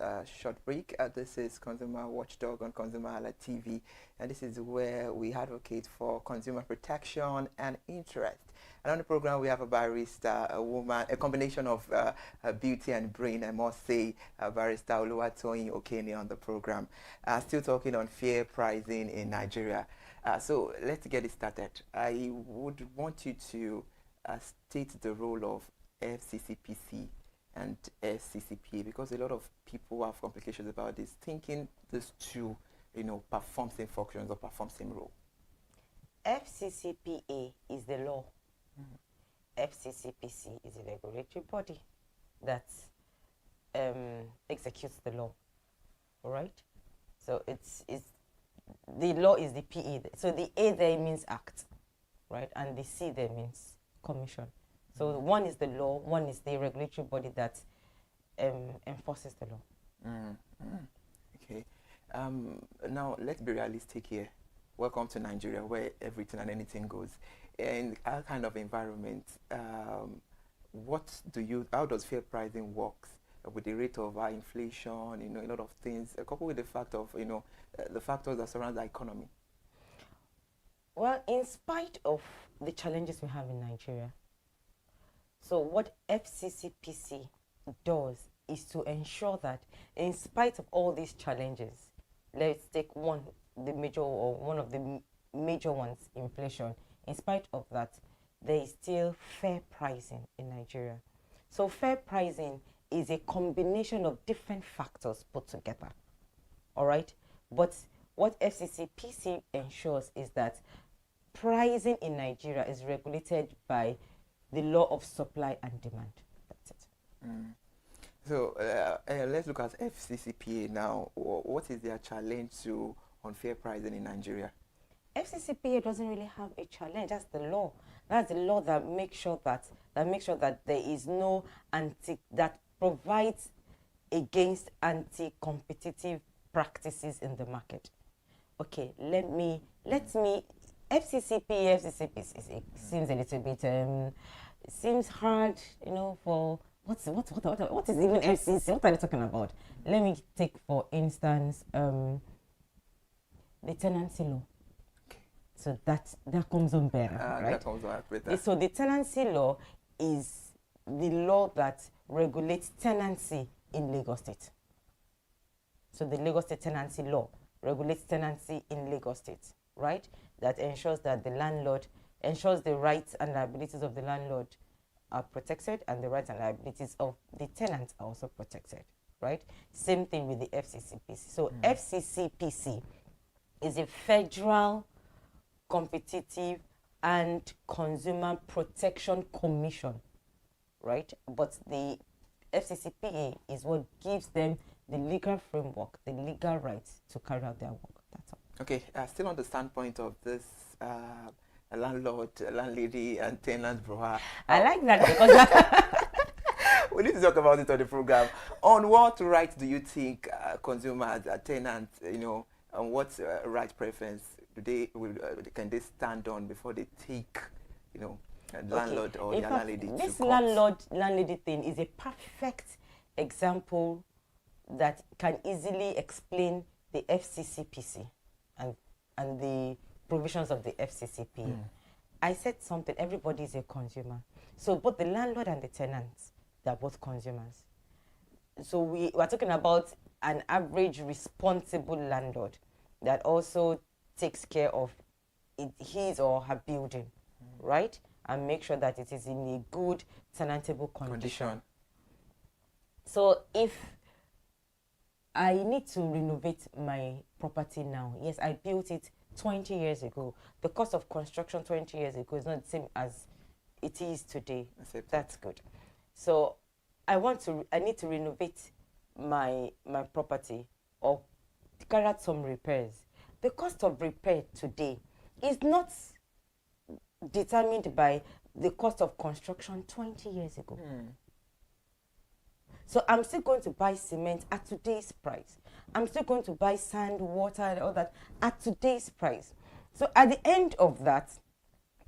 short break. This is Consumer Watchdog on ConsumerHallaTV, and this is where we advocate for consumer protection and interest. And on the program, we have a barista, a woman, a combination of beauty and brain, I must say, barista Oluwatoyin Okene on the program. Still talking on fair pricing in Nigeria. So let's get it started. I would want you to state the role of FCCPC and FCCPA, because a lot of people have complications about this, thinking these two, perform same functions or perform same role. FCCPA is the law. FCCPC is a regulatory body that executes the law. All right. So it's the law is the PA. So the A there means act, right, and the C there means commission. So one is the law, one is the regulatory body that enforces the law. Okay. Now let's be realistic here. Welcome to Nigeria, where everything and anything goes. In our kind of environment, how does fair pricing works with the rate of high inflation? A lot of things, coupled with the fact of the factors that surround the economy. Well, in spite of the challenges we have in Nigeria, so what FCCPC does is to ensure that in spite of all these challenges, let's take one of the major ones, inflation. In spite of that, there is still fair pricing in Nigeria. So fair pricing is a combination of different factors put together. All right? But what FCCPC ensures is that pricing in Nigeria is regulated by the law of supply and demand. That's it. So let's look at FCCPA now. What is their challenge to unfair pricing in Nigeria? FCCPA doesn't really have a challenge. That's the law. That's the law that makes sure that there is no that provides against anti-competitive practices in the market. Okay, FCCPA seems a little bit seems hard, for what is even FCC? What are they talking about? Let me take for instance the tenancy law. So that comes on better, right? That comes on better. So the tenancy law is the law that regulates tenancy in Lagos State. So the Lagos State tenancy law regulates tenancy in Lagos State, right? That ensures that the rights and liabilities of the landlord are protected, and the rights and liabilities of the tenants are also protected, right? Same thing with the FCCPC. So FCCPC is a federal competitive and consumer protection commission, right? But the FCCPA is what gives them the legal framework, the legal rights to carry out their work. That's all. Okay, still on the standpoint of this landlord, landlady, and tenant brouhaha. I like that because we need to talk about it on the program. On what rights do you think consumers, tenants, and what right preference can they stand on before they take, landlord or their landlady? This landlady thing is a perfect example that can easily explain the FCCPC and the provisions of the FCCPA. I said something, everybody is a consumer. So both the landlord and the tenants, they are both consumers. So we are talking about an average responsible landlord that also takes care of his or her building, right? And make sure that it is in a good tenantable condition. So if I need to renovate my property now, yes, I built it 20 years ago. The cost of construction 20 years ago is not the same as it is today. That's good. So I need to renovate my property or carry out some repairs. The cost of repair today is not determined by the cost of construction 20 years ago. So I'm still going to buy cement at today's price. I'm still going to buy sand, water, and all that at today's price. So at the end of that,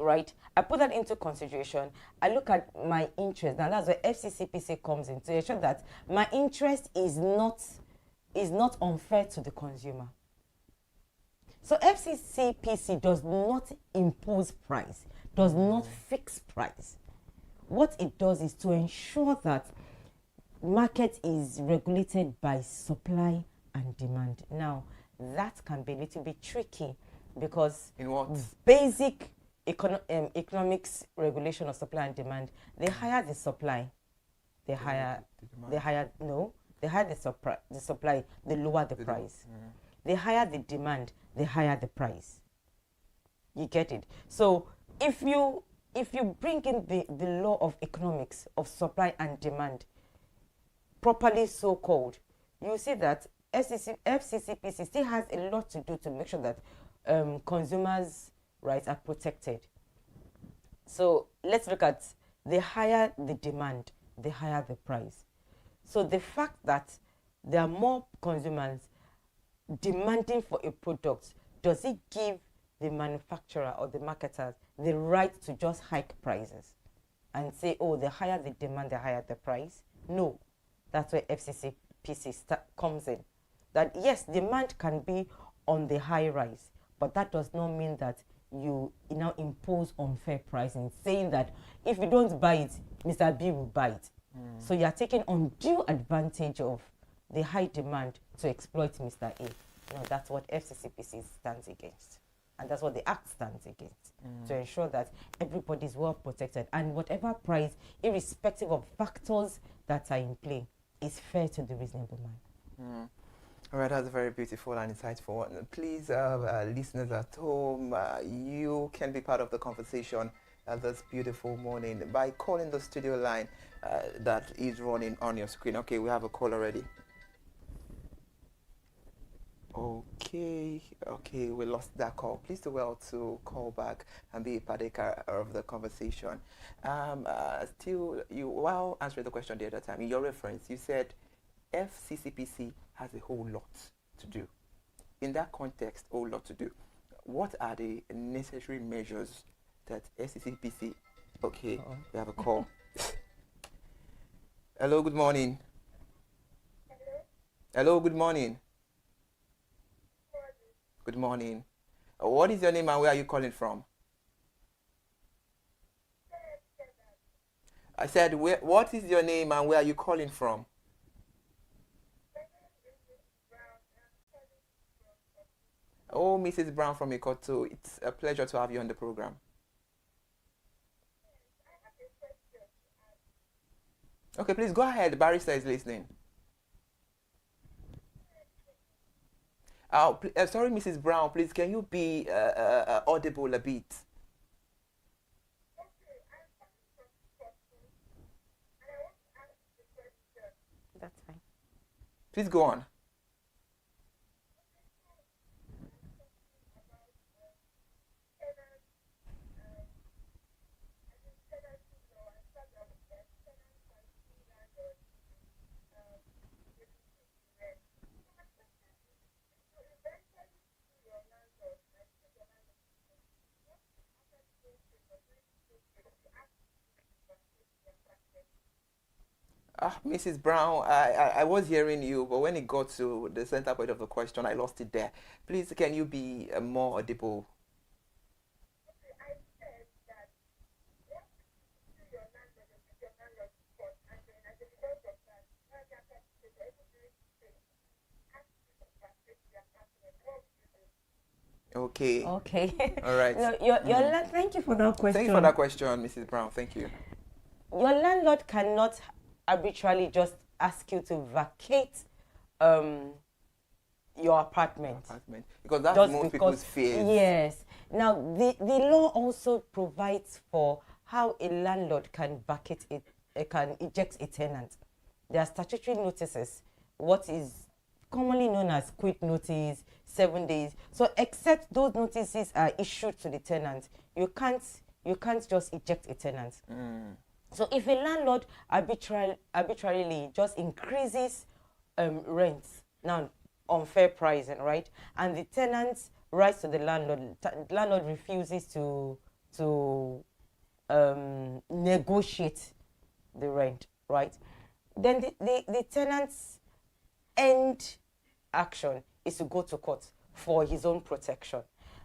right? I put that into consideration. I look at my interest. Now that's where FCCPC comes in to ensure that my interest is not unfair to the consumer. So FCCPC does not impose price, does not fix price. What it does is to ensure that market is regulated by supply and demand. Now, that can be a little bit tricky because in what? Basic economics regulation of supply and demand, they hire the supply, they hire the supply, they lower the price. They hire the demand, they hire the price. You get it? So if you bring in the law of economics of supply and demand, properly so called, you see that FCCPC still has a lot to do to make sure that consumers' rights are protected. So let's look at, they hire the demand, they hire the price. So the fact that there are more consumers demanding for a product, does it give the manufacturer or the marketers the right to just hike prices and say, oh, they hire the demand, they hire the price? No. That's where FCCPC comes in. That yes, demand can be on the high rise, but that does not mean that you now impose unfair pricing, saying that if you don't buy it, Mr. B will buy it. So you are taking undue advantage of the high demand to exploit Mr. A. No, that's what FCCPC stands against. And that's what the Act stands against, to ensure that everybody is well protected and whatever price, irrespective of factors that are in play, is fair to the reasonable man. All right, that's very beautiful and insightful. Please, listeners at home, you can be part of the conversation this beautiful morning by calling the studio line that is running on your screen. Okay, we have a call already. Okay, we lost that call. Please do well to call back and be a partaker of the conversation. Still, while answering the question the other time, in your reference, you said FCCPC has a whole lot to do. In that context, whole lot to do. What are the necessary measures that FCCPC... Okay, we have a call. Hello, good morning. Hello, good morning. Good morning. What is your name and where are you calling from? I said, what is your name and where are you calling from? Oh, Mrs. Brown from Ikoto, it's a pleasure to have you on the program. Okay, please go ahead. The barrister is listening. Sorry, Mrs. Brown, please, can you be audible a bit? That's fine. Please go on. Mrs. Brown, I was hearing you, but when it got to the center point of the question, I lost it there. Please, can you be more audible? Okay. Okay. All right. Thank you for that question. Thank you for that question, Mrs. Brown. Thank you. Your landlord cannot arbitrarily just ask you to vacate your apartment. Because that's most people's fears. Yes. Now, the law also provides for how a landlord can vacate it, can eject a tenant. There are statutory notices, what is commonly known as quit notice, 7 days. So except those notices are issued to the tenant, you can't just eject a tenant. So if a landlord arbitrarily just increases rents, now unfair pricing, right? And the tenant writes to the landlord refuses to to negotiate the rent, right? Then the tenant's end action is to go to court for his own protection.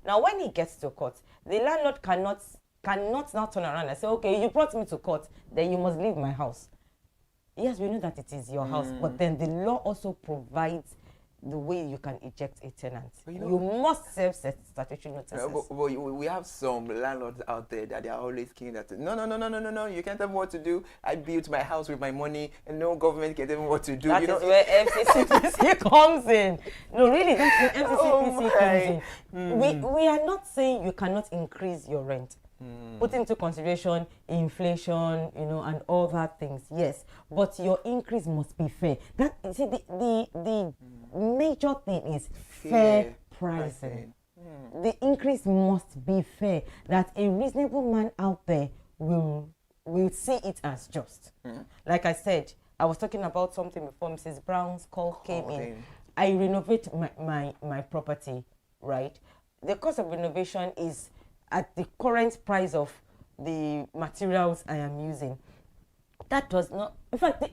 Now, when he gets to court, the landlord cannot now turn around and say, okay, you brought me to court, then you must leave my house. Yes, we know that it is your house, but then the law also provides the way you can eject a tenant. You must serve statutory notices. But we have some landlords out there that they are always keen that no, you can't tell me what to do. I built my house with my money, and no government can tell me what to do. That is where FCCPC comes in. No, really, that's where FCCPC comes in. We are not saying you cannot increase your rent. Put into consideration inflation, and all that things. Yes, but your increase must be fair. That the major thing is fair pricing. The increase must be fair. That a reasonable man out there will see it as just. Like I said, I was talking about something before Mrs. Brown's call came in. I renovate my property, right? The cost of renovation is at the current price of the materials I am using. That does not, in fact,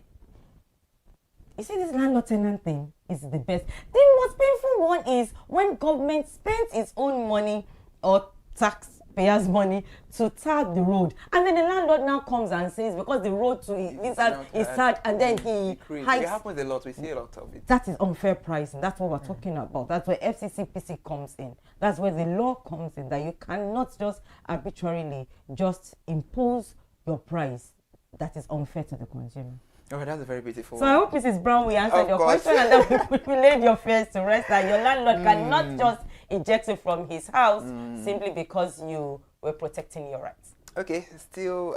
you see, this landlord-tenant thing is the best. The most painful one is when government spends its own money or taxpayers' money to tar the road, and then the landlord now comes and says, because the road to is tarred, and then he hikes. It happens a lot. We see a lot of it. That is unfair pricing. That's what we're talking about. That's where FCCPC comes in. That's where the law comes in, that you cannot just arbitrarily just impose your price that is unfair to the consumer. Oh, that's a very beautiful So I hope Mrs. Brown, we answered your question, and then we laid your fears to rest, that your landlord cannot just eject you from his house simply because you were protecting your rights. Okay, still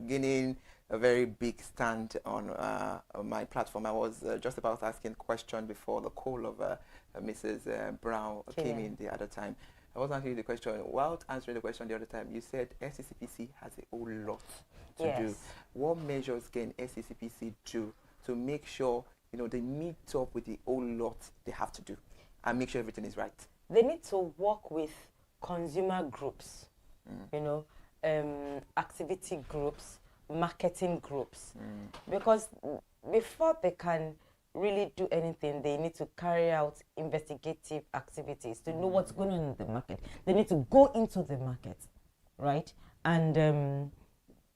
gaining a very big stand on my platform. I was just about asking a question before the call of Mrs. Brown came in the other time. I was answering the question. While answering the question the other time, you said FCCPC has a whole lot to do. What measures can FCCPC do to make sure they meet up with the whole lot they have to do and make sure everything is right? They need to work with consumer groups, activity groups, marketing groups, because before they can really do anything, they need to carry out investigative activities to know what's going on in the market. They need to go into the market, right? And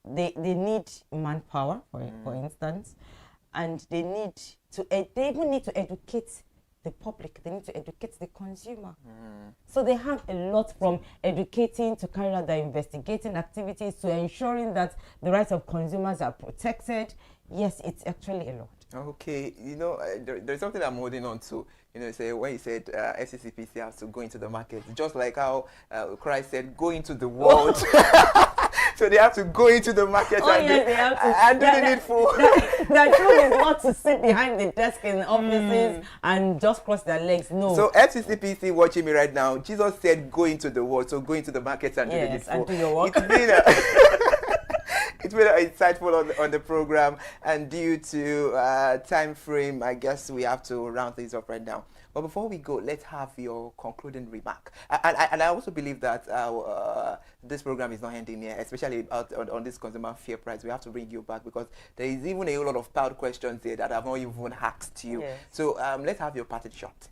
they need manpower, for instance, and they even need to educate the public. They need to educate the consumer. So they have a lot, from educating to carry out their investigating activities to ensuring that the rights of consumers are protected. Yes, it's actually a lot. Okay, there's something I'm holding on to. When you said FCCPC has to go into the market, just like how Christ said, go into the world. So they have to go into the market and do the needful. The truth is not to sit behind the desk in offices and just cross their legs. No. So FCCPC watching me right now, Jesus said, go into the world. So go into the market and do the needful. And do your work. It's been insightful on the program, and due to time frame, I guess we have to round things up right now. But before we go, let's have your concluding remark. And I also believe that this program is not ending here, especially on this consumer fair price. We have to bring you back because there is even a lot of piled questions here that I've not even asked you. Yes. So let's have your parting shot.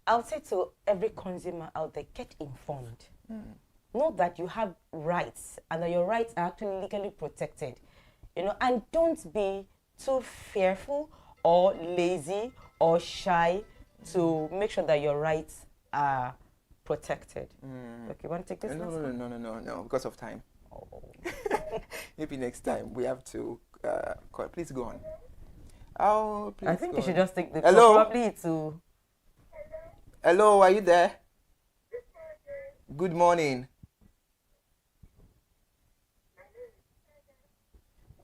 I'll say to every consumer out there, get informed. Know that you have rights and that your rights are actually legally protected. And don't be too fearful or lazy or shy to make sure that your rights are protected. Okay, you want to take this? No, because of time. Maybe next time we have to call. Please go on. I think you should just take the Hello? call, probably to... Hello, are you there? Good morning.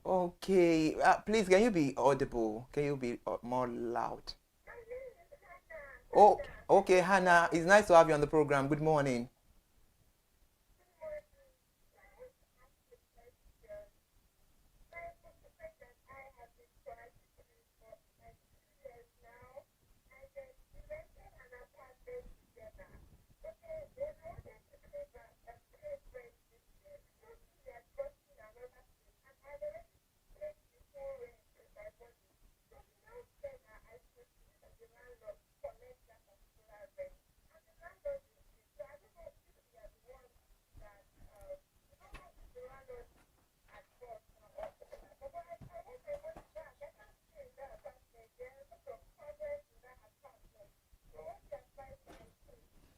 Okay, please, can you be audible? Can you be more loud? Oh, okay, Hannah, it's nice to have you on the program. Good morning.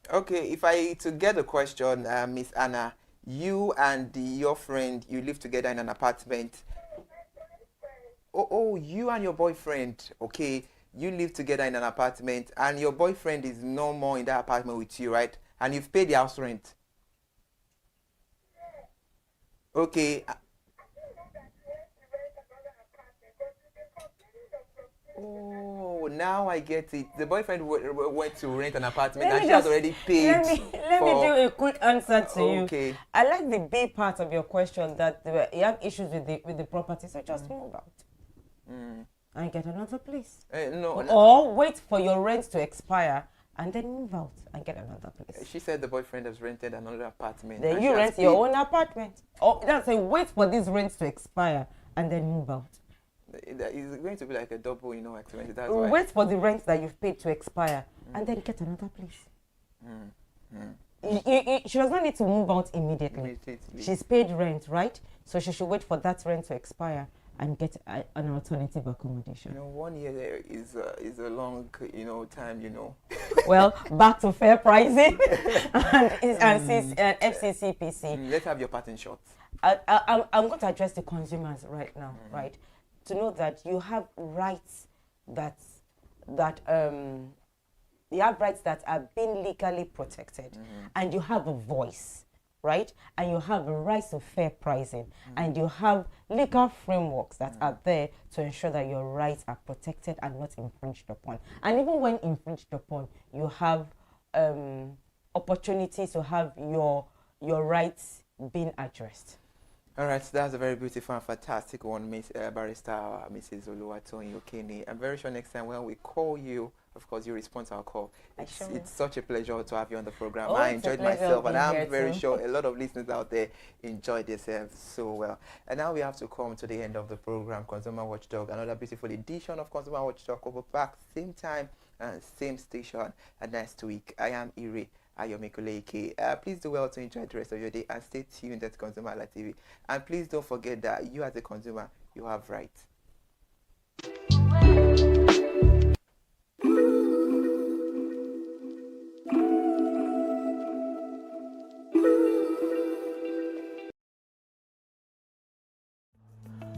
Okay, if I to get the question, Miss Anna, you and your friend, you live together in an apartment. Oh, you and your boyfriend. Okay, you live together in an apartment, and your boyfriend is no more in that apartment with you, right? And you've paid the house rent. Okay. Oh, now I get it. The boyfriend went to rent an apartment and she has already paid. Let me do a quick answer to you. Okay. I like the B part of your question, that you have issues with the property, so just move out and get another place. No. Or wait for your rent to expire and then move out and get another place. She said the boyfriend has rented another apartment. Then you rent your own apartment. Or that's a wait for these rents to expire and then move out. It's going to be like a double, expense. That's why. Wait for the rent that you've paid to expire and then get another place. She does not need to move out immediately. She's paid rent, right? So she should wait for that rent to expire and get an alternative accommodation. 1 year is a long, time, Well, back to fair pricing and FCCPC. Let's have your part in short. I'm going to address the consumers right now, right? To know that you have rights that are being legally protected, and you have a voice, right? And you have a right to fair pricing, and you have legal frameworks that are there to ensure that your rights are protected and not infringed upon. And even when infringed upon, you have opportunities to have your rights being addressed. All right, so that's a very beautiful and fantastic one, Miss Barrister Mrs. Oluwatoyin Okene. I'm very sure next time when we call you, of course, you respond to our call. It's such a pleasure to have you on the program. I enjoyed myself, and I'm very sure a lot of listeners out there enjoyed themselves so well. And now we have to come to the end of the program, Consumer Watchdog, another beautiful edition of Consumer Watchdog. Over back, same time, same station, and next week. I am Iri Ayomikuleke. Please do well to enjoy the rest of your day and stay tuned at ConsumerHallaTV. And please don't forget that you as a consumer, you have rights.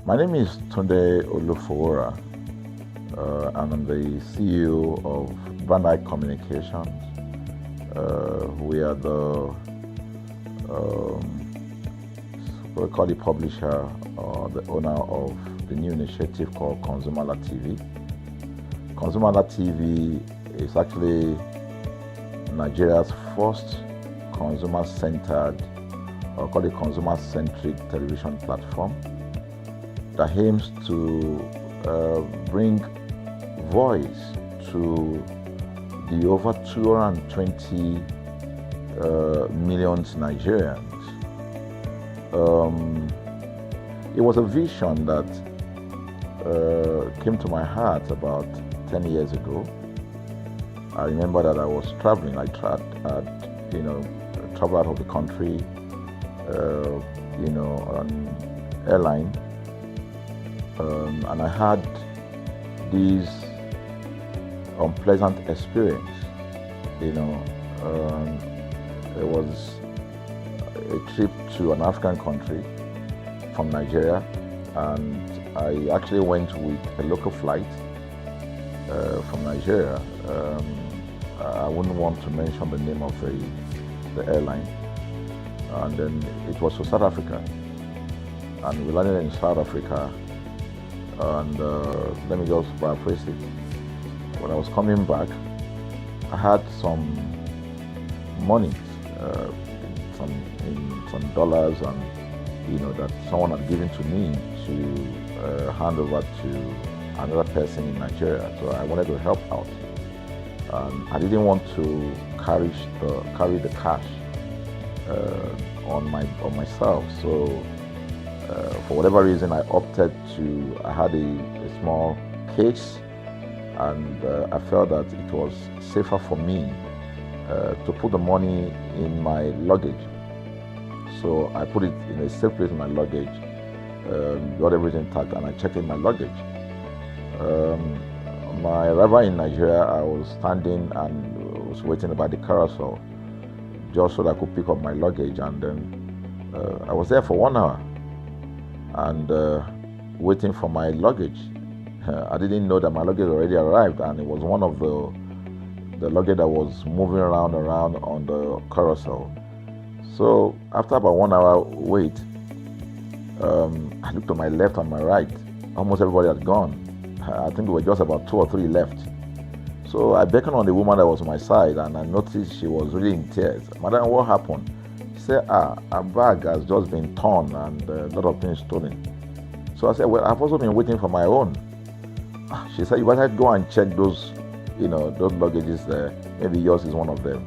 My name is Tunde Olufowora, and I'm the CEO of Bandai Communications. We are the what we call the publisher or the owner of the new initiative called ConsumerHallaTV. ConsumerHallaTV is actually Nigeria's first consumer-centered, or call it consumer-centric television platform that aims to bring voice to the over 220 million Nigerians. It was a vision that came to my heart about 10 years ago. I remember that I was traveling. I traveled out of the country, on airline, and I had this unpleasant experience. It was a trip to an African country from Nigeria, and I actually went with a local flight from Nigeria. I wouldn't want to mention the name of the airline, and then it was to South Africa, and we landed in South Africa, and let me just paraphrase it. When I was coming back, I had some money, some dollars, and that someone had given to me to hand over to another person in Nigeria. So I wanted to help out. I didn't want to carry the cash on myself. So for whatever reason, I opted to. I had a small case. And I felt that it was safer for me to put the money in my luggage. So I put it in a safe place in my luggage, got everything intact, and I checked in my luggage. My arrival in Nigeria, I was standing and was waiting by the carousel just so that I could pick up my luggage. And then I was there for 1 hour and waiting for my luggage. I didn't know that my luggage already arrived, and it was one of the luggage that was moving around on the carousel. So after about 1 hour wait, I looked to my left and my right. Almost everybody had gone. I think there were just about 2 or 3 left. So I beckoned on the woman that was on my side, and I noticed she was really in tears. Madam, what happened? She said, her bag has just been torn and a lot of things stolen. So I said, well, I've also been waiting for my own. She said, you better go and check those, those luggages there. Maybe yours is one of them.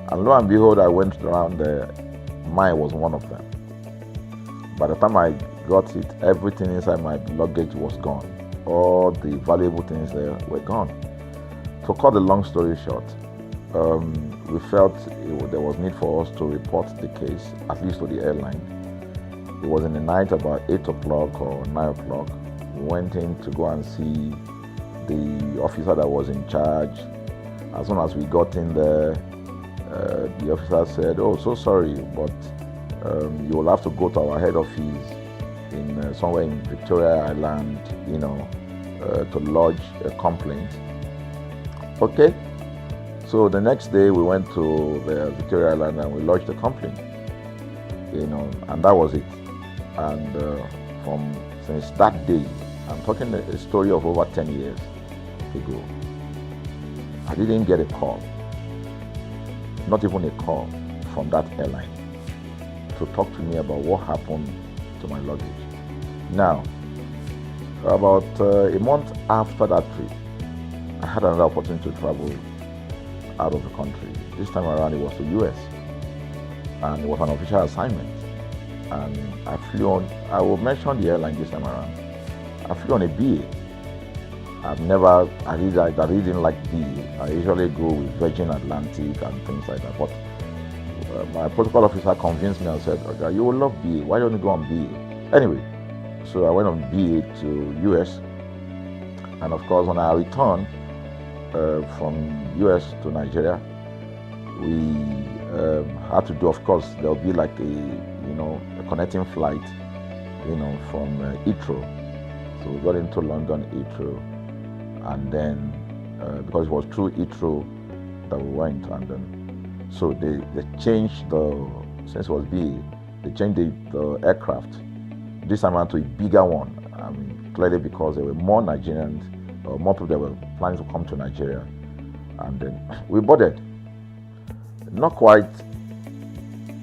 And lo and behold, I went around there. Mine was one of them. By the time I got it, everything inside my luggage was gone. All the valuable things there were gone. To cut the long story short, we felt there was need for us to report the case, at least to the airline. It was in the night, about 8 o'clock or 9 o'clock. We went in to go and see the officer that was in charge. As soon as we got in there, the officer said, oh, so sorry, but you will have to go to our head office in somewhere in Victoria Island, to lodge a complaint. Okay. So the next day we went to the Victoria Island and we lodged a complaint, and that was it. And since that day, I'm talking a story of over 10 years ago, I didn't get a call, not even a call from that airline to talk to me about what happened to my luggage. Now, about a month after that trip, I had another opportunity to travel out of the country. This time around it was to US, and it was an official assignment. And I flew on, I will mention the airline this time around. I flew on a BA. I really didn't like BA. I usually go with Virgin Atlantic and things like that. But my protocol officer convinced me and said, okay, you will love BA. Why don't you go on BA? Anyway, so I went on BA to US. And of course, when I returned from US to Nigeria, we had to do, of course, there'll be like a connecting flight, from Heathrow. So we got into London Heathrow, and then because it was through Heathrow that we went, and then so they changed since it was BA, they changed the aircraft this time around to a bigger one. I mean, clearly because there were more Nigerians, or more people that were planning to come to Nigeria, and then we boarded. Not quite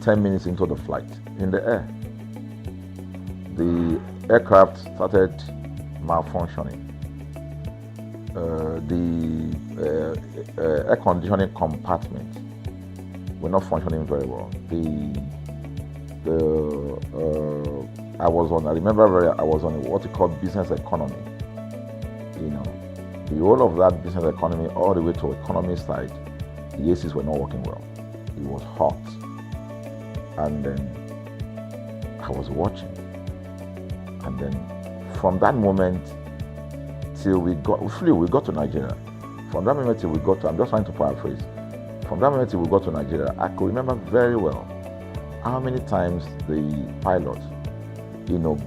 10 minutes into the flight, in the air, the aircraft started malfunctioning. The air conditioning compartment were not functioning very well. I was on what you call business economy. The whole of that business economy all the way to economy side, the ACs were not working well. It was hot. And then I was watching. And then from that moment till we got to Nigeria. From that moment till we got to, I'm just trying to paraphrase. From that moment till we got to Nigeria, I could remember very well how many times the pilot,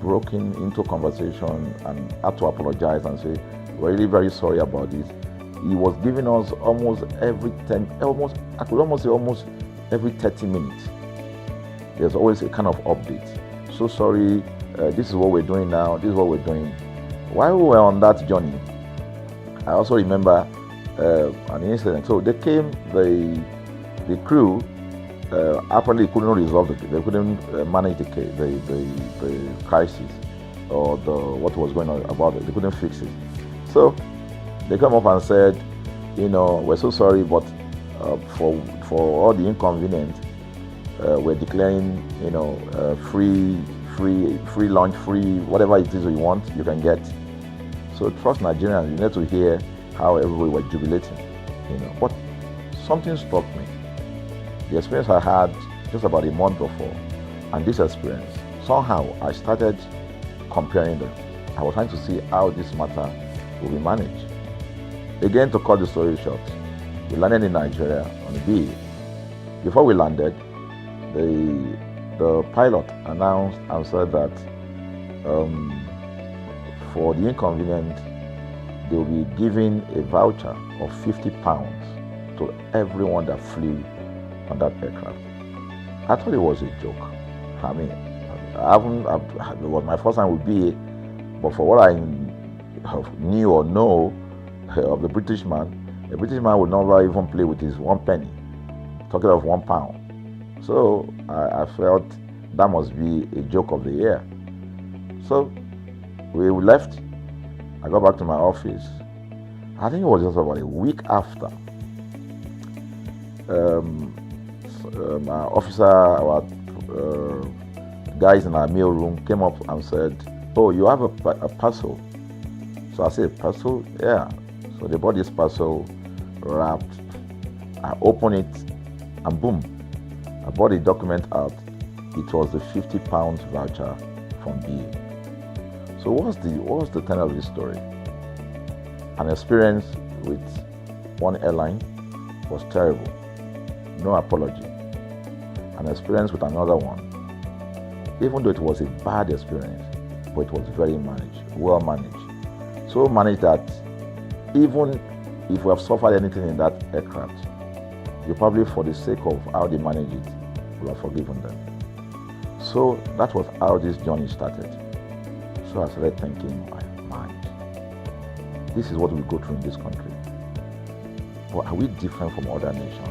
broke into conversation and had to apologize and say, we're really very sorry about this. He was giving us almost every 30 minutes. There's always a kind of update. So sorry, this is what we're doing now, this is what we're doing. While we were on that journey, I also remember an incident. So they came, the crew apparently couldn't resolve they couldn't manage the crisis or what was going on about it. They couldn't fix it. So they came up and said, we're so sorry, but for all the inconvenience, we're declaring, free lunch, free whatever it is you want, you can get. So trust Nigerians, you need to hear how everybody was jubilating, But something struck me. The experience I had just about a month before, and this experience, somehow I started comparing them. I was trying to see how this matter will be managed. Again, to cut the story short, we landed in Nigeria on a BA. Before we landed, the pilot announced and said that for the inconvenient, they will be giving a voucher of £50 to everyone that flew on that aircraft. I thought it was a joke. I mean, it was my first time with BA, but for what I knew or know of the British man would never even play with his 1 penny, talking of £1. So I felt that must be a joke of the year. So we left. I got back to my office. I think it was just about a week after. Our officer, our guys in our mail room came up and said, "Oh, you have a parcel." So I said, "Parcel? Yeah." So they brought this parcel wrapped. I opened it and boom, I brought the document out. It was the £50 voucher from BA. So what's the tenor of this story? An experience with one airline was terrible. No apology. An experience with another one, even though it was a bad experience, but it was very managed, well managed. So managed that even if we have suffered anything in that aircraft, you probably, for the sake of how they manage it, will have forgiven them. So that was how this journey started. So I started thinking, my mind, this is what we go through in this country. But are we different from other nations?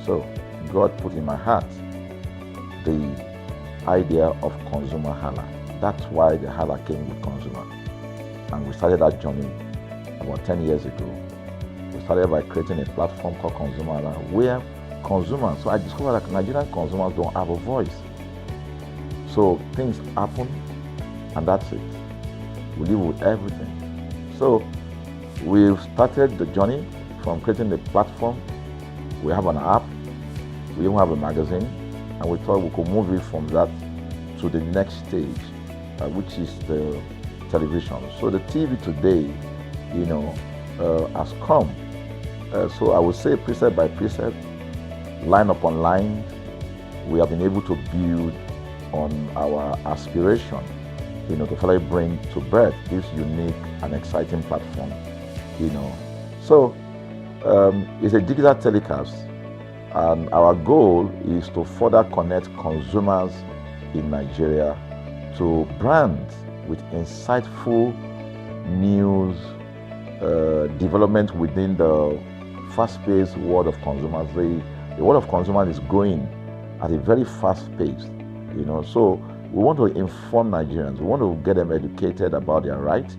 So God put in my heart the idea of ConsumerHalla. That's why the Hala came with consumer. And we started that journey about 10 years ago. We started by creating a platform called ConsumerHalla, where consumers, so I discovered that Nigerian consumers don't have a voice. So things happen, and that's it. We live with everything. So we've started the journey from creating the platform. We have an app, we even have a magazine, and we thought we could move it from that to the next stage, which is the television. So the TV today, has come. So I would say precept by precept, line upon line, we have been able to build on our aspiration, to finally bring to birth this unique and exciting platform, So it's a digital telecast, and our goal is to further connect consumers in Nigeria to brands with insightful news, development within the fast-paced world of consumers. The world of consumers is growing at a very fast pace, So we want to inform Nigerians. We want to get them educated about their rights,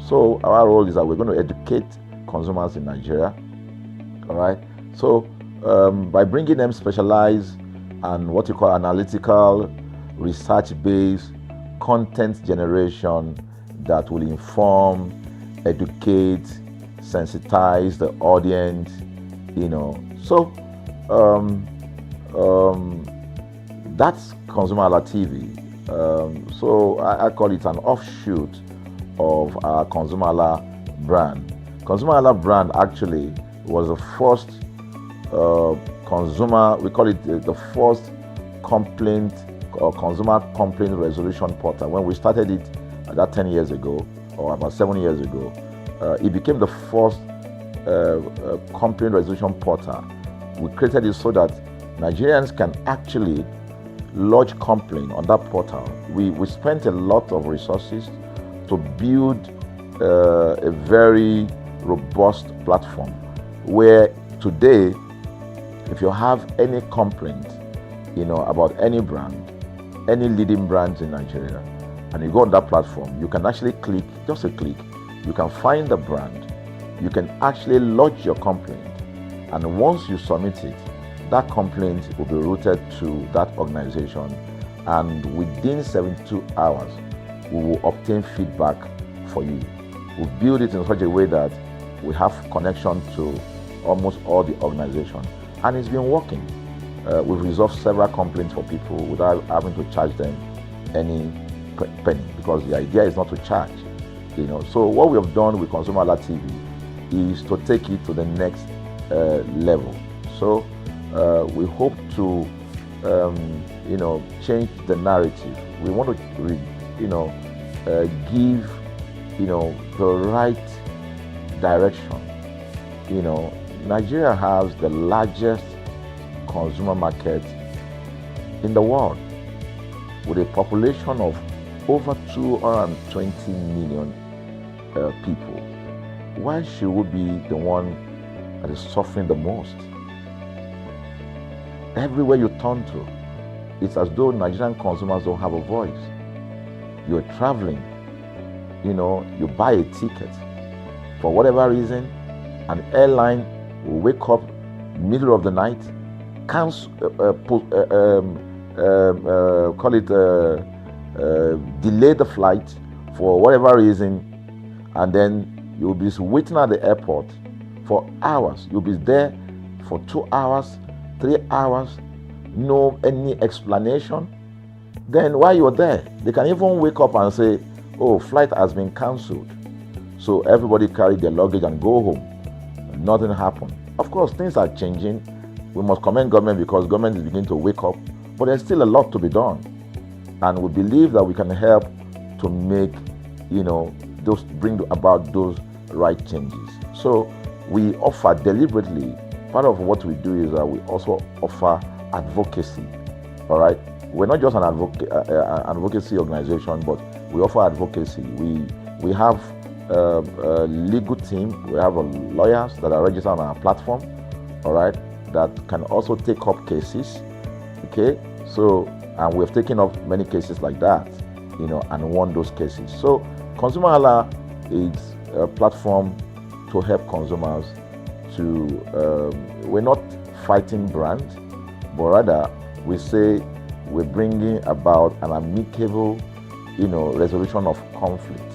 So our role is that we're going to educate consumers in Nigeria, all right? So by bringing them specialized and what you call analytical, research-based content generation that will inform, educate, sensitize the audience, So that's ConsumerHallaTV. So I call it an offshoot of our ConsumerHalla brand. ConsumerHalla brand actually was the first we call it the first complaint or consumer complaint resolution portal. When we started it about 10 years ago, or about 7 years ago, it became the first complaint resolution portal. We created it so that Nigerians can actually lodge complaint on that portal. We spent a lot of resources to build a very robust platform where today, if you have any complaint, about any brand, any leading brands in Nigeria, and you go on that platform, you can actually click, just a click, you can find the brand, you can actually lodge your complaint, and once you submit it, that complaint will be routed to that organization, and within 72 hours, we will obtain feedback for you. We build it in such a way that we have connection to almost all the organizations, and it's been working. We've resolved several complaints for people without having to charge them any penny, because the idea is not to charge. So what we have done with ConsumerHallaTV is to take it to the next level. So we hope to, change the narrative. We want to, give, the right direction. Nigeria has the largest consumer market in the world, with a population of over 220 million people. Why should we be the one that is suffering the most? Everywhere you turn to, it's as though Nigerian consumers don't have a voice. You're traveling, you buy a ticket. For whatever reason, an airline will wake up middle of the night, delay the flight for whatever reason, and then you'll be waiting at the airport for hours. You'll be there for 2 hours, 3 hours, no any explanation. Then while you're there, they can even wake up and say, oh, flight has been cancelled. So everybody carry their luggage and go home. Nothing happened. Of course, things are changing. We must commend government because government is beginning to wake up, but there's still a lot to be done. And we believe that we can help to make, bring about those right changes. So we offer deliberately, part of what we do is that we also offer advocacy, all right? We're not just an advocacy organization, but we offer advocacy. We have a legal team, we have lawyers that are registered on our platform, all right, that can also take up cases, okay? So, and we've taken up many cases like that, and won those cases. So, Consumer Hala is a platform to help consumers to, we're not fighting brands, but rather we say we're bringing about an amicable, resolution of conflict,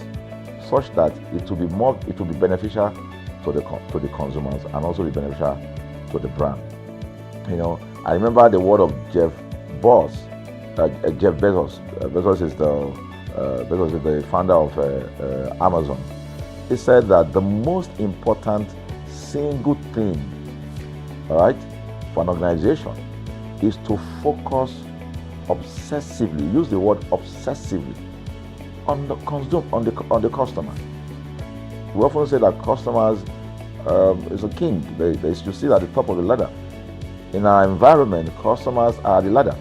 such that it will be beneficial to the consumers and also be beneficial to the brand. I remember the word of Jeff Bezos. Bezos is the founder of Amazon. He said that the most important single thing, all right, for an organization is to focus obsessively, use the word obsessively, on the customer. We often say that customers is a king. They should sit at the top of the ladder. In our environment, customers are the ladder.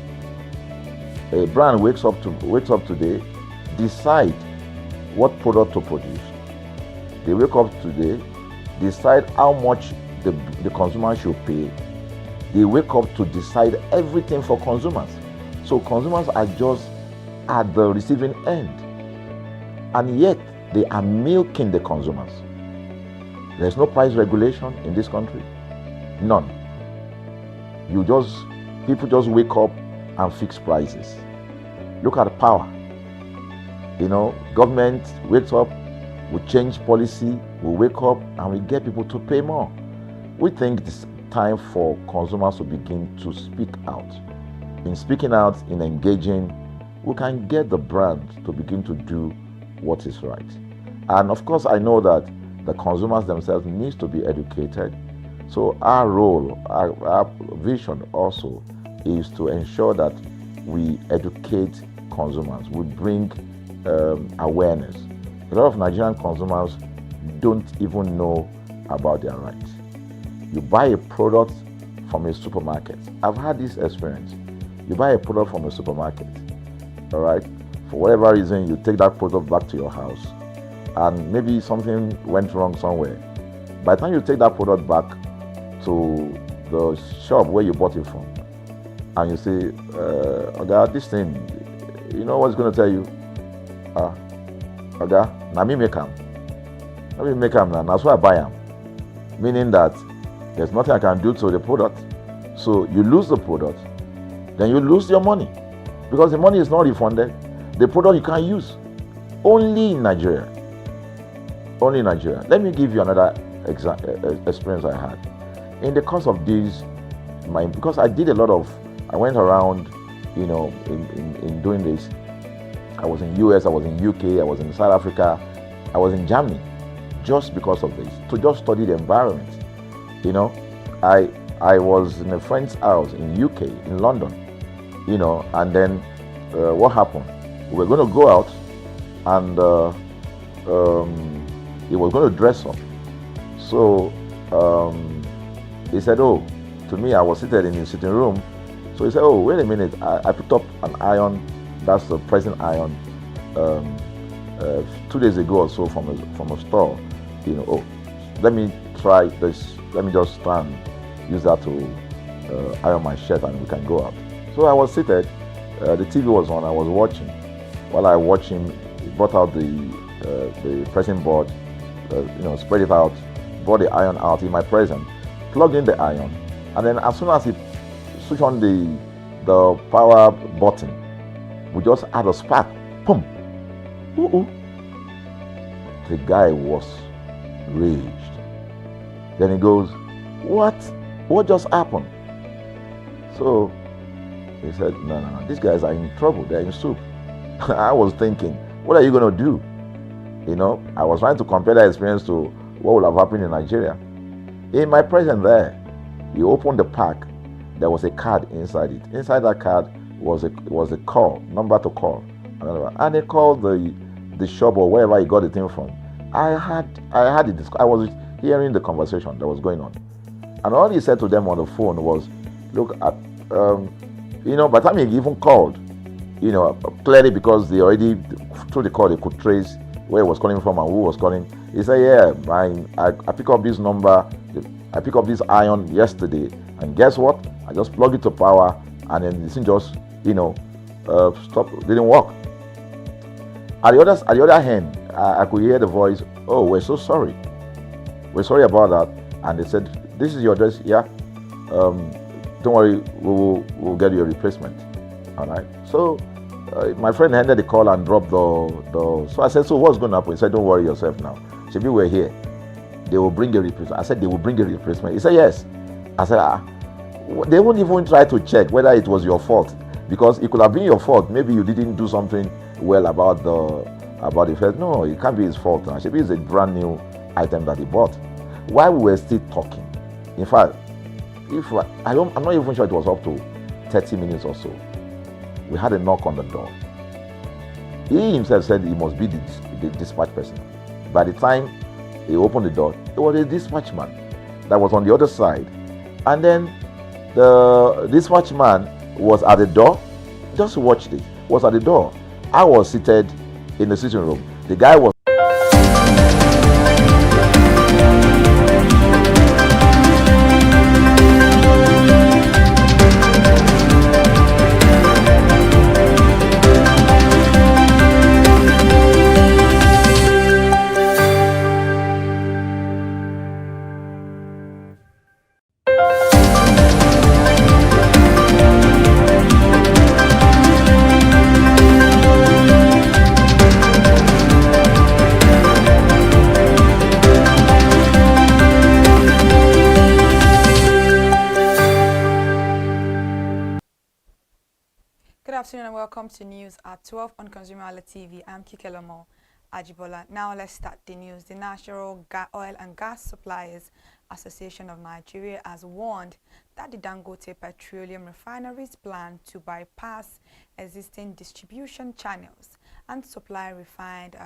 A brand wakes up today, decide what product to produce. They wake up today, decide how much the consumer should pay. They wake up to decide everything for consumers. So consumers are just at the receiving end. And yet, they are milking the consumers. There's no price regulation in this country. None. People just wake up and fix prices. Look at power. Government wakes up, we change policy, we wake up and we get people to pay more. We think it's time for consumers to begin to speak out. In speaking out, in engaging, we can get the brand to begin to do what is right. And of course, I know that the consumers themselves need to be educated. So our role, our vision also is to ensure that we educate consumers. We bring awareness. A lot of Nigerian consumers don't even know about their rights. You buy a product from a supermarket. I've had this experience. You buy a product from a supermarket, all right? For whatever reason, you take that product back to your house, and maybe something went wrong somewhere. By the time you take that product back to the shop where you bought it from, and you say, Oga, this thing, you know what's going to tell you? Oga, na me make am. Na me make am, and that's why I buy am. Meaning that there's nothing I can do to the product. So you lose the product, then you lose your money, because the money is not refunded. The product you can't use. Only in Nigeria. Only in Nigeria. Let me give you another experience I had. In the course of this, because I went around, in doing this. I was in US, I was in UK, I was in South Africa, I was in Germany, just because of this, to just study the environment. I I was in a friend's house in UK, in London, and then what happened? We were going to go out, and he was going to dress up. So he said, oh, to me, I was seated in his sitting room. So he said, oh, wait a minute, I picked up an iron, that's the pressing iron, 2 days ago or so from a store. Oh, let me try this, let me just try and use that to iron my shirt and we can go out. So I was seated, the TV was on, I was watching. While I watched him, he brought out the pressing board, spread it out, brought the iron out in my presence, plugged in the iron, and then as soon as he switched on the power button, we just had a spark, boom. The guy was raged. Then he goes, what just happened? So he said, no, these guys are in trouble, they're in soup. I was thinking, what are you going to do? I was trying to compare that experience to what would have happened in Nigeria. In my presence there, he opened the pack, there was a card inside it. Inside that card was a call, number to call. And they called the shop or wherever he got the thing from. I was hearing the conversation that was going on. And all he said to them on the phone was, look, by the time he even called, clearly because they already, through the call, they could trace where he was calling from and who was calling. He said, yeah, I picked up this number, I picked up this iron yesterday, and guess what? I just plugged it to power, and then this thing just, stopped, didn't work. At the other hand, I could hear the voice, oh, we're so sorry. We're sorry about that. And they said, this is your address, yeah? Don't worry, we'll get you a replacement. All right. So my friend handed the call and dropped the. So I said, so what's going to happen? He said, don't worry yourself now. Shabi, we're here. They will bring a replacement. I said, they will bring a replacement. He said, yes. I said, they won't even try to check whether it was your fault, because it could have been your fault. Maybe you didn't do something well about the first. No, it can't be his fault. Now, Shabi is a brand new item that he bought. While we were still talking, in fact, I'm not even sure it was up to 30 minutes or so, we had a knock on the door. He himself said he must be the dispatch person. By the time he opened the door, it was a dispatch man that was on the other side. And then the dispatch man was at the door. Just watch this. Was at the door. I was seated in the sitting room. The guy was. Good afternoon and welcome to News at 12 on ConsumerHallaTV. I'm Kikelomo Ajibola. Now let's start the news. The National Oil and Gas Suppliers Association of Nigeria has warned that the Dangote Petroleum Refinery's plan to bypass existing distribution channels and supply refined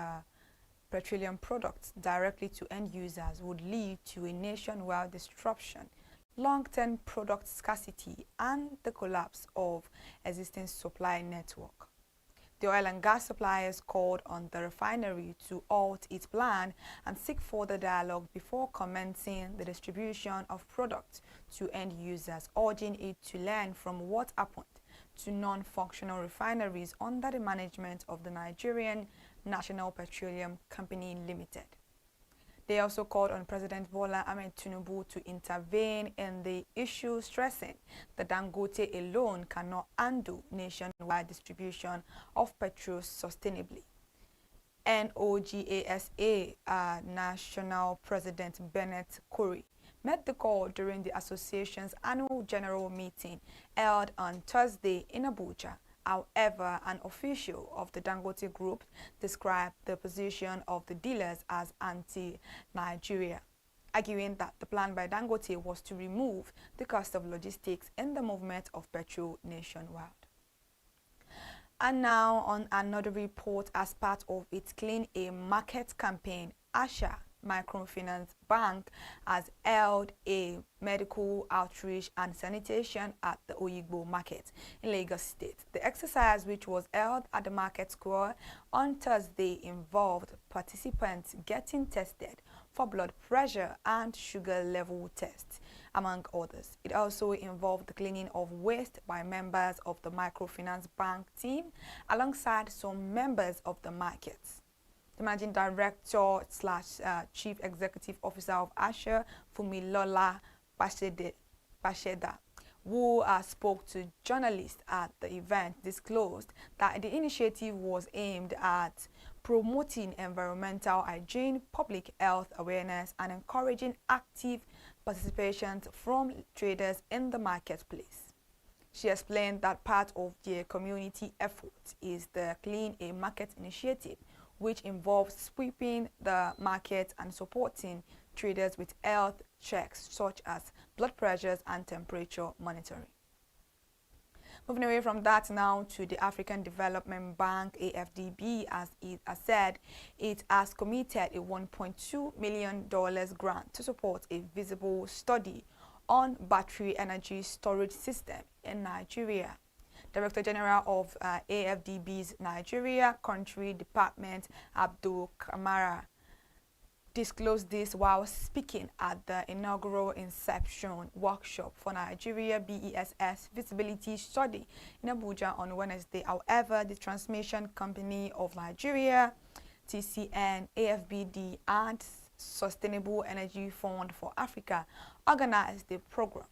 petroleum products directly to end users would lead to a nationwide disruption, long-term product scarcity, and the collapse of existing supply network. The oil and gas suppliers called on the refinery to halt its plan and seek further dialogue before commencing the distribution of products to end users, urging it to learn from what happened to non-functional refineries under the management of the Nigerian National Petroleum Company Limited. They also called on President Bola Ahmed Tinubu to intervene in the issue, stressing that Dangote alone cannot undo nationwide distribution of petrol sustainably. NOGASA National President Bennett Corey made the call during the association's annual general meeting held on Thursday in Abuja. However, an official of the Dangote Group described the position of the dealers as anti-Nigeria. arguing that the plan by Dangote was to remove the cost of logistics in the movement of petrol nationwide. And now on another report, as part of its Clean a Market campaign, Asha Microfinance Bank has held a medical outreach and sanitation at the Oyigbo market in Lagos State. The exercise, which was held at the market square on Thursday, involved participants getting tested for blood pressure and sugar level tests, among others. It also involved the cleaning of waste by members of the microfinance bank team alongside some members of the markets. The managing director / chief executive officer of Asha, Fumilola Pasheda, who spoke to journalists at the event, disclosed that the initiative was aimed at promoting environmental hygiene, public health awareness, and encouraging active participation from traders in the marketplace. She explained that part of their community effort is the Clean a Market initiative, which involves sweeping the market and supporting traders with health checks such as blood pressures and temperature monitoring. Moving away from that now to the African Development Bank, AFDB, as it has said, it has committed a $1.2 million grant to support a visible study on battery energy storage system in Nigeria. Director General of AFDB's Nigeria Country Department, Abdul Kamara, disclosed this while speaking at the inaugural Inception workshop for Nigeria BESS Visibility Study in Abuja on Wednesday. However, the Transmission Company of Nigeria, TCN, AFBD, and Sustainable Energy Fund for Africa organized the program.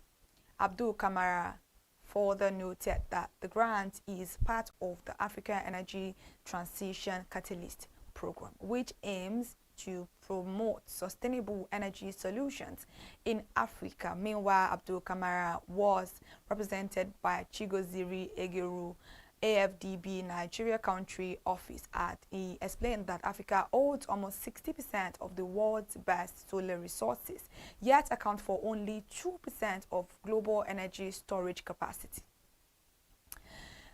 Abdul Kamara further noted that the grant is part of the Africa Energy Transition Catalyst program, which aims to promote sustainable energy solutions in Africa. Meanwhile, Abdul Kamara was represented by Chigoziri Egeru, AFDB Nigeria Country Office. He explained that Africa holds almost 60% of the world's best solar resources, yet account for only 2% of global energy storage capacity.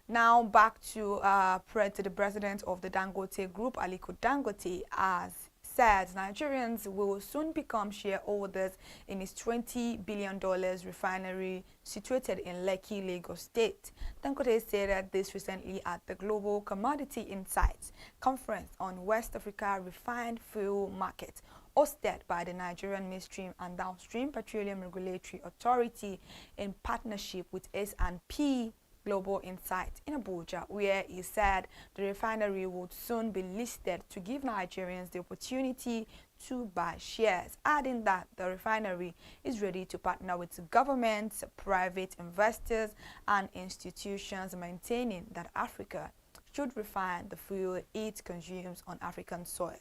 Now back to the president of the Dangote Group, Aliko Dangote, as said Nigerians will soon become shareholders in its $20 billion refinery situated in Lekki, Lagos State. Dangote said this recently at the Global Commodity Insights Conference on West Africa Refined Fuel Market, hosted by the Nigerian Midstream and Downstream Petroleum Regulatory Authority in partnership with S&P Global Insight in Abuja, where he said the refinery would soon be listed to give Nigerians the opportunity to buy shares, adding that the refinery is ready to partner with governments, private investors, and institutions, maintaining that Africa should refine the fuel it consumes on African soil.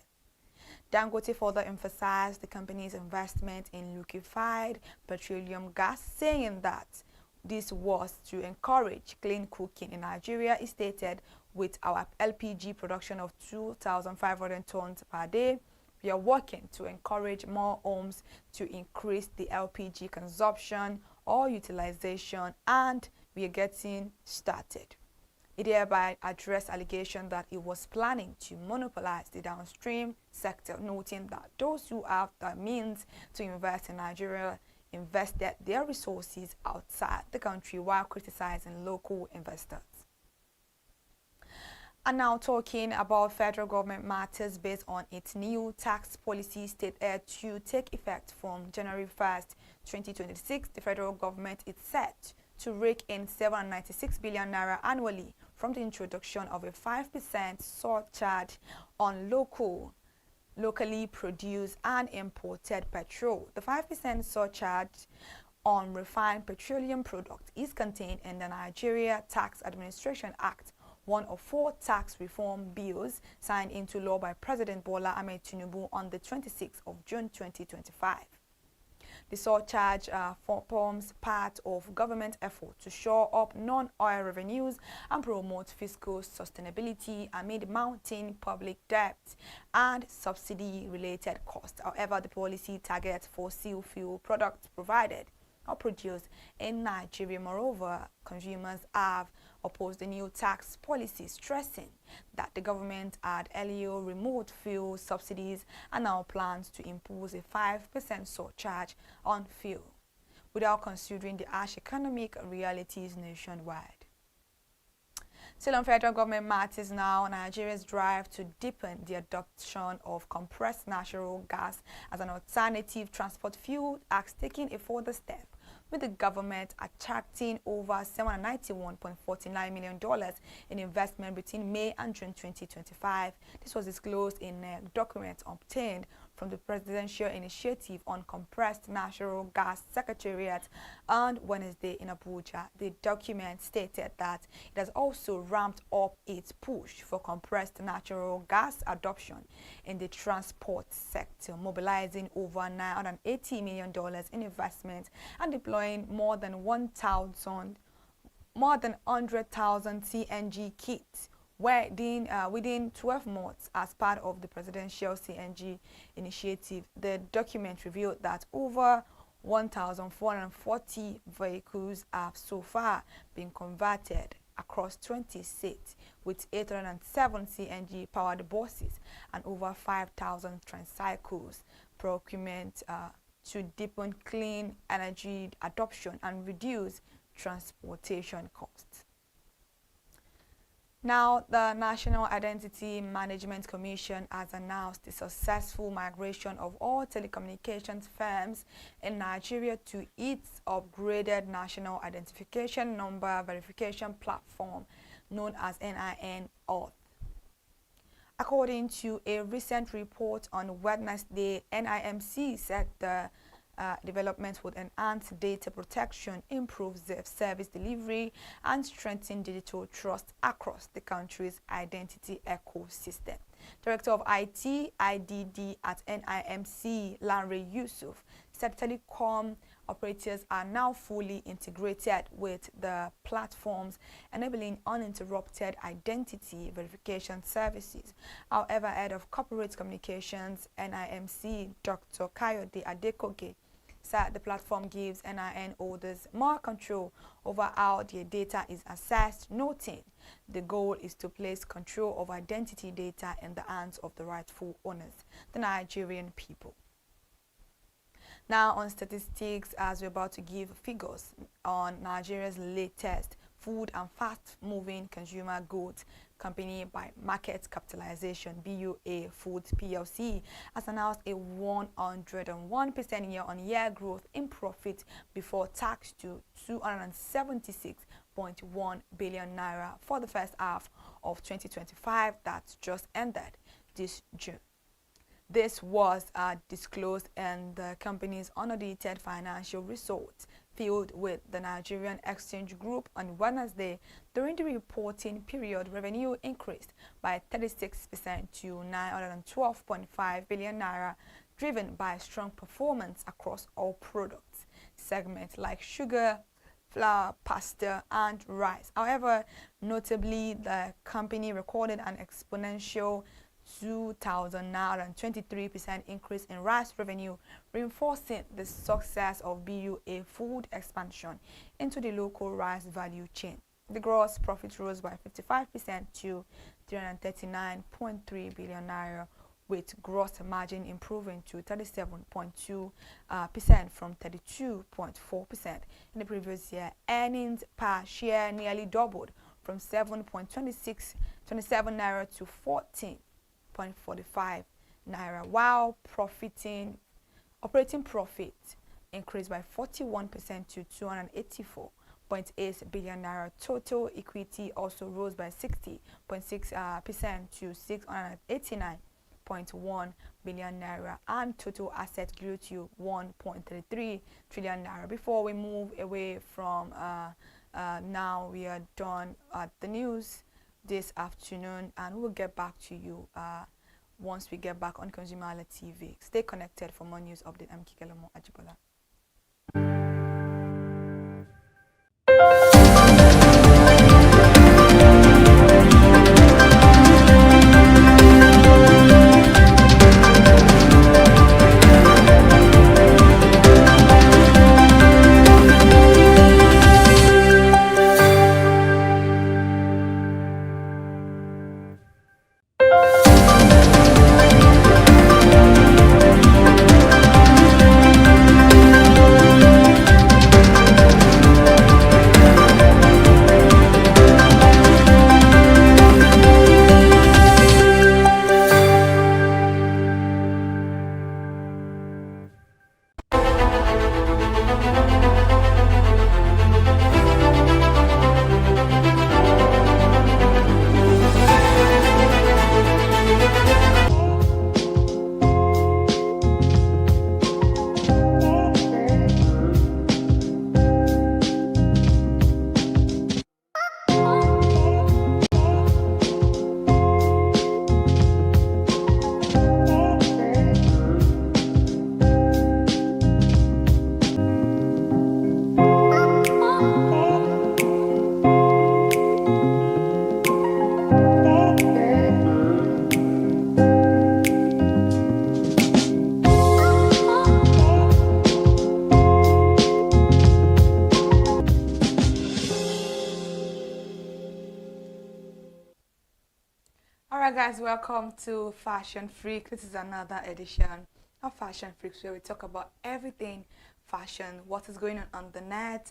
Dangote further emphasized the company's investment in liquefied petroleum gas, saying that this was to encourage clean cooking in Nigeria. He stated, with our LPG production of 2,500 tons per day, we are working to encourage more homes to increase the LPG consumption or utilization, and we are getting started. It thereby addressed allegation that it was planning to monopolize the downstream sector, noting that those who have the means to invest in Nigeria invested their resources outside the country, while criticizing local investors. And now talking about federal government matters, based on its new tax policy stated to take effect from January 1st, 2026, the federal government is set to rake in 796 billion naira annually from the introduction of a 5% surcharge on locally produced and imported petrol. The 5% surcharge on refined petroleum products is contained in the Nigeria Tax Administration Act, one of 4 tax reform bills signed into law by President Bola Ahmed Tinubu on the 26th of June 2025. The surcharge forms part of government effort to shore up non-oil revenues and promote fiscal sustainability amid mounting public debt and subsidy-related costs. However, the policy targets fossil fuel products provided or produced in Nigeria. Moreover, consumers have opposed the new tax policy, stressing that the government had earlier removed fuel subsidies and now plans to impose a 5% surcharge on fuel, without considering the harsh economic realities nationwide. Still on federal government matters now, Nigeria's drive to deepen the adoption of compressed natural gas as an alternative transport fuel has taken a further step, with the government attracting over $791.49 million in investment between May and June 2025. This was disclosed in a document obtained from the Presidential Initiative on Compressed Natural Gas Secretariat on Wednesday in Abuja. The document stated that it has also ramped up its push for compressed natural gas adoption in the transport sector, mobilizing over $980 million in investment and deploying more than 100,000 CNG kits within 12 months as part of the presidential CNG initiative. The document revealed that over 1,440 vehicles have so far been converted across 20 states, with 807 CNG-powered buses and over 5,000 tricycles. Procurement to deepen clean energy adoption and reduce transportation costs. Now, the National Identity Management Commission has announced the successful migration of all telecommunications firms in Nigeria to its upgraded National Identification Number Verification Platform, known as NIN Auth. According to a recent report on Wednesday, NIMC said the development would enhance data protection, improve service delivery, and strengthen digital trust across the country's identity ecosystem. Director of IT IDD at NIMC, Lanre Yusuf, said telecom operators are now fully integrated with the platforms, enabling uninterrupted identity verification services. However, head of corporate communications, NIMC, Dr. Kayode Adekoke, said the platform gives NIN holders more control over how their data is assessed, noting the goal is to place control of identity data in the hands of the rightful owners, the Nigerian people. Now on statistics, as we're about to give figures on Nigeria's latest food and fast-moving consumer goods company by market capitalization, BUA Foods PLC, has announced a 101% year-on-year growth in profit before tax to 276.1 billion naira for the first half of 2025 that just ended this June. This was disclosed in the company's unaudited financial results filed with the Nigerian Exchange Group on Wednesday. During the reporting period, revenue increased by 36% to 912.5 billion naira, driven by strong performance across all products segments like sugar, flour, pasta, and rice. However, notably, the company recorded an exponential 2,923% increase in rice revenue, reinforcing the success of BUA Food expansion into the local rice value chain. The gross profit rose by 55% to 339.3 billion naira, with gross margin improving to 37.2% from 32.4% in the previous year. Earnings per share nearly doubled from 7.27 naira to 14.45 naira, while operating profit increased by 41% to 284.8 billion naira. Total equity also rose by 60.6% to 689.1 billion naira, and total assets grew to 1.33 trillion naira. Before we move away from now, we are done at the news this afternoon, and we'll get back to you once we get back on ConsumerHallaTV. Stay connected for more news update. I'm Kikelemo Ajibola. Alright guys, welcome to Fashion Freak. This is another edition of Fashion Freaks where we talk about everything fashion, what is going on the net,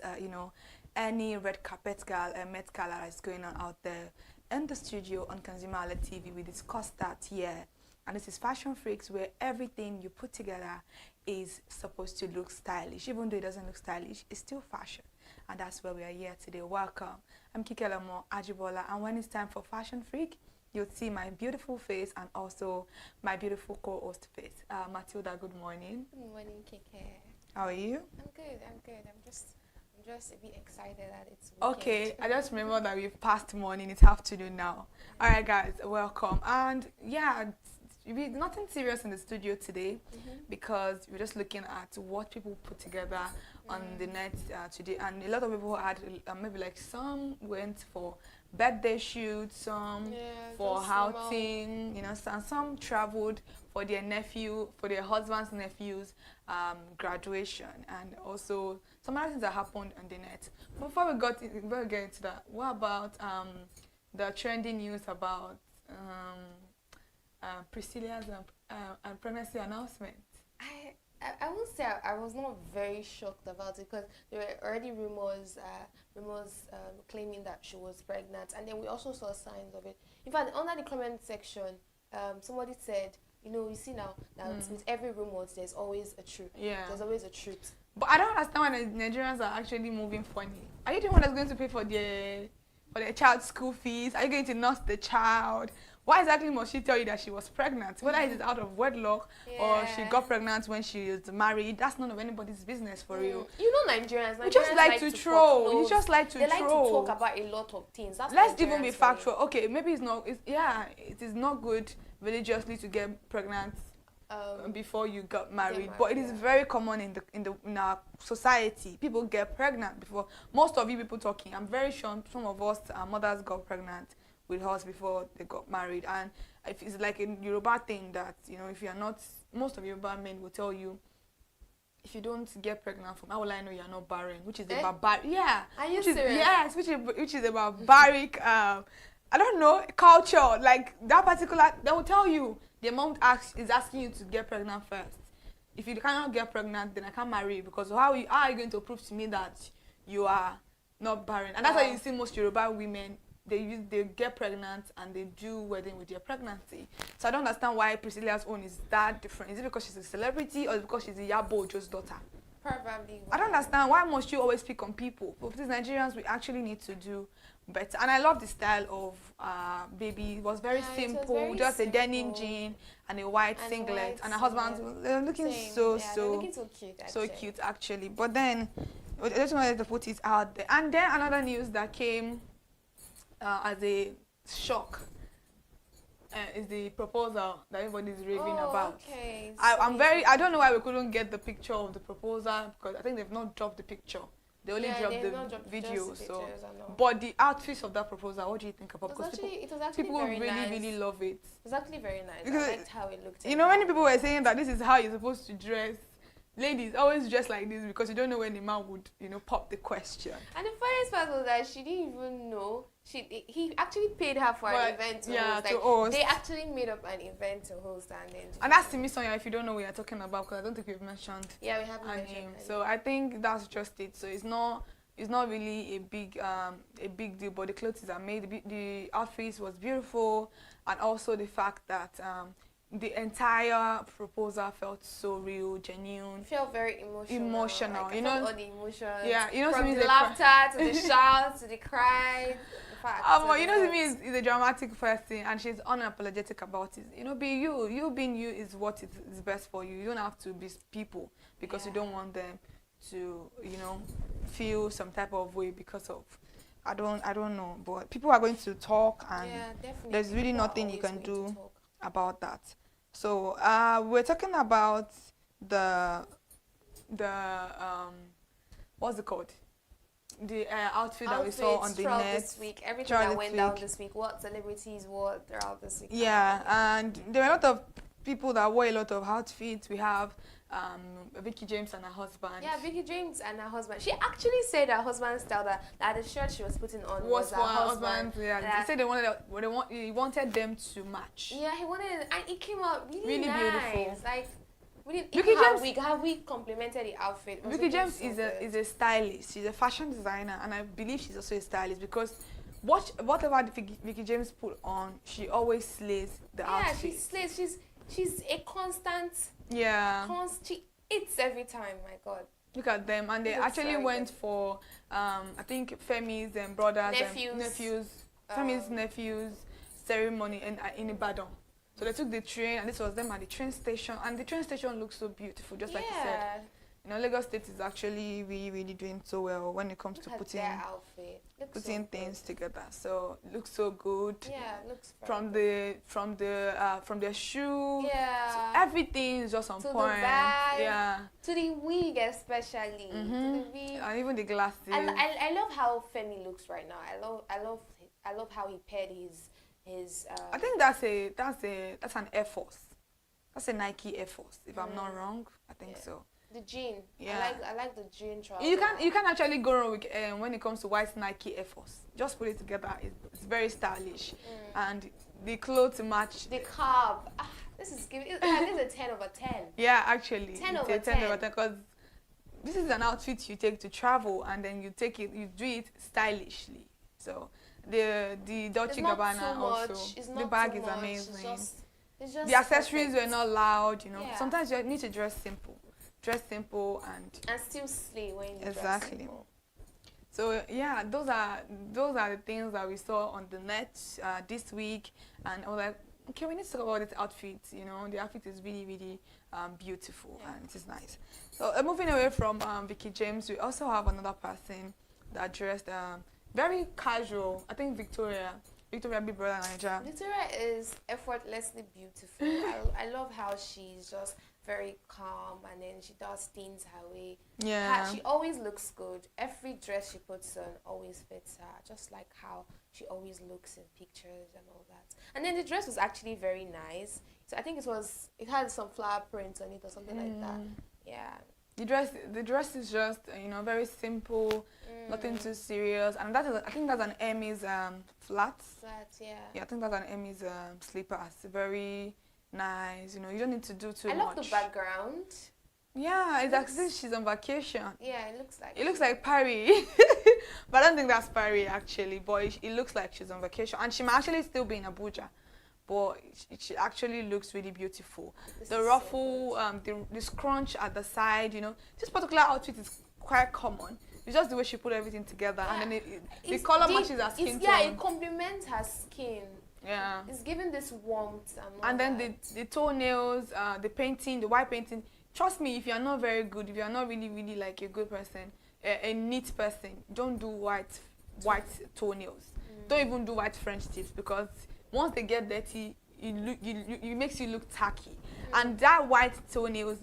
any red carpet girl and Met Gala that is going on out there. In the studio on ConsumerHallaTV, we discussed that here. And this is Fashion Freaks, where everything you put together is supposed to look stylish. Even though it doesn't look stylish, it's still fashion. And that's where we are here today. Welcome. I'm Kikelamo Ajibola, and when it's time for Fashion Freak, you'll see my beautiful face and also my beautiful co-host face. Matilda, good morning. Good morning, Kike. How are you? I'm good. I'm just a bit excited that it's weekend. Okay, I just remember that we've passed morning. It's afternoon now. All right, guys, welcome. And yeah, nothing serious in the studio today because we're just looking at what people put together on the net today. And a lot of people had maybe like some went for birthday shoots, some for outing, some traveled for their husband's nephew's graduation, and also some other things that happened on the net. Before we get into that, what about the trending news about Priscilla's and pregnancy announcement? I will say I was not very shocked about it because there were already rumors claiming that she was pregnant, and then we also saw signs of it. In fact, under the comment section, somebody said, you see now that with every rumor there's always a truth. Yeah. There's always a truth. But I don't understand why Nigerians are actually moving funny. Are you the one that's going to pay for their child's school fees? Are you going to nurse the child? Why exactly must she tell you that she was pregnant? Whether it is out of wedlock or she got pregnant when she was married, that's none of anybody's business for real. Nigerians we just like to troll. You just like to troll. They like to talk about a lot of things. That's Let's even be factual. Okay, maybe it is not good religiously to get pregnant before you got married, but it is very common in our society. People get pregnant before. Most of you people talking, I'm very sure some of us, our mothers got pregnant with us before they got married. And if it's like a Yoruba thing that, if you're not, most of Yoruba men will tell you, if you don't get pregnant from, how will I know you're not barren? Which is a barbaric, Are you serious? Yes, which is a barbaric, I don't know, culture. Like that particular, they will tell you, the mom is asking you to get pregnant first. If you cannot get pregnant, then I can't marry you, because how are you going to prove to me that you are not barren? And that's why you see most Yoruba women, they get pregnant and they do wedding with their pregnancy. So I don't understand why Priscilla's own is that different. Is it because she's a celebrity or is it because she's a Yabo Ojo's daughter? Probably. I don't understand why must you always pick on people. But these Nigerians, we actually need to do better. And I love the style of baby. It was very simple, just a denim jean and a white singlet. And her husband was looking so cute actually. But then I just wanted to put it out there. And then another news that came as a shock is the proposal that everybody's raving about. Okay. I don't know why we couldn't get the picture of the proposal, because I think they've not dropped the picture. They only dropped the video. But the outfit of that proposal, what do you think about? Because people really love it. It was actually very nice. Because I liked how it looked. Many people were saying that this is how you're supposed to dress. Ladies always dress like this because you don't know when the man would, pop the question. And the funniest part was that she didn't even know. He actually paid her for an event to host. They actually made up an event to host, and that's Timi Sonia, if you don't know what you're talking about, because I don't think we've mentioned. Yeah, we haven't mentioned. So I think that's just it. So it's not really a big deal, but the clothes are made. The outfit was beautiful, and also the fact that the entire proposal felt so real, genuine. It felt very emotional. Like, all the emotions. Yeah, from the laughter to the shouts to the cries. To me is a dramatic person, and she's unapologetic about it. Be you. You being you is what is best for you. You don't have to be people because you don't want them to, feel some type of way because of. I don't know, but people are going to talk, and there's really nothing you can do about that. So we're talking about the what's it called? The outfit that we saw on the net this week. Everything that went down this week. What celebrities wore throughout this week? Yeah, and there were a lot of people that wear a lot of outfits. We have Vicky James and her husband. Yeah, Vicky James and her husband. She actually said her husband style that the shirt she was putting on Was was for her her husband. husband. Yeah, they said he wanted them to match. Yeah, he wanted, and it came out really nice. Beautiful. Like, Vicky James, how we complimented the outfit. Vicky James is a stylist. She's a fashion designer, and I believe she's also a stylist because whatever Vicky James put on, she always slays the outfit. Yeah, she slays. She's a constant. Yeah. She eats every time. My God. Look at them, and they actually went for I think Femi's brothers nephews, Femi's nephews ceremony in Ibadan. So they took the train, and this was them at the train station, and the train station looks so beautiful, just like you said. You know, Lagos State is actually really doing so well when it comes to putting things together. So it looks so good. Yeah, it looks from the shoe. Yeah. So everything is just on point. To the bag. Yeah. To the wig especially. To the wig. And even the glasses. I love how Femi looks right now. I love how he paired his. I think that's an Air Force. That's a Nike Air Force, if I'm not wrong. I think so. The jean. Yeah. I like the jean trouser. You can actually go wrong with when it comes to white Nike Air Force. Just put it together. It's very stylish, and the clothes match. The curve. This is giving. This is a 10 over 10. Yeah, actually. 10 over 10. Because this is an outfit you take to travel, and then you do it stylishly. So the Dolce Gabbana also. The bag is amazing. It's just the accessories were not loud. You know, Yeah. sometimes you need to dress simple. Dress simple and still slay when you dress simple. So yeah, those are the things that we saw on the net this week, and I was like, okay, we need to talk about this outfit. You know, the outfit is really beautiful and it is nice. So moving away from Vicky James, we also have another person that dressed very casual. I think Victoria Big Brother Nigeria. Victoria is effortlessly beautiful. I love how she's just very calm, and then she does things her way. Yeah. She always looks good. Every dress she puts on always fits her, just like how she always looks in pictures and all that. And then the dress was actually very nice. So I think it had some flower prints on it or something like that. Yeah. The dress is just very simple, nothing too serious, and I think that's an Emmy's flats. Flats, yeah. Yeah, I think that's an Emmy's slippers. Very nice. You don't need to do too much. I love the background. Yeah, it's as if she's on vacation. Yeah, it looks like Paris, but I don't think that's Paris actually. But it looks like she's on vacation, and she might actually still be in Abuja. But she actually looks really beautiful. The ruffle, the scrunch at the side, this particular outfit is quite common. It's just the way she put everything together, and then the color matches her skin tone. Yeah, it complements her skin. Yeah. It's giving this warmth. And then the toenails, the painting, the white painting. Trust me, if you're not very good, if you're not really like a good person, a neat person, don't do white toenails. Don't even do white French tips, because once they get dirty, it makes you look tacky. And that white toenails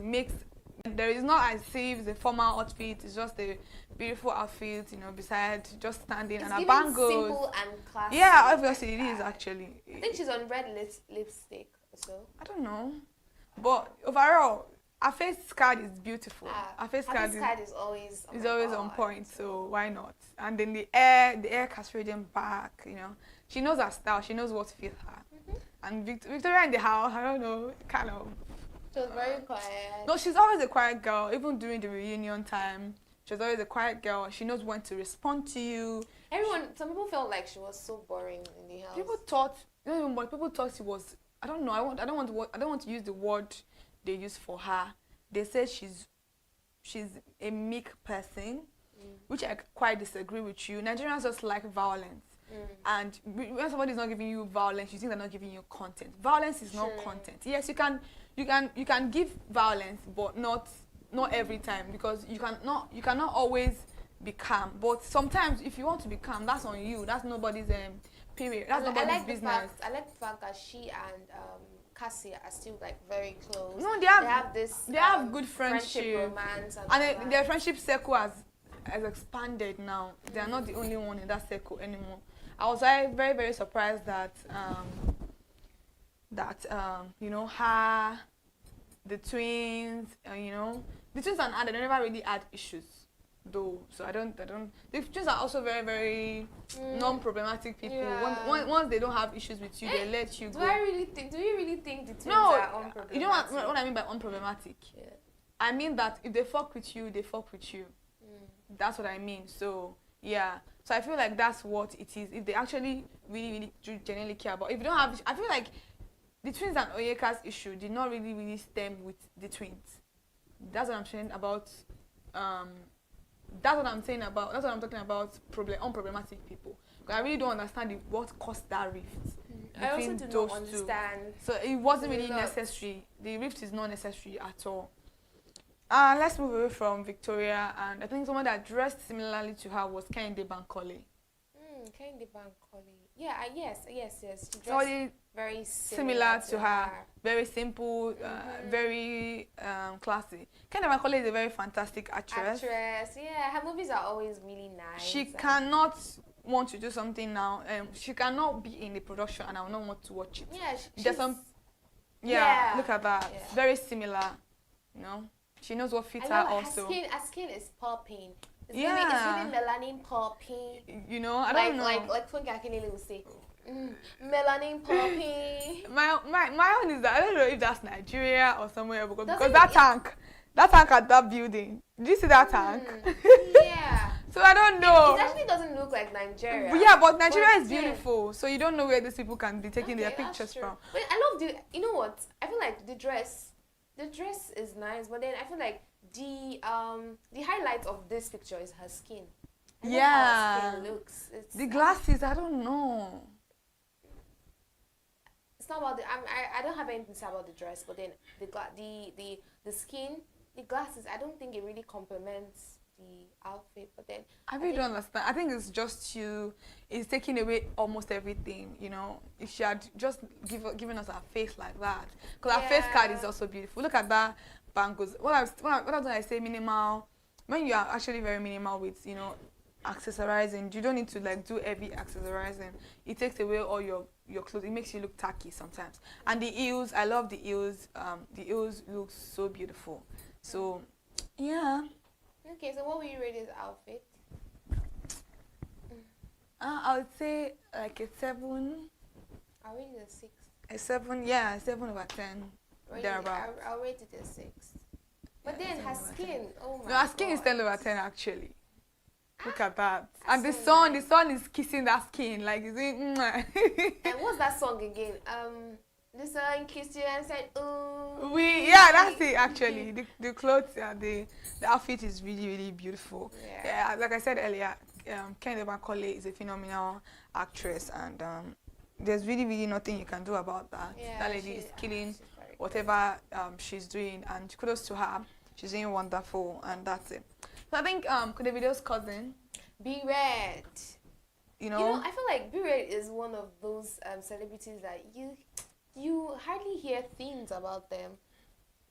there is not as if the formal outfit, it's just a beautiful outfit, beside just standing and a bangles. Simple and classy. Yeah, obviously it is actually. I think she's on red lipstick also. I don't know. But overall, her face card is beautiful. Her face card is always on point, so why not? And then the hair cascading back, She knows her style, she knows what fits her. And Victoria in the house, I don't know, kind of. She was very quiet. No, she's always a quiet girl, even during the reunion time. She's always a quiet girl. She knows when to respond to you. Some people felt like she was so boring in the house. People thought she was, I don't know, I don't want to use the word they use for her. They said she's a meek person, which I quite disagree with you. Nigerians just like violence. And when somebody's not giving you violence, you think they're not giving you content. Violence is not content. Yes, you can give violence, but not every time, because you cannot always be calm. But sometimes, if you want to be calm, that's on you. That's nobody's period. That's nobody's business. I like the fact that she and Cassie are still like very close. No, they have good friendship, romance, and their friendship circle has expanded now. They are not the only one in that circle anymore. I was very surprised that that you know, her, the twins, you know, the twins and her, they never really had issues, though. So I don't. The twins are also very, very non-problematic people. Yeah. Once they don't have issues with you, they let you Do go. I really think? Do you really think the twins No, are unproblematic? you know what I mean by unproblematic? Yeah. I mean that if they fuck with you, they fuck with you. That's what I mean. So yeah. So I feel like that's what it is. If they actually really genuinely care about. If you don't have, I feel like the twins and Onyeka's issue did not really stem with the twins. That's what I'm saying about. That's what I'm saying about. That's what I'm talking about. Unproblematic people. Because I really don't understand what caused that rift. I also Between do those not understand. two. So it wasn't A really lot. necessary. The rift is not necessary at all. Let's move away from Victoria, and I think someone that dressed similarly to her was Kehinde Bankole. Kehinde Bankole. Yeah, yes. She dressed Somebody very similar to her. Very simple, very classy. Kehinde Bankole is a very fantastic actress. Yeah, her movies are always really nice. She cannot want to do something now. She cannot be in the production, and I will not want to watch it. Yeah, there's some. Yeah. Look at that. Yeah. Very similar. You know, she knows what fits her also. Her skin is popping. It's Yeah. really melanin popping. You know, I don't know. Like Funke Akinele will say, melanin popping. My own is that I don't know if that's Nigeria or somewhere because that tank at that building. Did you see that tank? Yeah. So I don't know. It actually doesn't look like Nigeria. Yeah, but Nigeria is beautiful, so you don't know where these people can be taking their pictures from. But I love you know what? I feel like the dress is nice, but then I feel like the highlight of this picture is her skin. I love how her skin looks. The glasses, I don't know. It's not about I don't have anything to say about the dress, but then the skin, the glasses, I don't think it really complements the outfit. But then I really don't understand. I think it's just it's taking away almost everything, you know. If she had just given us her face like that, because her face card is also beautiful. Look at that bangles. What I say minimal, when you are actually very minimal with, you know, accessorizing, you don't need to like do heavy accessorizing. It takes away all your clothes. It makes you look tacky sometimes. And the heels, I love the heels. The heels look so beautiful. So yeah. Okay, so what will you rate his outfit? I would say like a 7. I'll rate it a 6. A 7, yeah, 7 over 10. Thereabouts. I'll rate it a 6. But then her skin, oh my No, her skin is 10 over 10 actually. Look at that. And the sun is kissing that skin, like it's doing. And what's that song again? The sun kissed you and said, ooh. Yeah, that's it actually. The clothes, the outfit is really beautiful. Yeah, like I said earlier, Kehinde Bankole is a phenomenal actress, and there's really nothing you can do about that. Yeah, that lady is killing whatever she's doing, and kudos to her. She's doing wonderful, and that's it. So I think Davido's cousin, B Red. You know, I feel like B Red is one of those celebrities that you hardly hear things about them.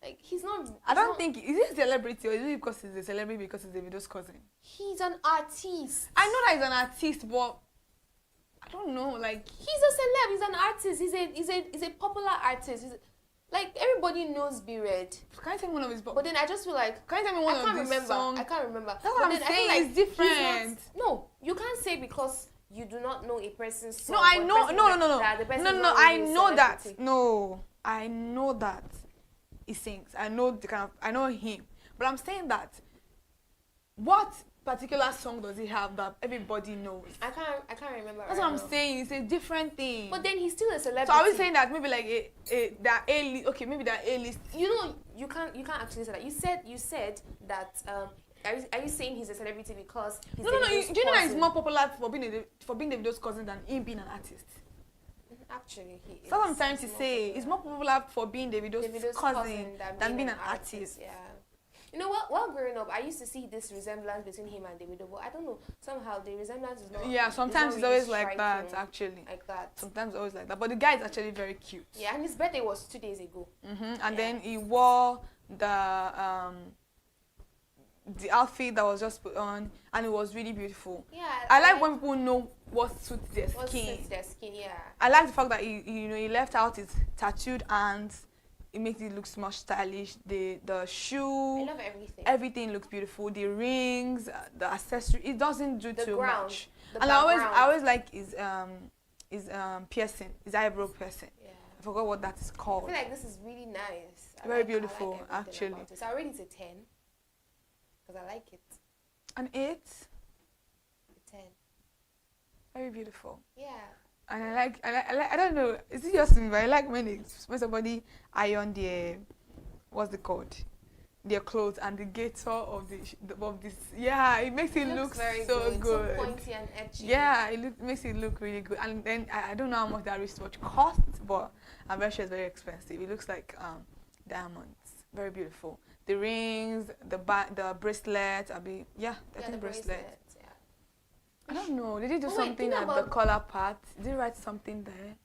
Like he's not. I don't think is he a celebrity, or is it because he's a celebrity because he's Davido's cousin? He's an artist. I know that he's an artist, but I don't know. Like he's a celeb. He's an artist. He's a popular artist. Like everybody knows B Red. Can you tell me one of his? But then I just feel like can you tell me one of his songs? I can't remember. That's what I'm saying. Like it's different. No, you can't say because you do not know a person's song. No, I know. No. I know that. celebrity. No, I know that he sings. I know I know him. But I'm saying that what particular song does he have that everybody knows? I can't remember. That's what I'm saying. It's a different thing. But then he's still a celebrity. So are we saying that maybe like that A-list? Okay, maybe that A-list. You know, you can't actually say that. You said that. Are you saying he's a celebrity because he's No. Do you know that he's more popular for being Davido's cousin than him being an artist? Actually, he is. That's what I'm trying to say. He's more popular for being Davido's cousin than being an artist. Yeah. You know what? While growing up, I used to see this resemblance between him and Davido, but I don't know. Somehow the resemblance is not. Yeah, sometimes it's really always like that. striking. Actually, like that. Sometimes always like that. But the guy is actually very cute. Yeah, and his birthday was 2 days ago. And then he wore the the outfit that was just put on, and it was really beautiful. Yeah, I like when people know what suits their what skin. suits their skin, yeah. I like the fact that he left out his tattooed hands. It makes it look much stylish. The shoe, I love everything. Everything looks beautiful. The rings, the accessory. It doesn't do too much. The And background. I always like his piercing, his eyebrow piercing. Yeah. I forgot what that is I called. feel like this is really nice. Very beautiful, actually. So I rate it a 10 because I like it. An 8. A 10. Very beautiful. Yeah. And I don't know, is it just me, but I like when somebody iron their, what's it called? Their clothes and the gator of this. Yeah, it makes it look so good. So pointy and edgy. Yeah, makes it look really good. And then I don't know how much that wristwatch costs, but I'm very sure it's very expensive. It looks like diamonds. Very beautiful. The rings, the bracelet. I think bracelet. Bracelet, yeah. I don't know. Did he do Wait, something at the collar part? Did he write something there?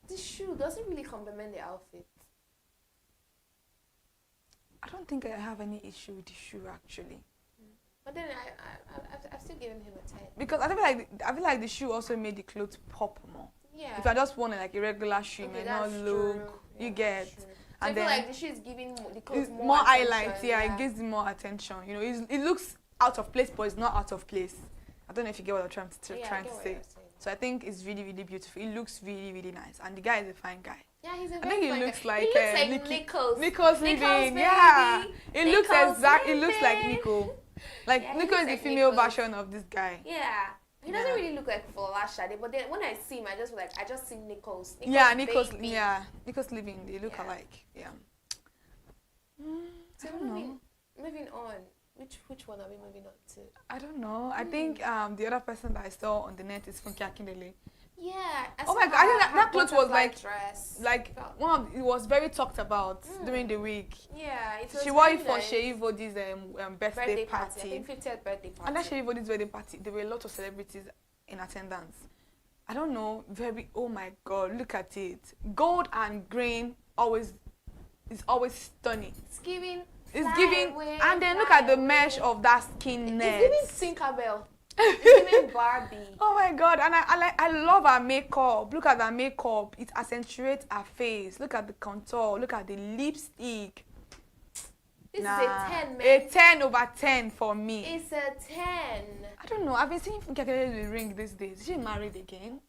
The shoe doesn't really complement the outfit. I don't think I have any issue with the shoe actually. But then I've still given him a 10. Because I feel like the shoe also made the clothes pop more. Yeah. If I just want like a regular shoe, Okay, it may not that's look. true. You Yeah, get. that's true. So And I feel then like the shoe is giving the clothes more more highlights. attention, Yeah, it gives them more attention. You know, it looks out of place, but it's not out of place. I don't know if you get what I'm trying to say. So I think it's really, really beautiful. It looks really, really nice, and the guy is a fine guy. Yeah, he's a I very think he fine looks guy. like He looks like Nico's Nico's living. baby. Yeah, it looks Nico's exact. It looks like baby. Nico. Like Yeah, he Nico looks is the like female Nico's. version of this guy. Yeah. He doesn't really look like Fola Shade, but then when I see him, I just see Nico's baby. Nico's living. They look alike. Yeah. So moving on. Which one are we moving on to? I don't know. I think the other person that I saw on the net is Funke Akindele. Yeah. Oh my god! I think that clothes was dress. It was very talked about during the week. Yeah, it was she wore it very for nice. Sheyi Vodi's birthday party. I think 50th birthday party. And that Sheyi Vodi's wedding party, there were a lot of celebrities in attendance. I don't know. Oh my god! Look at it. Gold and green is always stunning. It's giving. And then look at the mesh of that skin net. It's giving Tinkerbell. It's giving Barbie. Oh my god! And I love her makeup. Look at her makeup. It accentuates her face. Look at the contour. Look at the lipstick. This is a 10, man. A 10 over 10 for me. It's a 10. I don't know. I've been seeing Funke Akindele with ring these days. Is she married again?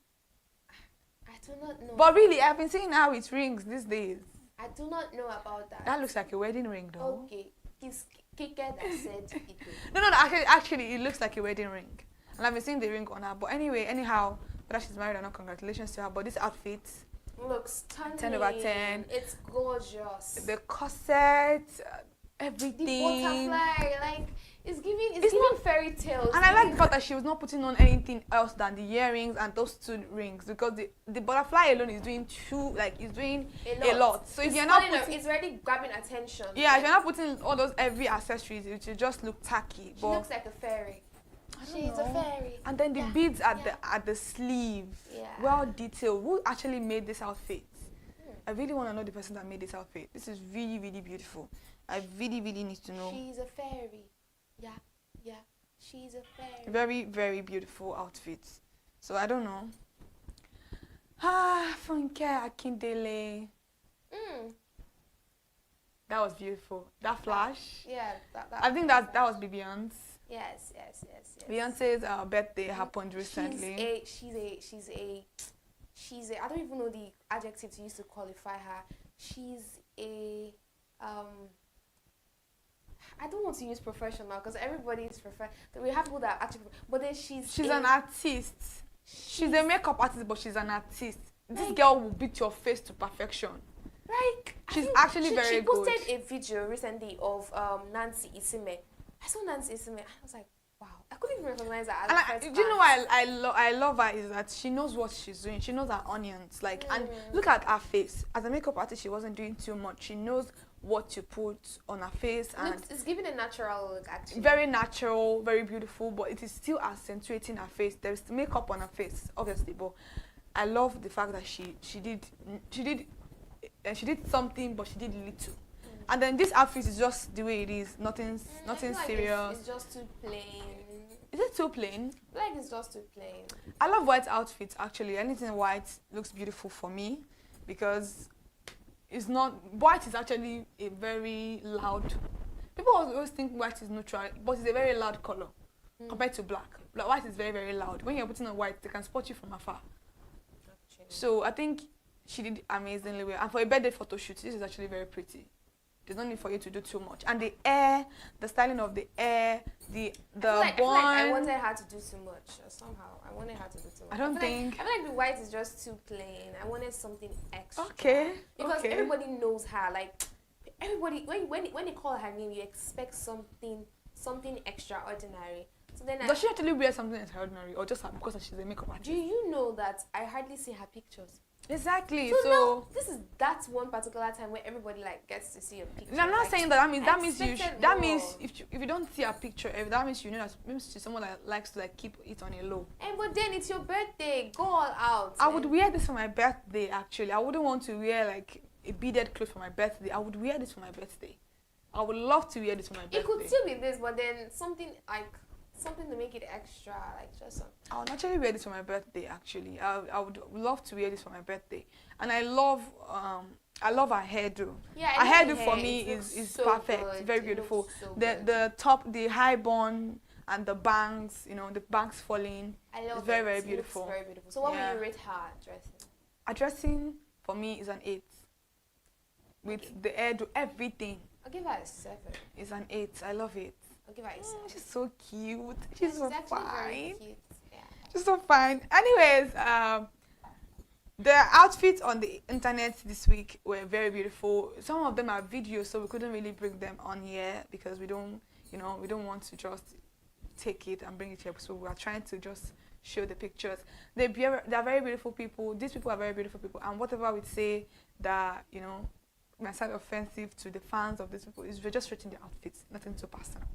I do not know. But really, I've been seeing her with rings these days. I do not know about that. That looks like a wedding ring, though. Okay. It's Kike that said it. No. Actually, it looks like a wedding ring. And I've been seeing the ring on her. But anyway, anyhow, whether she's married or not, congratulations to her. But this outfit looks stunning. 10 over 10. It's gorgeous. The corset, everything. The butterfly, it's giving fairy tales. And I like the fact that she was not putting on anything else than the earrings and those 2 rings, because the butterfly alone is doing a lot. So if you're not putting, it's already grabbing attention. Yeah, if you're not putting all those heavy accessories, it will just look tacky. She looks like a fairy. She's a fairy. And then the beads at the sleeve, well detailed. Who actually made this outfit? I really want to know the person that made this outfit. This is really, really beautiful. I really, really need to know. She's a fairy. Yeah. She's a fairy. Very, very beautiful outfit. So I don't know. Funke Akindele. That was beautiful. That flash. Yeah. I think that was Beyonce. Yes. Beyonce's birthday happened recently. She's a I don't even know the adjective to use to qualify her. She's a I don't want to use professional because everybody is professional. We have people that are actually, but then she's an artist. She's a makeup artist, but she's an artist. This girl will beat your face to perfection. She's actually very good. She posted a video recently of Nancy Isime. I saw Nancy Isime. I was like, wow. I couldn't even recognize her as a first do you know why I love her is that she knows what she's doing. She knows her onions. And look at her face. As a makeup artist, she wasn't doing too much. She knows what to put on her face, and it's giving a natural look, actually. Very natural, very beautiful, but it is still accentuating her face. There's makeup on her face, obviously, but I love the fact that she did something, but she did little. And then this outfit is just the way it is. Nothing Like serious. it's just too plain. Is it too plain? Like it's just too plain. I love white outfits actually. Anything white looks beautiful for me because it's not white is actually a very loud. People always think white is neutral, but it's a very loud color compared to black. Like white is very, very loud. When you're putting on white, they can spot you from afar. Actually. So I think she did amazingly well. And for a birthday photo shoot, this is actually very pretty. There's no need for you to do too much. And the hair, the styling of the hair, the I feel bun. like I wanted her to do too much somehow. I wanted her to do too much. I don't think. I feel like the white is just too plain. I wanted something extra. Okay. Because everybody knows her. Like everybody, when they call her name, you expect something extraordinary. So then Does she actually wear something extraordinary, or just because she's a makeup artist? Do you know that I hardly see her pictures? Exactly. So no, that's one particular time where everybody like gets to see a picture. No, I'm not saying that. That means if you don't see a picture, that means you know that maybe she's someone that likes to like keep it on a low. But then it's your birthday. Go all out. I would wear this for my birthday. Actually, I wouldn't want to wear like a beaded clothes for my birthday. I would wear this for my birthday. I would love to wear this for my birthday. It could still be this, but then something to make it extra, like just something. I would actually wear this for my birthday. Actually, I would love to wear this for my birthday, and I love her hairdo. Yeah, her hairdo for me is so perfect. good. It's very beautiful. So The top, the high bun, and the bangs. You know, the bangs falling. I love it's very, it. very It beautiful. looks very beautiful. So what would you rate her dressing? Her dressing for me is an 8. With the hairdo, everything. I'll give her a 7. It's an 8. I love it. I'll give her a 7. She's so cute. She's so actually fine. very cute. Yeah. She's so fine. Anyways, the outfits on the internet this week were very beautiful. Some of them are videos, so we couldn't really bring them on here because we don't want to just take it and bring it here. So we are trying to just show the pictures. They're very beautiful people. These people are very beautiful people. And whatever we say that, might sound offensive to the fans of these people is we're just rating the outfits, nothing too personal.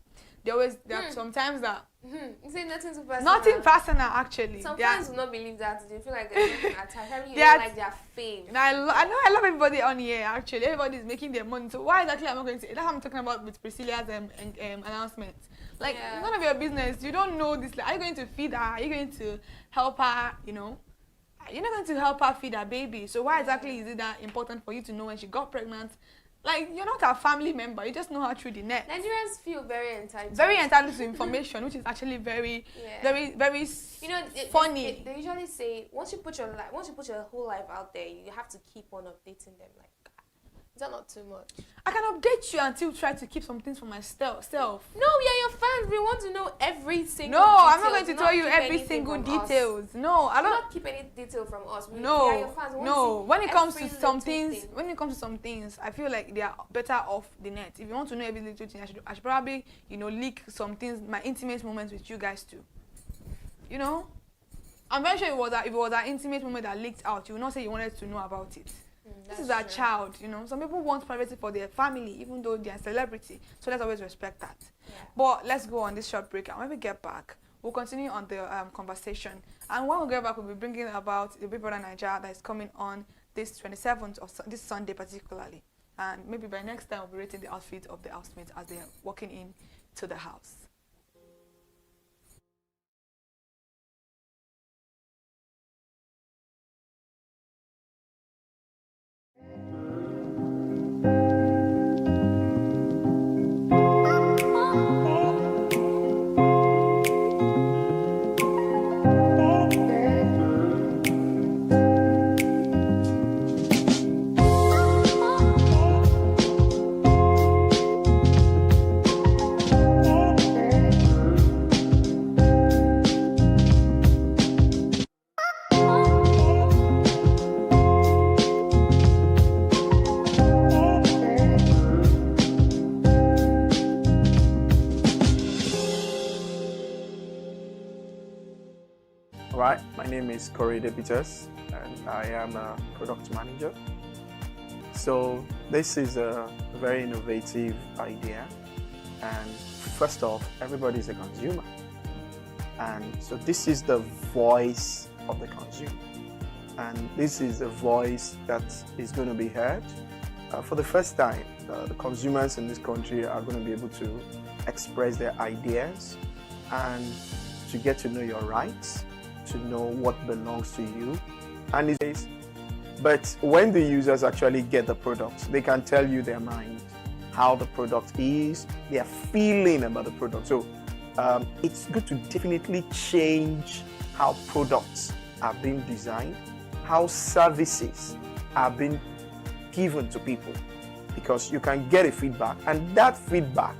There are sometimes that You say nothing too personal. nothing personal actually. Some fans will not believe that. They feel like there's nothing attached. Probably you They are- like their fame. I know I love everybody on here actually. Everybody is making their money. So why exactly am I going to say that's what I'm talking about with Priscilla's announcement. Like none of your business. You don't know this. Like, are you going to feed her? Are you going to help her? You're not going to help her feed her baby. So why exactly is it that important for you to know when she got pregnant? Like, you're not a family member. You just know her through the net. Nigerians feel very entitled. Very entitled to information, which is actually very, very funny. They usually say once you put your whole life out there, you have to keep on updating them. Like, is that not too much? I can update you until try to keep some things for myself. No, we are your fans. We want to know every single. No, details. I'm not going to tell you keep every anything single from us. details. No, I Do don't. not keep any detail from us. We No, are your fans. We want no. to see When it comes every to some little things, thing. I feel like they are better off the net. If you want to know every little thing, I should probably, leak some things, my intimate moments with you guys too. I'm very sure if it was an intimate moment that leaked out, you would not say you wanted to know about it. This is a child, Some people want privacy for their family, even though they are celebrity. So let's always respect that. Yeah. But let's go on this short break, and when we get back, we'll continue on the conversation. And when we get back, we'll be bringing about the Big Brother Nigeria that is coming on this 27th, or this Sunday particularly. And maybe by next time, we'll be rating the outfit of the housemates as they are walking in to the house. Right, my name is Peters, and I am a product manager. So this is a very innovative idea, and first off, everybody is a consumer, and so this is the voice of the consumer, and this is the voice that is going to be heard for the first time, the consumers in this country are going to be able to express their ideas and to get to know your rights, to know what belongs to you. And it's, but when the users actually get the product, they can tell you their mind, how the product is, their feeling about the product. So it's good to definitely change how products are being designed, how services are being given to people, because you can get a feedback, and that feedback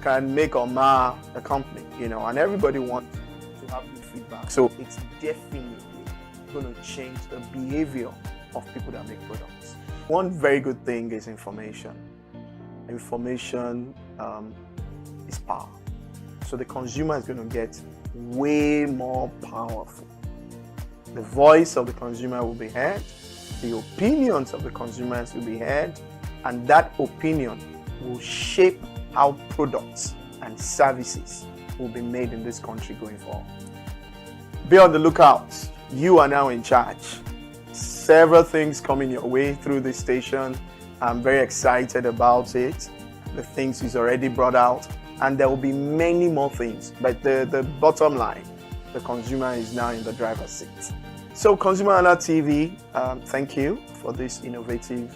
can make or mar a company, you know, and everybody wants to have good feedback. So it's definitely going to change the behavior of people that make products. One very good thing is information. Information is power. So the consumer is going to get way more powerful. The voice of the consumer will be heard, the opinions of the consumers will be heard, and that opinion will shape how products and services will be made in this country going forward. Be on the lookout. You are now in charge. Several things coming your way through this station. I'm very excited about it. The things he's already brought out, and there will be many more things. But the bottom line, the consumer is now in the driver's seat. So ConsumerHallaTV, thank you for this innovative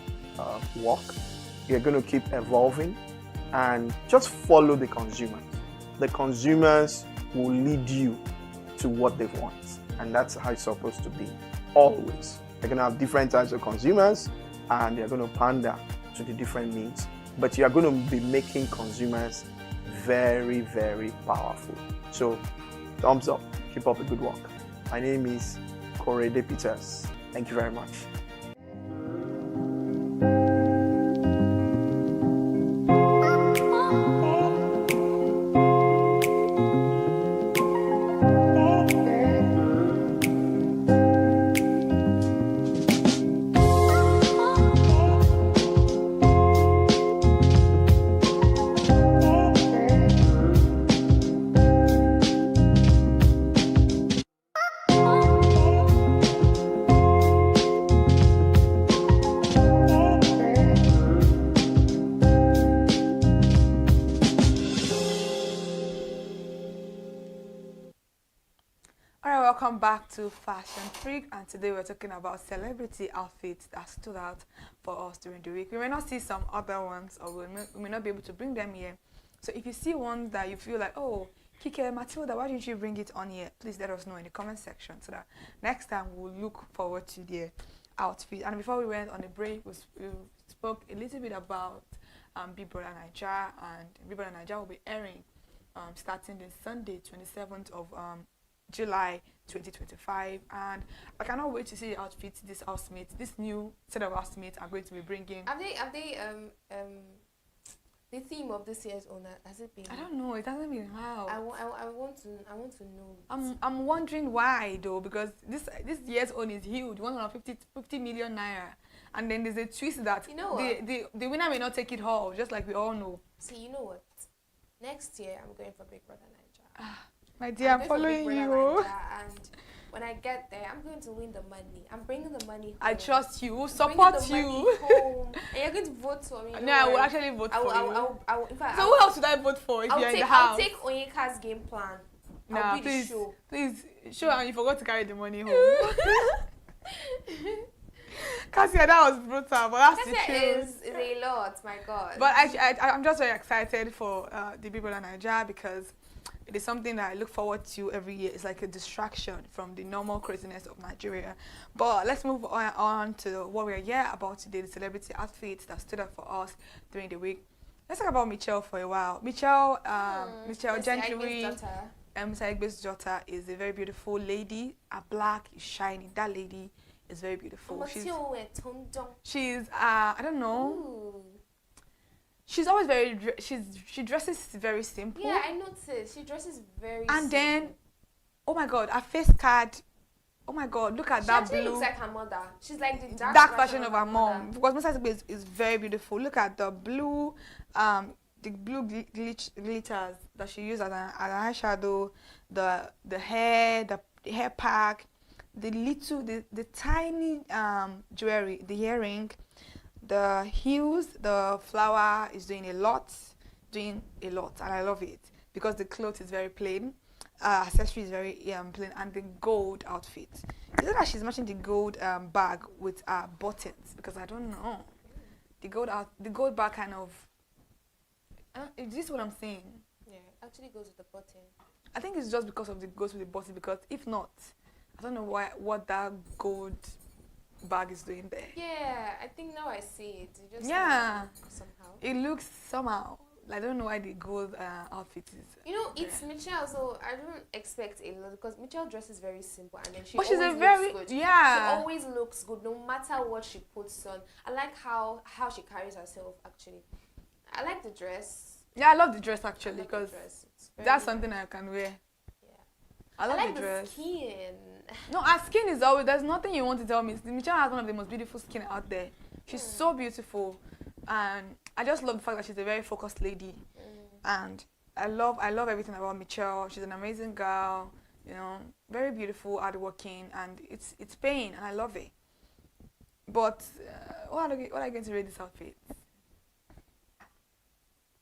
work. You're going to keep evolving and just follow the consumers. The consumers will lead you to what they want, and that's how it's supposed to be, always. They're going to have different types of consumers, and they're going to pander to the different needs, but you're going to be making consumers very, very powerful. So thumbs up, keep up the good work. My name is Korede Peters. Thank you very much. Alright, welcome back to Fashion Freak, and today we're talking about celebrity outfits that stood out for us during the week. We may not see some other ones, or we may not be able to bring them here. So if you see ones that you feel like, oh, Kike, Matilda, why didn't you bring it on here? Please let us know in the comment section so that next time we'll look forward to their outfit. And before we went on a break, we spoke a little bit about Big Brother Naija, and Big Brother Naija will be airing starting this Sunday, 27th of July 2025, and I cannot wait to see the outfits this new set of housemates are going to be bringing. Have they the theme of this year's owner, has it been? I don't know. It hasn't been out. I want to know. I'm wondering why though, because this year's own is huge, 150 million naira, and then there's a twist that the winner may not take it all, just like we all know. See, you know what? Next year I'm going for Big Brother Naija. My dear, I'm following you. And when I get there, I'm going to win the money. I'm bringing the money home. I trust you. We'll support you. Home. And you're going to vote for me. No, I will actually vote for you. In fact, so who else should I vote for if you're in the house? I'll take Onyeka's game plan. Nah, please show, and you forgot to carry the money home. Cassia, that was brutal, but that's the truth. Is a lot, my God. But I'm just very excited for the people in Nigeria, because it is something that I look forward to every year. It's like a distraction from the normal craziness of Nigeria. But let's move on to what we're here about today, the celebrity outfits that stood out for us during the week. Let's talk about Michelle for a while. Michelle Gentry, Mr. Egbe's daughter, is a very beautiful lady. Her black is shining. That lady is very beautiful. She's I don't know. Ooh. She's always she dresses very simple. Yeah, I noticed. She dresses very simple. And then, oh my God, her face card. Oh my God, look at that blue. She looks like her mother. She's like the dark version of her mom. Because Mr. Egbe is very beautiful. Look at the blue, glitters that she used as an eyeshadow, the hair, the hair pack, the tiny jewelry, the earring, The heels, the flower is doing a lot, and I love it because the clothes is very plain, accessory is very plain, and the gold outfit. Is it that she's matching the gold bag with buttons? Because I don't know, the gold bag kind of. Is this what I'm saying? Yeah, actually goes with the button. I think it's just because of the goes with the button. Because if not, I don't know what that gold bag is doing there. Yeah, I think now I see it. It just somehow. It looks somehow. I don't know why the gold outfit is. You know, it's Michelle, so I don't expect a lot because Michelle dresses very simple, and then she But always she's a very looks good. yeah. She always looks good, no matter what she puts on. I like how she carries herself. Actually, I like the dress. Yeah, I love the dress actually because that's something I can wear. I love like the dress. Skin. No, her skin is always. There's nothing you want to tell me. Michelle has one of the most beautiful skin out there. She's so beautiful, and I just love the fact that she's a very focused lady. And I love everything about Michelle. She's an amazing girl. You know, very beautiful, hardworking, and it's paying, and I love it. But what are you going to rate this outfit?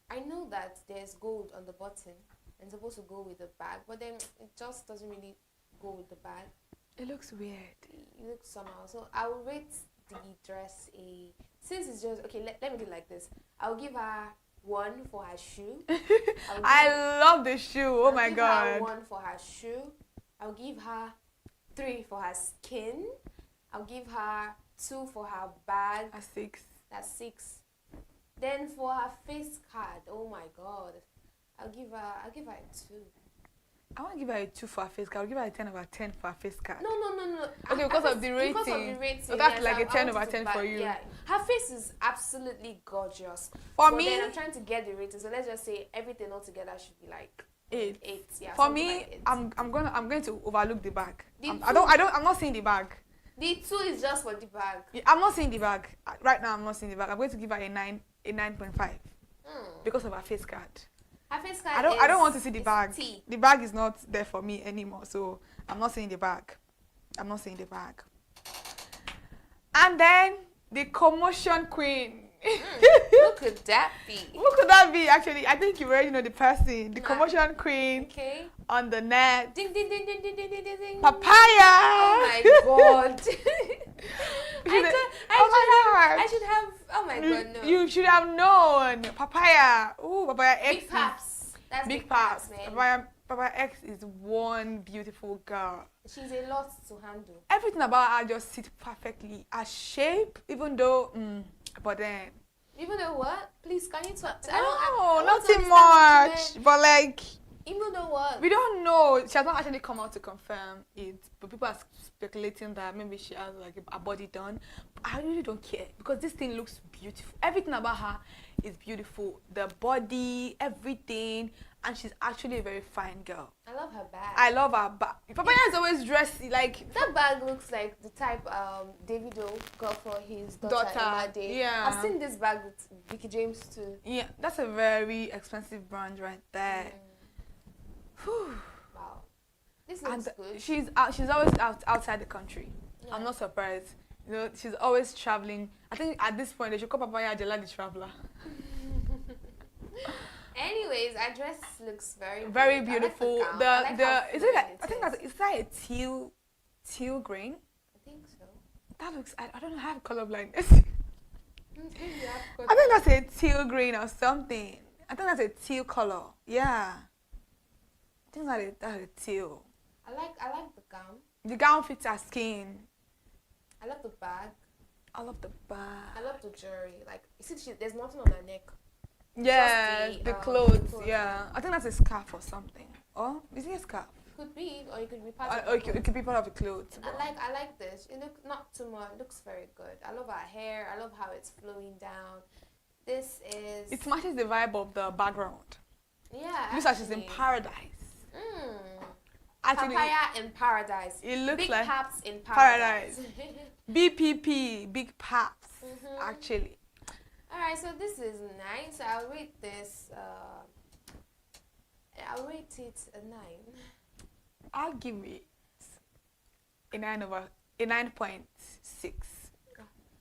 I know that there's gold on the button and supposed to go with the bag, but then it just doesn't really go with the bag. It looks weird. It looks somehow. So I will rate the dress since it's just okay. Let me do it like this. I'll give her 1 for her shoe. I love the shoe. Oh my god. I'll give her 1 for her shoe. I'll give her 3 for her skin. I'll give her 2 for her bag. That's 6. That's 6. Then for her face card, oh my god, I'll give her a 2. I want to give her a 2 for her face card. I'll give her a 10 over 10 for her face card. No. Okay, because of the rating. Because of the rating. So that's yes, like a 10 over 10 for you. Yeah, her face is absolutely gorgeous. For but me, then I'm trying to get the rating. So let's just say everything all together should be like 8. Yeah. For me, like 8. I'm going to overlook the bag. I'm not seeing the bag. The 2 is just for the bag. Yeah, I'm not seeing the bag. Right now, I'm not seeing the bag. I'm going to give her a 9.5 because of her face card. Her face card I don't want to see the bag. T. The bag is not there for me anymore, so I'm not seeing the bag. I'm not seeing the bag. And then the commotion queen. Who could that be? Who could that be? Actually, I think you already know the person. The commotion queen. Okay. On the net. Ding ding ding ding ding ding ding ding. Papaya. Oh my god. I should have. Oh my god, no. You should have known. Papaya. Ooh, Papaya X. Big Paps. That's Big Paps, man. Papaya X is one beautiful girl. She's a lot to handle. Everything about her just sits perfectly. Her shape, even though, but then. Even though what? Please, can you talk? No, nothing much. But like. Even though what? We don't know. She has not actually come out to confirm it, but people are speculating that maybe she has like a body done. But I really don't care because this thing looks beautiful. Everything about her is beautiful. The body, everything, and she's actually a very fine girl. I love her bag. I love her bag. Papaya is always dressed like that bag. Looks like the type Davido got for his daughter Imade. Yeah, I've seen this bag with Vicky James too. Yeah, that's a very expensive brand right there. Wow, this looks good. She's always outside the country. Yeah. I'm not surprised. You know, she's always traveling. I think at this point they should call Papaya Jela the traveler. Anyways, our dress looks very beautiful. I like I think that's a teal green. I think so. That looks. I don't know. I have color blindness. I think that's a teal green or something. I think that's a teal color. Yeah. I think that's a teal. I like the gown. The gown fits her skin. I love the bag. I love the bag. I love the jewelry. Like, you see, there's nothing on her neck. Yeah, the clothes. Yeah, I think that's a scarf or something. Or is it a scarf? Could be, or it could be part of. It could be part of the clothes. I like this. It looks not too much. It looks very good. I love her hair. I love how it's flowing down. This is. It matches the vibe of the background. Yeah. It looks like she's in paradise. Actually, Papaya in paradise. It looks Big like Paps in paradise. BPP, Big Paps. Actually. All right, so this is nice. I'll rate this. I'll rate it a 9. I'll give it a 9.6.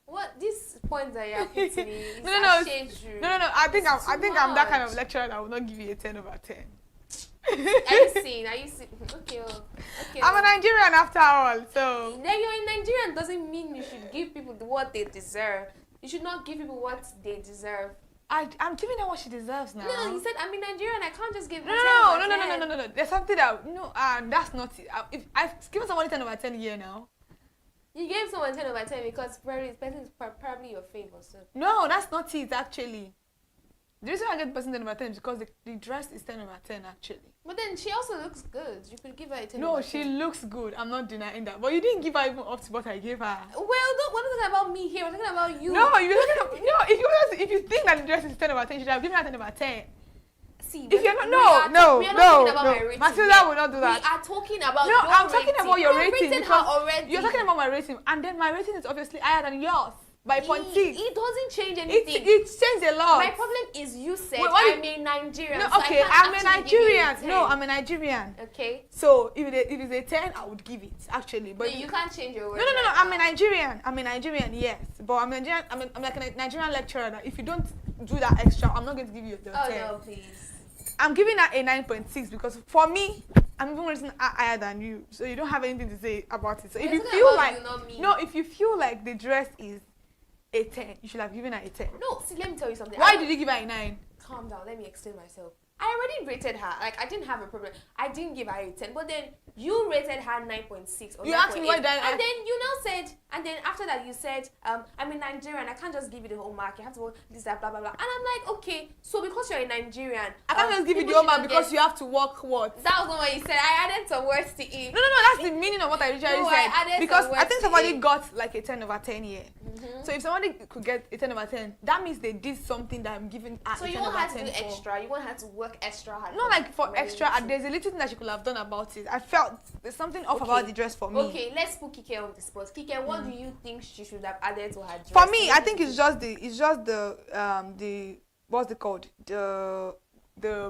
What these points that you're putting me is No. I think I'm that kind of lecturer that will not give you a 10 over 10. Are you seeing? Okay. I'm a Nigerian after all, so. Then you're a Nigerian doesn't mean you should give people what they deserve. You should not give people what they deserve. I'm giving her what she deserves now. No, you said I'm a Nigerian. I can't just give. No. There's something that that's not it. If I've given somebody 10 over 10 here now. You gave someone 10 over 10 because this person is probably your favor. So. No, that's not it actually. The reason I get the person 10 over 10 is because the dress is 10 over 10 actually. But then she also looks good. You could give her a 10 No, over 10. she looks good. I'm not denying that. But you didn't give her even up to what I gave her. Well, we're not talking about me here. We're talking about you. No, if you think that the dress is 10 over 10, you should have given her 10 over 10. See, if you're not, we are not talking about my rating. Matilda will not do that. We are talking about no, I'm talking about your rating. Already. You're talking about my rating, and then my rating is obviously higher than yours by 0.6. It doesn't change anything. It changed a lot. My problem is you said I'm a Nigerian. No, so okay, I'm a Nigerian. No, I'm a Nigerian. Okay. So if it's a 10, I would give it actually. But no, you can't change your word. No. I'm a Nigerian. I'm a Nigerian. Yes, but I'm a Nigerian. I'm like a Nigerian lecturer. That if you don't do that extra, I'm not going to give you the 10. Oh no, please. I'm giving her a 9.6 because for me, I'm even rating higher than you, so you don't have anything to say about it. So if you feel like if you feel like the dress is a 10, you should have given her a 10. No, see, let me tell you something. Why did you give her a 9? Calm down, let me explain myself. I already rated her. Like, I didn't have a problem. I didn't give her a 10, but then you rated her 9.6 or 9.8. You asked me why did I... And then you now said, and then after that you said, I'm a Nigerian, I can't just give you the whole mark. You have to work this, that, blah, blah, blah. And I'm like, okay, so because you're a Nigerian... I can't just give you the whole mark because you have to work what? That was not what you said. I added some words to it. No, that's the meaning of what I usually said. I added because some words I think somebody got like a 10 over 10 here. So if somebody could get a 10 over 10, that means they did something that I'm giving her so a 10 you over 10 want her to do extra? You want her to work extra hard? Not like for extra, there's a little thing that she could have done about it. I felt there's something off about the dress for me. Okay, let's put Kike on the spot. Kike, what do you think she should have added to her dress? For me, I think it's just the what's it called? The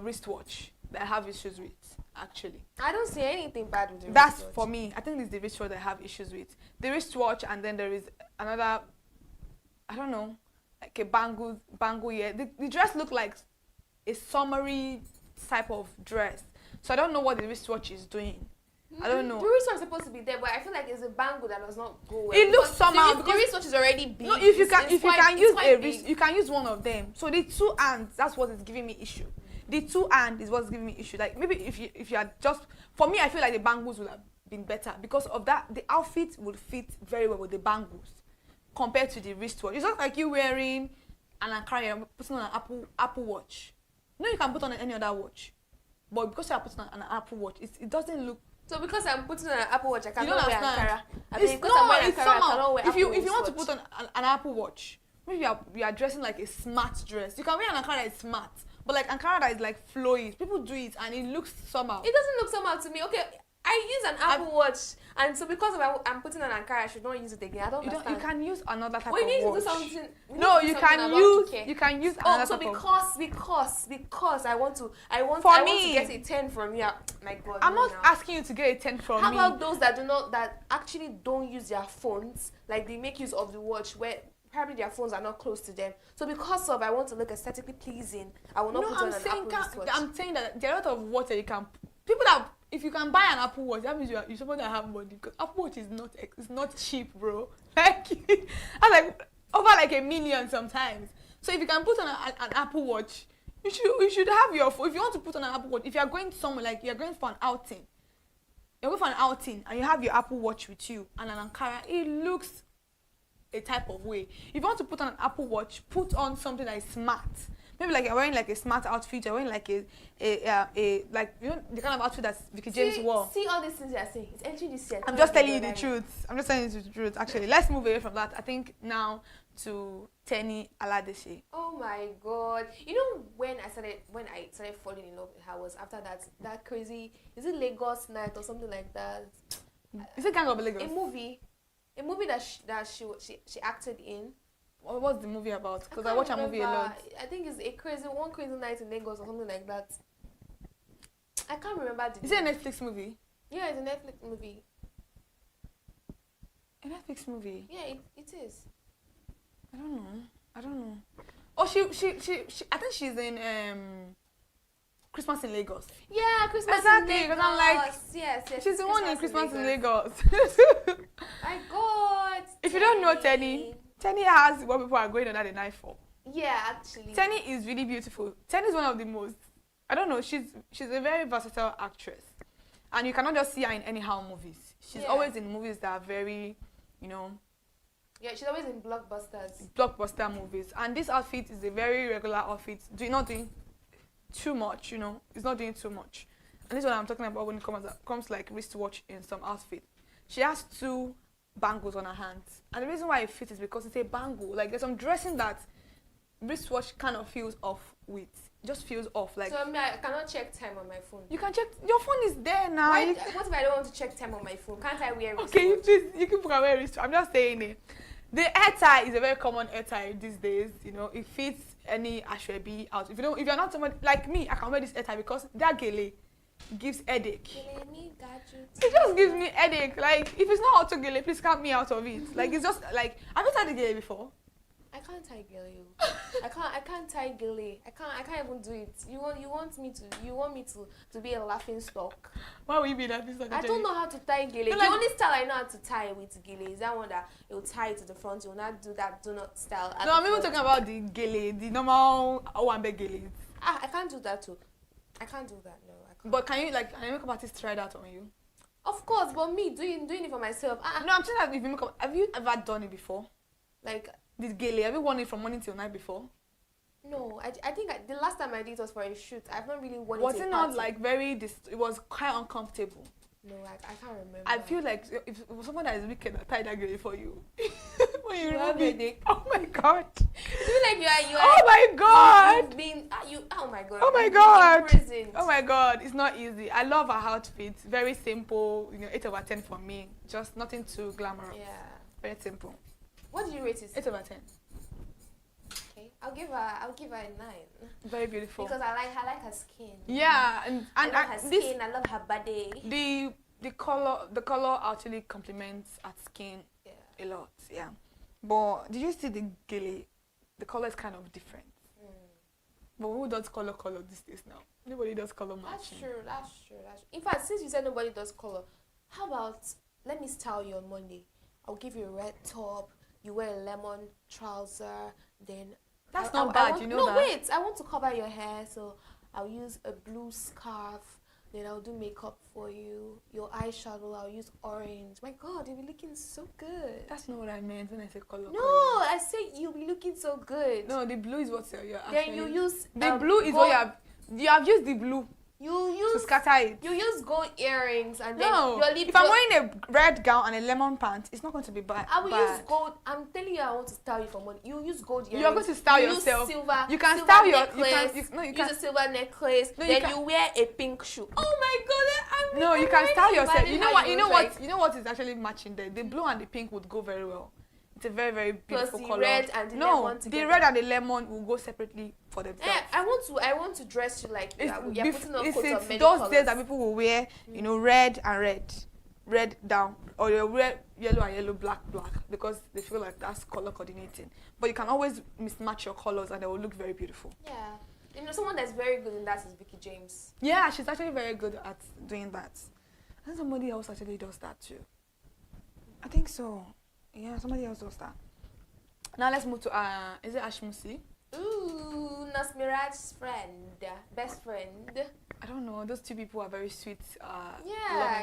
wristwatch that I have issues with, actually. I don't see anything bad with the wristwatch. That's for me. I think it's the wristwatch that I have issues with. The wristwatch, and then there is another, I don't know, like a bangle here. The dress looked like a summery type of dress. So I don't know what the wristwatch is doing. I don't know. The wristwatch is supposed to be there, but I feel like it's a bangle that does not go well. It looks somehow the wristwatch is already big. No, if you can use one of them. So the two hands, that's what is giving me issue. The two hand is what's giving me issue. Like maybe if you are just, for me, I feel like the bangles would have been better because of that. The outfit would fit very well with the bangles compared to the wristwatch. It's not like you wearing an Ankara and putting on an Apple Watch. No, you can put on any other watch, but because you are putting on an Apple Watch, it doesn't look. So because I'm putting on an Apple Watch, I cannot wear Ankara. If you want to put on an Apple Watch, maybe you are dressing like a smart dress. You can wear an Ankara that is smart, but like Ankara that is like flowy. People do it and it looks somehow. It doesn't look somehow to me. Okay, I use an Apple Watch, and so because I'm putting on Ankara, I should not use it again. I don't understand. You can use another type of watch. We need to do something. No, you can use another so type because I want to get a 10 from you. My God. I'm not asking you to get a 10 from me. How about those that actually don't use their phones, like they make use of the watch where probably their phones are not close to them. So because I want to look aesthetically pleasing, I will not put on an Apple Watch. I'm saying that there are a lot of watch that you can. People that if you can buy an Apple Watch, that means you're supposed to have money because Apple Watch is not cheap, bro. Like I'm like over like $1 million sometimes. So if you can put on an Apple Watch, you should have your phone. If you want to put on an Apple Watch, if you are going somewhere like you're going for an outing, and you have your Apple Watch with you and an Ankara, it looks a type of way. If you want to put on an Apple Watch, put on something that is smart. Maybe like you're wearing like a smart outfit, you're wearing like a like you know the kind of outfit that Vicky James wore. See all these things you're saying. It's entering this year. I'm just telling you the truth. I'm just telling you the truth. Actually, let's move away from that. I think now to Tenny Aladese. Oh my God! You know when I started falling in love with her was after that crazy, is it Lagos Night or something like that? Is it Gang of Lagos? A movie that she acted in. What's the movie about? Because I watch a movie a lot. I think it's one crazy night in Lagos or something like that. I can't remember the. Is it a Netflix movie? Yeah, it's a Netflix movie. A Netflix movie? Yeah, it is. I don't know. Oh, she I think she's in Christmas in Lagos. Yeah, Christmas Exactly, in Lagos. because I'm like, yes. She's the one in Christmas in Lagos. My God. If you don't know Tenny has what people are going under the knife for. Yeah, actually. Tenny is really beautiful. Tenny is one of the most, I don't know, she's a very versatile actress. And you cannot just see her in anyhow movies. She's always in movies that are very, you know. Yeah, she's always in blockbusters. Blockbuster movies. And this outfit is a very regular outfit. Not doing too much, you know. It's not doing too much. And this is what I'm talking about when it comes like wristwatch in some outfit. She has 2 bangles on her hands. And the reason why it fits is because it's a bangle. Like, there's some dressing that wristwatch kind of feels off with. Just feels off. Like, so I mean, I cannot check time on my phone. You can check. Your phone is there now. What if I don't want to check time on my phone? Can't I wear wristwatch? Okay, you can wear wristwatch. I'm just saying it. The hair tie is a very common hair tie these days. You know, it fits any ashwebi out. If you're not somebody like me, I can wear this hair tie because that gele gives headache. It just gives me headache. Like, if it's not auto gele, please cut me out of it. Like, it's just like, have you tied the gele before? I can't tie gele. I can't tie gele. I can't even do it. You want me to be a laughing stock. Why will you be a laughing stock? I don't know how to tie gele. The only style I know how to tie with gele is that one that you'll tie it to the front. You'll not do that do not style. No, I'm even talking about the gele, the normal Owambe gele. I can't do that too. I can't do that. No, I can't. But can you like? Can a makeup artist try that on you? Of course, but me doing it for myself. No, I'm saying that if you makeup, have you ever done it before? Like this gele, have you worn it from morning till night before? No, I think the last time I did was for a shoot. I've not really worn it. Was it not like it was quite uncomfortable? No, I can't remember. I feel like if it was someone that is wicked that tied that gele for you. When you have it, oh my God. You feel like you are. Oh my God. You've been oh my God. Oh my God. Oh my God. It's not easy. I love her outfit. Very simple. 8 over 10 for me. Just nothing too glamorous. Yeah. Very simple. What do you rate it? 8 over 10. Okay. I'll give her a 9. Very beautiful. Because I like her skin. Yeah, and I love her skin. I love her body. The color actually complements her skin a lot. Yeah. But did you see the gele? The color is kind of different. But who does color these days now? Nobody does color matching. That's true. In fact, since you said nobody does color, how about let me style you on Monday? I'll give you a red top. You wear a lemon trouser. Then that's not bad. No, wait. I want to cover your hair, so I'll use a blue scarf. Then I'll do makeup for you. Your eyeshadow, I'll use orange. My God, you'll be looking so good. That's not what I meant when I said color. No, I said you'll be looking so good. No, the blue is what you're actually. Then you use the blue is what you have used the blue. You use to scatter it. You use gold earrings and then if I'm wearing a red gown and a lemon pants, it's not going to be bad. I will use gold. I'm telling you, I want to style you for money. You use gold earrings. You're going to style yourself. Use silver. You can style your necklace. You use a silver necklace. No, then you wear a pink shoe. Oh my God! No, you can style yourself. You know what? You know what is actually matching there. The blue and the pink would go very well. It's a very, very beautiful color. Red and the lemon together. The red and the lemon will go separately for themselves. I want to dress you like you're putting on coats of many those colors. days that people will wear, red and red down, or they wear yellow and yellow, black, because they feel like that's color coordinating. But you can always mismatch your colors and they will look very beautiful. Yeah, someone that's very good in that is Vicky James. Yeah, she's actually very good at doing that. I think somebody else actually does that too. I think so. Yeah, somebody else does that. Now let's move to is it Ashmusi? Ooh, Nasmiraj's best friend. I don't know. Those two people are very sweet.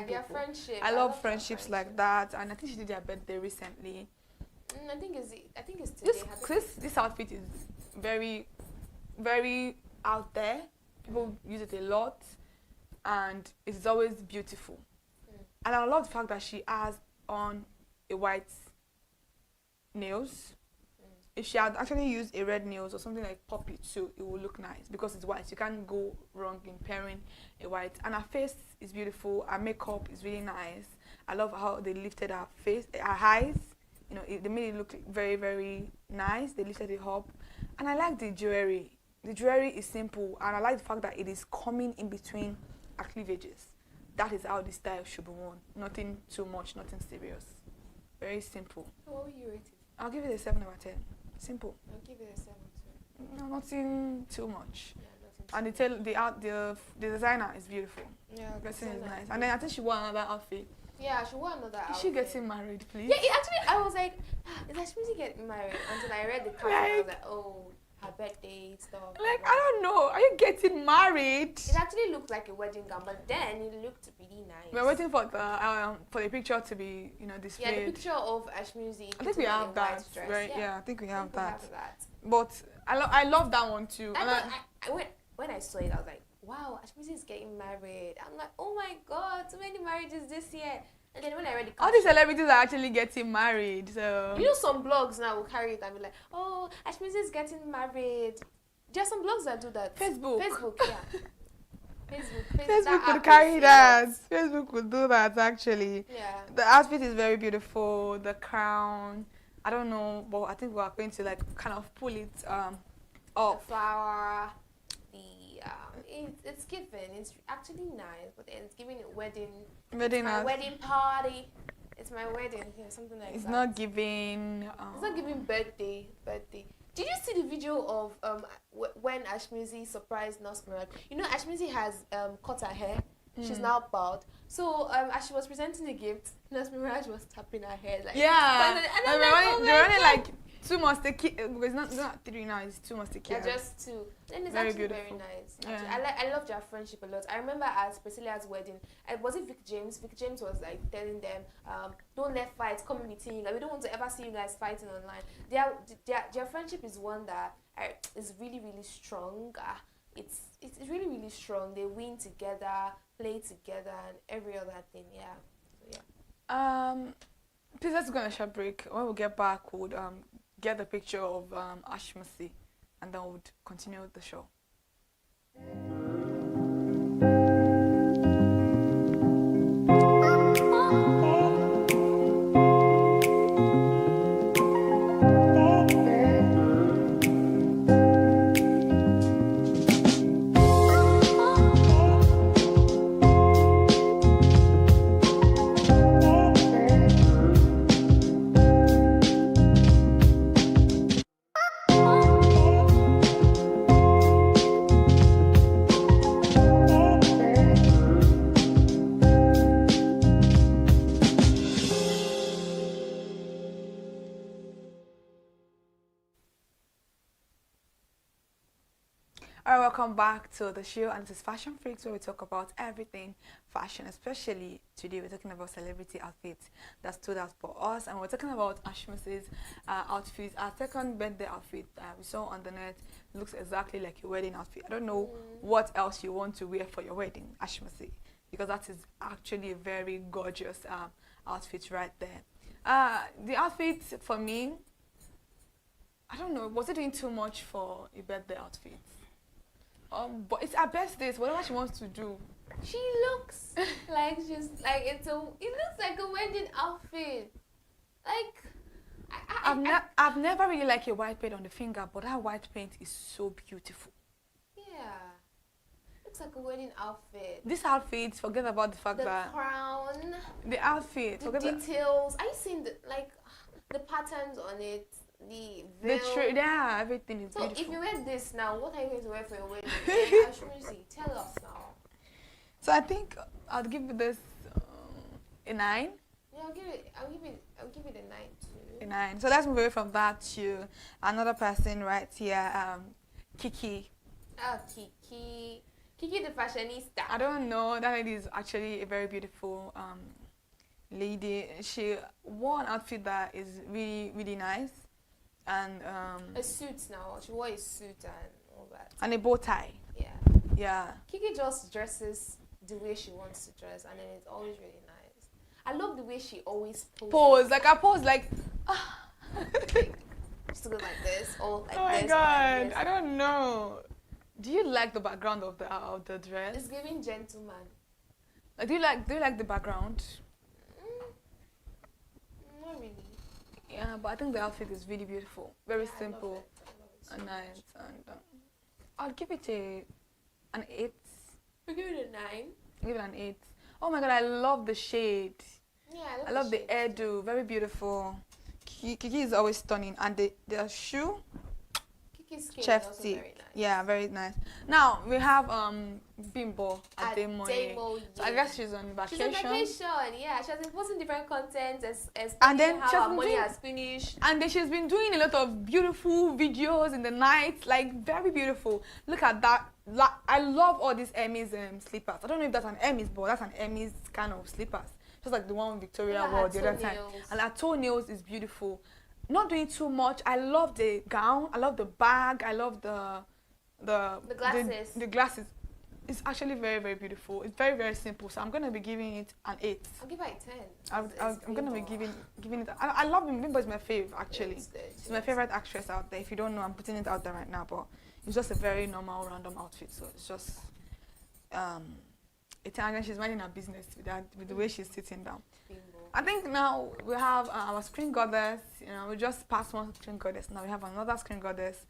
Their friendship. I love friendships like that, and I think she did their birthday recently. I think it's today. This outfit is very, very out there. People use it a lot, and it's always beautiful. And I love the fact that she has on a white nails. If she had actually used a red nails or something like poppy too, it would look nice because it's white. You can't go wrong in pairing a white. And her face is beautiful. Her makeup is really nice. I love how they lifted her face, her eyes. They made it look very, very nice. They lifted it up. And I like the jewelry. The jewelry is simple, and I like the fact that it is coming in between her cleavages. That is how the style should be worn. Nothing too much, nothing serious. Very simple. What will you rate it? I'll give it a 7 over 10. Simple. I'll give it a 7 too. No, nothing too much. Yeah, nothing too And the designer is beautiful. Yeah, Dressing is designer nice. is And then I think she wore another outfit. Yeah, she wore another outfit. Is she getting married, please? Yeah, it actually, I was like, is Ashmisi getting married? Until I read the caption, I was like, oh, her birthday stuff. Like, I don't know. Are you getting married? It actually looked like a wedding gown, but then it looked really nice. We're waiting for the picture to be, displayed. Yeah, the picture of Ashmisi. I think we have that, right? Yeah, I think we have that. But I love that one too. When I saw it, I was like, wow, Ashmisi is getting married. I'm like, oh my god, so many marriages this year. And then when I read the caption, all these celebrities are actually getting married. So some blogs now will carry it and be like, oh, Ashmisi is getting married. There are some blogs that do that. Facebook, yeah. Facebook could carry that. Facebook could do that actually. Yeah. The outfit is very beautiful. The crown. I don't know, but I think we are going to kind of pull it up. The flower. It's given. It's actually nice, but then it's giving it wedding party. It's my wedding here, something like that. It's not giving. It's not giving birthday. Did you see the video of when Ashmisi surprised Nurse Mirage? Ashmisi has cut her hair. She's now bald. So as she was presenting the gift, Nurse Mirage was tapping her head like. Yeah. And they're running like 2 musketeers. It's not 3 now. It's 2 musketeers. Yeah, just 2. And it's very actually beautiful. very nice. Yeah. I love their friendship a lot. I remember at Priscilla's wedding, was it Vic James? Vic James was like telling them, don't let fights come in between you. Like, we don't want to ever see you guys fighting online. Their friendship is one that is really, really strong. It's really, really strong. They win together, play together, and every other thing. Yeah. So, yeah. Please, let's go on a short break. When we get back, we'll get the picture of Ashmisi, and then we'll continue with the show. Alright, welcome back to the show, and this is Fashion Freaks, where we talk about everything fashion. Especially today, we're talking about celebrity outfits that stood out for us, and we're talking about Ashmisi's outfit. Our second birthday outfit we saw on the net looks exactly like a wedding outfit. I don't know what else you want to wear for your wedding, Ashmisi, because that is actually a very gorgeous outfit right there. The outfit for me, I don't know, was it doing too much for a birthday outfit? But it's her birthday, so whatever she wants to do. She looks like she's like it looks like a wedding outfit. Like I've never really liked a white paint on the finger, but that white paint is so beautiful. Yeah. Looks like a wedding outfit. This outfit, forget about the fact that the crown. The outfit. The details. Are you seeing the patterns on it? The veil. Yeah, everything is beautiful. So if you wear this now, what are you going to wear for your wedding? Tell us now. So I think I'll give this a 9. Yeah, I'll give it a 9 too. A 9. So let's move away from that to another person right here, Kiki. Oh, Kiki the fashionista. I don't know. That lady is actually a very beautiful lady. She wore an outfit that is really, really nice. And a suit now. She wore a suit and all that. And a bow tie. Yeah. Yeah. Kiki just dresses the way she wants to dress, and then it's always really nice. I love the way she always poses. Like I pose like just to go like this or like this. Oh my god, like this. I don't know. Do you like the background of the dress? It's giving gentleman. Do you like the background? Not really. Yeah, but I think the outfit is really beautiful. Very simple and nice. And I'll give it an 8. You give it a 9? Give it an 8. Oh my god, I love the shade. Yeah, I love the hairdo. Very beautiful. Kiki is always stunning, and the shoe, Kiki's skin chef is also tip. very nice. Yeah, very nice. Now we have Bimbo Ademoye. Ademoye. So I guess she's on vacation. She's on vacation, yeah. She has been posting different content as And then how her money has finished. And then she's been doing a lot of beautiful videos in the night, like very beautiful. Look at that. I love all these Emmys slippers. I don't know if that's an Emmys, but that's an Emmys kind of slippers. Just like the one Victoria wore the other time. And her toenails is beautiful. Not doing too much. I love the gown. I love the bag. I love the glasses. The glasses. It's actually very, very beautiful. It's very, very simple. So I'm gonna be giving it an 8. I'll give her a 10. I'm gonna be giving it. I love him. Bimbo is my fave actually. She's my favorite actress out there. If you don't know, I'm putting it out there right now. But it's just a very normal, random outfit. So it's just Italian. She's minding her business with the way she's sitting down. I think now we have our screen goddess. You know, we just passed one screen goddess. Now we have another screen goddess,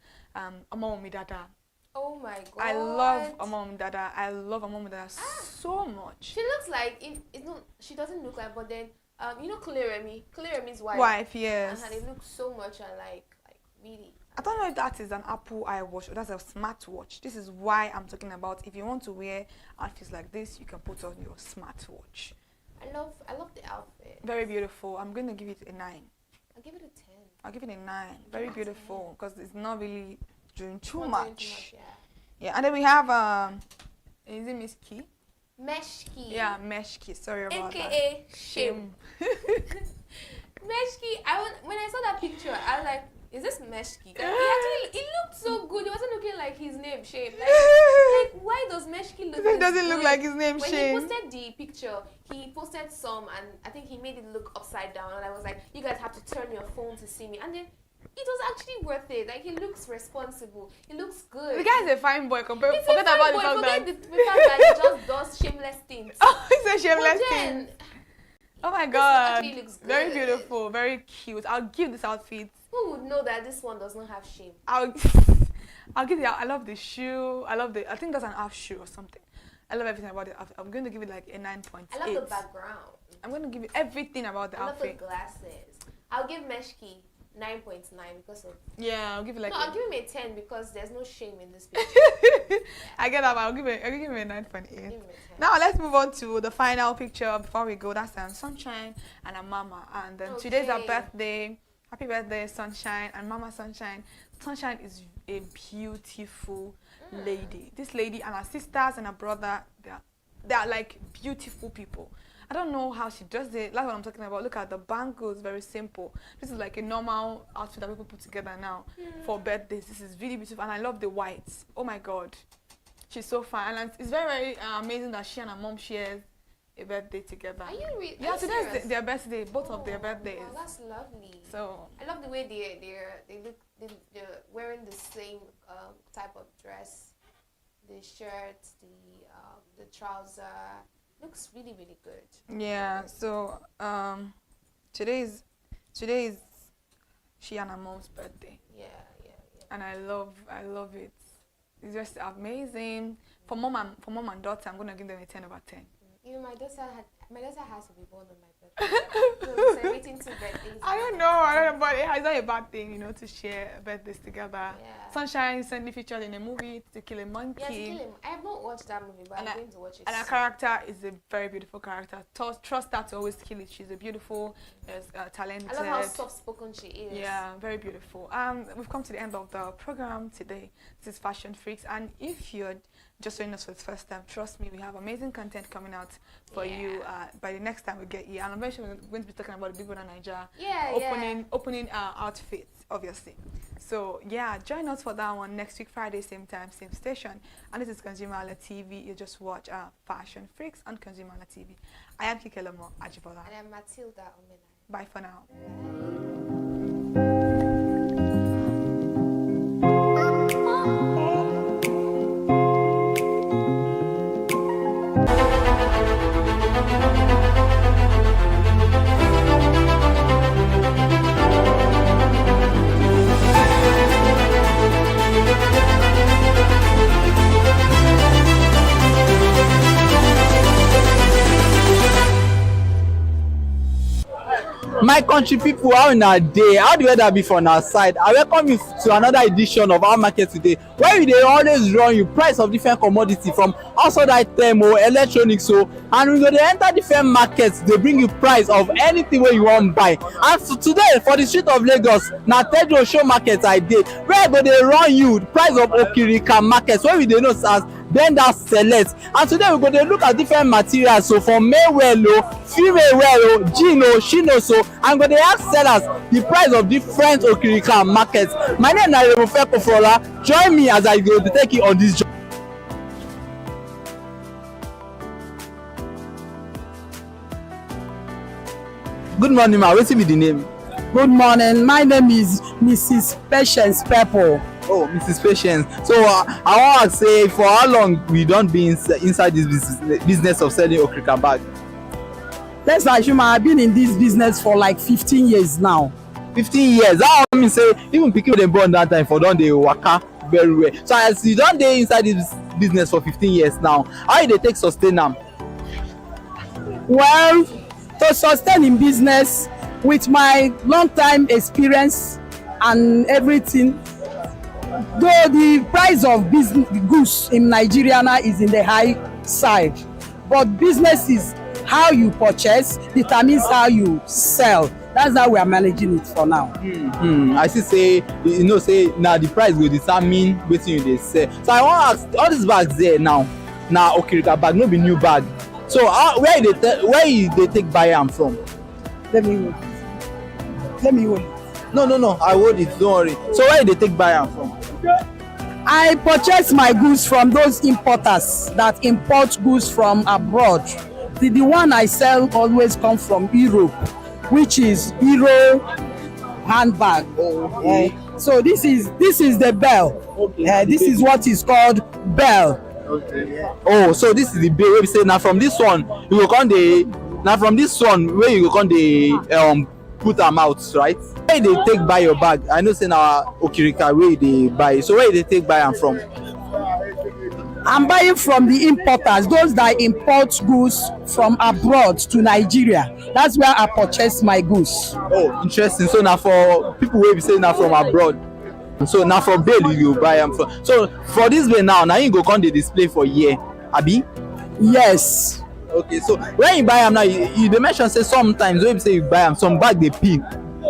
Omomidada. Oh my god! I love Omomidada. I love Omomidada so much. She looks like it's not. She doesn't look like, but then you know Remi's wife. Wife, yes. And they look so much alike, like really. I don't know if that is an Apple iWatch or that's a smartwatch. This is why I'm talking about. If you want to wear outfits like this, you can put on your smartwatch. I love the outfit. Very beautiful. I'm going to give it a 9. I'll give it a 10. I'll give it a 9. Very beautiful because it's not really doing too much. Yeah, and then we have is it Miss Key? Meshki. Yeah, Meshki. Sorry about that. AKA Shame. Meshki. When I saw that picture, I was like, is this Meshki? He looked so good. He wasn't looking like his name, Shame. Like why does Meshki look? It doesn't look like his name, When Shame. he posted the picture, he posted some, and I think he made it look upside down. And I was like, you guys have to turn your phone to see me. And then it was actually worth it. Like he looks responsible. He looks good. The guy's a fine boy. Forget about the fact that the fact that he just does shameless things. Oh, he's a shameless thing. Oh my god. Actually looks good. Very beautiful. Very cute. I'll give this outfit. Who would know that this one does not have shame? I'll give it. I love the shoe. I think that's an half shoe or something. I love everything about it. I'm going to give it like a 9.8. I love the background. I'm going to give it everything about the outfit. I love the glasses. I'll give Meshki 9.9 because of... Yeah, I'll give it like... No, I'll give him a 10 because there's no shame in this picture. I get that, but I'll give it a 9.8. Now let's move on to the final picture before we go. That's Sunshine and her mama. And then today's her birthday. Happy birthday, Sunshine and Mama Sunshine. Sunshine is a beautiful lady. This lady and her sisters and her brother, they are like beautiful people. I don't know how she does it. That's what I'm talking about. Look at the bangles, very simple. This is like a normal outfit that people put together now for birthdays. This is really beautiful, and I love the whites. Oh my god, she's so fine, and it's very, very amazing that she and her mom shares a birthday together. Are you really? Yeah, today's their birthday, both of their birthdays. Wow, that's lovely. So I love the way they're wearing the same type of dress, the shirt, the trouser. Looks really, really good. Yeah. So today is she and her mom's birthday. Yeah. And I love it. It's just amazing. For mom and daughter, I'm gonna give them a 10 over 10. You know, my daughter has to be born on my birthday. So we're celebrating 2 birthdays. I don't know, but it's not a bad thing, to share birthdays together. Yeah. Sunshine recently featured in a movie, To Kill a Monkey. Yeah, To Kill a I have not watched that movie, but I'm going to watch it. And her character is a very beautiful character. Trust her to always kill it. She's a beautiful, talented. I love how soft-spoken she is. Yeah, very beautiful. We've come to the end of the program today. This is Fashion Freaks, and if you're just joining us for the first time, trust me, we have amazing content coming out for you by the next time we get here. And I'm very sure we're going to be talking about the Big Brother Nigeria opening outfits, obviously. So yeah, join us for that one next week, Friday, same time, same station. And this is ConsumerHallaTV. You just watch Fashion Freaks on ConsumerHallaTV. I am Kikelemo Ajibola. And I'm Matilda Omena. Bye for now. My country people, how in a day, how the weather be from our side? I welcome you to another edition of our market today, where we dey always run you price of different commodity from household item or electronics and we go dey enter different markets. They bring you price of anything wey you wan buy. And for today, for the street of Lagos, na Tedro show market I dey, where I go dey run you price of Okirika market, wey we dey know as Bender Select. And today we go dey look at different materials, so from male wear female wear jean chino and go dey ask sellers the price of different Okirika markets. My name na Rebufeko Fola. Join me as I go to take you on this journey. Good morning, ma. Wetin be the name? Good morning. My name is Mrs. Patience Pepple. Oh, Mrs. Patience. So I want to say, for how long we don't be inside this business of selling Okirika bag? Let's assume I've been in this business for like 15 years now. 15 years. That mean say even pikin dem born that time for don dey waka very well. So as you don dey inside this business for 15 years now, how you dey take sustain am? Well, to sustain in business with my long time experience and everything, though the price of business goods in Nigeria now is in the high side, but business is how you purchase determines how you sell. That's how we are managing it for now. I see say say now the price go determine wetin you dey sell. So I wan ask, all these bags there now na Okirika bag, no be new bag. So where you dey take buy am from? Let me hold it. No, I hold it, don't worry. So where you dey take buy am from? I purchase my goods from those importers that import goods from abroad. The one I sell always come from Europe, which is Euro handbag. So this is the bell. This is what is called bell. Oh, so this is the bell wey be say na from this one you go come dey, na from this one wey you go come dey put am out, right? Where you dey take buy your bag? I know say na Okirika wey you dey buy, so where you dey take buy am from? I'm buying from the importers, those that import goods from abroad to Nigeria. That's where I purchase my goods. Oh, interesting. So now for people wey be say na from abroad, so now for bale you buy am from. So for this way now you go come dey display for here, abi? Yes. Okay, so when you buy am now, you dey mention say sometimes wey be say you buy am, some bag dey peel.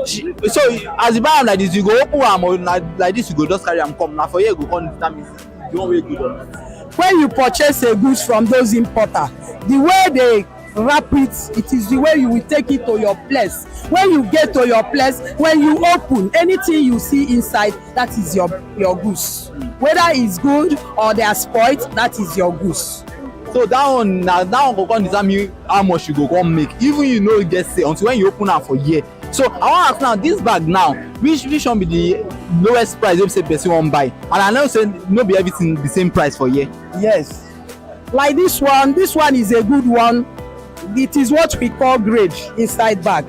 So as you buy am like this, you go open am, or like this you go just carry am come. Now for here you go come determine the one wey good or not. When you purchase a goods from those importers, the way they wrap it, it is the way you will take it to your place. When you get to your place, when you open, anything you see inside, that is your goods. Whether it's good or they are spoiled, that is your goods. So that one go come determine how much you go come make, even you know get say until when you open am for here. So I wan ask now, this bag now, which one be the lowest price wey say person wan buy? And I know say no be everything the same price for here. Yes, like this one is a good one. It is what we call grade inside bag.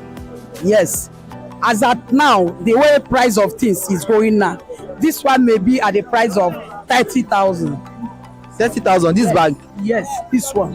Yes, as at now the way price of things is going now, this one may be at the price of 30,000. 30,000 this bag? Yes, this one.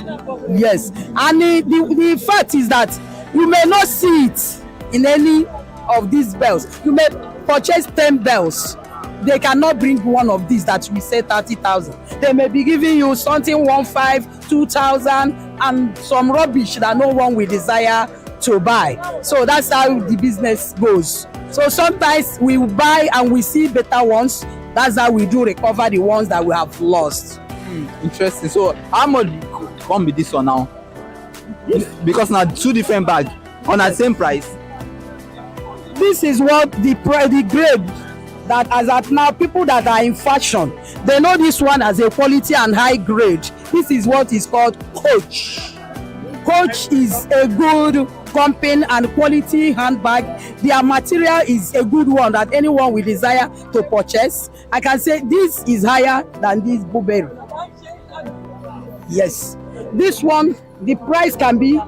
Yes, and the fact is that you may not see it in any of these bells. You may purchase 10 bells. They cannot bring one of these that we say 30,000. They may be giving you something 1,500, 2,000, and some rubbish that no one will desire to buy. So that's how the business goes. So sometimes we buy and we see better ones. That's how we do recover the ones that we have lost. Interesting. So how much come be this one now? Because now two different bags on the same price. This is what the grade that as at now people that are in fashion, they know this one as a quality and high grade. This is what is called Coach. Coach is a good company and quality handbag. Their material is a good one that anyone will desire to purchase. I can say this is higher than this Burberry. Yes, this one the price can be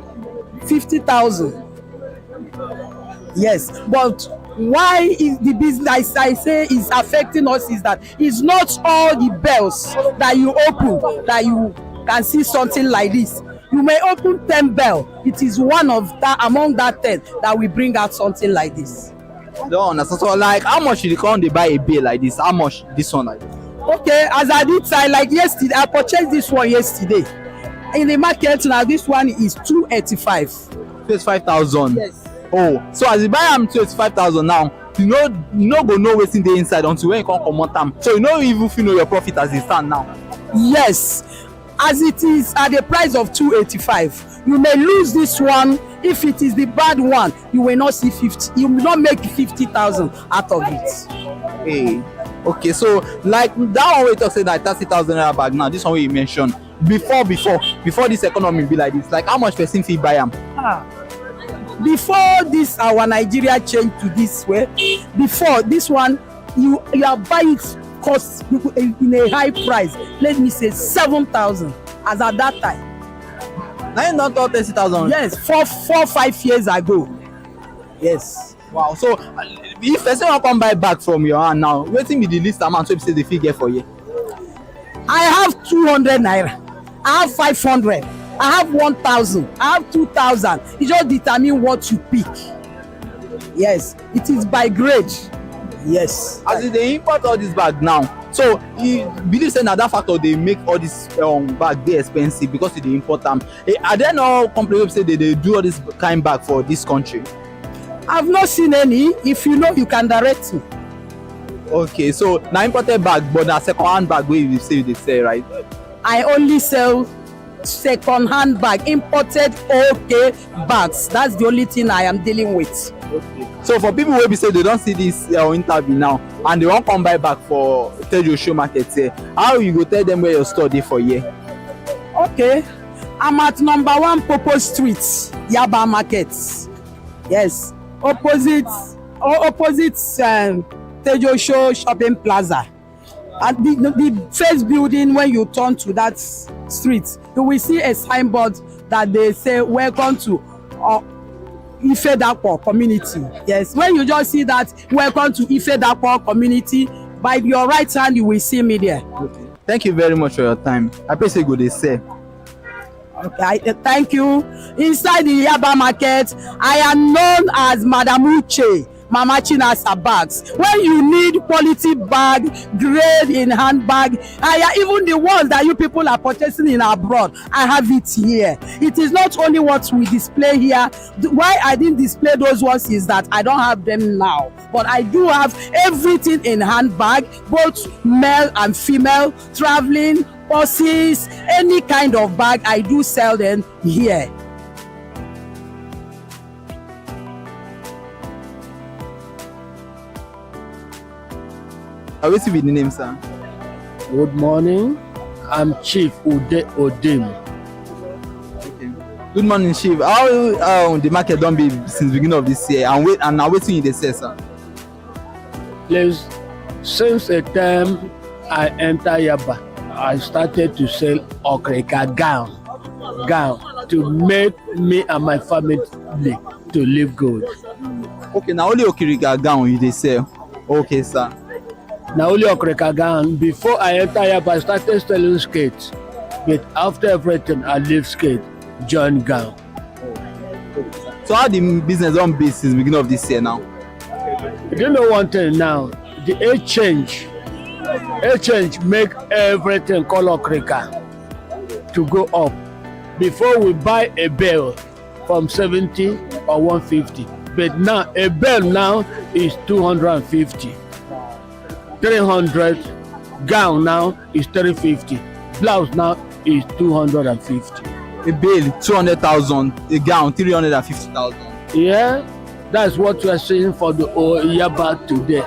50,000. Yes, but why is the business I say is affecting us is that it's not all the bells that you open that you can see something like this. You You may open 10 bell. It is one of that among that 10 that will bring out something like this. Don't understand. So like how much you come they buy a bill like this? How much this one like this? Okay, as I did say, like yesterday, I purchased this one yesterday. In the market now, this one is 285. 25,000. Yes. Oh, so as you buy am 25,000 now, you no go know what's in the inside until when you come comot am. So you know even if you know your profit as it stand now. Yes, as it is at the price of 285, you may lose this one. If it is the bad one, you will not see 50. You will not make 50,000 out of it. Hey, okay, so like that one we talk say that 30,000 naira bag now. This one we mentioned before this economy be like this. Like how much person fee buy am? Before this our Nigeria change to this way, before this one you are buying it cost in a high price. Let me say 7,000 as at that time. Now you don't talk 30,000. Yes, 4-5 years ago. Yes. Wow. So if person wan come buy bag from your hand now, wetin be the least amount wey be say they fit get for you? I have 200 naira. I have 500. I have 1,000. I have 2,000. It just determine what you pick. Yes, it is by grade. Yes. As they import all this bag now, so you believe say na that factor they make all this bag dey expensive because they import them. Are there no companies wey say they do all this kind bag for this country? I've not seen any. If you know, you can direct me. Okay, so na imported bag, but na second-hand bag wey you say they sell, right? I only sell second-hand bag, imported okay bags. That's the only thing I am dealing with. Okay. So for people wey be say they don't see this interview now and they won't come buy bag for Tejo Show Market here, how you go tell them where your store dey for here? Okay, I'm at number 1 Popo Street, Yaba Market. Yes, opposite Tejo Show Shopping Plaza. And the first building, when you turn to that street, you will see a signboard that they say welcome to Ifedapo community. Yes, when you just see that welcome to Ifedapo community, by your right hand you will see me there. Okay. Thank you very much for your time. I appreciate good they say. Okay, thank you. Inside the Yaba Market, I am known as Madam Uche, Mama Chinasa bags. When you need quality bag, grade in handbag, even the ones that you people are purchasing in abroad, I have it here. It is not only what we display here. Why I didn't display those ones is that I don't have them now. But I do have everything in handbag, both male and female, traveling, purses, any kind of bag, I do sell them here. What will be the name, sir? Good morning. I'm Chief Ude Odim. Okay. Good morning, Chief. How the market don't be since beginning of this year and now waiting in the sale, sir? Please, since the time I enter Yaba, I started to sell okrika gown to make me and my family to live good. Okay, now only okrika gown you dey sell. Okay, sir. Now only okrika gown. Before I enter Yaba, I started selling skates. But after everything, I leave skate, join gown. So how the business on be since beginning of this year now? You know one thing now, the age change make everything color okrika to go up. Before we buy a bell from 70 or 150, but now a bell now is 250. 300, gown now is 350, blouse now is 250. A bill 200,000, a gown 350,000. Yeah, that's what we are saying for the Yaba today.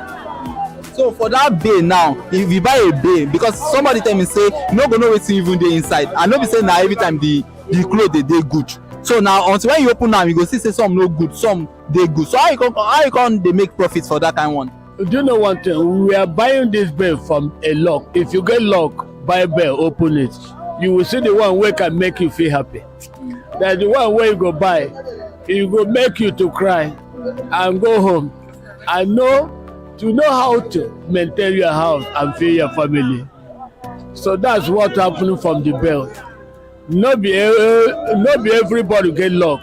So for that bill now, if you buy a bill, because somebody tell me say you no go know wetin even dey inside, I no be say na every time the cloth dey good. So now until when you open am, you go see say some no good, some dey good. So how you come dey make profit for that kind one? Do you know one thing? We are buying this bell from a lock. If you get lock, buy bell, open it. You will see the one wey can make you feel happy. That's the one where you go buy, it go make you to cry and go home. I know to know how to maintain your house and feed your family. So that's what happened from the bell. not be everybody get luck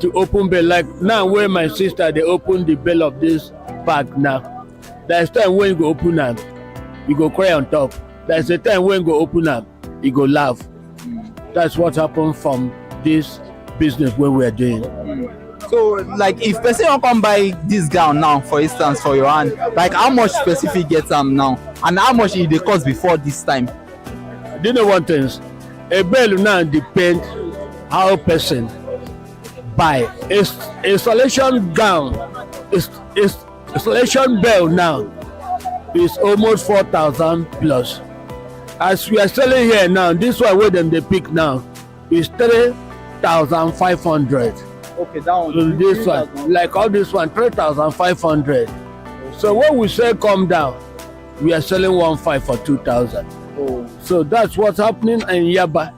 to open bell. Like now where my sister they open the bell of this park now. There's time when you go open am, you go cry on top. There's a time when you go open am, you go laugh. That's what happened from this business where we are doing. So, like, if person wan come buy this gown now, for instance, for your hand, like, how much specific get am now, and how much it dey cost before this time? Do you know one thing? A bell now depend how person buy. Installation gown, installation bell now is almost 4,000 plus. As we are selling here now, this one where them they pick now is 3,500. Okay, that one. So this one, like all this one, 3,500. So when we say come down, we are selling 1.5 for 2,000. Oh. So that's what's happening in Yaba.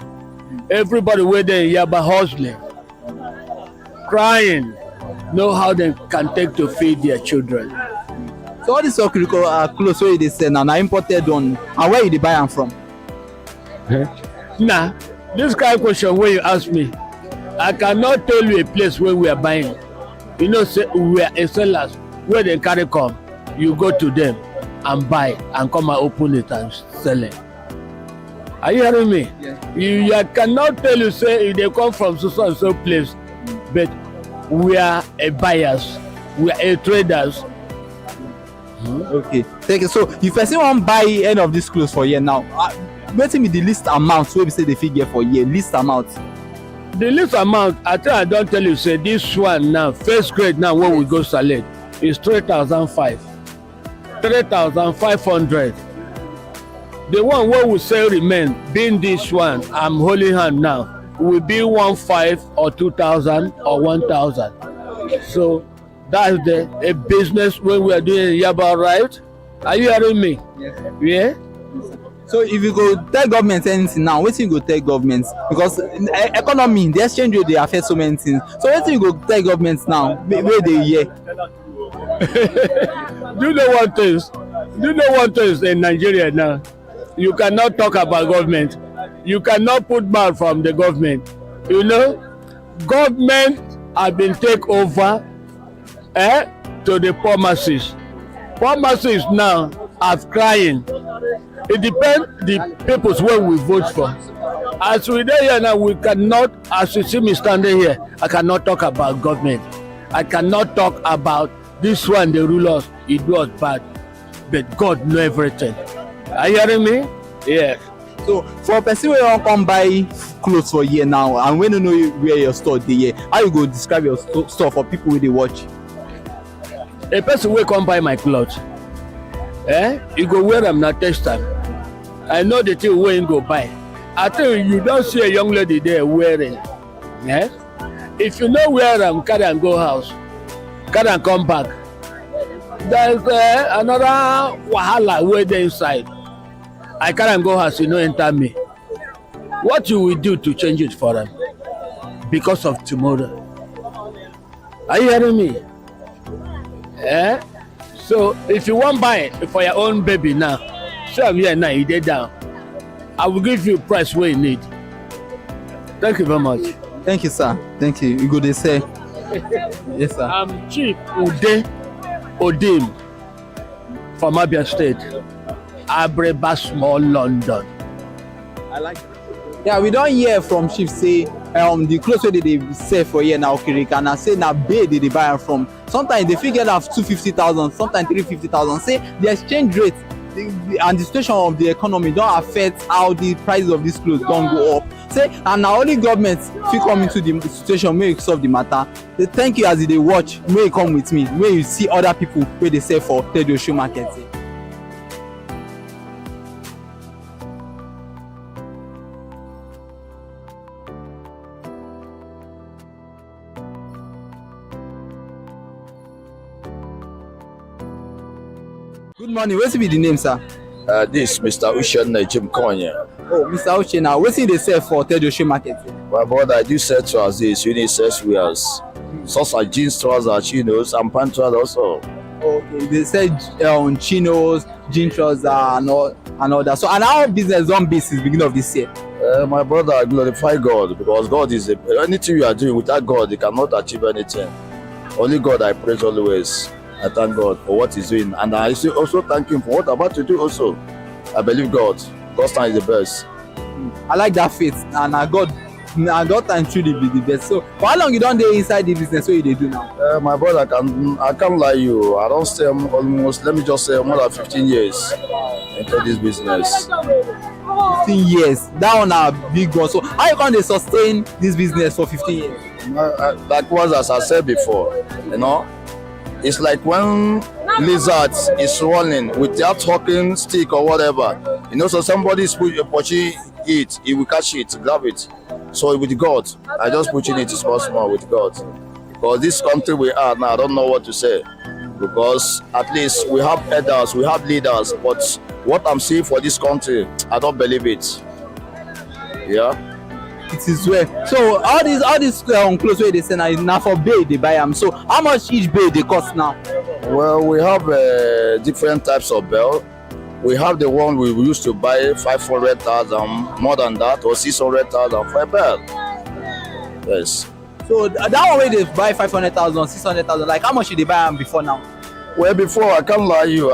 Everybody where they in Yaba hustling, crying, know how they can take to feed their children. So all these clothes where they sell now, imported one, and where you dey buy them from? Nah, this kind of question when you ask me, I cannot tell you a place where we are buying. You know, say we are a sellers where they carry come. You go to them and buy and come and open it and sell it. Are you hearing me? Yeah. I cannot tell you say if they come from so and so place, but we are a buyers, we are a traders. Okay, thank you. So if person wan buy any of these clothes for year now, wetin be the least amount wey be say they fit get for year? Least amount. The least amount, I think I don't tell you, say this one now, first grade now when we go select is 3,500. The one where we sell remain, being this one, I'm holding hand now, will be 1.5 or 2,000 or 1,000. So that's a business when we are doing Yaba, right? Are you hearing me? Yes. Yeah? So if you go tell government anything now, wetin you go tell government? Because economy, the exchange rate dey affect so many things. So wetin you go tell government now wey dey hear? Do you know what is? Do you know what is in Nigeria now? You cannot talk about government. You cannot put mouth from the government. You know, government have been take over to the poor masses. Poor masses now are crying. It depends the peoples where we vote for. As we dey here now, we cannot, as you see me standing here, I cannot talk about government. I cannot talk about this one, they rule us, it was bad. But God know everything. Are you hearing me? Yes. So for a person wey wan come buy clothes for here now and wey no know where your store dey here, how you go describe your store for people wey dey watch? A person wey come buy my clothes, you go wear am na test time. I know the thing wey him go buy. I think you don't see a young lady there wearing. If you no wear am, carry am go house, carry am come back. There's another wahala wey dey inside. I carry am go house, you no enter me. What you will do to change it for them? Because of tomorrow. Are you hearing me? So if you want buy it for your own baby now, so I'm here now, you dey down. I will give you a price where you need. Thank you very much. Thank you, sir. Thank you. You go dey say. Yes, sir. I'm Chief Odim from Abia State, Abreba Small London. I like it. Yeah, we don hear from Chief say the clothes wey dey sell for here na Okirika, na say na Bay dey buy am from. Sometimes they fit get am 250,000, sometimes 350,000. Say the exchange rate and the situation of the economy don affect how the prices of these clothes don go up. Say and na only government fit come into the situation make you solve the matter. Say thank you as you dey watch, may you come with me, may you see other people wey dey sell for Tedo market. Good morning, wetin be the name, sir? This Mr. Ushen Jim Konya. Oh, Mr. Uche, now wetin dey sell for Tedo market? My brother, I do sell trousers, unisex wears, such as jeans trousers, chinos, and pant trousers also. Okay, they sell chinos, jean trousers, and all that. So, and how business don be since beginning of this year? My brother, I glorify God because God is anything you are doing without God, you cannot achieve anything. Only God I praise always. I thank God for what He's doing, and I also thank Him for what I'm about to do. Also, I believe God. God's time is the best. I like that faith, and God time truly be the best. So, for how long you don't dey inside the business? What you do now? My brother, I can't lie you. I don't stay almost. Let me just say more than 15 years into this business. 15 years. That one a big one. So, how you can dey sustain this business for 15 years? Likewise, as I said before, it's like when lizards is running without talking stick or whatever. So somebody is pushing it, he will catch it, grab it. So with God, I just pushing it small with God. Because this country we are now, I don't know what to say. Because at least we have elders, we have leaders, but what I'm seeing for this country, I don't believe it. Yeah. It is well. So all these clothes where they send now for bay they buy them. So how much each bay they cost now? Well, we have different types of bell. We have the one we used to buy 500,000, more than that, or 600,000 for a bell. Yes. So that one where they buy 500,000, 600,000, like how much did they buy them before now? Well, before I can't lie you,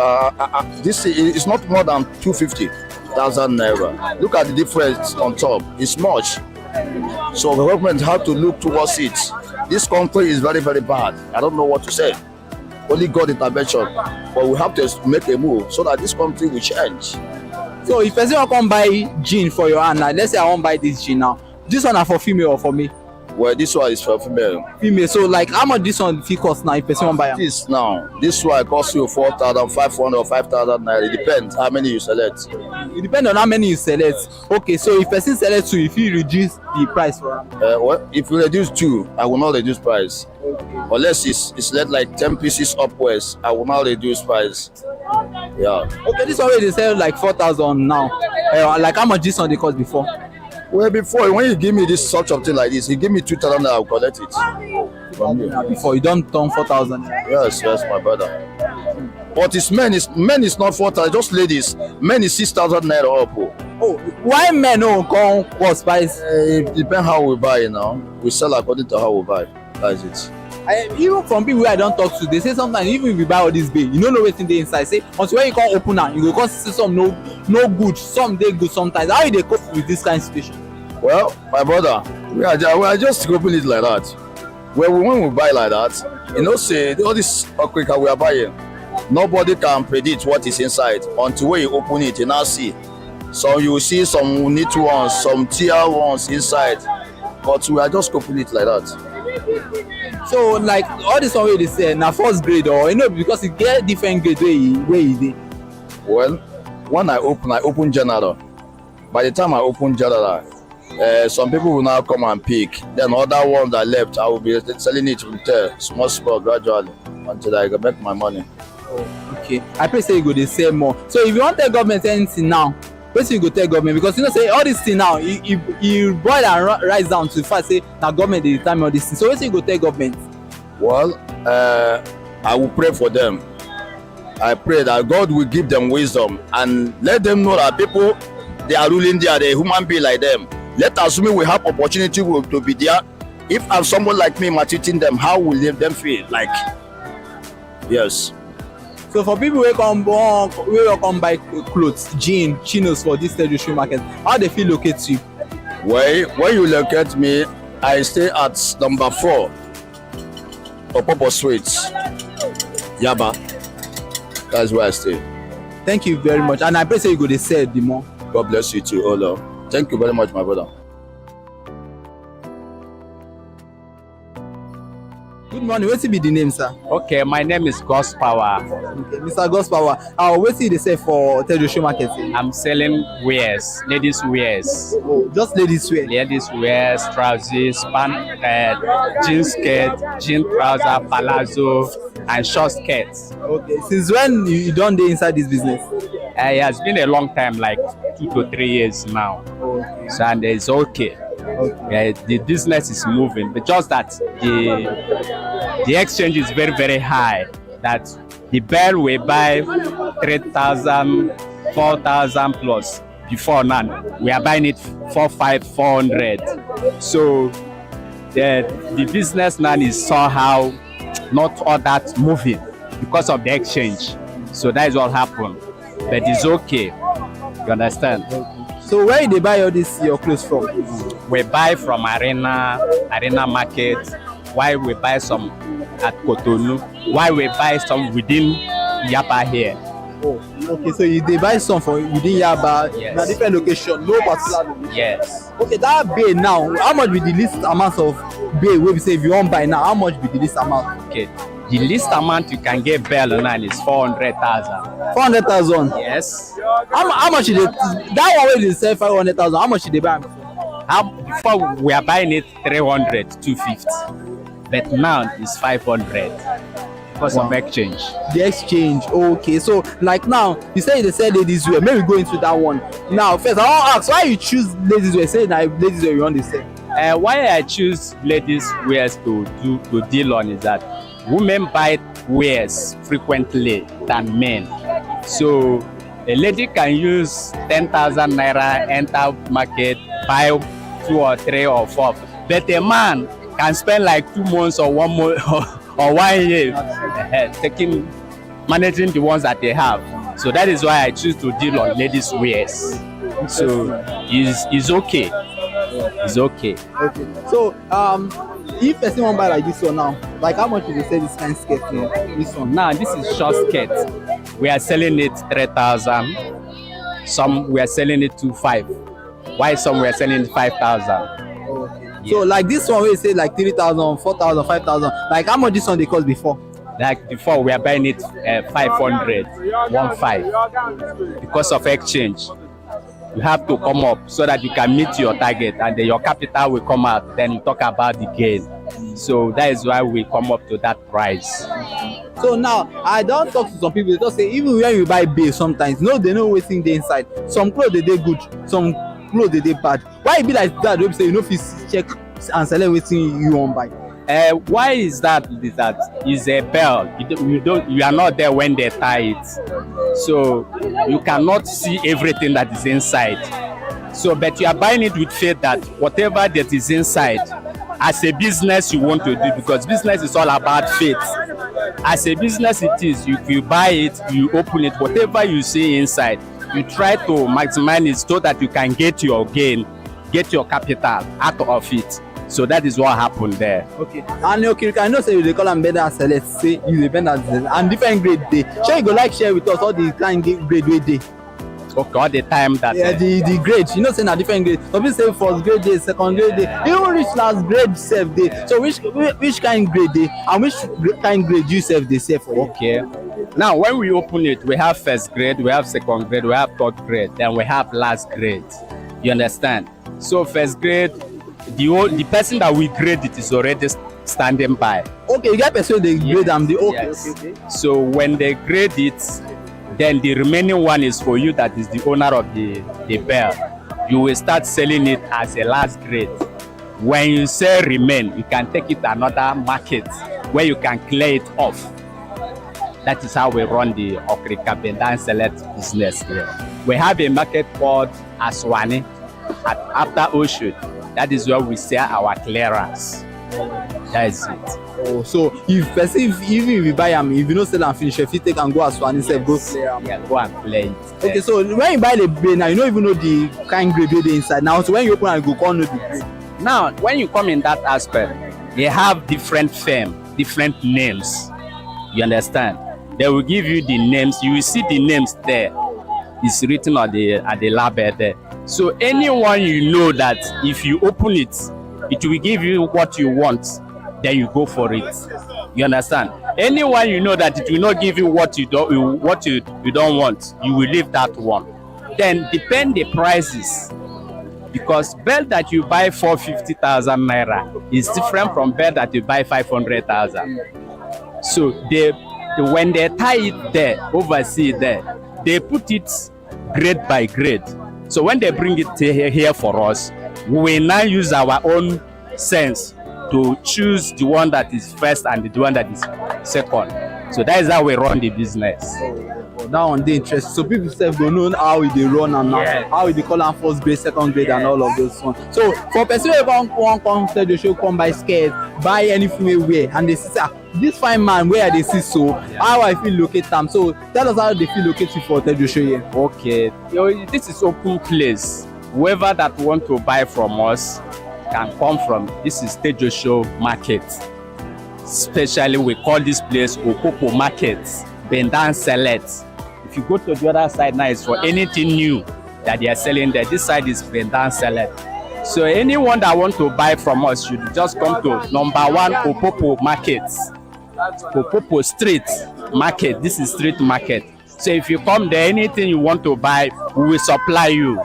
this is not more than 250,000 naira. Look at the difference on top. It's much. So the government have to look towards it. This country is very, very bad. I don't know what to say. Only God intervention. But we have to make a move so that this country will change. So if person come buy jean for your hand, let's say I want buy this jean now. This one are for female or for me? Well, this one is for female. Female. So like how much this one fee cost now if person want buy them? This one costs you 4,500 or 5,000 naira. It depends how many you select. It depends on how many you select. Okay, so if person select two, if you reduce the price for them? Well, if you reduce two, I will not reduce price. Okay. Unless it's like 10 pieces upwards, I will not reduce price. Yeah. Okay, this one they sell like 4,000 now. Like how much this one they cost before? Well, before when you give me this such of thing like this, you give me 2,000, I will collect it. From you. Before you don't turn 4,000. Yes, my brother. But it's men is not 4,000, just ladies. Men is 6,000 naira up. Oh, why men don't come cost price? It depends how we buy now. We sell according to how we buy. That's it. Even from people I don't talk to, they say sometimes even if you buy all this bay, you don't know what's in the inside. Say until when you can't open now, you go come see some no good, some they good sometimes. How they cope with this kind of situation? Well, my brother, we are just coping it like that. When we buy like that, say all this Africa we are buying, nobody can predict what is inside until when you open it, you now see. So you see some neat ones, some tier ones inside, but we are just coping it like that. So like all this one way they say now first grade or because it get different grade where you dey. Well, when I open general. By the time I open general, some people will now come and pick. Then other ones that left, I will be selling it with small gradually until I can make my money. Oh, okay. I pray say you go dey sell more. So if you want tell government anything now, wetin you go tell government? Because say all this thing now, you boil and rise down to the fact say na government dey determine all this thing. So wetin you go tell government? Well, I will pray for them. I pray that God will give them wisdom and let them know that people they are ruling there, they're human being like them. Let us assume we have opportunity to be there. If I'm someone like me maltreating them, how will them feel? Like, yes. So for people who come buy clothes, jeans, chinos for this territory market, how they feel locate you? Well, when you locate me, I stay at number 4, Opopo Street, Yaba. That's where I stay. Thank you very much, and I pray say you go to sell the more. God bless you too, Olo. Thank you very much, my brother. Good morning. What's be the name, sir? Okay, my name is God's Power. Okay, Mr. God's Power. What's they say for Territory Market? I'm selling wares, ladies wears. Oh, just ladies wear. Ladies wears, trousers, jeans skirt, jean trouser, palazzo, and short skirts. Okay. Since when you done dey inside this business? It has been a long time, like 2 to 3 years now. Okay. So and it's okay. Okay. The business is moving, but just that the exchange is very, very high. That the bell we buy 3,000, 4,000 plus. before now. We are buying it 400. So the business now is somehow not all that moving because of the exchange. So that is what happened. But it's okay. You understand? So where they buy all this your clothes from? We buy from Arena Market. Why we buy some at Cotonou? Why we buy some within Yaba here? Oh, okay. So they buy some from within Yaba, yes. In a different location, no particular location. Yes. Okay, that bay now, how much be the least amount of bay? We say if you want buy now, how much be the least amount? Okay, the least amount you can get bell now is 400,000. 400,000. Yes. How much is it? That one where they sell 500,000. How much did they buy? Before we are buying it 300, 250, but now it's 500 because of exchange. The exchange. Okay, so like now you say they sell ladies wear. Maybe we go into that one. Now first I want to ask why you choose ladies wear. Say that ladies wear you want to sell. Why I choose ladies wears to deal on is that women buy wears frequently than men. So a lady can use 10,000 naira enter market, buy 2 or 3 or 4. But a man can spend like 2 months or 1 month or 1 year managing the ones that they have. So that is why I choose to deal on ladies wears. So it's okay. It's okay. Okay. So if person want buy like this one now, like how much do they sell this kind of skirt now? This one. Now this is short skirt. We are selling it 3,000. Some we are selling it 2,500. Why some we are selling it 5,000. Okay. Yeah. So like this one we say like 3,000, 4,000, 5,000. Like how much this one they cost before? Like before we are buying it 500, 1,500 because of exchange. You have to come up so that you can meet your target and then your capital will come out. Then you talk about the gain. So that is why we come up to that price. So now I don't talk to some people. They just say even when you buy base sometimes, no, they know what's in the inside. Some clothes they good, some clothes they bad. Why it be like that? They say you know if you check and select everything you want buy. Why is that? Is a bell. You are not there when they tie it, so you cannot see everything that is inside. So, but you are buying it with faith that whatever that is inside, as a business you want to do, because business is all about faith. As a business it is, you buy it, you open it, whatever you see inside, you try to maximize it so that you can get your gain, get your capital out of it. So that is what happened there. Okay. And okay, you can know say they call them better select, say you depend on and different grade day. Sure you go like share with us all the kind grade way day. Okay, all the time that the grade. You know say na different grade. Some people say first grade day, second grade day, even reach last grade self day. So which kind grade day and which kind grade you self they say for you? Okay. Now when we open it, we have first grade, we have second grade, we have third grade, then we have last grade. You understand? So first grade, the person that we grade it is already standing by. Okay, you get person they grade them. Okay, yes. Okay. So when they grade it, then the remaining one is for you that is the owner of the bell. You will start selling it as a last grade. When you sell remain, you can take it to another market where you can clear it off. That is how we run the Okrika Bendan Select business here. We have a market called Aswani after Oshud. That is where we sell our clearance. That is it. Oh, so if person even if you buy them, if you don't sell and finish, if you take and go as one instead, go play them. Yeah, go and play it. Okay, so when you buy the blade now, you don't even know the kind grade they inside. Now, so when you open and go, can't know the grade. Now, when you come in that aspect, they have different firm, different names. You understand? They will give you the names. You will see the names there. It's written on the label there. So anyone you know that if you open it, it will give you what you want, then you go for it. You understand? Anyone you know that it will not give you what you don't want, you will leave that one. Then depend the prices, because bell that you buy for 50,000 naira is different from bell that you buy 500,000. So when they tie it there, oversee there, they put it grade by grade. So when they bring it here for us, we will now use our own sense to choose the one that is first and the one that is second. So that is how we run the business. That one dey interesting. So people self go know how they run and how they call am first grade, second grade, and all of those ones. So for person wey wan come tell the show, come buy skirt, buy anything wey wear, and they see this fine man where they see, so how I feel locate am. So tell us how they feel locate you for Tejo show here. Okay, this is open place. Whoever that want to buy from us can come from. This is Tejo show market. Especially we call this place Opopo Market, Bendan Select. If you go to the other side now, it's for anything new that they are selling there. This side is Bendan Select. So anyone that want to buy from us should just come to number 1 Opopo Market, Opopo Street Market. This is street market. So if you come there, anything you want to buy, we will supply you.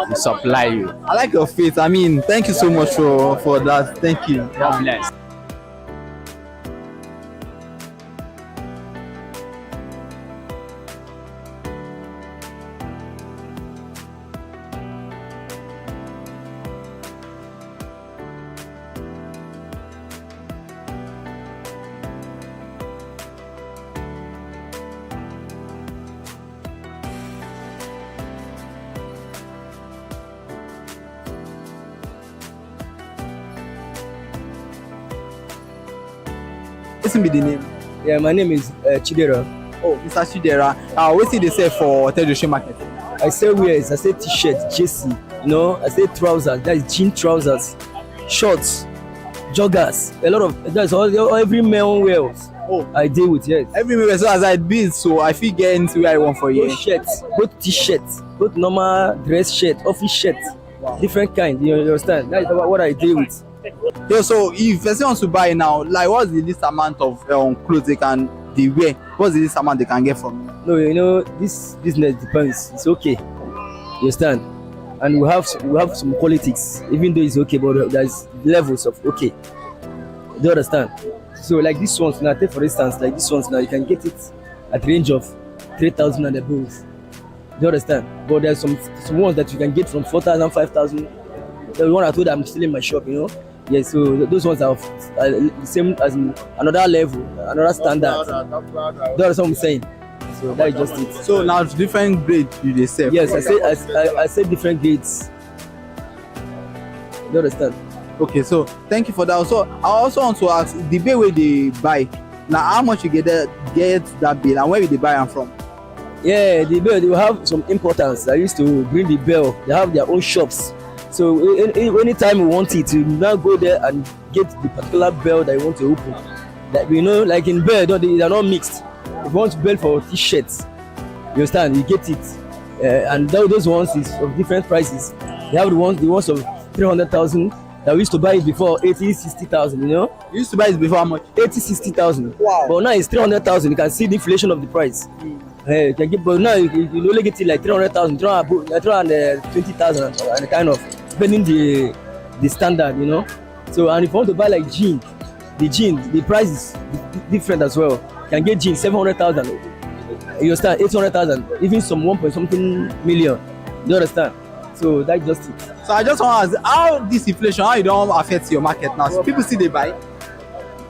We supply you. I like your faith. I mean, thank you so much for that. Thank you. God bless. Listen be the name. Yeah, my name is Chidera. Oh, Mr. Chidera. What did they say for Tejo show market? I sell wears, I sell t-shirt, JC, you know, I sell trousers, that is jean trousers, shorts, joggers, a lot of, that's all every man wears. Oh, I deal with, yes. Every man, so as I build, so I feel get into where I want for you. Both shirts, both t-shirts, both normal dress shirt, office shirt, different kind, you understand? That is what I deal with. Yeah, so if person wants to buy now, like what's the least amount of clothes they wear? What's the least amount they can get from you? No, you know, this business depends. It's okay. You understand? And we have some politics, even though it's okay, but there's levels of okay. Do you understand? So like this ones now, take for instance, like this ones now, you can get it at range of 3,000 and above. Do you understand? But there's some ones that you can get from 4,000, 5,000. The one I told I'm still in my shop, you know. Yeah, so those ones are the same as another level, another standard. That's what I'm saying. So that is just it. So now different grades you they sell? Yes, I say different grades. You understand? Okay, so thank you for that. So I also want to ask the bill where they buy. Now how much you get that bill and where will they buy them from? Yeah, the bill, they will have some importers that used to bring the bill. They have their own shops. So anytime you want it, you now go there and get the particular bell that you want to open. Like, you know, like in bell, they are not mixed. If you want bell for t-shirts, you understand, you get it. And those ones is of different prices. They have the ones of 300,000 that we used to buy it before 80, 60,000, you know? You used to buy it before how much? 80, 60,000. Wow. But now it's 300,000. You can see the inflation of the price. You can get, but now you only get it like 300,000, 320,000 and kind of, depending the standard, you know. So and if you want to buy like jean, the price is different as well. You can get jeans 700,000. You understand? 800,000, even some 1.something million. You understand? So that's just it. So I just want to ask, how this inflation, how it don't affect your market now? So people see they buy.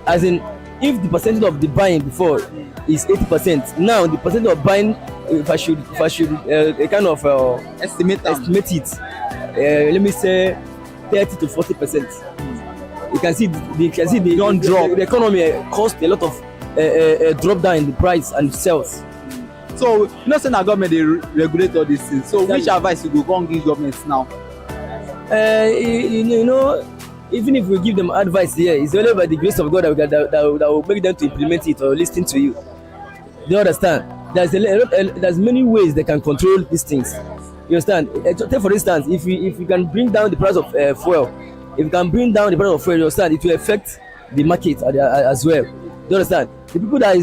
As in, if the percentage of the buying before is 80%, now the percentage of buying, if I should kind of estimate it. Let me say 30 to 40%. You can see the don't drop. The economy cost a lot of drop down in the price and sales. So you know, saying that government they regulate all these things. So which advice you go and give governments now? You know, even if we give them advice here, it's only by the grace of God that will make them to implement it or listen to you. Do you understand? There's many ways they can control these things. You understand? Take for instance, if you can bring down the price of fuel, if you can bring down the price of fuel, you understand, it will affect the market as well. Do you understand? The people that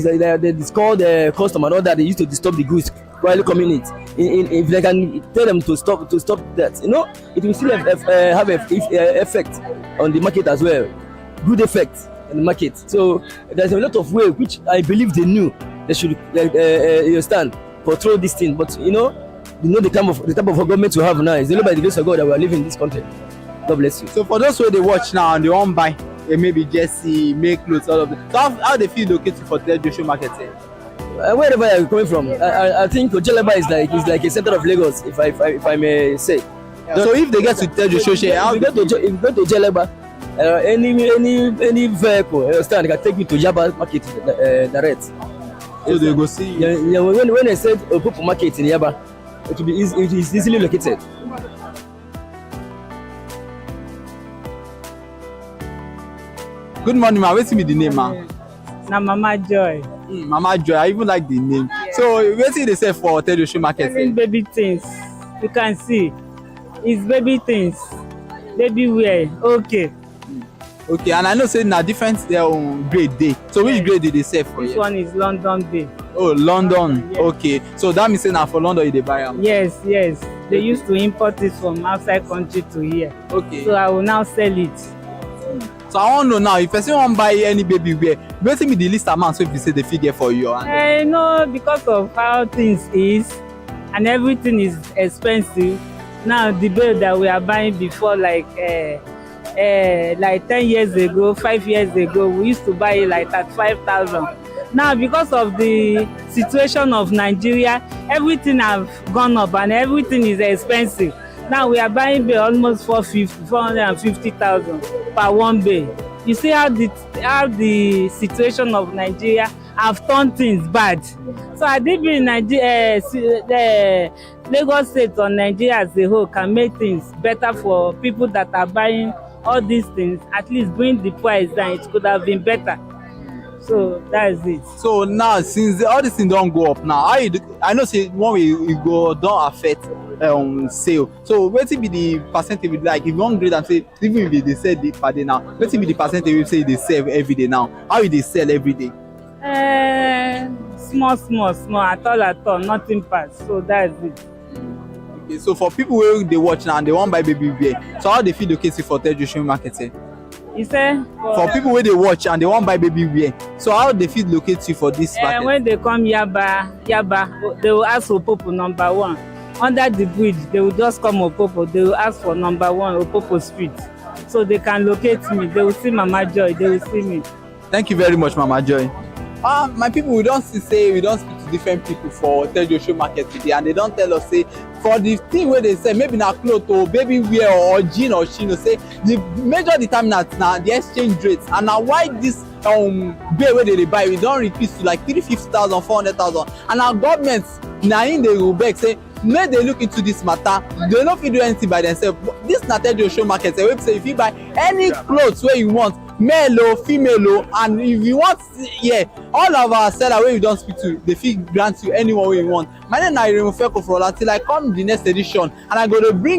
is called customer and all that, they used to disturb the goods while coming in. If they can tell them to stop that, you know, it will still have an effect on the market as well. Good effect in the market. So there's a lot of ways which I believe they knew they should you understand, control this thing. But you know the type of government we have now is only by the grace of God that we are living in this country. God bless you. So for those who they watch now and they won't buy maybe Jesse, make clothes, all of them. So how they feel located for Ted Joshua Market? Wherever you're coming from, I think Ojeleba is like a center of Lagos, if I may say. Yeah, so if they get to Ted Joshua, if you go to Ojeleba, any vehicle, understand, can take me to Yaba Market direct. So they go see. Yeah, when I said Opopo Market in Yaba, it is easily located. Good morning, ma. What's be the name, ma? Na Mama Joy. Mama Joy, I even like the name. Yeah. So what's they say for Ted Joshua Market? Selling baby things. You can see, it's baby things, baby wear. Okay. Okay, and I know say na different grade day. So which grade did they sell for? This one is London Bay. Oh, London. Yes. Okay, so that means say na for London you dey buy am. Yes. They used to import it from outside country to here. Okay. So I will now sell it. So I want to know now, if person want buy any baby wear, wetin be the least amount so if you say the figure for you? No, because of how things is and everything is expensive. Now the bill that we are buying before, like 10 years ago, 5 years ago, we used to buy it like at 5,000. Now because of the situation of Nigeria, everything have gone up and everything is expensive. Now we are buying bay almost 450,000 per one bay. You see how the situation of Nigeria have turned things bad. So I think in Nigeria, the Lagos State or Nigeria as a whole can make things better for people that are buying all these things. At least bring the price down. It could have been better. So that is it. So now since all these things don't go up now, I know say one way you go don't affect sale. So what will be the percentage like if you want grade and say even if they sell it per day now, what will be the percentage you say they sell every day now? How will they sell every day? Small, at all, nothing pass. So that's it. Okay, so for people who they watch now and they want buy baby wear, so how they feel located for Ted Joshua Market? You say for people where they watch and they want buy baby wear, so how they feel locate for this market? When they come Yaba, they will ask for Opopo number 1. Under the bridge, they will just come Opopo. They will ask for number 1 Opopo Street, so they can locate me. They will see Mama Joy. They will see me. Thank you very much, Mama Joy. My people, we don't speak to different people for Ted Joshua Market today, and they don't tell us say for the thing where they say maybe na cloth or baby wear or jean or chino, say the major determinant na the exchange rates, and now why this bay where they buy we don't repeat to like 350,000, 400,000, and our government na in they go back say make they look into this matter. They no fit do anything by themselves. This na Ted Joshua Market, a website if you buy any clothes where you want, male or female, and if you want, all of our seller where you don't speak to, they fit grant you anyone way you want. My name is Irene Feko for until I come the next edition, and I go to bring